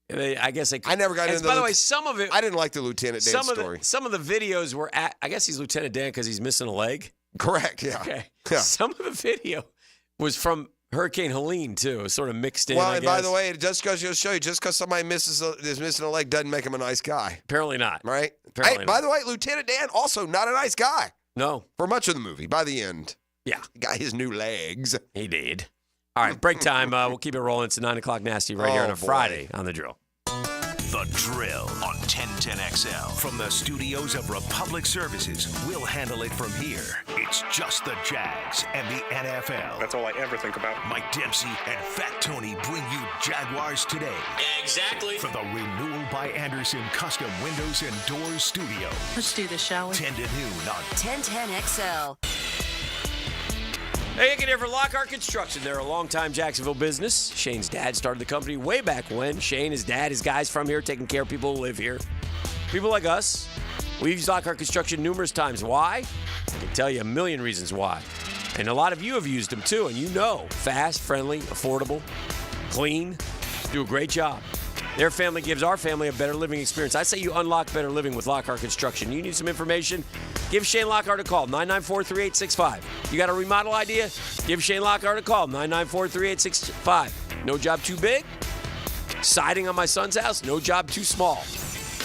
S2: I guess I
S1: never got into.
S2: By the way, some of it.
S1: I didn't like the Lieutenant Dan story.
S2: Some of the videos were at. I guess he's Lieutenant Dan because he's missing a leg.
S1: Correct. Yeah.
S2: Okay.
S1: Yeah.
S2: Some of the video was from Hurricane Helene too. It was sort of mixed in.
S1: Well,
S2: I
S1: and
S2: guess.
S1: by the way, it just goes to show you, just because somebody is missing a leg doesn't make him a nice guy.
S2: Apparently not.
S1: Right.
S2: Apparently
S1: By the way, Lieutenant Dan also not a nice guy.
S2: No.
S1: For much of the movie, by the end.
S2: Yeah.
S1: He got his new legs.
S2: He did. All right, break time. We'll keep it rolling. It's 9 o'clock nasty right here on a Friday on The Drill.
S3: The Drill on 1010XL. From the studios of Republic Services, we'll handle it from here. It's just the Jags and the NFL.
S7: That's all I ever think about.
S3: Mike Dempsey and Fat Tony bring you Jaguars Today.
S22: Exactly.
S3: For the Renewal by Anderson Custom Windows and Doors Studio.
S8: Let's do this, shall we?
S3: 10 to noon on
S8: 1010XL.
S2: Hey, Hicken here for Lockhart Construction. They're a longtime Jacksonville business. Shane's dad started the company way back when. Shane, his dad, his guys from here, taking care of people who live here. People like us. We've used Lockhart Construction numerous times. Why? I can tell you a million reasons why. And a lot of you have used them too, and you know. Fast, friendly, affordable, clean, do a great job. Their family gives our family a better living experience. I say you unlock better living with Lockhart Construction. You need some information? Give Shane Lockhart a call, 994-3865. You got a remodel idea? Give Shane Lockhart a call, 994-3865. No job too big? Siding on my son's house? No job too small.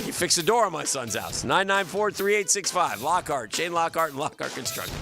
S2: You fix the door on my son's house, 994-3865. Lockhart, Shane Lockhart, and Lockhart Construction.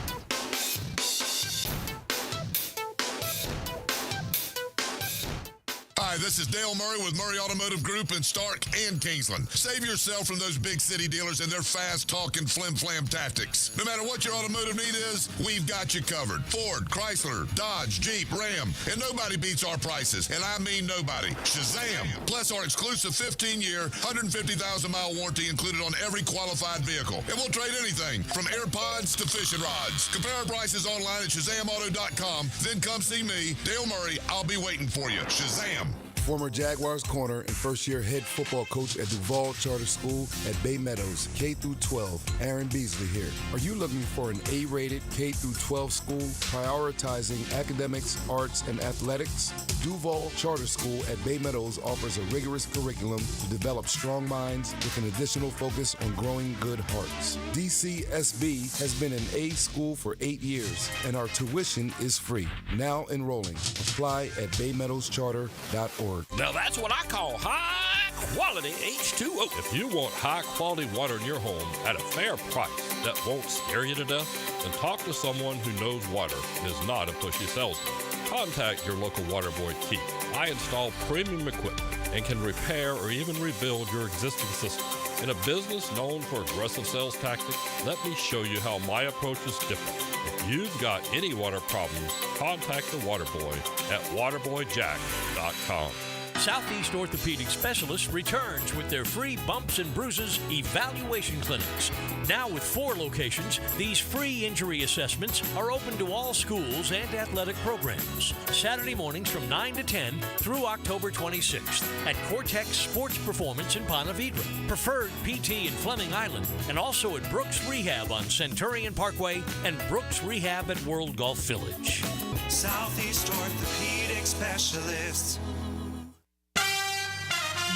S25: Hi, this is Dale Murray with Murray Automotive Group in Stark and Kingsland. Save yourself from those big city dealers and their fast-talking flim-flam tactics. No matter what your automotive need is, we've got you covered. Ford, Chrysler, Dodge, Jeep, Ram, and nobody beats our prices, and I mean nobody. Shazam! Plus our exclusive 15-year, 150,000-mile warranty included on every qualified vehicle. And we'll trade anything from AirPods to fishing rods. Compare our prices online at ShazamAuto.com. Then come see me, Dale Murray. I'll be waiting for you. Shazam!
S10: Former Jaguars corner and first-year head football coach at Duval Charter School at Bay Meadows, K-12, Aaron Beasley here. Are you looking for an A-rated K-12 school prioritizing academics, arts, and athletics? Duval Charter School at Bay Meadows offers a rigorous curriculum to develop strong minds with an additional focus on growing good hearts. DCSB has been an A school for 8 years, and our tuition is free. Now enrolling. Apply at baymeadowscharter.org.
S11: Now that's what I call high-quality H2O.
S13: If you want high-quality water in your home at a fair price that won't scare you to death, then talk to someone who knows water and is not a pushy salesman. Contact your local water boy, Keith. I install premium equipment and can repair or even rebuild your existing system. In a business known for aggressive sales tactics, let me show you how my approach is different. If you've got any water problems, contact the Waterboy at waterboyjack.com.
S11: Southeast Orthopedic Specialists returns with their free bumps and bruises evaluation clinics. Now with 4 locations, these free injury assessments are open to all schools and athletic programs. Saturday mornings from 9 to 10 through October 26th at Cortex Sports Performance in Ponte Vedra, Preferred PT in Fleming Island, and also at Brooks Rehab on Centurion Parkway and Brooks Rehab at World Golf Village.
S4: Southeast Orthopedic Specialists.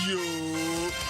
S28: Yo,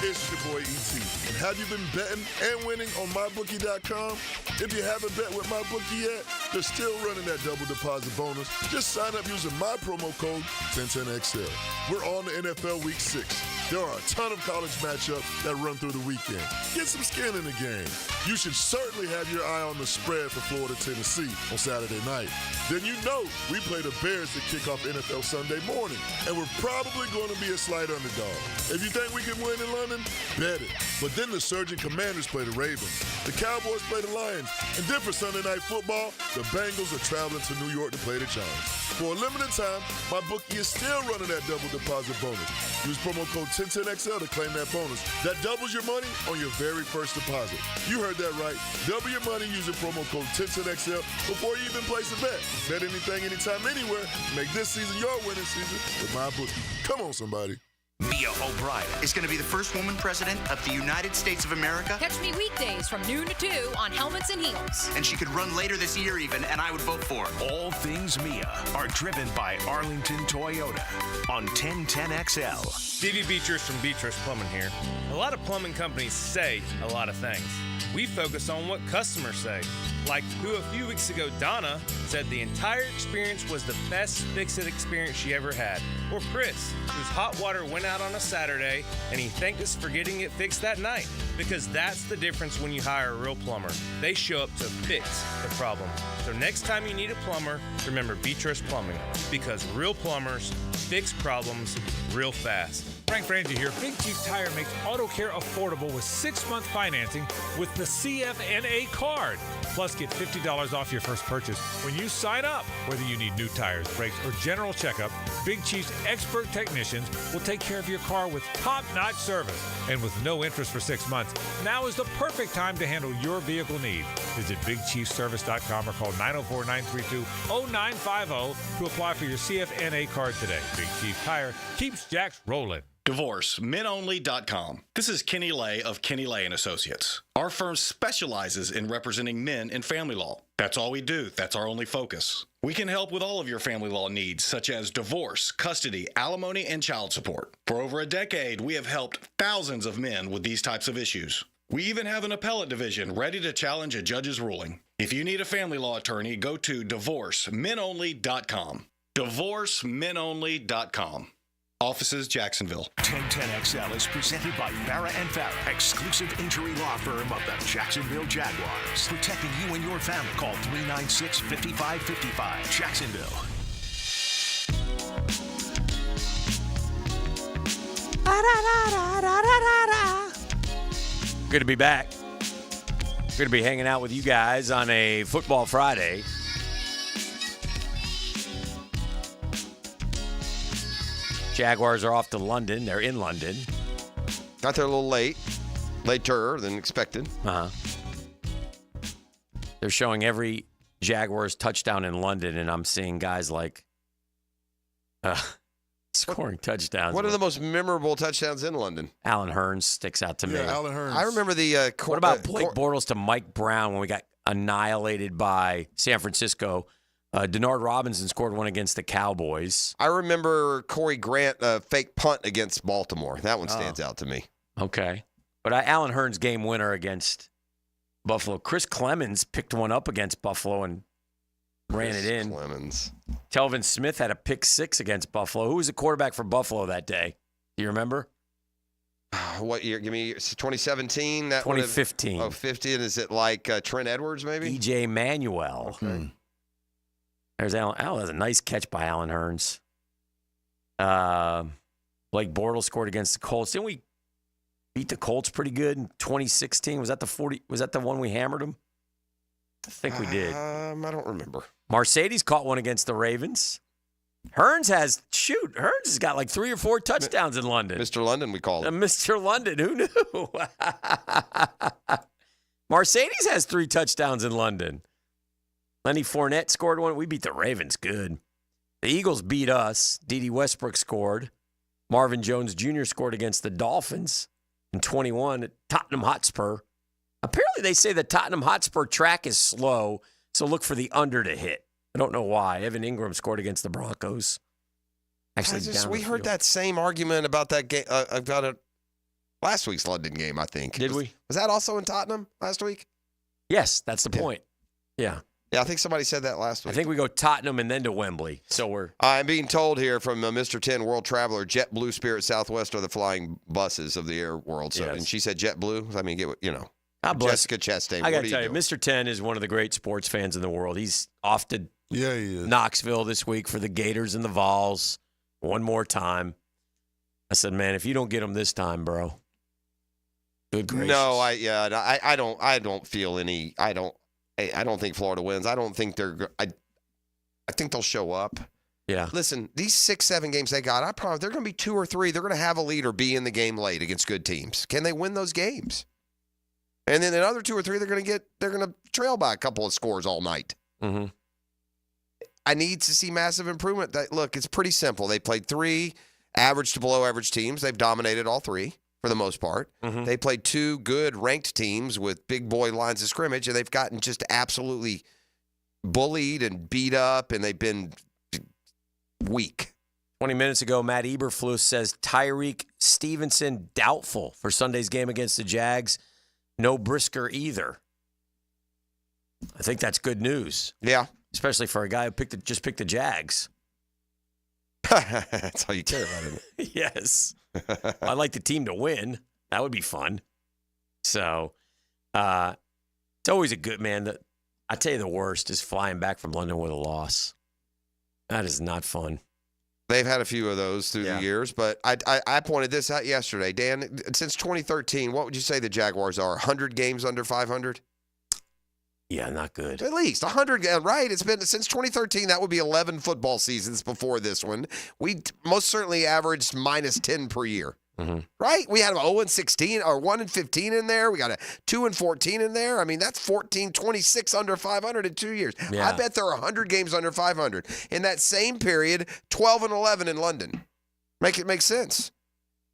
S28: it's your boy E.T. And have you been betting and winning on MyBookie.com? If you haven't bet with MyBookie yet, they're still running that double deposit bonus. Just sign up using my promo code 1010XL. We're on the NFL Week 6. There are a ton of college matchups that run through the weekend. Get some skin in the game. You should certainly have your eye on the spread for Florida, Tennessee on Saturday night. Then you know we play the Bears to kick off NFL Sunday morning, and we're probably going to be a slight underdog. If you think we can win in London, bet it. But then the Surging Commanders play the Ravens, the Cowboys play the Lions, and then for Sunday Night Football, the Bengals are traveling to New York to play the Giants. For a limited time, my bookie is still running that double deposit bonus. Use promo code 1010XL to claim that bonus. That doubles your money on your very first deposit. You heard that right. Double your money using promo code 1010XL before you even place a bet. Bet anything, anytime, anywhere. Make this season your winning season with my bookie. Come on, somebody.
S5: Mia O'Brien is going to be the first woman president of the United States of America.
S7: Catch me weekdays from noon to 2 on Helmets and Heels.
S5: And she could run later this year even, and I would vote for her.
S3: All things Mia are driven by Arlington Toyota on 1010XL.
S9: Stevie Beatrice from Beatrice Plumbing here. A lot of plumbing companies say a lot of things. We focus on what customers say. Like who a few weeks ago, Donna, said the entire experience was the best fix-it experience she ever had. Or Chris, whose hot water went out on a Saturday and he thanked us for getting it fixed that night. Because that's the difference when you hire a real plumber. They show up to fix the problem. So next time you need a plumber, remember Beatrice Plumbing. Because real plumbers fix problems real fast.
S12: Frank Frangie here. Big Chief Tire makes auto care affordable with 6-month financing with the CFNA card. Plus, get $50 off your first purchase when you sign up. Whether you need new tires, brakes, or general checkup, Big Chief's expert technicians will take care of your car with top-notch service. And with no interest for 6 months, now is the perfect time to handle your vehicle needs. Visit BigChiefService.com or call 904-932-0950 to apply for your CFNA card today. Big Chief Tire keeps Jacks rolling.
S14: DivorceMenOnly.com. This is Kenny Lay of Kenny Lay & Associates. Our firm specializes in representing men in family law. That's all we do. That's our only focus. We can help with all of your family law needs, such as divorce, custody, alimony, and child support. For over a decade, we have helped thousands of men with these types of issues. We even have an appellate division ready to challenge a judge's ruling. If you need a family law attorney, go to DivorceMenOnly.com. DivorceMenOnly.com. Offices, Jacksonville.
S3: 1010XL is presented by Farah & Farah, exclusive injury law firm of the Jacksonville Jaguars. Protecting you and your family. Call 396-5555. Jacksonville.
S2: Good to be back. Good to be hanging out with you guys on a Football Friday. Jaguars are off to London. They're in London.
S1: Got there a little late. Later than expected.
S2: Uh-huh. They're showing every Jaguars touchdown in London, and I'm seeing guys like scoring touchdowns.
S1: What are the most memorable touchdowns in London?
S2: Alan Hearns sticks out to me.
S28: Yeah, Alan Hearns.
S1: I remember the...
S2: what about Blake Bortles to Mike Brown when we got annihilated by San Francisco? Denard Robinson scored one against the Cowboys.
S1: I remember Corey Grant fake punt against Baltimore. That one stands out to me.
S2: Okay. But Alan Hearns game winner against Buffalo. Chris Clemens picked one up against Buffalo and ran it in.
S1: Clemens.
S2: Telvin Smith had a pick 6 against Buffalo. Who was the quarterback for Buffalo that day? Do you remember?
S1: What year? Give me 2017. That
S2: 2015.
S1: Oh, 50. And is it like Trent Edwards maybe?
S2: E.J. Manuel.
S1: Okay.
S2: There's Alan. Oh, that's a nice catch by Alan Hearns. Blake Bortles scored against the Colts. Didn't we beat the Colts pretty good in 2016? Was that the 40? Was that the one we hammered them? I think we did.
S1: I don't remember.
S2: Mercedes caught one against the Ravens. Hearns has got like 3 or 4 touchdowns in London.
S1: Mr. London, we call him.
S2: Mr. London, who knew? Mercedes has 3 touchdowns in London. Lenny Fournette scored 1. We beat the Ravens good. The Eagles beat us. D.D. Westbrook scored. Marvin Jones Jr. scored against the Dolphins in 21 at Tottenham Hotspur. Apparently they say the Tottenham Hotspur track is slow, so look for the under to hit. I don't know why. Evan Ingram scored against the Broncos. Actually,
S1: we heard that same argument about that game, about it last week's London game, I think.
S2: Did we?
S1: Was that also in Tottenham last week?
S2: Yes, that's the point. Yeah.
S1: Yeah, I think somebody said that last week.
S2: I think we go Tottenham and then to Wembley. So
S1: I'm being told here from Mr. 10 World Traveler, JetBlue, Spirit, Southwest are the flying buses of the air world. So, And she said JetBlue. I mean,
S2: God bless.
S1: Jessica Chastain.
S2: I got to tell you, Mr. 10 is one of the great sports fans in the world. He's off to
S28: he is.
S2: Knoxville this week for the Gators and the Vols one more time. I said, man, if you don't get them this time, bro. Good gracious.
S1: No, I don't feel any. I don't think Florida wins. I don't think they're. I think they'll show up.
S2: Yeah.
S1: Listen, these 6-7 games they got, I promise they're going to be 2 or 3. They're going to have a lead or be in the game late against good teams. Can they win those games? And then another 2 or 3, they're going to trail by a couple of scores all night.
S2: Mm-hmm.
S1: I need to see massive improvement. Look, it's pretty simple. They played 3 average to below average teams. They've dominated all 3 for the most part.
S2: Mm-hmm.
S1: They played 2 good ranked teams with big boy lines of scrimmage, and they've gotten just absolutely bullied and beat up, and they've been weak.
S2: 20 minutes ago, Matt Eberflus says Tyreek Stevenson doubtful for Sunday's game against the Jags. No Brisker either. I think that's good news.
S1: Yeah.
S2: Especially for a guy who just picked the Jags.
S1: That's all you care about, isn't it?
S2: Yes. I'd like the team to win. That would be fun. So, it's always a good, man. I tell you the worst is flying back from London with a loss. That is not fun.
S1: They've had a few of those through the years, but I pointed this out yesterday. Dan, since 2013, what would you say the Jaguars are? 100 games under 500?
S2: Yeah, not good.
S1: At least 100, right? It's been since 2013. That would be 11 football seasons before this one. We most certainly averaged minus 10 per year, right? We had 0-16 or 1-15 in there. We got a 2-14 in there. I mean, that's 26 under 500 in 2 years.
S2: Yeah.
S1: I bet there are 100 games under 500 in that same period. 12-11 in London. Make it make sense.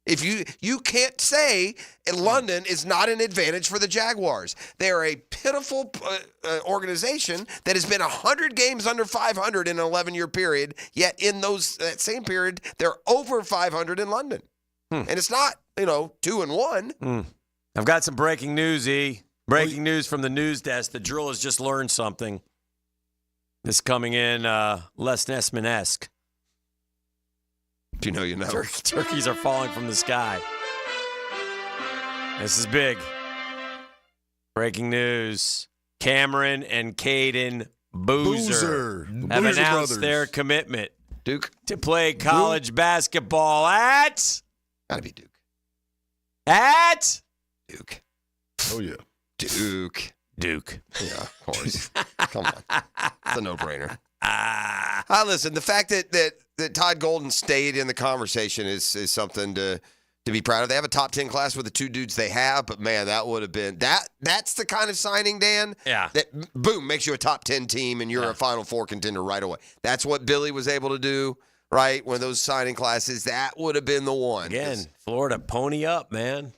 S1: If you can't say London is not an advantage for the Jaguars. They are a pitiful organization that has been 100 games under 500 in an 11-year period, yet in that same period, they're over 500 in London. And it's not, 2-1.
S2: I've got some breaking news, E. Breaking news from the news desk. The drill has just learned something. This coming in Les Nessman-esque.
S1: If you know, you know.
S2: Turkeys are falling from the sky. This is big. Breaking news. Cameron and Caden Boozer have announced their commitment to play college basketball at...
S1: Gotta be Duke.
S2: At?
S1: Duke.
S28: Oh, yeah.
S1: Duke. Yeah, of course. Come on. It's a no-brainer. Listen, the fact that Todd Golden stayed in the conversation is something to be proud of. They have a top 10 class with the 2 dudes they have, but man, that would have been that's the kind of signing, Dan, that boom makes you a top 10 team and you're a Final Four contender right away. That's what Billy was able to do, right? When those signing classes, that would have been the one.
S2: Again, Florida pony up, man.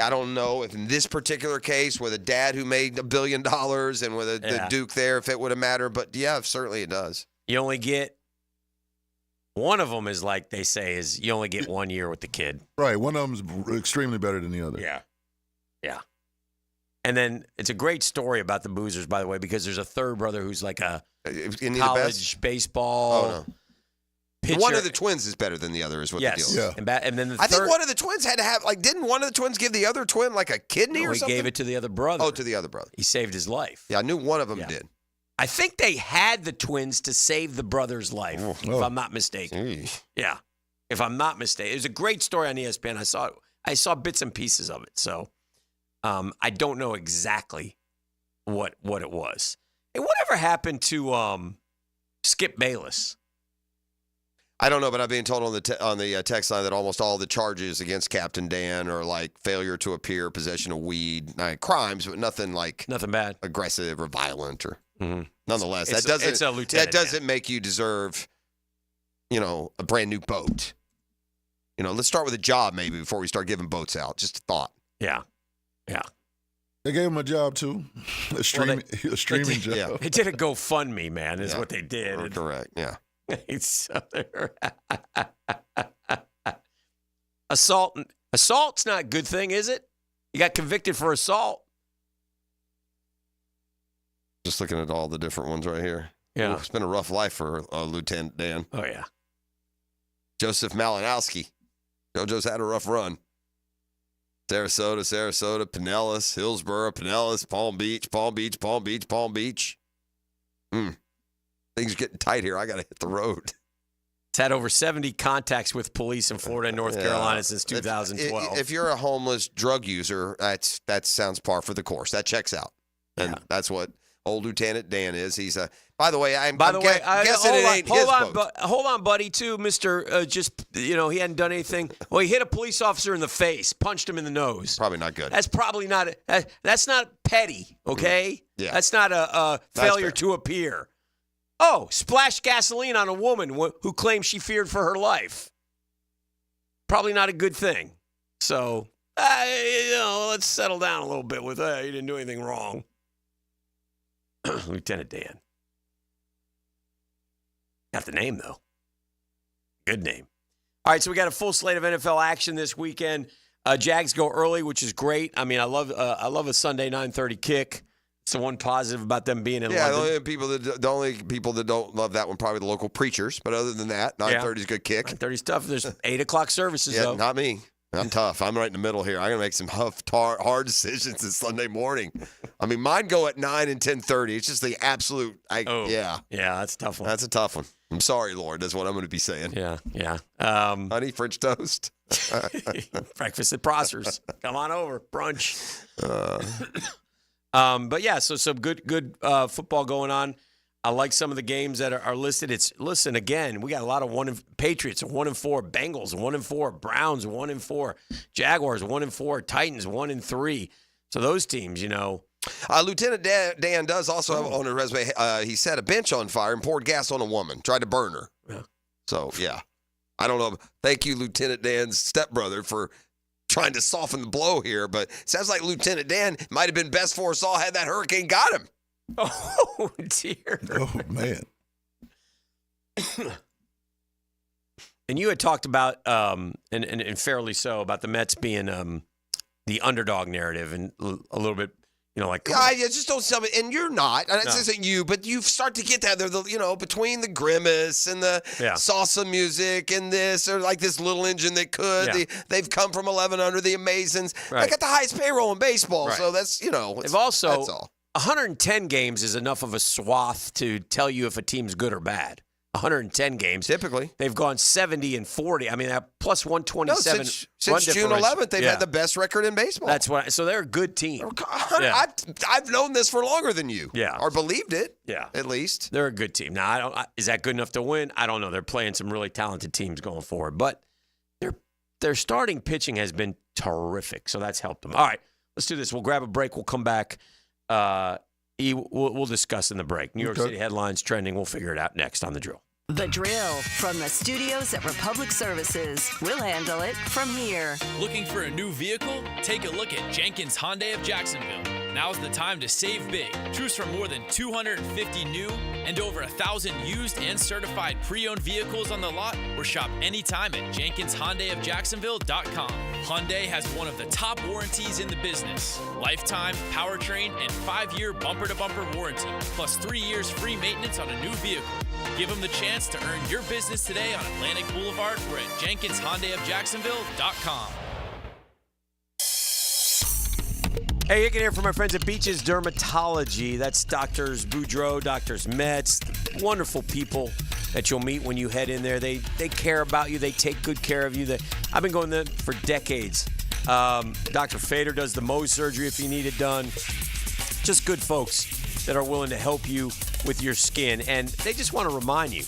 S1: I don't know if in this particular case with a dad who made $1 billion and with the Duke there, if it would have mattered. But, yeah, certainly it does.
S2: You only get one of them is like they say is you only get 1 year with the kid.
S28: Right. One of them's extremely better than the other.
S2: Yeah. Yeah. And then it's a great story about the Boozers, by the way, because there's a third brother who's like a college baseball pitcher.
S1: One of the twins is better than the other is what the deal is.
S28: Yeah.
S2: And then
S1: I think one of the twins had to have, didn't one of the twins give the other twin like a kidney or something?
S2: He gave it to the other brother.
S1: Oh, to the other brother.
S2: He saved his life.
S1: Yeah, I knew one of them did.
S2: I think they had the twins to save the brother's life, if I'm not mistaken.
S1: Jeez.
S2: Yeah, if I'm not mistaken. It was a great story on ESPN. I saw bits and pieces of it, so I don't know exactly what it was. Hey, whatever happened to Skip Bayless?
S1: I don't know, but I'm being told on the text line that almost all the charges against Captain Dan are like failure to appear, possession of weed, crimes, but nothing
S2: bad,
S1: aggressive or violent, or nonetheless,
S2: it's a lieutenant.
S1: That doesn't make you deserve, a brand new boat. Let's start with a job maybe before we start giving boats out. Just a thought.
S2: Yeah.
S28: They gave him a job too, a streaming job.
S1: Yeah.
S2: They did a GoFundMe, man, is what they did.
S1: Correct. Yeah.
S2: Assault's not a good thing, is it? You got convicted for assault.
S1: Just looking at all the different ones right here.
S2: Yeah.
S1: Ooh, it's been a rough life for Lieutenant Dan.
S2: Oh, yeah.
S1: Joseph Malinowski. JoJo's had a rough run. Sarasota, Pinellas, Hillsborough, Pinellas, Palm Beach. Things are getting tight here. I got to hit the road.
S2: It's had over 70 contacts with police in Florida and North Carolina since 2012.
S1: If you're a homeless drug user, that sounds par for the course. That checks out. And that's what old Lieutenant Dan is. He's a. By the way, I'm guessing it ain't his boat.
S2: Hold on, buddy, too, Mr. He hadn't done anything. Well, he hit a police officer in the face, punched him in the nose.
S1: Probably not good.
S2: That's probably not. That's not petty, okay?
S1: Yeah.
S2: That's not a failure to appear. Oh, splashed gasoline on a woman who claimed she feared for her life. Probably not a good thing. So, let's settle down a little bit with that. You didn't do anything wrong. Lieutenant Dan. Got the name, though. Good name. All right, so we got a full slate of NFL action this weekend. Jags go early, which is great. I mean, I love a Sunday 9:30 kick. It's the one positive about them being in London.
S1: The only people that don't love that one probably the local preachers. But other than that, 9:30 is a good kick.
S2: 9:30 is tough. There's 8 o'clock services, though.
S1: Not me. I'm tough. I'm right in the middle here. I'm going to make some hard decisions this Sunday morning. I mean, mine go at 9 and 10:30. It's just the absolute. Yeah,
S2: that's a tough one.
S1: That's a tough one. I'm sorry, Lord. That's what I'm going to be saying.
S2: Yeah.
S1: Honey, French toast.
S2: Breakfast at Prosser's. Come on over. Brunch. But yeah, so some good football going on. I like some of the games that are listed. Listen again. We got a lot of Patriots 1-4, Bengals 1-4, Browns 1-4, Jaguars 1-4, Titans 1-3. So those teams,
S1: Lieutenant Dan does also have on his resume. He set a bench on fire and poured gas on a woman. Tried to burn her.
S2: Yeah.
S1: So yeah, I don't know. Thank you, Lieutenant Dan's stepbrother, for trying to soften the blow here. But it sounds like Lieutenant Dan might have been best for us all had that hurricane got him.
S2: Oh, dear.
S28: Oh, man.
S2: And you had talked about, and fairly so, about the Mets being the underdog narrative and a little bit,
S1: just don't tell me. And you're not. And this isn't you, but you start to get that. They're between the grimace and the salsa music and this, or like this little engine that could.
S2: Yeah.
S1: They've come from 11 under the Amazons.
S2: Right.
S1: They got the highest payroll in baseball.
S2: Right.
S1: So that's,
S2: They've also,
S1: that's all.
S2: 110 games is enough of a swath to tell you if a team's good or bad. 110 games.
S1: Typically.
S2: They've gone 70 and 40. I mean, that plus 127.
S1: No, since June 11th, they've had the best record in baseball.
S2: That's so they're a good team.
S1: I've known this for longer than you.
S2: Yeah.
S1: Or believed it.
S2: Yeah.
S1: At least.
S2: They're a good team. Now, is that good enough to win? I don't know. They're playing some really talented teams going forward. But their starting pitching has been terrific, so that's helped them. All right, let's do this. We'll grab a break. We'll come back. We'll discuss in the break. New York City headlines trending. We'll figure it out next on The Drill.
S8: The Drill from the studios at Republic Services. We'll handle it from here.
S6: Looking for a new vehicle? Take a look at Jenkins Hyundai of Jacksonville. Now's the time to save big. Choose from more than 250 new and over 1,000 used and certified pre-owned vehicles on the lot, or shop anytime at JenkinsHyundaiofJacksonville.com. Hyundai has one of the top warranties in the business. Lifetime, powertrain, and 5-year bumper-to-bumper warranty, plus 3 years free maintenance on a new vehicle. Give them the chance to earn your business today on Atlantic Boulevard or at JenkinsHyundaiofJacksonville.com.
S2: Hey, Hicken here from my friends at Beaches Dermatology. That's Doctors Boudreaux, Doctors Metz, wonderful people that you'll meet when you head in there. They care about you. They take good care of you. I've been going there for decades. Dr. Fader does the Mohs surgery if you need it done. Just good folks that are willing to help you with your skin. And they just want to remind you,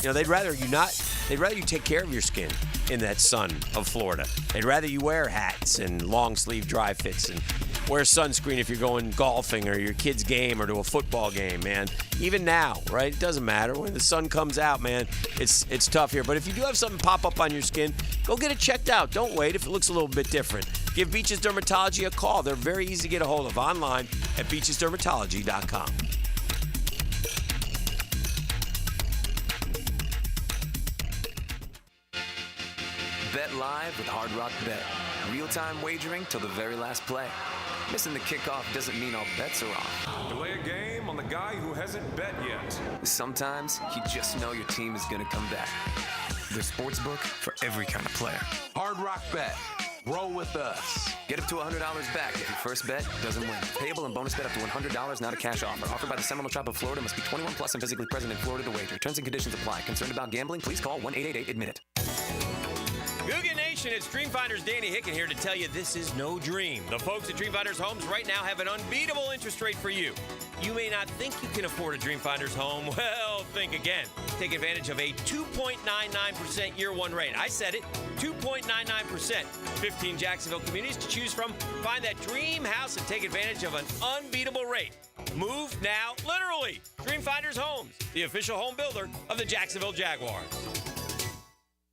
S2: they'd rather you not They'd rather you take care of your skin in that sun of Florida. They'd rather you wear hats and long sleeve dry fits and wear sunscreen if you're going golfing or your kid's game or to a football game, man. Even now, right? It doesn't matter. When the sun comes out, man, it's tough here. But if you do have something pop up on your skin, go get it checked out. Don't wait if it looks a little bit different. Give Beaches Dermatology a call. They're very easy to get a hold of online at beachesdermatology.com.
S15: Bet live with Hard Rock Bet. Real-time wagering till the very last play. Missing the kickoff doesn't mean all bets are off.
S16: Delay a game on the guy who hasn't bet yet.
S15: Sometimes you just know your team is going to come back. There's sportsbook for every kind of player.
S16: Hard Rock Bet. Roll with us.
S15: Get up to $100 back if your first bet doesn't win. Payable and bonus bet up to $100, not a cash offer. Offered by the Seminole Tribe of Florida. Must be 21 plus and physically present in Florida to wager. Terms and conditions apply. Concerned about gambling? Please call 1-888-ADMIT-IT.
S2: Googan Nation, it's Dreamfinders Danny Hicken here to tell you this is no dream. The folks at Dreamfinders Homes right now have an unbeatable interest rate for you. You may not think you can afford a Dreamfinders home. Well, think again. Take advantage of a 2.99% year one rate. I said it, 2.99%. 15 Jacksonville communities to choose from. Find that dream house and take advantage of an unbeatable rate. Move now, literally. Dreamfinders Homes, the official home builder of the Jacksonville Jaguars.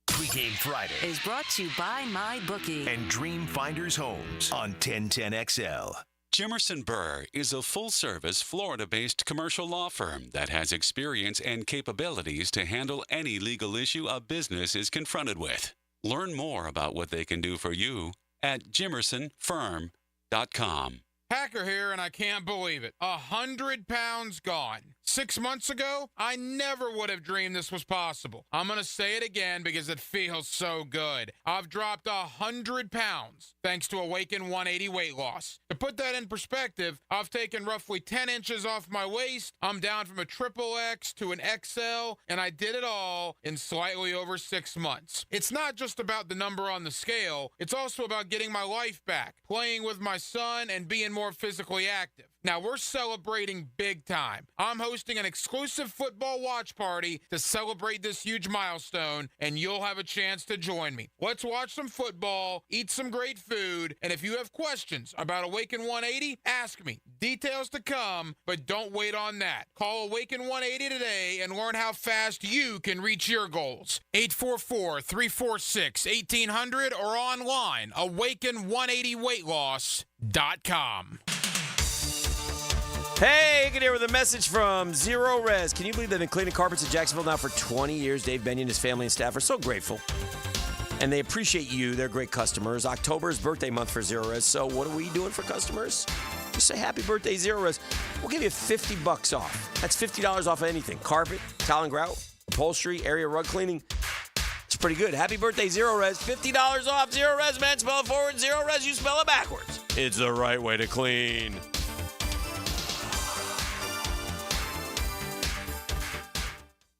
S3: Pregame Friday
S8: is brought to you by MyBookie
S3: and Dreamfinders Homes on 1010XL.
S17: Jimerson Burr is a full-service, Florida-based commercial law firm that has experience and capabilities to handle any legal issue a business is confronted with. Learn more about what they can do for you at jimersonfirm.com.
S18: Hacker here, and I can't believe it. 100 pounds gone. 6 months ago, I never would have dreamed this was possible. I'm going to say it again because it feels so good. I've dropped 100 pounds thanks to Awaken 180 weight loss. To put that in perspective, I've taken roughly 10 inches off my waist. I'm down from a XXX to an XL, and I did it all in slightly over 6 months. It's not just about the number on the scale. It's also about getting my life back, playing with my son, and being more physically active. Now, we're celebrating big time. I'm hosting an exclusive football watch party to celebrate this huge milestone, and you'll have a chance to join me. Let's watch some football, eat some great food, and if you have questions about Awaken 180, ask me. Details to come, but don't wait on that. Call Awaken 180 today and learn how fast you can reach your goals. 844-346-1800 or online, awaken180weightloss.com.
S2: Hey, Hicken here with a message from Zero Res. Can you believe they've been cleaning carpets in Jacksonville now for 20 years? Dave Benyon and his family and staff are so grateful. And they appreciate you. They're great customers. October is birthday month for Zero Res. So what are we doing for customers? Just say happy birthday, Zero Res. We'll give you $50 off. That's $50 off of anything. Carpet, tile and grout, upholstery, area rug cleaning. It's pretty good. Happy birthday, Zero Res. $50 off. Zero Res, man. Spell it forward. Zero Res, you spell it backwards. It's the right way to clean.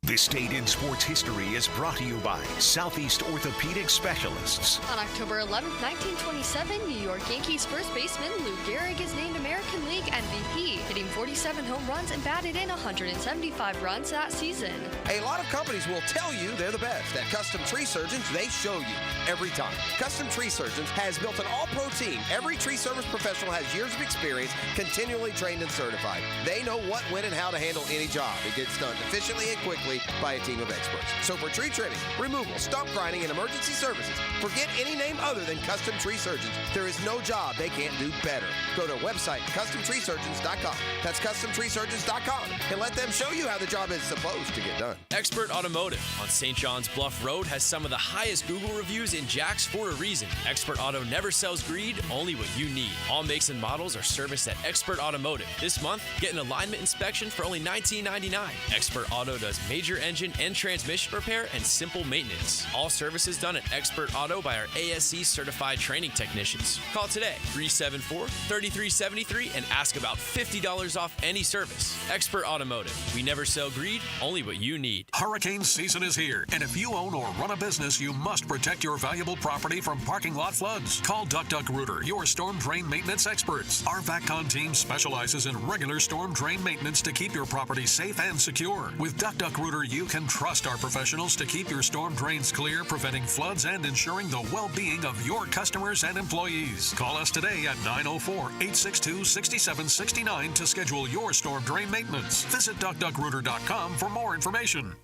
S3: This Date in Sports History is brought to you by Southeast Orthopedic Specialists.
S19: On October 11, 1927, New York Yankees first baseman Lou Gehrig is named American League MVP, hitting 47 home runs and batted in 175 runs that season.
S1: A lot of companies will tell you they're the best. At Custom Tree Surgeons, they show you every time. Custom Tree Surgeons has built an all-pro team. Every tree service professional has years of experience, continually trained and certified. They know what, when, and how to handle any job. It gets done efficiently and quickly by a team of experts. So for tree trimming, removal, stump grinding, and emergency services, forget any name other than Custom Tree Surgeons. There is no job they can't do better. Go to our website, customtreesurgeons.com. That's customtreesurgeons.com, and let them show you how the job is supposed to get done.
S6: Expert Automotive on St. John's Bluff Road has some of the highest Google reviews in Jax for a reason. Expert Auto never sells greed, only what you need. All makes and models are serviced at Expert Automotive. This month, get an alignment inspection for only $19.99. Expert Auto does major engine and transmission repair and simple maintenance. All services done at Expert Auto by our ASC certified training technicians. Call today, 374-3373, and ask about $50 off any service. Expert Automotive. We never sell greed, only what you need.
S20: Hurricane season is here, and if you own or run a business, you must protect your valuable property from parking lot floods. Call Duck Duck Rooter, your storm drain maintenance experts. Our VACCON team specializes in regular storm drain maintenance to keep your property safe and secure. With Duck Duck Rooter Rooter, you can trust our professionals to keep your storm drains clear, preventing floods and ensuring the well-being of your customers and employees. Call us today at 904-862-6769 to schedule your storm drain maintenance. Visit DuckDuckRooter.com for more information.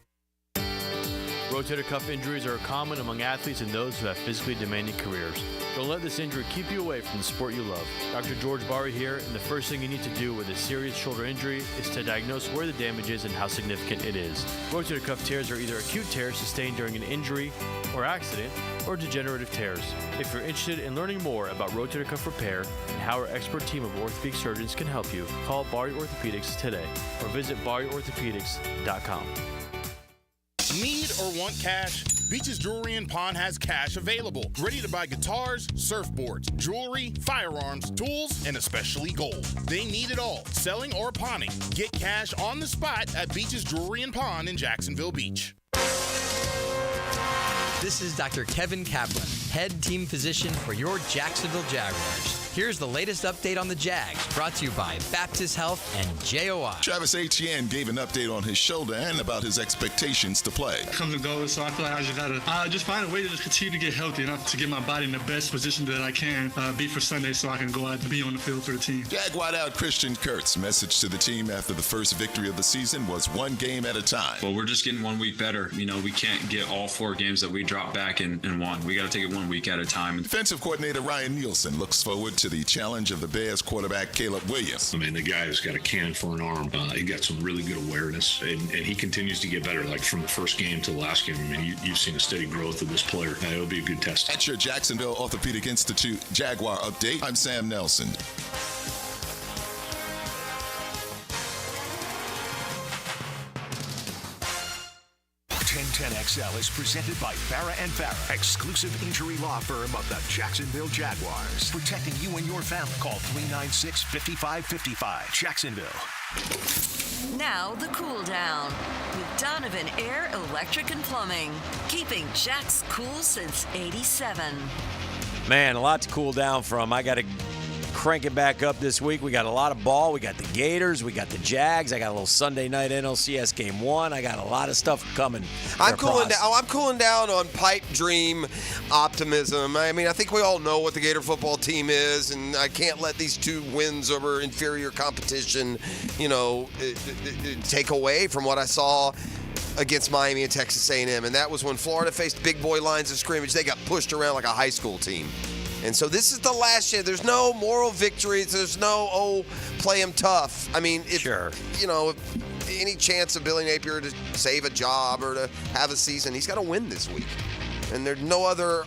S10: Rotator cuff injuries are common among athletes and those who have physically demanding careers. Don't let this injury keep you away from the sport you love. Dr. George Barry here, and the first thing you need to do with a serious shoulder injury is to diagnose where the damage is and how significant it is. Rotator cuff tears are either acute tears sustained during an injury or accident, or degenerative tears. If you're interested in learning more about rotator cuff repair and how our expert team of orthopedic surgeons can help you, call Barry Orthopedics today or visit BarryOrthopedics.com.
S21: Need or want cash? Beaches Jewelry and Pawn has cash available. Ready to buy guitars, surfboards, jewelry, firearms, tools, and especially gold. They need it all, selling or pawning. Get cash on the spot at Beaches Jewelry and Pawn in Jacksonville Beach.
S22: This is Dr. Kevin Kaplan, head team physician for your Jacksonville Jaguars. Here's the latest update on the Jags, brought to you by Baptist Health and JOI.
S23: Travis Etienne gave an update on his shoulder and about his expectations to play.
S24: Come to go, so I feel like I just gotta just find a way to just continue to get healthy enough to get my body in the best position that I can be for Sunday, so I can go out and be on the field for the team.
S23: Jag wideout Christian Kurt's message to the team after the first victory of the season was one game at a time.
S25: Well, we're just getting 1 week better. You know, we can't get all 4 games that we dropped back and won. We got to take it 1 week at a time.
S23: Defensive coordinator Ryan Nielsen looks forward to the challenge of the Bears quarterback Caleb Williams.
S26: I mean, the guy who's got a cannon for an arm. He got some really good awareness, and he continues to get better. Like from the first game to the last game, I mean, you've seen a steady growth of this player. It'll be a good test.
S23: At your Jacksonville Orthopedic Institute Jaguar update, I'm Sam Nelson.
S3: 1010XL is presented by Farrah & Farrah, exclusive injury law firm of the Jacksonville Jaguars. Protecting you and your family. Call 396-5555. Jacksonville.
S8: Now the cool down with Donovan Air, Electric and Plumbing. Keeping Jack's cool since '87.
S2: Man, a lot to cool down from. I got to crank it back up this week. We got a lot of ball. We got the Gators. We got the Jags. I got a little Sunday night NLCS game 1. I got a lot of stuff coming.
S1: I'm cooling down. I'm cooling down on pipe dream optimism. I mean, I think we all know what the Gator football team is, and I can't let these 2 wins over inferior competition, take away from what I saw against Miami and Texas A&M. And that was when Florida faced big boy lines of scrimmage. They got pushed around like a high school team. And so this is the last year. There's no moral victories. There's no, play them tough. I mean, if any chance of Billy Napier to save a job or to have a season, he's got to win this week. And there's no other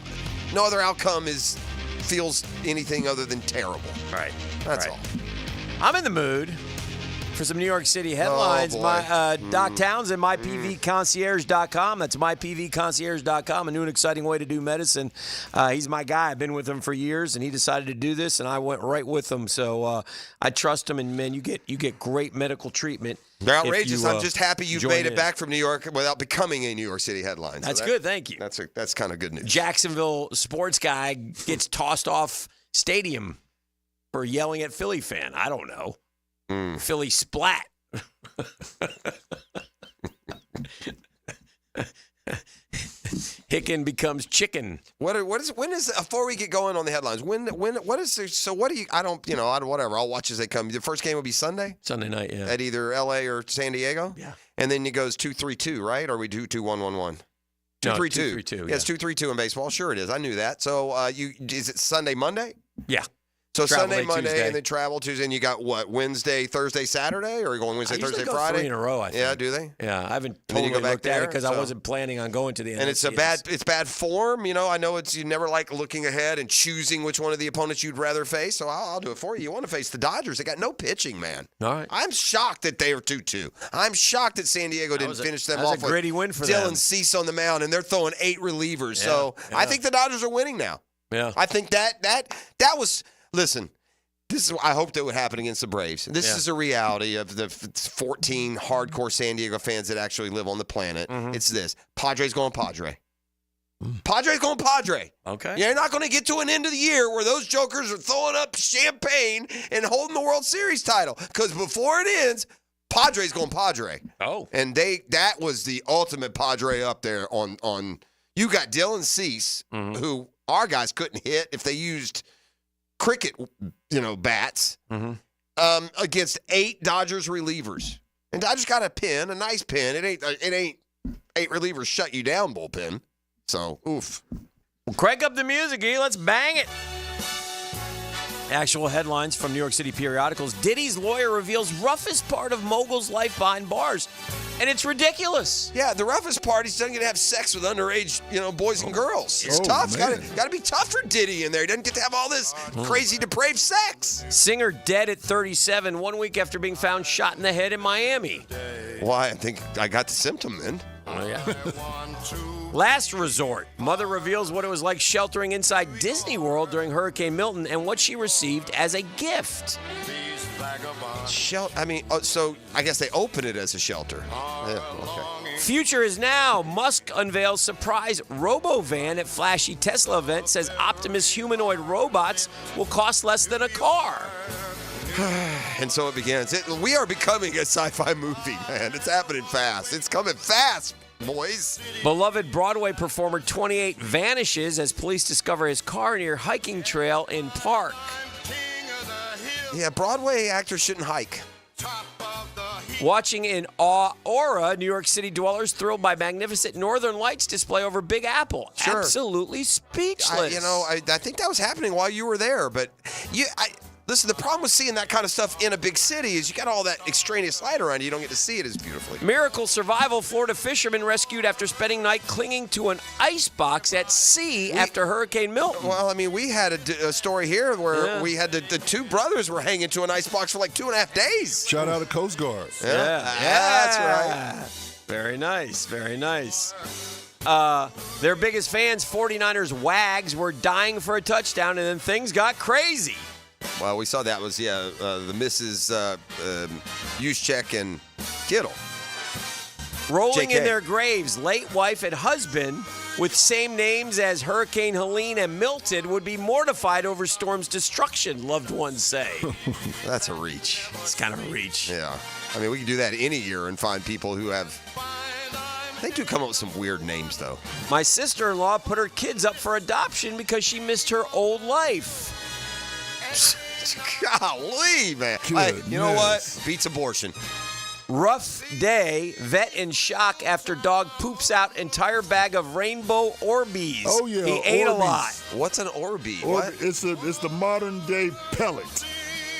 S1: outcome feels anything other than terrible.
S2: Right.
S1: That's all.
S2: I'm in the mood for some New York City headlines. Doc Townsend, mypvconcierge.com. That's mypvconcierge.com, a new and exciting way to do medicine. He's my guy. I've been with him for years, and he decided to do this, and I went right with him. So I trust him, and, man, you get great medical treatment.
S1: They're outrageous. I'm just happy you've made it back from New York without becoming a New York City headline.
S2: That's good. Thank you.
S1: That's kind of good news.
S2: Jacksonville sports guy gets tossed off stadium for yelling at Philly fan. I don't know. Philly splat. Hicken becomes chicken.
S1: When is before we get going on the headlines? What is there? So what do you? I don't whatever. I'll watch as they come. The first game will be Sunday
S2: night, yeah,
S1: at either L.A. or San Diego.
S2: Yeah,
S1: and then it goes 2-3-2, right? Or we do 2-1-1-1. 2-3-2. 2-3-2.
S2: Yeah,
S1: it's 2-3-2 in baseball. Sure, it is. I knew that. So is it Sunday, Monday?
S2: Yeah.
S1: So
S2: Travel
S1: Sunday,
S2: day,
S1: Monday,
S2: Tuesday.
S1: and then travel Tuesday, and you got what? Wednesday, Thursday, Saturday, or are you going Wednesday, Thursday, Friday?
S2: 3 in a row. I think.
S1: Yeah, do they?
S2: Yeah, I haven't
S1: And then you
S2: totally
S1: go back
S2: looked at it
S1: there,
S2: because
S1: so-
S2: I wasn't planning on going to the end.
S1: And it's bad form. I know you never like looking ahead and choosing which one of the opponents you'd rather face. So I'll do it for you. You want to face the Dodgers? They got no pitching, man.
S2: All right.
S1: I'm shocked that they are 2-2. I'm shocked that San Diego didn't finish them off
S2: a gritty win for
S1: Dylan
S2: them.
S1: Cease on the mound, and they're throwing 8 relievers.
S2: Yeah,
S1: So
S2: yeah.
S1: I think the Dodgers are winning now.
S2: Yeah.
S1: I think that was listen. This is. I hope that would happen against the Braves. This is a reality of the 14 hardcore San Diego fans that actually live on the planet. It's this: Padres going Padre. Padres going Padre.
S2: Okay.
S1: You're not going to get to an end of the year where those jokers are throwing up champagne and holding the World Series title. Because before it ends, Padres going Padre.
S2: Oh.
S1: And that was the ultimate Padre up there on you got Dylan Cease, who our guys couldn't hit if they used cricket, bats, against 8 Dodgers relievers. And Dodgers got a nice pin. It ain't 8 relievers shut you down bullpen. So, oof.
S2: Well, crank up the music, E. Let's bang it. Actual headlines from New York City periodicals. Diddy's lawyer reveals roughest part of mogul's life behind bars. And it's ridiculous.
S1: Yeah, the roughest part, he's going to have sex with underage, boys and girls. It's tough. It's got to be tough for Diddy in there. He doesn't get to have all this crazy, depraved sex.
S2: Singer dead at 37, 1 week after being found shot in the head in Miami.
S1: Why? I think I got the symptom then.
S2: Oh, yeah. Last resort. Mother reveals what it was like sheltering inside Disney World during Hurricane Milton and what she received as a gift.
S1: So I guess they open it as a shelter. Yeah, okay.
S2: Future is now. Musk unveils surprise robo-van at flashy Tesla event. Says Optimus humanoid robots will cost less than a car.
S1: And so it begins. We are becoming a sci-fi movie, man. It's happening fast. It's coming fast, boys.
S2: Beloved Broadway performer 28 vanishes as police discover his car near hiking trail in park.
S1: Yeah, Broadway actors shouldn't hike.
S2: Watching in aura, New York City dwellers thrilled by magnificent Northern Lights display over Big Apple.
S1: Sure.
S2: Absolutely speechless.
S1: I think that was happening while you were there, but listen, the problem with seeing that kind of stuff in a big city is you got all that extraneous light around you. You don't get to see it as beautifully.
S2: Miracle survival. Florida fishermen rescued after spending night clinging to an ice box at sea after Hurricane Milton.
S1: Well, we had a story here where we had the 2 brothers were hanging to an ice box for like 2.5 days.
S28: Shout out to Coast Guard.
S1: Yeah, that's right.
S2: Very nice, very nice. Their biggest fans, 49ers Wags, were dying for a touchdown, and then things got crazy.
S1: Well, we saw that was, the Mrs. Juszczyk and Kittle.
S2: Rolling
S1: JK.
S2: in their graves, late wife and husband with same names as Hurricane Helene and Milton would be mortified over storm's destruction, loved ones say.
S1: That's a reach.
S2: It's kind of a reach.
S1: Yeah. We can do that any year and find people who have... They do come up with some weird names, though.
S2: My sister-in-law put her kids up for adoption because she missed her old life.
S1: Golly, man. Hey, you know what? Beats abortion.
S2: Rough day. Vet in shock after dog poops out entire bag of rainbow Orbeez.
S28: Oh, yeah.
S2: He ate a lot.
S1: What's an Orbeez?
S28: It's the modern day pellet.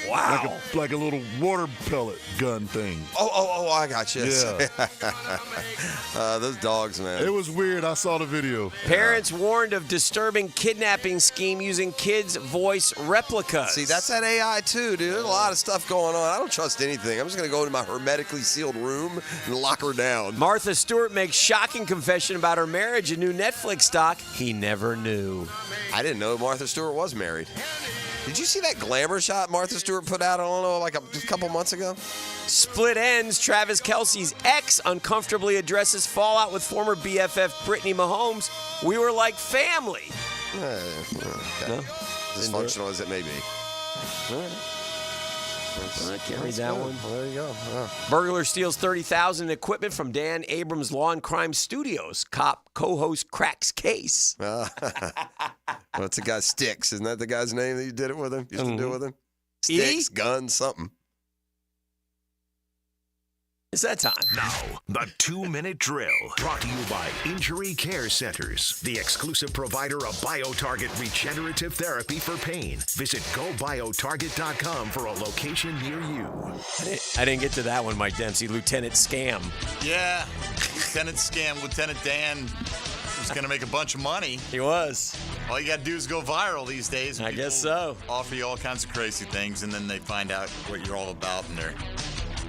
S2: Wow.
S28: Like a little water pellet gun thing.
S1: Oh, I got you.
S28: Yeah.
S1: Those dogs, man.
S28: It was weird. I saw the video.
S2: Parents warned of disturbing kidnapping scheme using kids' voice replicas.
S1: See, that's that AI too, dude. There's a lot of stuff going on. I don't trust anything. I'm just going to go into my hermetically sealed room and lock her down.
S2: Martha Stewart makes shocking confession about her marriage and new Netflix doc he never knew.
S1: I didn't know Martha Stewart was married. Did you see that glamour shot Martha Stewart put out, like a couple months ago?
S2: Split ends. Travis Kelce's ex uncomfortably addresses fallout with former BFF Brittany Mahomes. We were like family.
S1: Okay.
S2: No?
S1: Dysfunctional as it may be.
S2: All right. I can't read that one.
S1: Well, there you go. Yeah.
S2: Burglar steals $30,000 in equipment from Dan Abrams' Law and Crime Studios. Cop co-host cracks case.
S1: What's the guy? Sticks. Isn't that the guy's name that you did it with him? Used to do it with him? Sticks, guns, something.
S2: It's that time.
S3: Now, the 2-minute drill. Brought to you by Injury Care Centers, the exclusive provider of BioTarget regenerative therapy for pain. Visit GoBioTarget.com for a location near you.
S2: I didn't get to that one, Mike Dempsey. Lieutenant Scam.
S4: Yeah, Lieutenant Scam. Lieutenant Dan was going to make a bunch of money.
S2: He was.
S4: All you got to do is go viral these days.
S2: I guess so.
S4: Offer you all kinds of crazy things, and then they find out what you're all about, and they're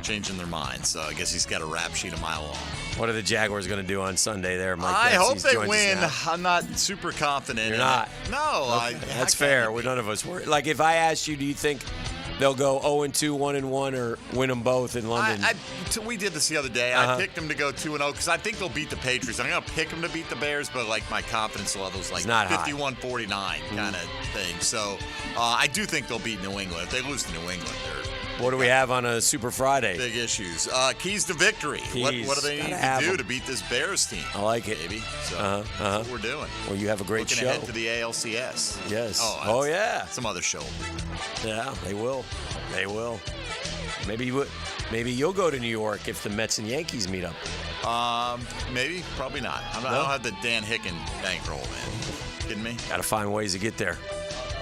S4: changing their minds. So I guess he's got a rap sheet a mile long.
S2: What are the Jaguars going to do on Sunday there, Mike
S4: I
S2: Dempsey?
S4: hope they win. I'm not super confident.
S2: You're not?
S4: No.
S2: Okay. That's fair. None of us were. Like, if I asked you, do you think they'll go 0-2, 1-1, or win them both in London?
S4: We did this the other day. I picked them to go 2-0 because I think they'll beat the Patriots. I'm going to pick them to beat the Bears, but like my confidence level is like 51-49 kind of thing. So I do think they'll beat New England. If they lose to New England, they're
S2: What do we have on a Super Friday?
S4: Big issues. Keys to victory. What do they need to do to beat this Bears team?
S2: I like it.
S4: Baby. So that's what we're doing.
S2: Well, you have a great
S4: Looking
S2: show.
S4: ahead to the ALCS.
S2: Yes.
S4: Oh,
S2: yeah.
S4: Some other show.
S2: Yeah, they will. They will. Maybe you'll go to New York if the Mets and Yankees meet up.
S4: Maybe. Probably not. I don't have the Dan Hicken bankroll, man. Kidding me?
S2: Got to find ways to get there.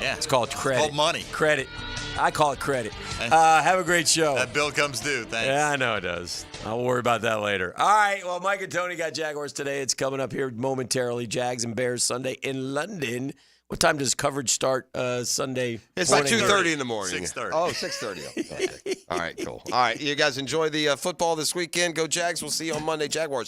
S4: Yeah.
S2: It's called credit.
S4: It's called money.
S2: Credit. I call it credit. Have a great show.
S4: That bill comes due. Thanks.
S2: Yeah, I know it does. I'll worry about that later. All right. Well, Mike and Tony got Jaguars today. It's coming up here momentarily. Jags and Bears Sunday in London. What time does coverage start Sunday?
S1: It's
S2: morning?
S1: like 2:30 in the morning.
S4: 6:30.
S1: Oh, 6:30. Okay. All right, cool. All right, you guys enjoy the football this weekend. Go Jags. We'll see you on Monday. Jaguars.